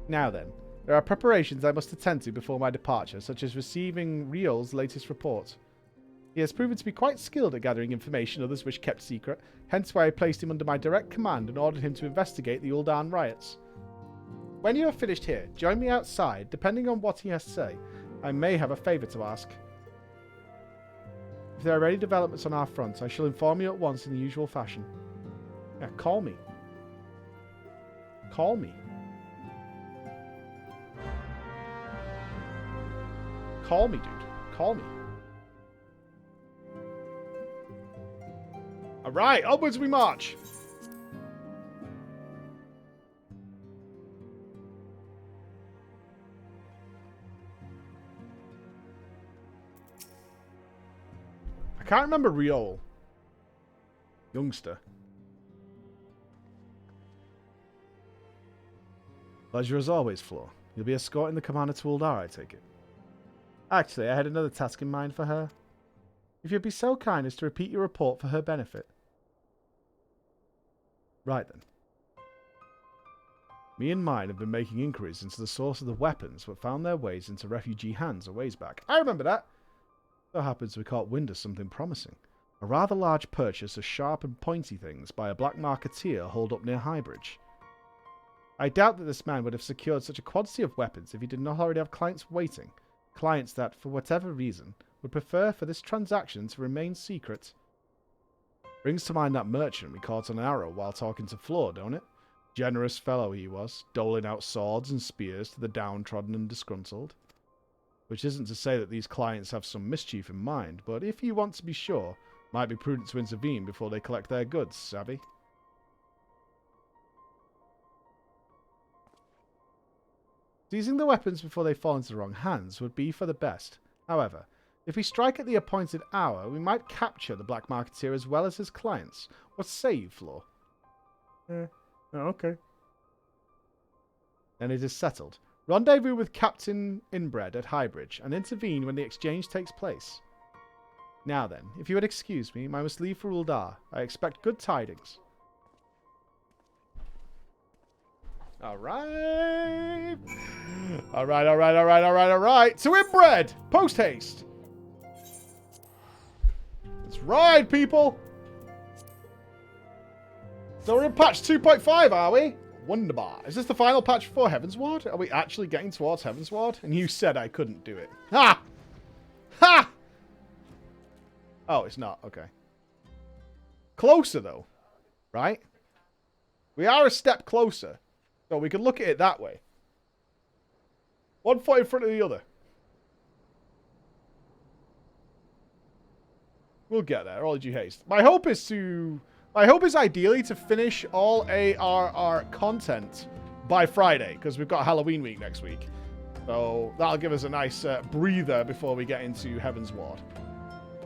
Now then, there are preparations I must attend to before my departure, such as receiving Riol's latest report. He has proven to be quite skilled at gathering information others wish kept secret, hence why I placed him under my direct command and ordered him to investigate the Ul'dah riots. When you have finished here, join me outside, depending on what he has to say. I may have a favour to ask. If there are any developments on our front, I shall inform you at once in the usual fashion. Yeah, call me. Call me. Call me, dude. Call me. Alright, upwards we march. I can't remember Riol. Youngster. Pleasure as always, Floor. You'll be escorting the commander to Uldar, I take it. Actually, I had another task in mind for her. If you'd be so kind as to repeat your report for her benefit. Right then. Me and mine have been making inquiries into the source of the weapons that found their ways into refugee hands a ways back. I remember that. So happens we caught wind of something promising. A rather large purchase of sharp and pointy things by a black marketeer holed up near Highbridge. I doubt that this man would have secured such a quantity of weapons if he did not already have clients waiting. Clients that, for whatever reason, would prefer for this transaction to remain secret. Brings to mind that merchant we caught on an arrow while talking to Floor, don't it? Generous fellow he was, doling out swords and spears to the downtrodden and disgruntled. Which isn't to say that these clients have some mischief in mind, but if you want to be sure, might be prudent to intervene before they collect their goods, savvy? Seizing the weapons before they fall into the wrong hands would be for the best. However, if we strike at the appointed hour, we might capture the black marketeer as well as his clients. What say you, Floor? Okay. Then it is settled. Rendezvous with Captain Inbred at Highbridge, and intervene when the exchange takes place. Now then, if you would excuse me, I must leave for Uldar. I expect good tidings. Alright. Alright. To Inbred! Post haste! Let's ride, people! So we're in patch 2.5, are we? Wunderbar. Is this the final patch for Heavensward? Are we actually getting towards Heavensward? And you said I couldn't do it. Ha! Ha! Oh, it's not. Okay. Closer, though. Right? We are a step closer. So we can look at it that way. One foot in front of the other. We'll get there. All due haste. My hope is ideally to finish all ARR content by Friday, because we've got Halloween week next week. So that'll give us a nice breather before we get into Heavensward.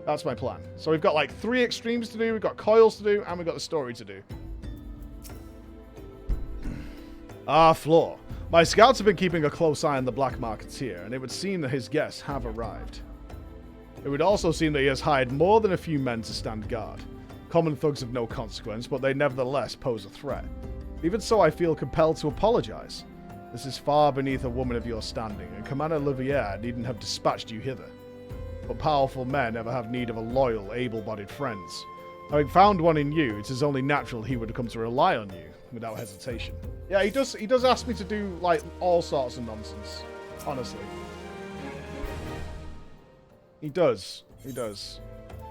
That's my plan. So we've got like 3 extremes to do, we've got coils to do, and we've got the story to do. Floor. My scouts have been keeping a close eye on the Black Marketeer, and it would seem that his guests have arrived. It would also seem that he has hired more than a few men to stand guard. Common thugs of no consequence, but they nevertheless pose a threat. Even so, I feel compelled to apologize. This is far beneath a woman of your standing, and Commander Liviere needn't have dispatched you hither. But powerful men ever have need of a loyal, able-bodied friends. Having found one in you, it is only natural he would come to rely on you, without hesitation. Yeah, he does ask me to do, like, all sorts of nonsense. Honestly. He does.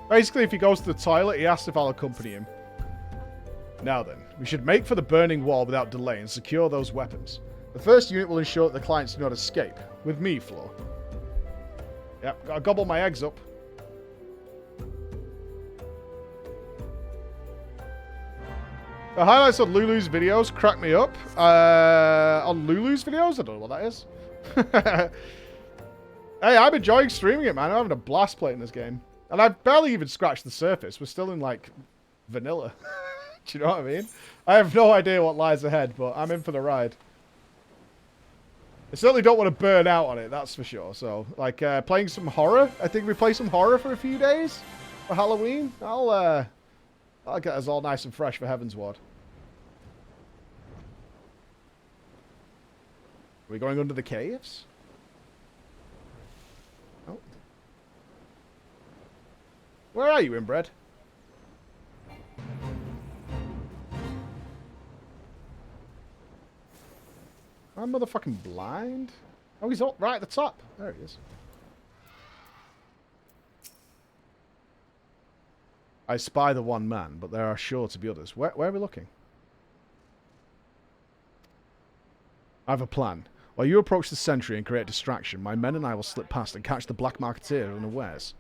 Basically, if he goes to the toilet, he asks if I'll accompany him. Now then, we should make for the burning wall without delay and secure those weapons. The first unit will ensure that the clients do not escape. With me, Floor. Yep, gotta gobble my eggs up. The highlights on Lulu's videos crack me up. On Lulu's videos? I don't know what that is. Hey, I'm enjoying streaming it, man. I'm having a blast playing this game. And I've barely even scratched the surface. We're still in, like, vanilla. Do you know what I mean? I have no idea what lies ahead, but I'm in for the ride. I certainly don't want to burn out on it, that's for sure. So, like, playing some horror. I think we play some horror for a few days for Halloween. I'll get us all nice and fresh for Heavensward. Are we going under the caves? Oh. Where are you, Inbred? I'm motherfucking blind. Oh, he's all right at the top. There he is. I spy the one man, but there are sure to be others. Where are we looking? I have a plan. While you approach the sentry and create a distraction, my men and I will slip past and catch the black marketeer unawares.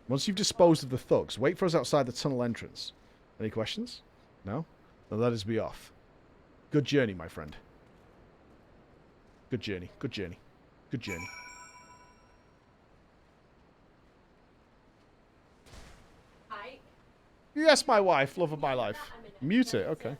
Once you've disposed of the thugs, wait for us outside the tunnel entrance. Any questions? No? Then let us be off. Good journey, my friend. Good journey. Good journey. Good journey. Hi. Yes, my wife. Love of my life. Mute it. Okay.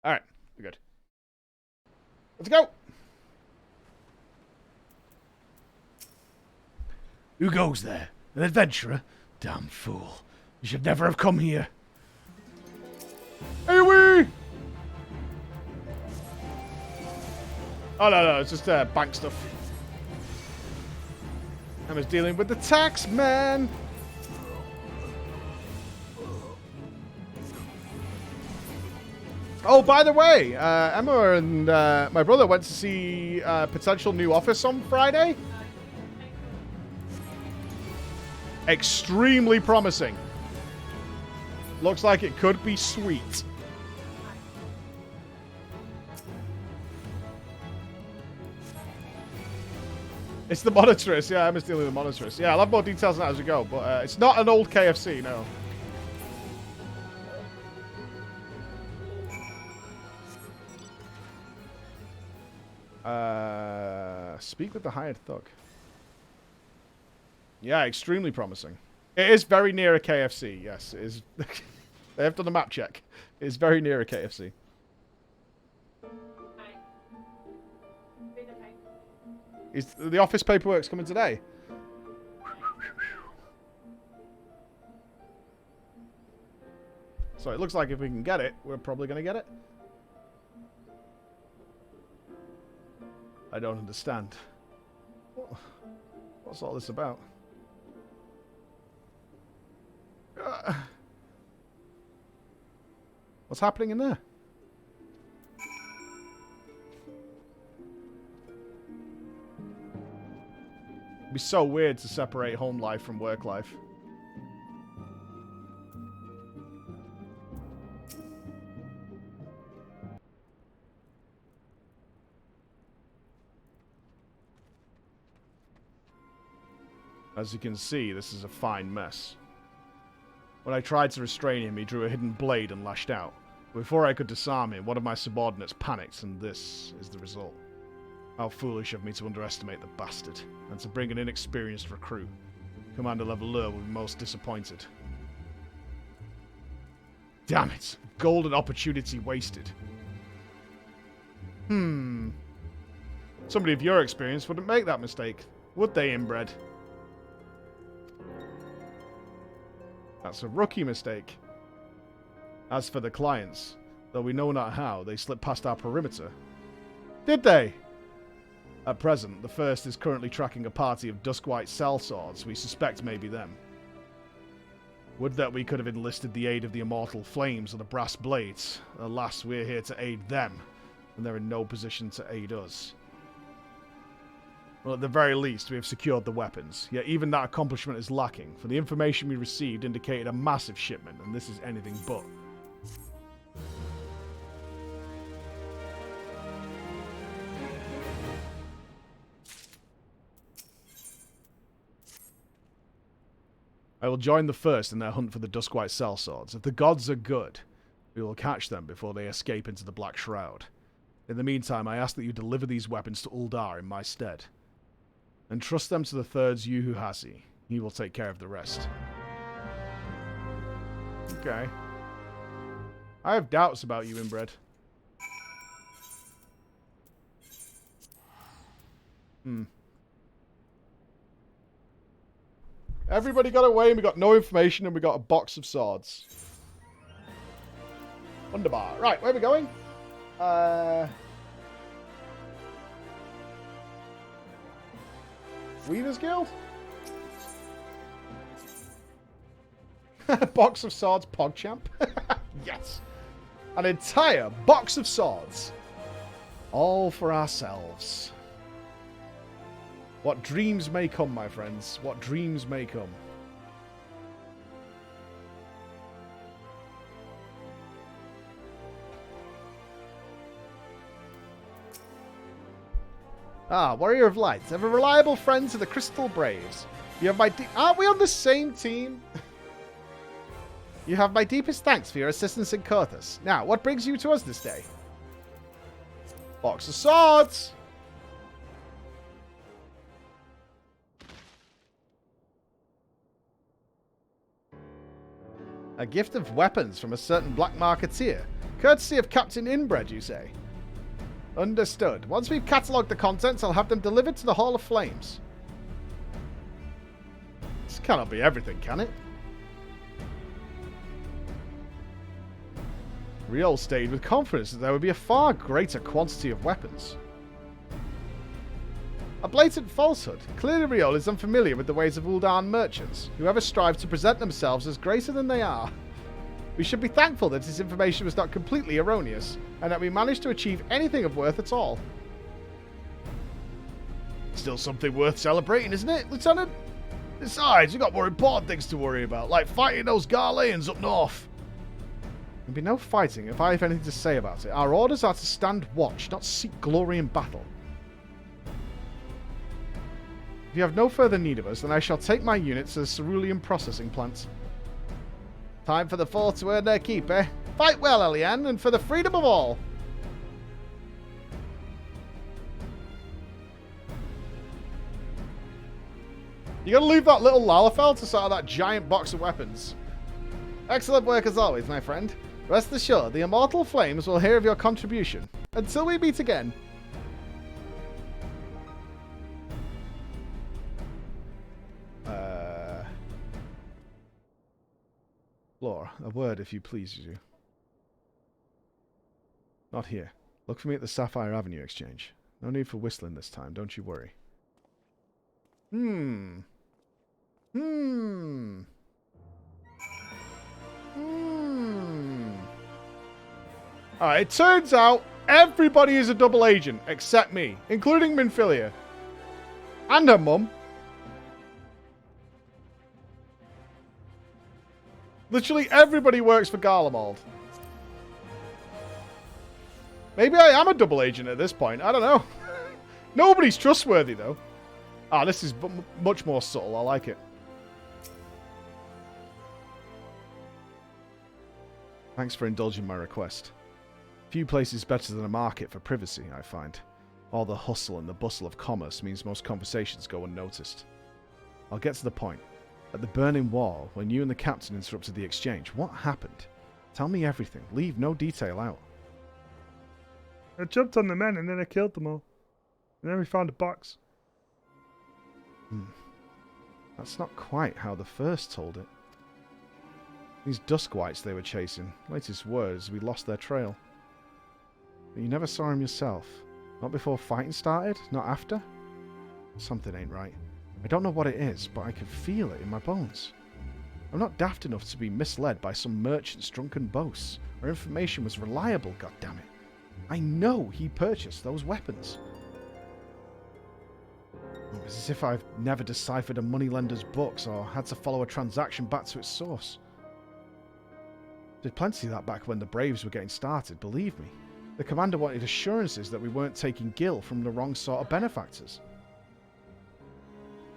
Alright, we're good. Let's go! Who goes there? An adventurer? Damn fool. You should never have come here. Hey, wee! Oh, no, it's just bank stuff. Emma's dealing with the tax man. Oh, by the way, Emma and my brother went to see potential new office on Friday. Extremely promising. Looks like it could be sweet. It's the monitress. Yeah, Emma's dealing with the monitress. Yeah, I'll have more details on that as we go, but it's not an old KFC, no. Speak with the hired thug. Yeah, extremely promising. It is very near a KFC, yes. It is. They have done a map check. It is very near a KFC. Is the office paperwork's coming today? So it looks like if we can get it, we're probably going to get it. I don't understand. What's all this about? What's happening in there? It'd be so weird to separate home life from work life. As you can see, this is a fine mess. When I tried to restrain him, he drew a hidden blade and lashed out. Before I could disarm him, one of my subordinates panicked, and this is the result. How foolish of me to underestimate the bastard, and to bring an inexperienced recruit. Commander Leveler will be most disappointed. Damn it! Golden opportunity wasted. Somebody of your experience wouldn't make that mistake, would they, inbred? That's a rookie mistake. As for the clients, though we know not how, they slipped past our perimeter. Did they? At present, the first is currently tracking a party of Duskwhite sellswords we suspect may be them. Would that we could have enlisted the aid of the immortal flames or the brass blades. Alas, we're here to aid them, and they're in no position to aid us. Well, at the very least, we have secured the weapons, yet even that accomplishment is lacking, for the information we received indicated a massive shipment, and this is anything but. I will join the first in their hunt for the Duskwhite sellswords. If the gods are good, we will catch them before they escape into the Black Shroud. In the meantime, I ask that you deliver these weapons to Uldar in my stead. Entrust them to the third's Yuhuhasi. He will take care of the rest. Okay. I have doubts about you, inbred. Everybody got away and we got no information and we got a box of swords. Wunderbar. Right, where are we going? Weaver's Guild? Box of swords, PogChamp. Yes. An entire box of swords. All for ourselves. What dreams may come, my friends. What dreams may come. Ah, Warrior of Light. I have a reliable friend to the Crystal Braves. You have my aren't we on the same team? You have my deepest thanks for your assistance in Kurthus. Now, what brings you to us this day? Box of swords! A gift of weapons from a certain black marketeer. Courtesy of Captain Inbred, you say? Understood. Once we've catalogued the contents, I'll have them delivered to the Hall of Flames. This cannot be everything, can it? Riol stated with confidence that there would be a far greater quantity of weapons. A blatant falsehood. Clearly Riol is unfamiliar with the ways of Uldan merchants, who ever strive to present themselves as greater than they are. We should be thankful that his information was not completely erroneous, and that we managed to achieve anything of worth at all. Still something worth celebrating, isn't it, Lieutenant? Besides, we've got more important things to worry about, like fighting those Garleans up north. There'll be no fighting if I have anything to say about it. Our orders are to stand watch, not seek glory in battle. If you have no further need of us, then I shall take my units to the cerulean processing plant. Time for the four to earn their keep, eh? Fight well, Eliane, and for the freedom of all! You gotta leave that little Lalafell to sort of that giant box of weapons. Excellent work as always, my friend. Rest assured, the immortal flames will hear of your contribution. Until we meet again. Laura, a word if you please, you. Not here. Look for me at the Sapphire Avenue exchange. No need for whistling this time, don't you worry. Alright, it turns out everybody is a double agent except me, including Minfilia. And her mum. Literally everybody works for Garlemald. Maybe I am a double agent at this point. I don't know. Nobody's trustworthy, though. Ah, this is much more subtle. I like it. Thanks for indulging my request. Few places better than a market for privacy, I find. All the hustle and the bustle of commerce means most conversations go unnoticed. I'll get to the point. At the Burning Wall, when you and the captain interrupted the exchange, what happened? Tell me everything. Leave no detail out. I jumped on the men and then I killed them all. And then we found a box. That's not quite how the first told it. These Duskwights they were chasing. Latest words, we lost their trail. But you never saw him yourself. Not before fighting started? Not after? Something ain't right. I don't know what it is, but I can feel it in my bones. I'm not daft enough to be misled by some merchant's drunken boasts. Our information was reliable, goddammit. I know he purchased those weapons. It's as if I've never deciphered a moneylender's books or had to follow a transaction back to its source. Did plenty of that back when the Braves were getting started, believe me. The commander wanted assurances that we weren't taking gil from the wrong sort of benefactors.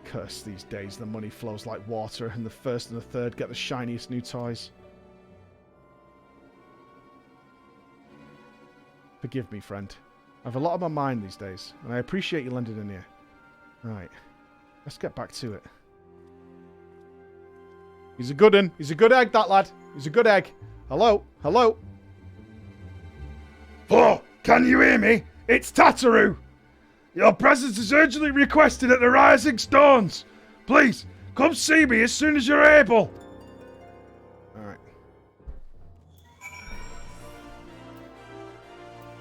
Curse these days, the money flows like water and the first and the third get the shiniest new toys. Forgive me, friend. I have a lot on my mind these days, and I appreciate you lending an ear. Right, let's get back to it. He's a good un. He's a good egg, that lad. He's a good egg. Hello? Hello? Oh, can you hear me? It's Tataru. Your presence is urgently requested at the Rising Stones. Please, come see me as soon as you're able. Alright.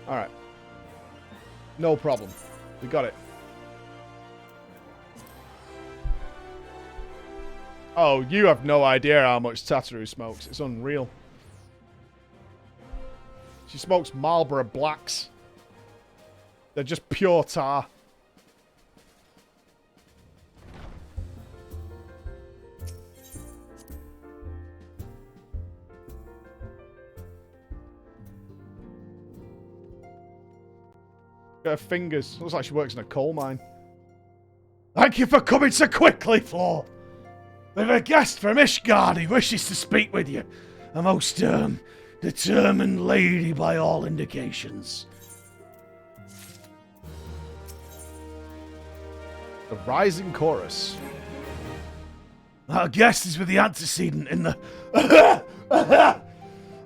Alright. No problem. We got it. Oh, you have no idea how much Tataru smokes. It's unreal. She smokes Marlboro Blacks. They're just pure tar. Her fingers. Looks like she works in a coal mine. Thank you for coming so quickly, Flo. We have a guest from Ishgard who wishes to speak with you. A most, determined lady by all indications. The Rising Chorus. Our guest is with the antecedent in the...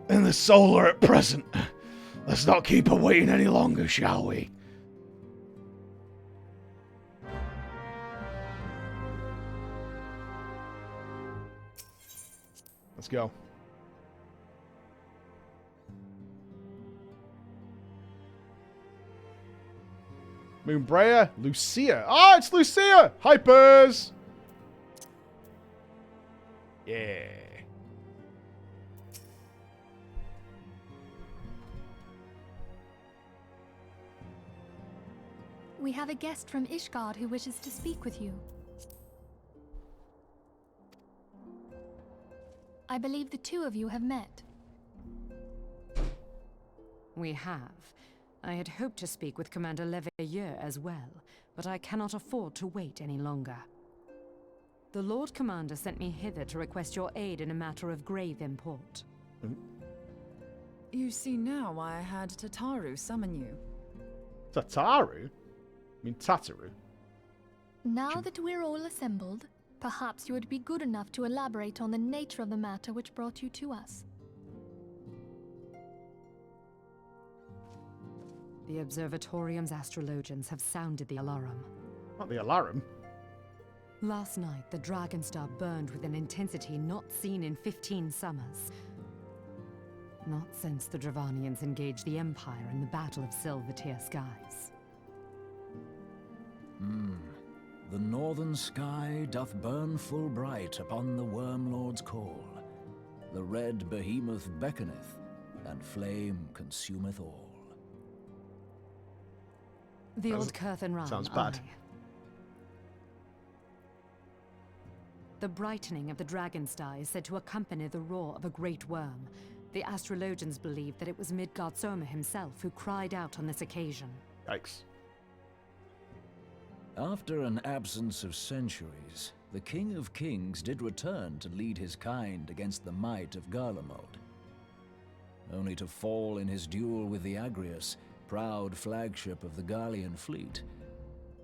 in the solar at present. Let's not keep her waiting any longer, shall we? Let's go. Moonbreyer, Lucia. Ah, it's Lucia! Hypers! Yeah. We have a guest from Ishgard who wishes to speak with you. I believe the two of you have met. We have. I had hoped to speak with Commander Leveilleur as well, but I cannot afford to wait any longer. The Lord Commander sent me hither to request your aid in a matter of grave import. You see now why I had Tataru summon you. Tataru? I mean Tataru. Now that we're all assembled, perhaps you would be good enough to elaborate on the nature of the matter which brought you to us. The Observatorium's astrologians have sounded the alarum. Not the alarum. Last night, the Dragonstar burned with an intensity not seen in 15 summers. Not since the Dravanians engaged the Empire in the Battle of Silvertear Skies. The northern sky doth burn full bright upon the Wormlord's call. The red behemoth beckoneth, and flame consumeth all. The old Curthin Rhyme. Sounds bad. Aye. The brightening of the Dragonstar is said to accompany the roar of a great worm. The astrologians believe that it was Midgard Soma himself who cried out on this occasion. Yikes. After an absence of centuries, the King of Kings did return to lead his kind against the might of Garlemald. Only to fall in his duel with the Agrius, proud flagship of the Garlean fleet.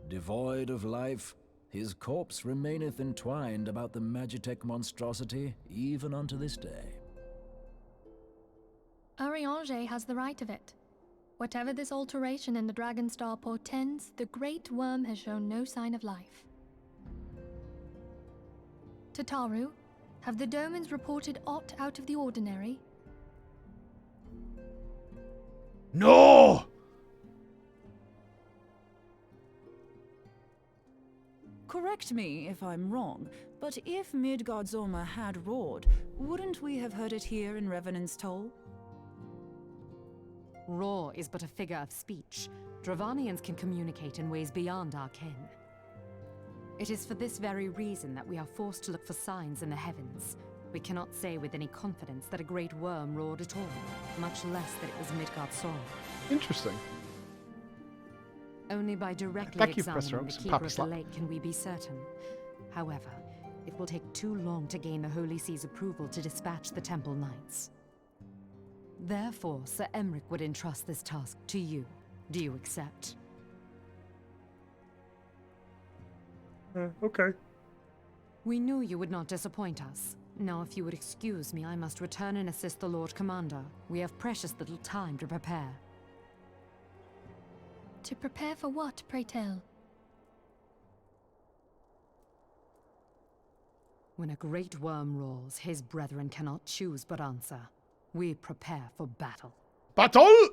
Devoid of life, his corpse remaineth entwined about the Magitech monstrosity even unto this day. Urianger has the right of it. Whatever this alteration in the Dragon Star portends, the Great Worm has shown no sign of life. Tataru, have the Domans reported aught out of the ordinary? No! Correct me if I'm wrong, but if Midgardsormr had roared, wouldn't we have heard it here in Revenant's Toll? Roar is but a figure of speech. Dravanians can communicate in ways beyond our ken. It is for this very reason that we are forced to look for signs in the heavens. We cannot say with any confidence that a great worm roared at all, much less that it was Midgardsormr. Interesting. Only by directly Thank you, Professor examining the Oaks. Keeper Papa of the slap. Lake can we be certain. However, it will take too long to gain the Holy See's approval to dispatch the Temple Knights. Therefore, Sir Emric would entrust this task to you. Do you accept? Okay. We knew you would not disappoint us. Now, if you would excuse me, I must return and assist the Lord Commander. We have precious little time to prepare. To prepare for what, pray tell? When a great worm roars, his brethren cannot choose but answer. We prepare for battle. Battle!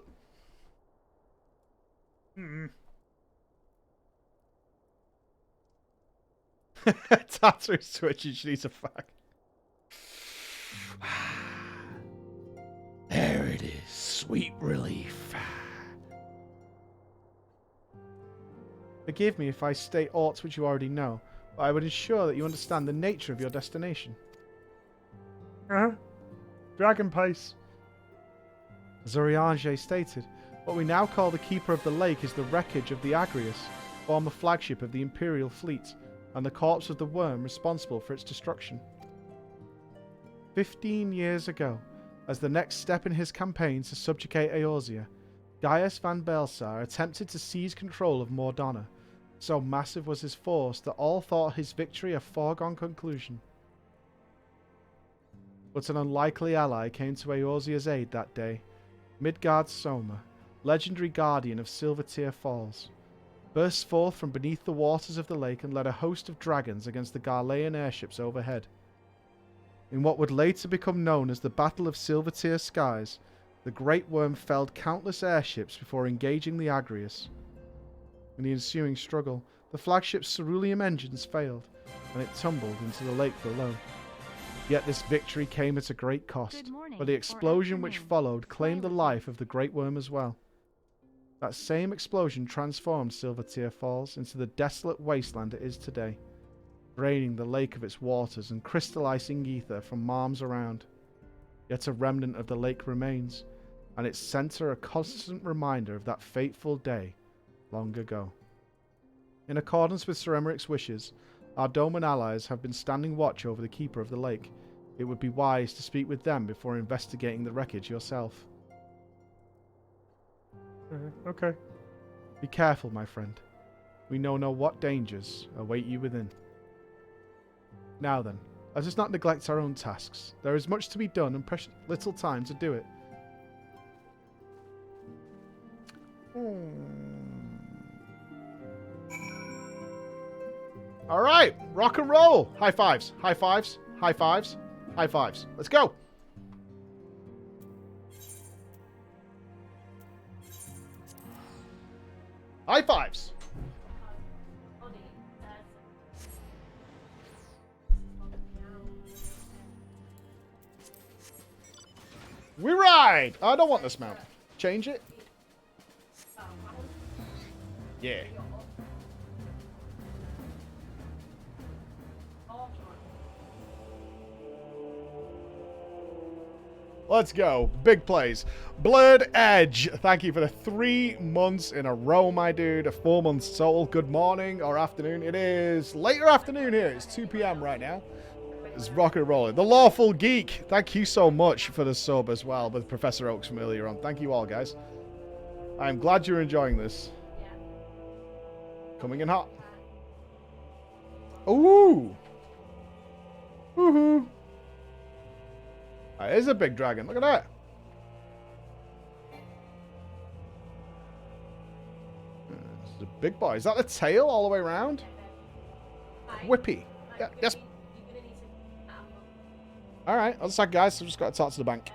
Tatsu's twitching, she needs a fuck. There it is. Sweet relief. Forgive me if I state aught which you already know, but I would ensure that you understand the nature of your destination. Dragon Pace. As Oriange stated, what we now call the Keeper of the Lake is the wreckage of the Agrius, former flagship of the Imperial fleet, and the corpse of the worm responsible for its destruction. 15 years ago, as the next step in his campaign to subjugate Eorzea, Gaius van Belsar attempted to seize control of Mordana. So massive was his force that all thought his victory a foregone conclusion. But an unlikely ally came to Eorzea's aid that day. Midgardsormr, legendary guardian of Silvertear Falls, burst forth from beneath the waters of the lake and led a host of dragons against the Garlean airships overhead. In what would later become known as the Battle of Silvertear Skies, the Great Worm felled countless airships before engaging the Agrius. In the ensuing struggle, the flagship's cerulean engines failed, and it tumbled into the lake below. Yet this victory came at a great cost, for the explosion which followed claimed the life of the Great Worm as well. That same explosion transformed Silvertear Falls into the desolate wasteland it is today, draining the lake of its waters and crystallizing ether from arms around. Yet a remnant of the lake remains, and its center a constant reminder of that fateful day long ago. In accordance with Sir Emmerich's wishes, our Doman allies have been standing watch over the Keeper of the Lake. It would be wise to speak with them before investigating the wreckage yourself. Okay. Be careful, my friend. We know what dangers await you within. Now then, let us not neglect our own tasks. There is much to be done and precious little time to do it. Alright, rock and roll. High fives, high fives, high fives, high fives. Let's go. High fives. We ride. I don't want this mount. Change it. Yeah. Let's go. Big plays. Blurred Edge. Thank you for the 3 months in a row, my dude. 4 months total. Good morning or afternoon. It is later afternoon here. It's 2 p.m. right now. It's rock and rolling. The Lawful Geek. Thank you so much for the sub as well with Professor Oaks from earlier on. Thank you all, guys. I'm glad you're enjoying this. Coming in hot. Ooh. Woohoo. That is a big dragon. Look at that. Big boy. Is that the tail all the way around? Whippy. Yeah, yes. Alright, other side, guys. I've just got to talk to the bank.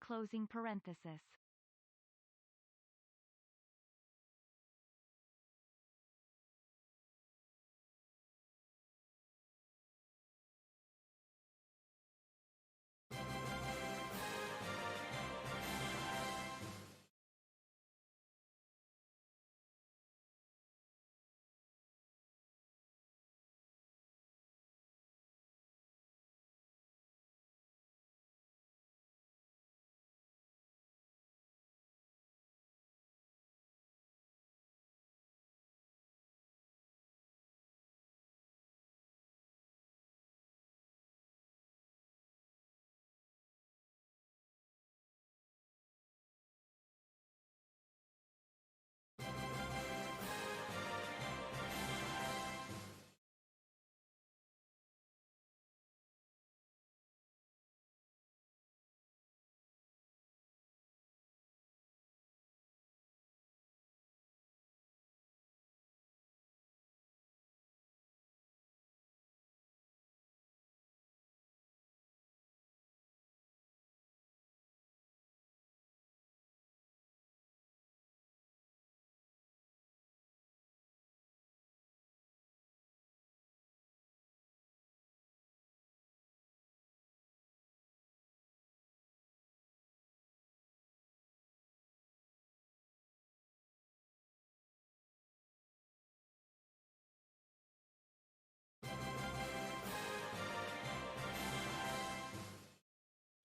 Closing parenthesis.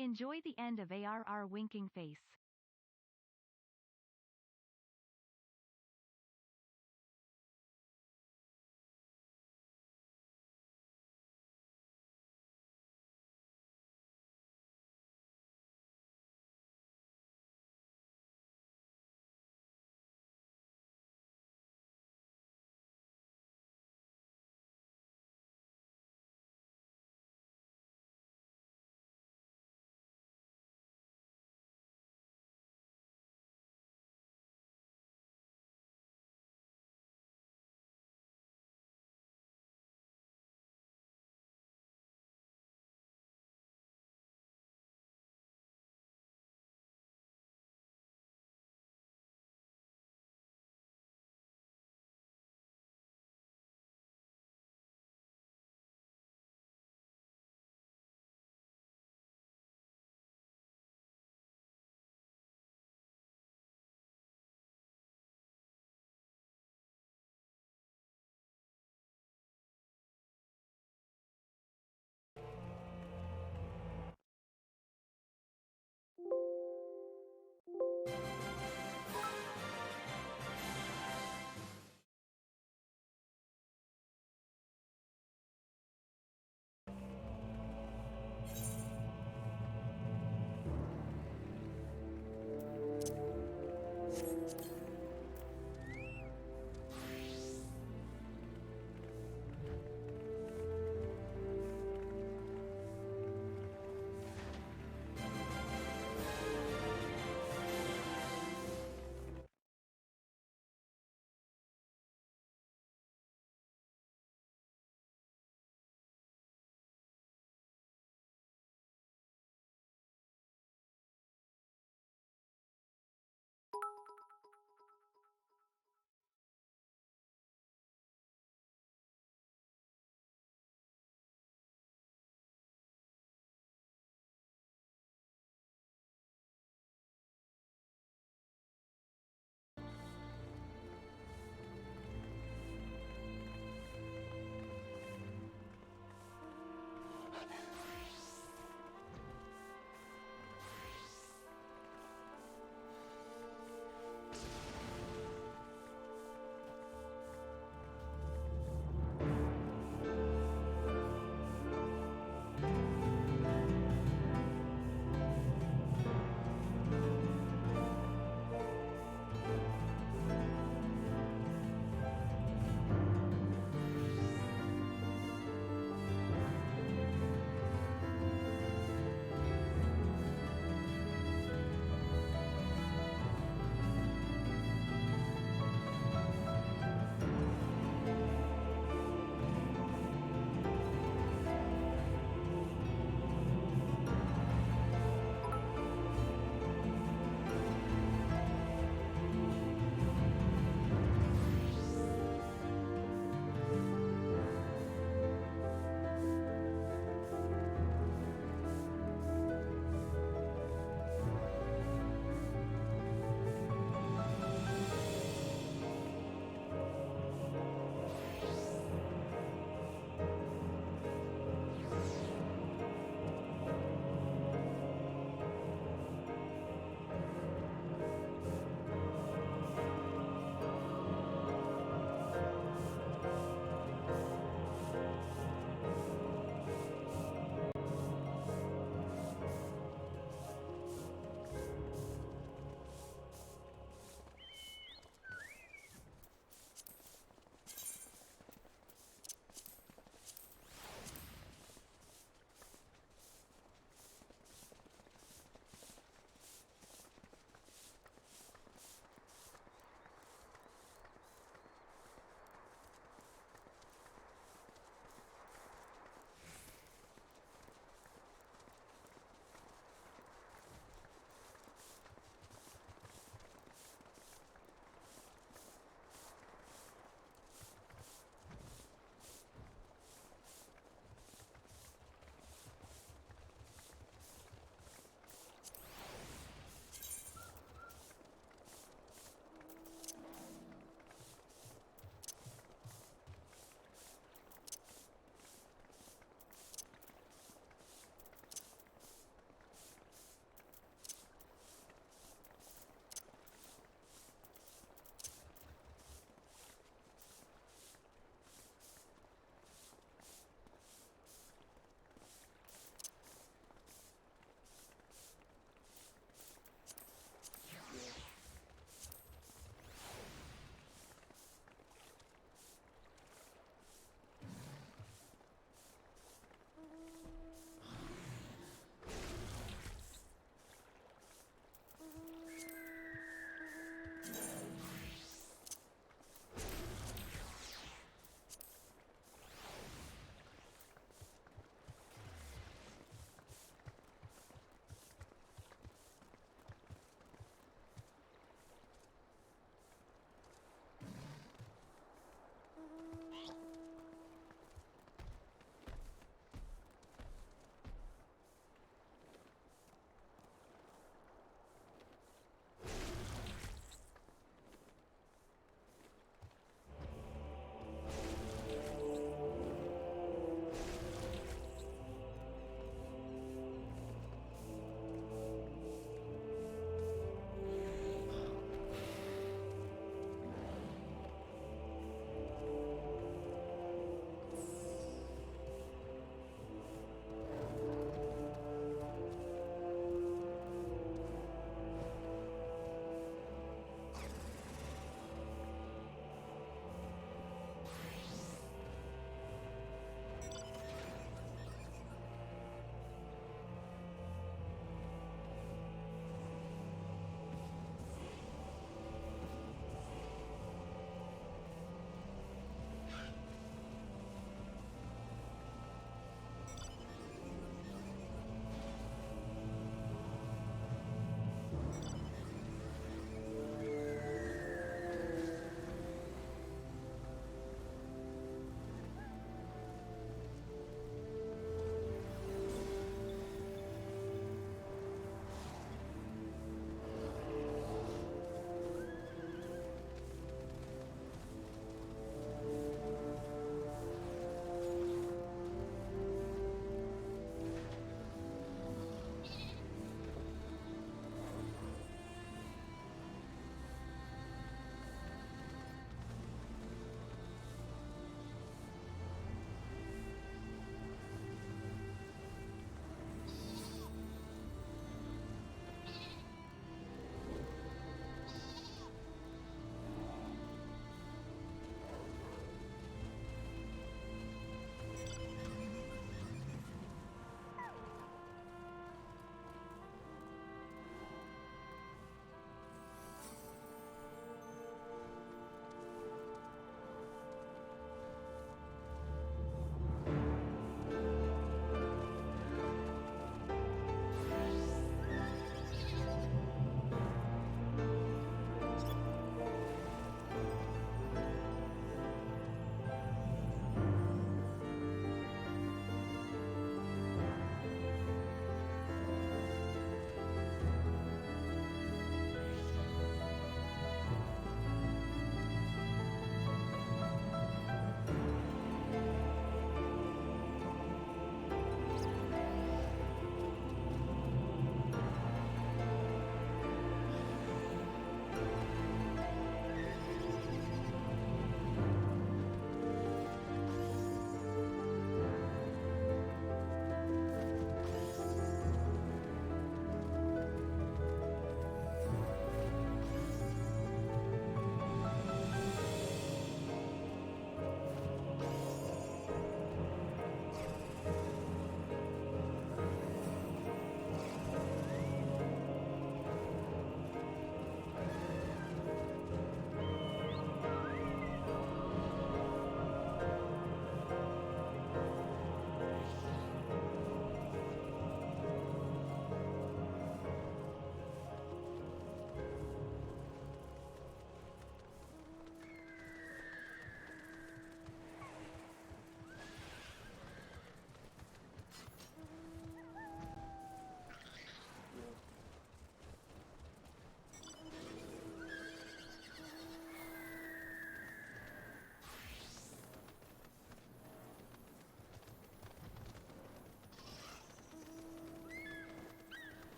Enjoy the end of ARR winking face.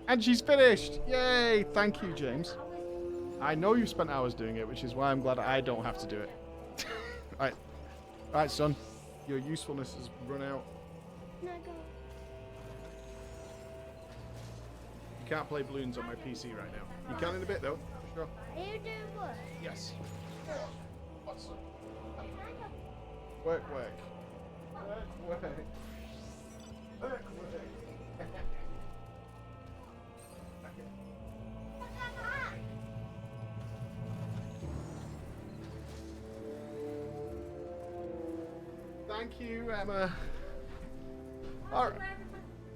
And she's finished. Yay. Thank you, James. I know you spent hours doing it, which is why I'm glad I don't have to do it. Right. Right, son. Your usefulness has run out. You can't play balloons on my PC right now. You can in a bit, though. Sure. Yes. What's up? Work. Thank you, Emma. All right.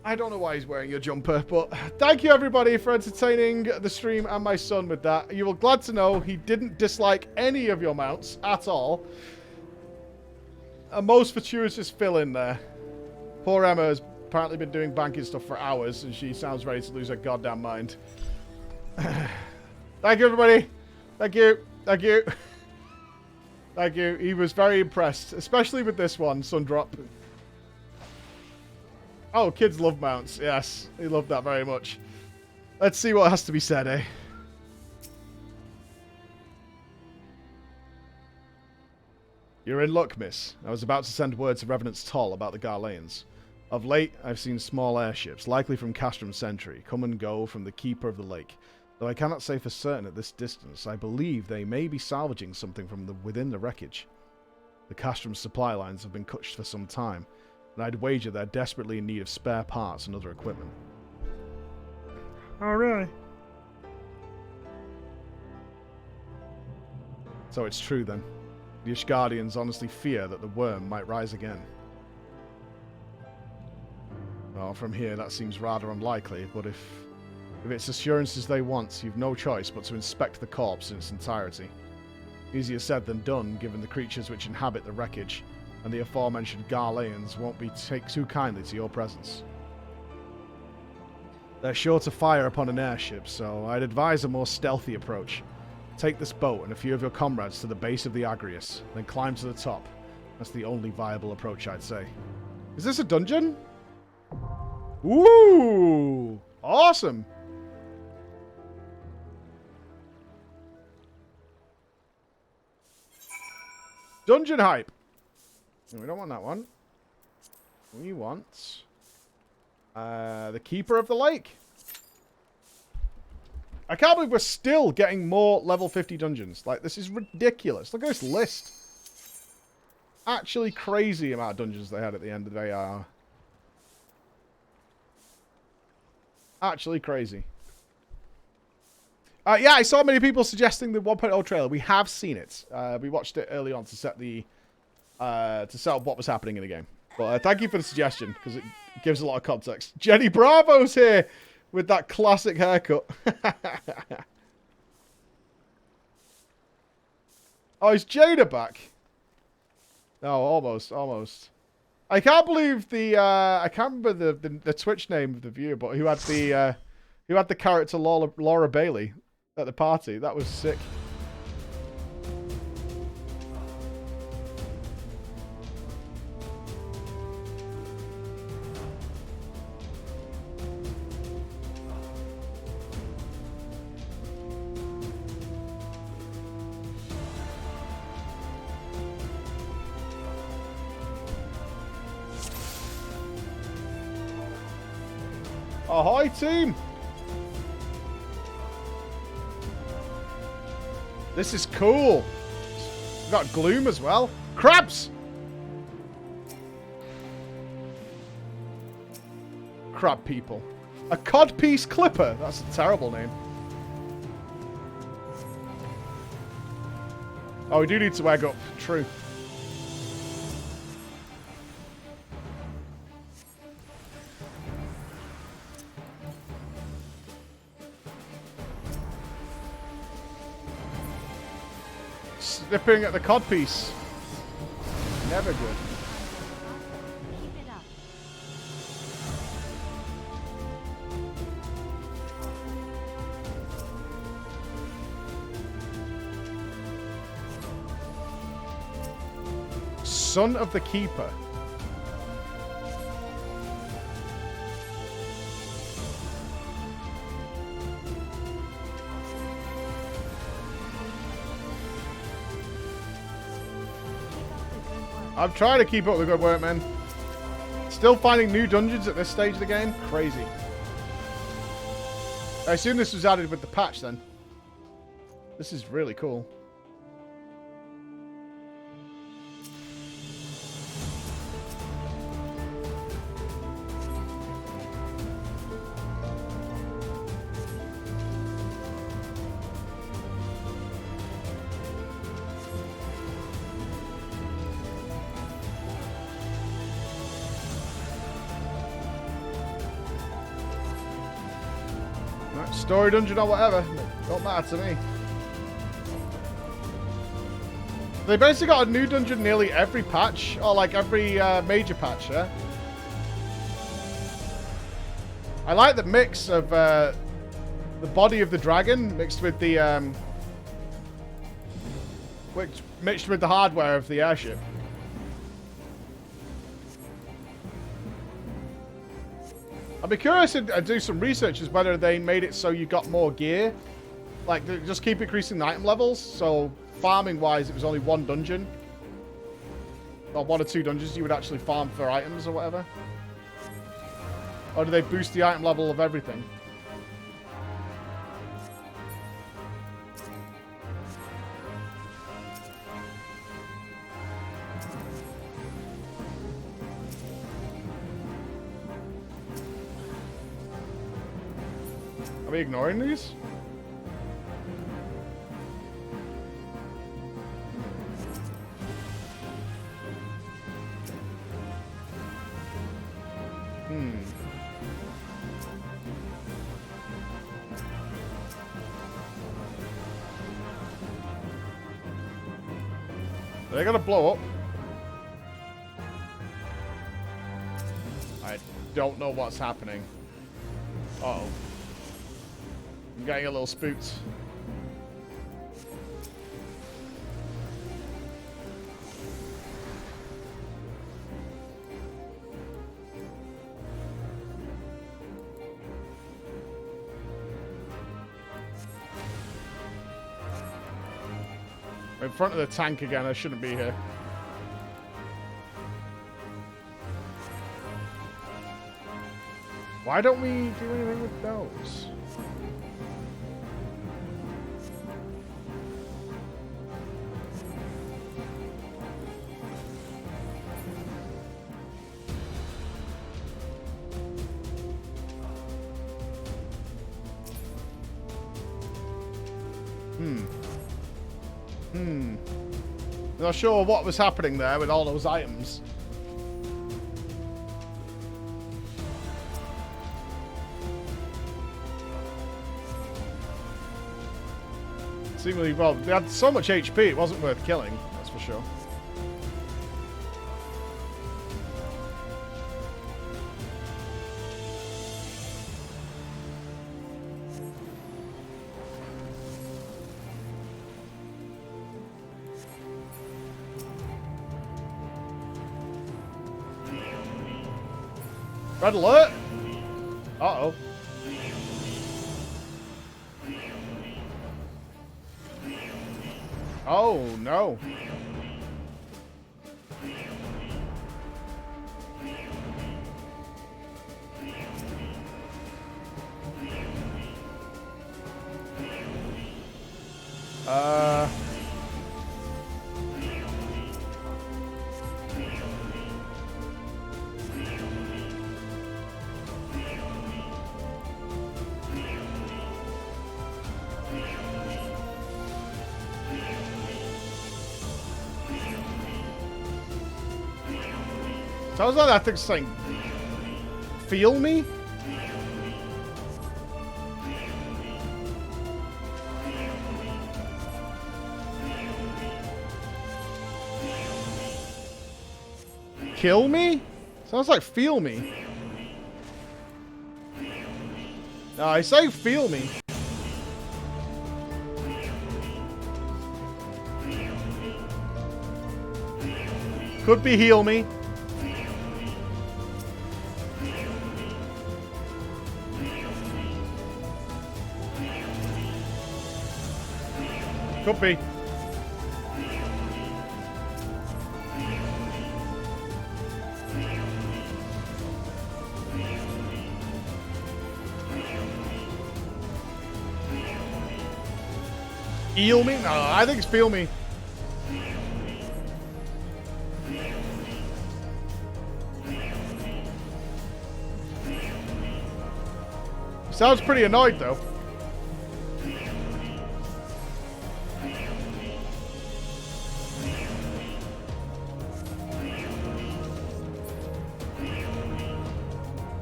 I don't know why he's wearing your jumper, but thank you everybody for entertaining the stream and my son with that. You will glad to know he didn't dislike any of your mounts at all. A most fortuitous fill in there. Poor Emma has apparently been doing banking stuff for hours, and she sounds ready to lose her goddamn mind. Thank you, everybody. Thank you. Thank you. Thank you. He was very impressed, especially with this one, Sundrop. Oh, kids love mounts. Yes, they love that very much. Let's see what has to be said, eh? You're in luck, miss. I was about to send word to Revenant's Toll about the Garleans. Of late, I've seen small airships, likely from Castrum Sentry, come and go from the Keeper of the Lake. Though I cannot say for certain at this distance, I believe they may be salvaging something from within the wreckage. The Castrum supply lines have been cut for some time, and I'd wager they're desperately in need of spare parts and other equipment. Oh, really? So it's true then. The Ishgardians honestly fear that the worm might rise again. Well, from here that seems rather unlikely, but if it's assurances they want, you've no choice but to inspect the corpse in its entirety. Easier said than done, given the creatures which inhabit the wreckage, and the aforementioned Garleans won't take too kindly to your presence. They're sure to fire upon an airship, so I'd advise a more stealthy approach. Take this boat and a few of your comrades to the base of the Agrius, then climb to the top. That's the only viable approach, I'd say. Is this a dungeon? Ooh! Awesome! Dungeon hype! We don't want that one. We want the Keeper of the Lake. I can't believe we're still getting more level 50 dungeons. Like, this is ridiculous. Look at this list. Actually crazy amount of dungeons they had at the end of the day. Actually crazy. Yeah, I saw many people suggesting the 1.0 trailer. We have seen it. We watched it early on to set up what was happening in the game. But thank you for the suggestion, because it gives a lot of context. Jenny Bravo's here with that classic haircut. Oh, is Jada back? No, almost. I can't believe I can't remember the Twitch name of the viewer, but who had the character Laura Bailey at the party. That was sick. Ahoy, team! This is cool. We've got gloom as well. Crabs! Crab people. A codpiece clipper. That's a terrible name. Oh, we do need to egg up. True. Snipping at the codpiece. Never good. Keep it up. Son of the Keeper. I'm trying to keep up with the good work, man. Still finding new dungeons at this stage of the game? Crazy. I assume this was added with the patch then. This is really cool. Story dungeon or whatever. Don't matter to me. They basically got a new dungeon nearly every patch. Or like every major patch, yeah? I like the mix of the body of the dragon mixed with the mixed with the hardware of the airship. I'd be curious to do some research as whether they made it so you got more gear. Like, just keep increasing the item levels. So, farming-wise, it was only one dungeon. Or one or two dungeons you would actually farm for items or whatever. Or do they boost the item level of everything? Are we ignoring these? Are they gonna blow up? I don't know what's happening. Uh-oh. I'm getting a little spooked. I'm in front of the tank again. I shouldn't be here. Why don't we do anything with those? Not sure what was happening there with all those items. Seemingly, well, they had so much HP, it wasn't worth killing, that's for sure. Red alert! Uh-oh. Oh, no. Sounds like that thing's saying, feel me? Kill me? Sounds like feel me. No, I say feel me. Could be heal me. Could be. Eel me? No, I think it's feel me. Sounds pretty annoyed though.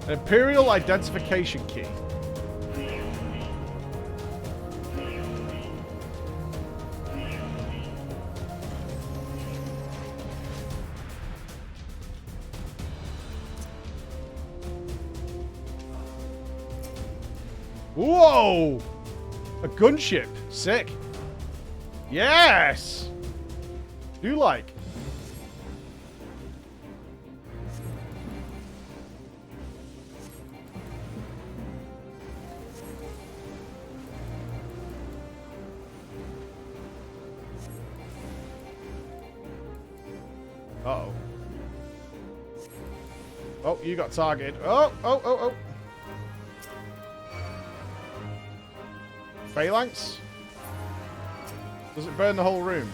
An Imperial identification key. Whoa! A gunship. Sick. Yes! Do like. Uh-oh. Oh, you got targeted. Oh, oh, oh, oh. Phalanx? Does it burn the whole room?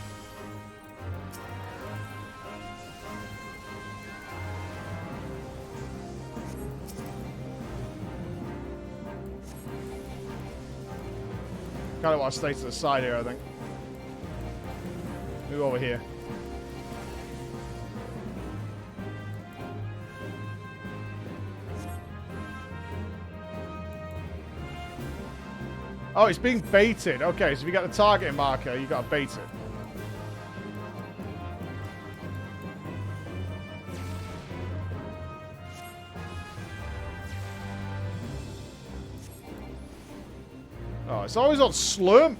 Kind of want to stay to the side here, I think. Move over here. Oh, it's being baited. Okay, so if you got the targeting marker, you got to bait it. Oh, it's always on Slurp.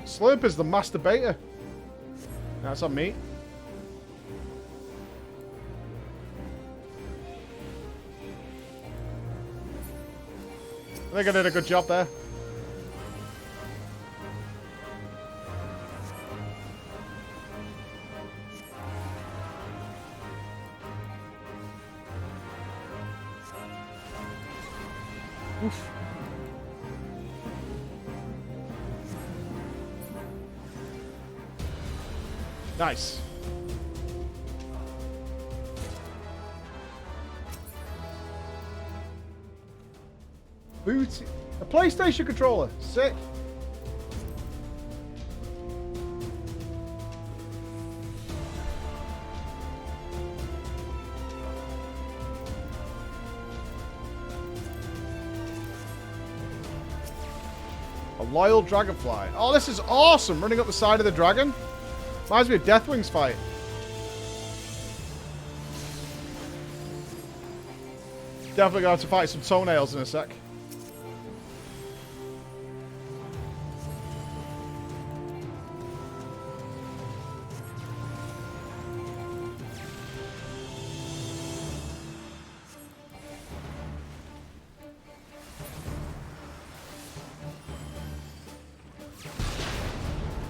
Slurp is the master baiter. That's on me. I think I did a good job there. Oof. Nice. Booty. A PlayStation controller. Sick. A loyal dragonfly. Oh, this is awesome. Running up the side of the dragon. Reminds me of Deathwing's fight. Definitely going to have to fight some toenails in a sec.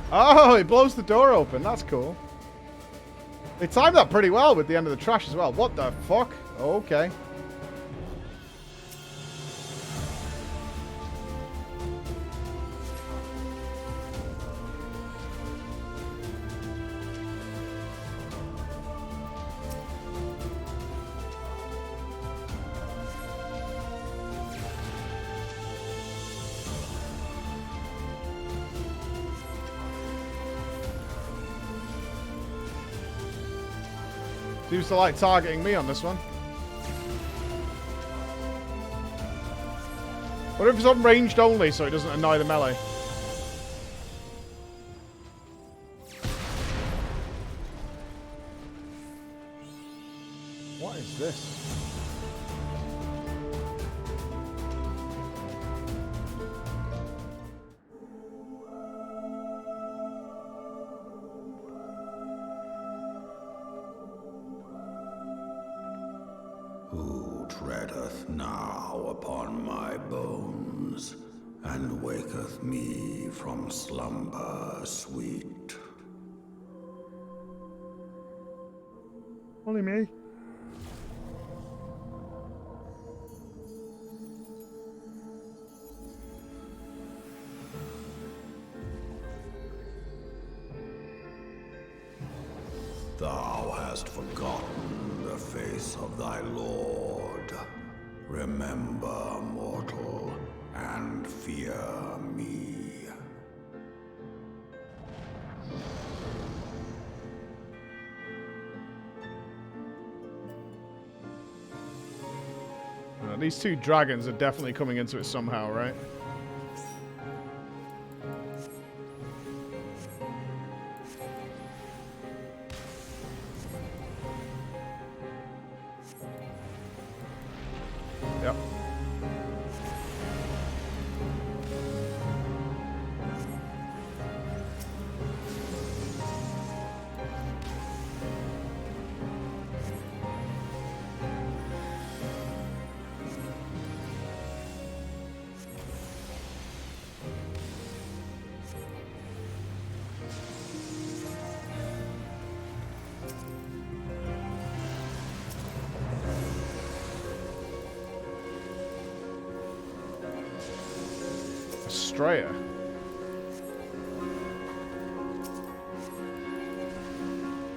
Oh, it blows the door open. That's cool. They timed that pretty well with the end of the trash as well. What the fuck? Okay. Seems to like targeting me on this one. What if it's on ranged only so it doesn't annoy the melee? What is this? Who treadeth now upon my bones, and waketh me from slumber sweet? Only me. Thou hast forgotten the face of thy lord. Remember, mortal, and fear me. These two dragons are definitely coming into it somehow, right? Yep. Estrella.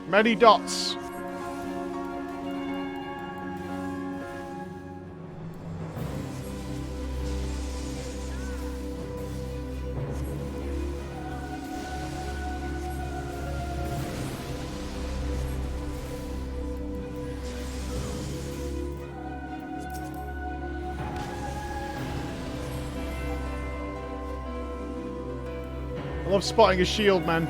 Many dots. I love spotting a shield, man.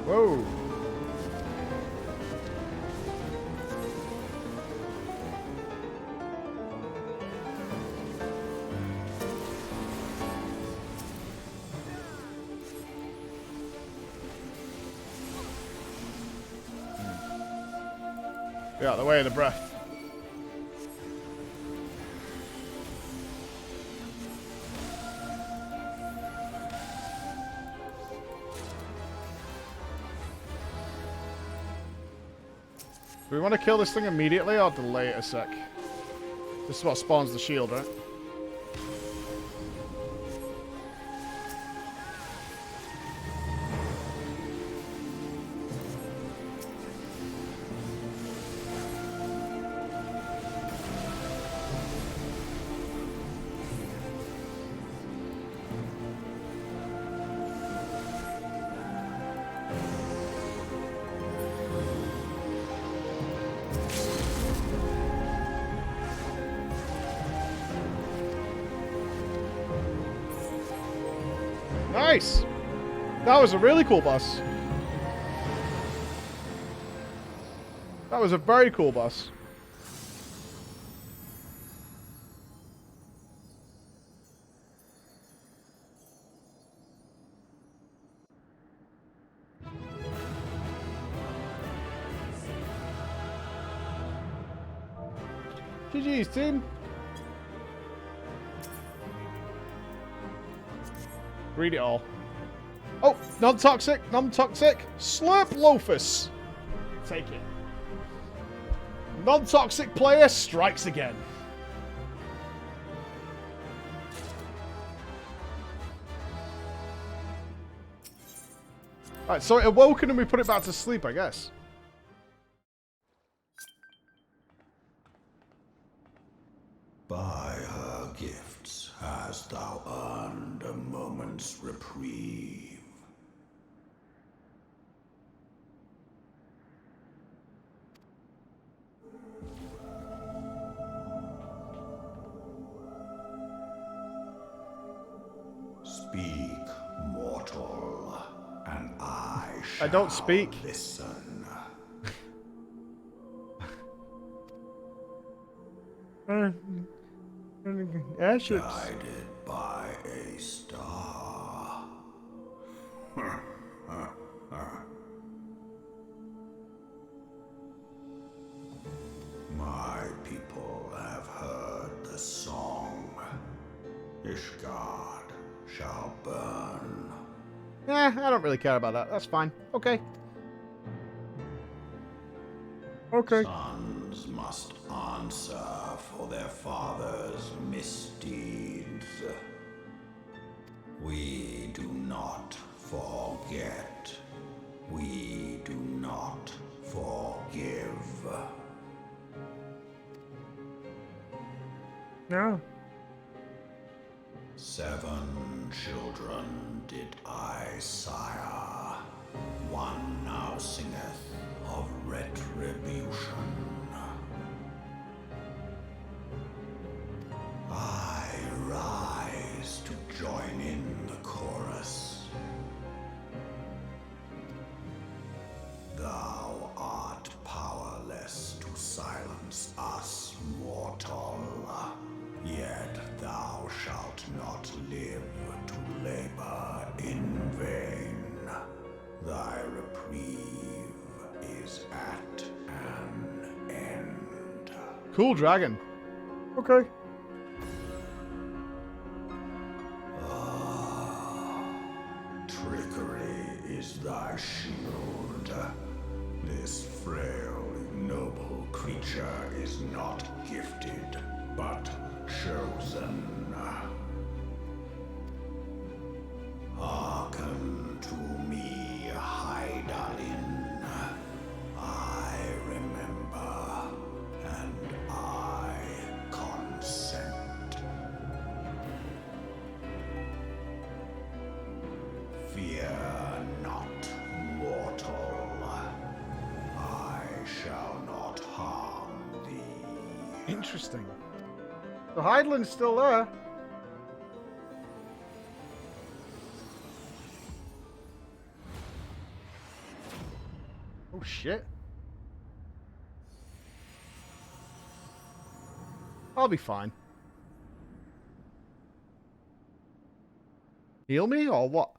Whoa. Get out of the way of the breath. Do we want to kill this thing immediately or delay it a sec? This is what spawns the shield, right? Nice! That was a really cool boss. That was a very cool boss. GG's, team. Read it all. Oh, non-toxic, non-toxic. Slurp Loafus. Take it. Non-toxic player strikes again. Alright, so it awoken and we put it back to sleep, I guess. By her gifts hast thou earned a moment's reprieve. Speak, mortal, and I shall don't speak. Listen. Guided by a star. My people have heard the song. Ishgard shall burn. I don't really care about that. That's fine. Okay. Okay. Sons must answer for their father's misdeeds. We do not forget. We do not forgive. No. 7 children did I sire. One now singeth of retribution. I rise to join in the chorus. Thou art powerless to silence us, mortal. Yet thou shalt not live to labor in vain. Thy reprieve is at an end. Cool dragon. Okay. Trickery is thy shield. This frail, ignoble creature is not gifted, but chosen. Hearken to me, Hydaelyn. I remember, and I consent. Fear not, mortal. I shall not harm thee. Interesting. The Hydaelyn's still there. Oh shit. I'll be fine. Heal me or what?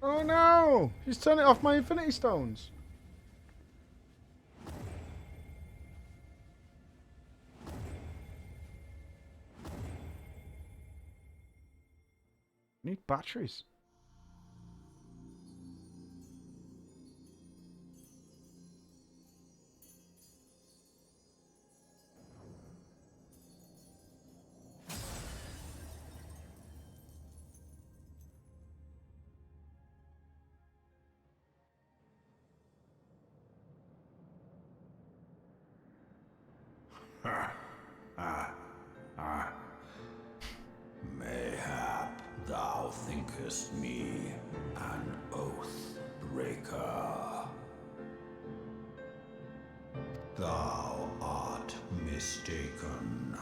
Oh no! He's turning off my Infinity Stones. Need batteries. Mayhap thou thinkest me an oath breaker. Thou art mistaken.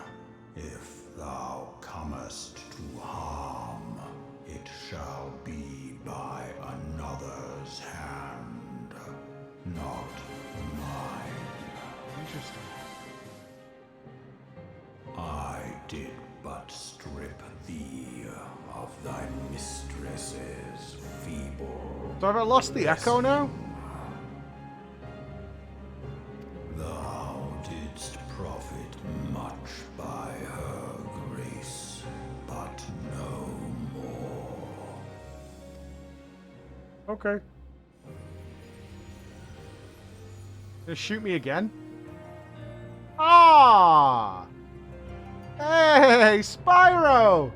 If thou comest to harm, it shall be by another's hand, not mine. Interesting. I did but strip thee of thy mistress's feeble. So have I lost the echo now? Thou didst profit much by her grace, but no more. Okay. Just shoot me again? Ah! Hey, Spyro!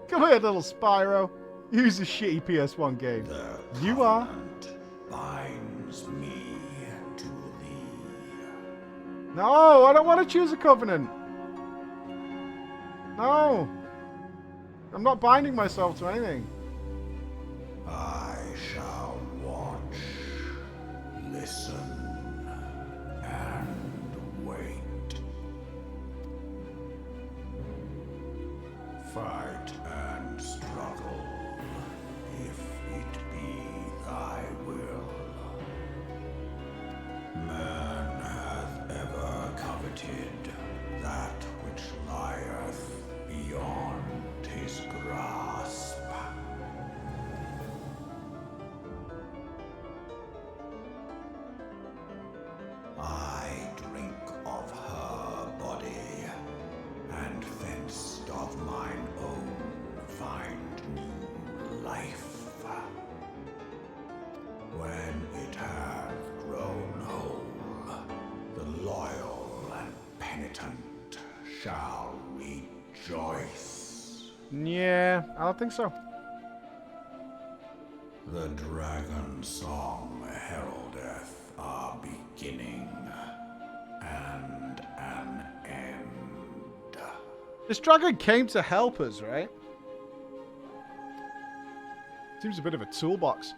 Come here, little Spyro. Use a shitty PS1 game. You are. Binds me to thee. No, I don't want to choose a covenant. No. I'm not binding myself to anything. I shall watch, listen, and wait. Fight and struggle, if it be thy will. When it hath grown whole, the loyal and penitent shall rejoice. Yeah, I don't think so. The dragon song heraldeth our beginning and an end. This dragon came to help us, right? Seems a bit of a toolbox.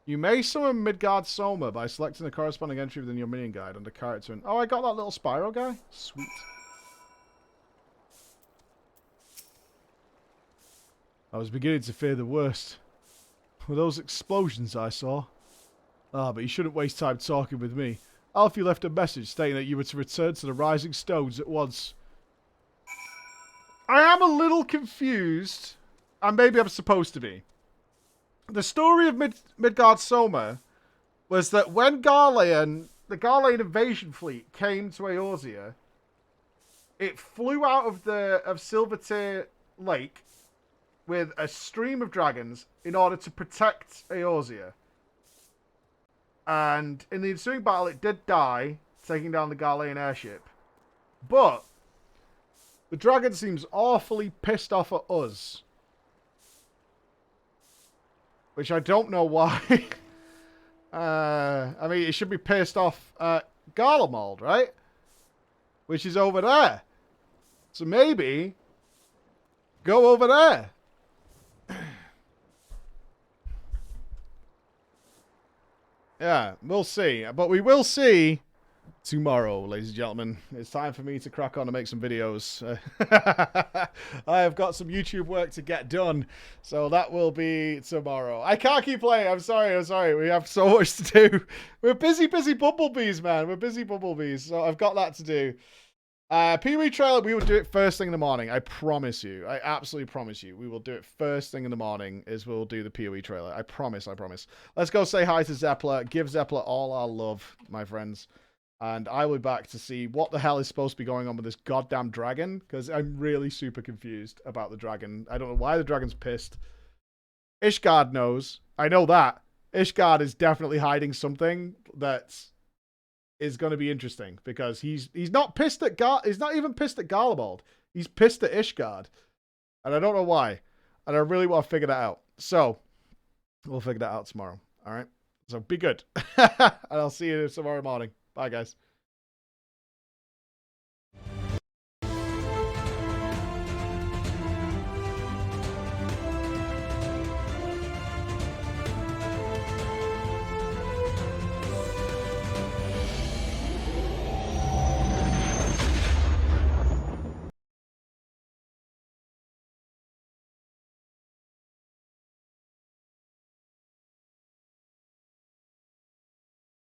You may summon Midgard Soma by selecting the corresponding entry within your minion guide under character. And oh, I got that little Spyro guy. Sweet. I was beginning to fear the worst. With those explosions I saw. Ah, but you shouldn't waste time talking with me. Alfie left a message stating that you were to return to the Rising Stones at once. I am a little confused. And maybe I'm supposed to be. The story of Midgard Soma was that when the Garlean invasion fleet came to Eorzea, it flew out of Silvertear Lake with a stream of dragons in order to protect Eorzea. And in the ensuing battle, it did die, taking down the Garlean airship. But the dragon seems awfully pissed off at us. Which I don't know why. I mean, it should be pissed off at Garlemald, right? Which is over there. So maybe go over there. Yeah, we'll see. But we will see tomorrow, ladies and gentlemen. It's time for me to crack on and make some videos. I have got some YouTube work to get done, so that will be tomorrow. I can't keep playing. I'm sorry. We have so much to do. We're busy bumblebees, man. We're busy bumblebees, so I've got that to do. Pee-wee trailer, we will do it first thing in the morning. I promise you. I absolutely promise you. We will do it first thing in the morning is we'll do the Pee-wee trailer. I promise. Let's go say hi to Zeppler. Give Zeppler all our love, my friends. And I will be back to see what the hell is supposed to be going on with this goddamn dragon. Because I'm really super confused about the dragon. I don't know why the dragon's pissed. Ishgard knows. I know that. Ishgard is definitely hiding something that is going to be interesting. Because he's not pissed at he's not even pissed at Garlemald. He's pissed at Ishgard. And I don't know why. And I really want to figure that out. So, we'll figure that out tomorrow. Alright? So be good. And I'll see you tomorrow morning. Bye, guys.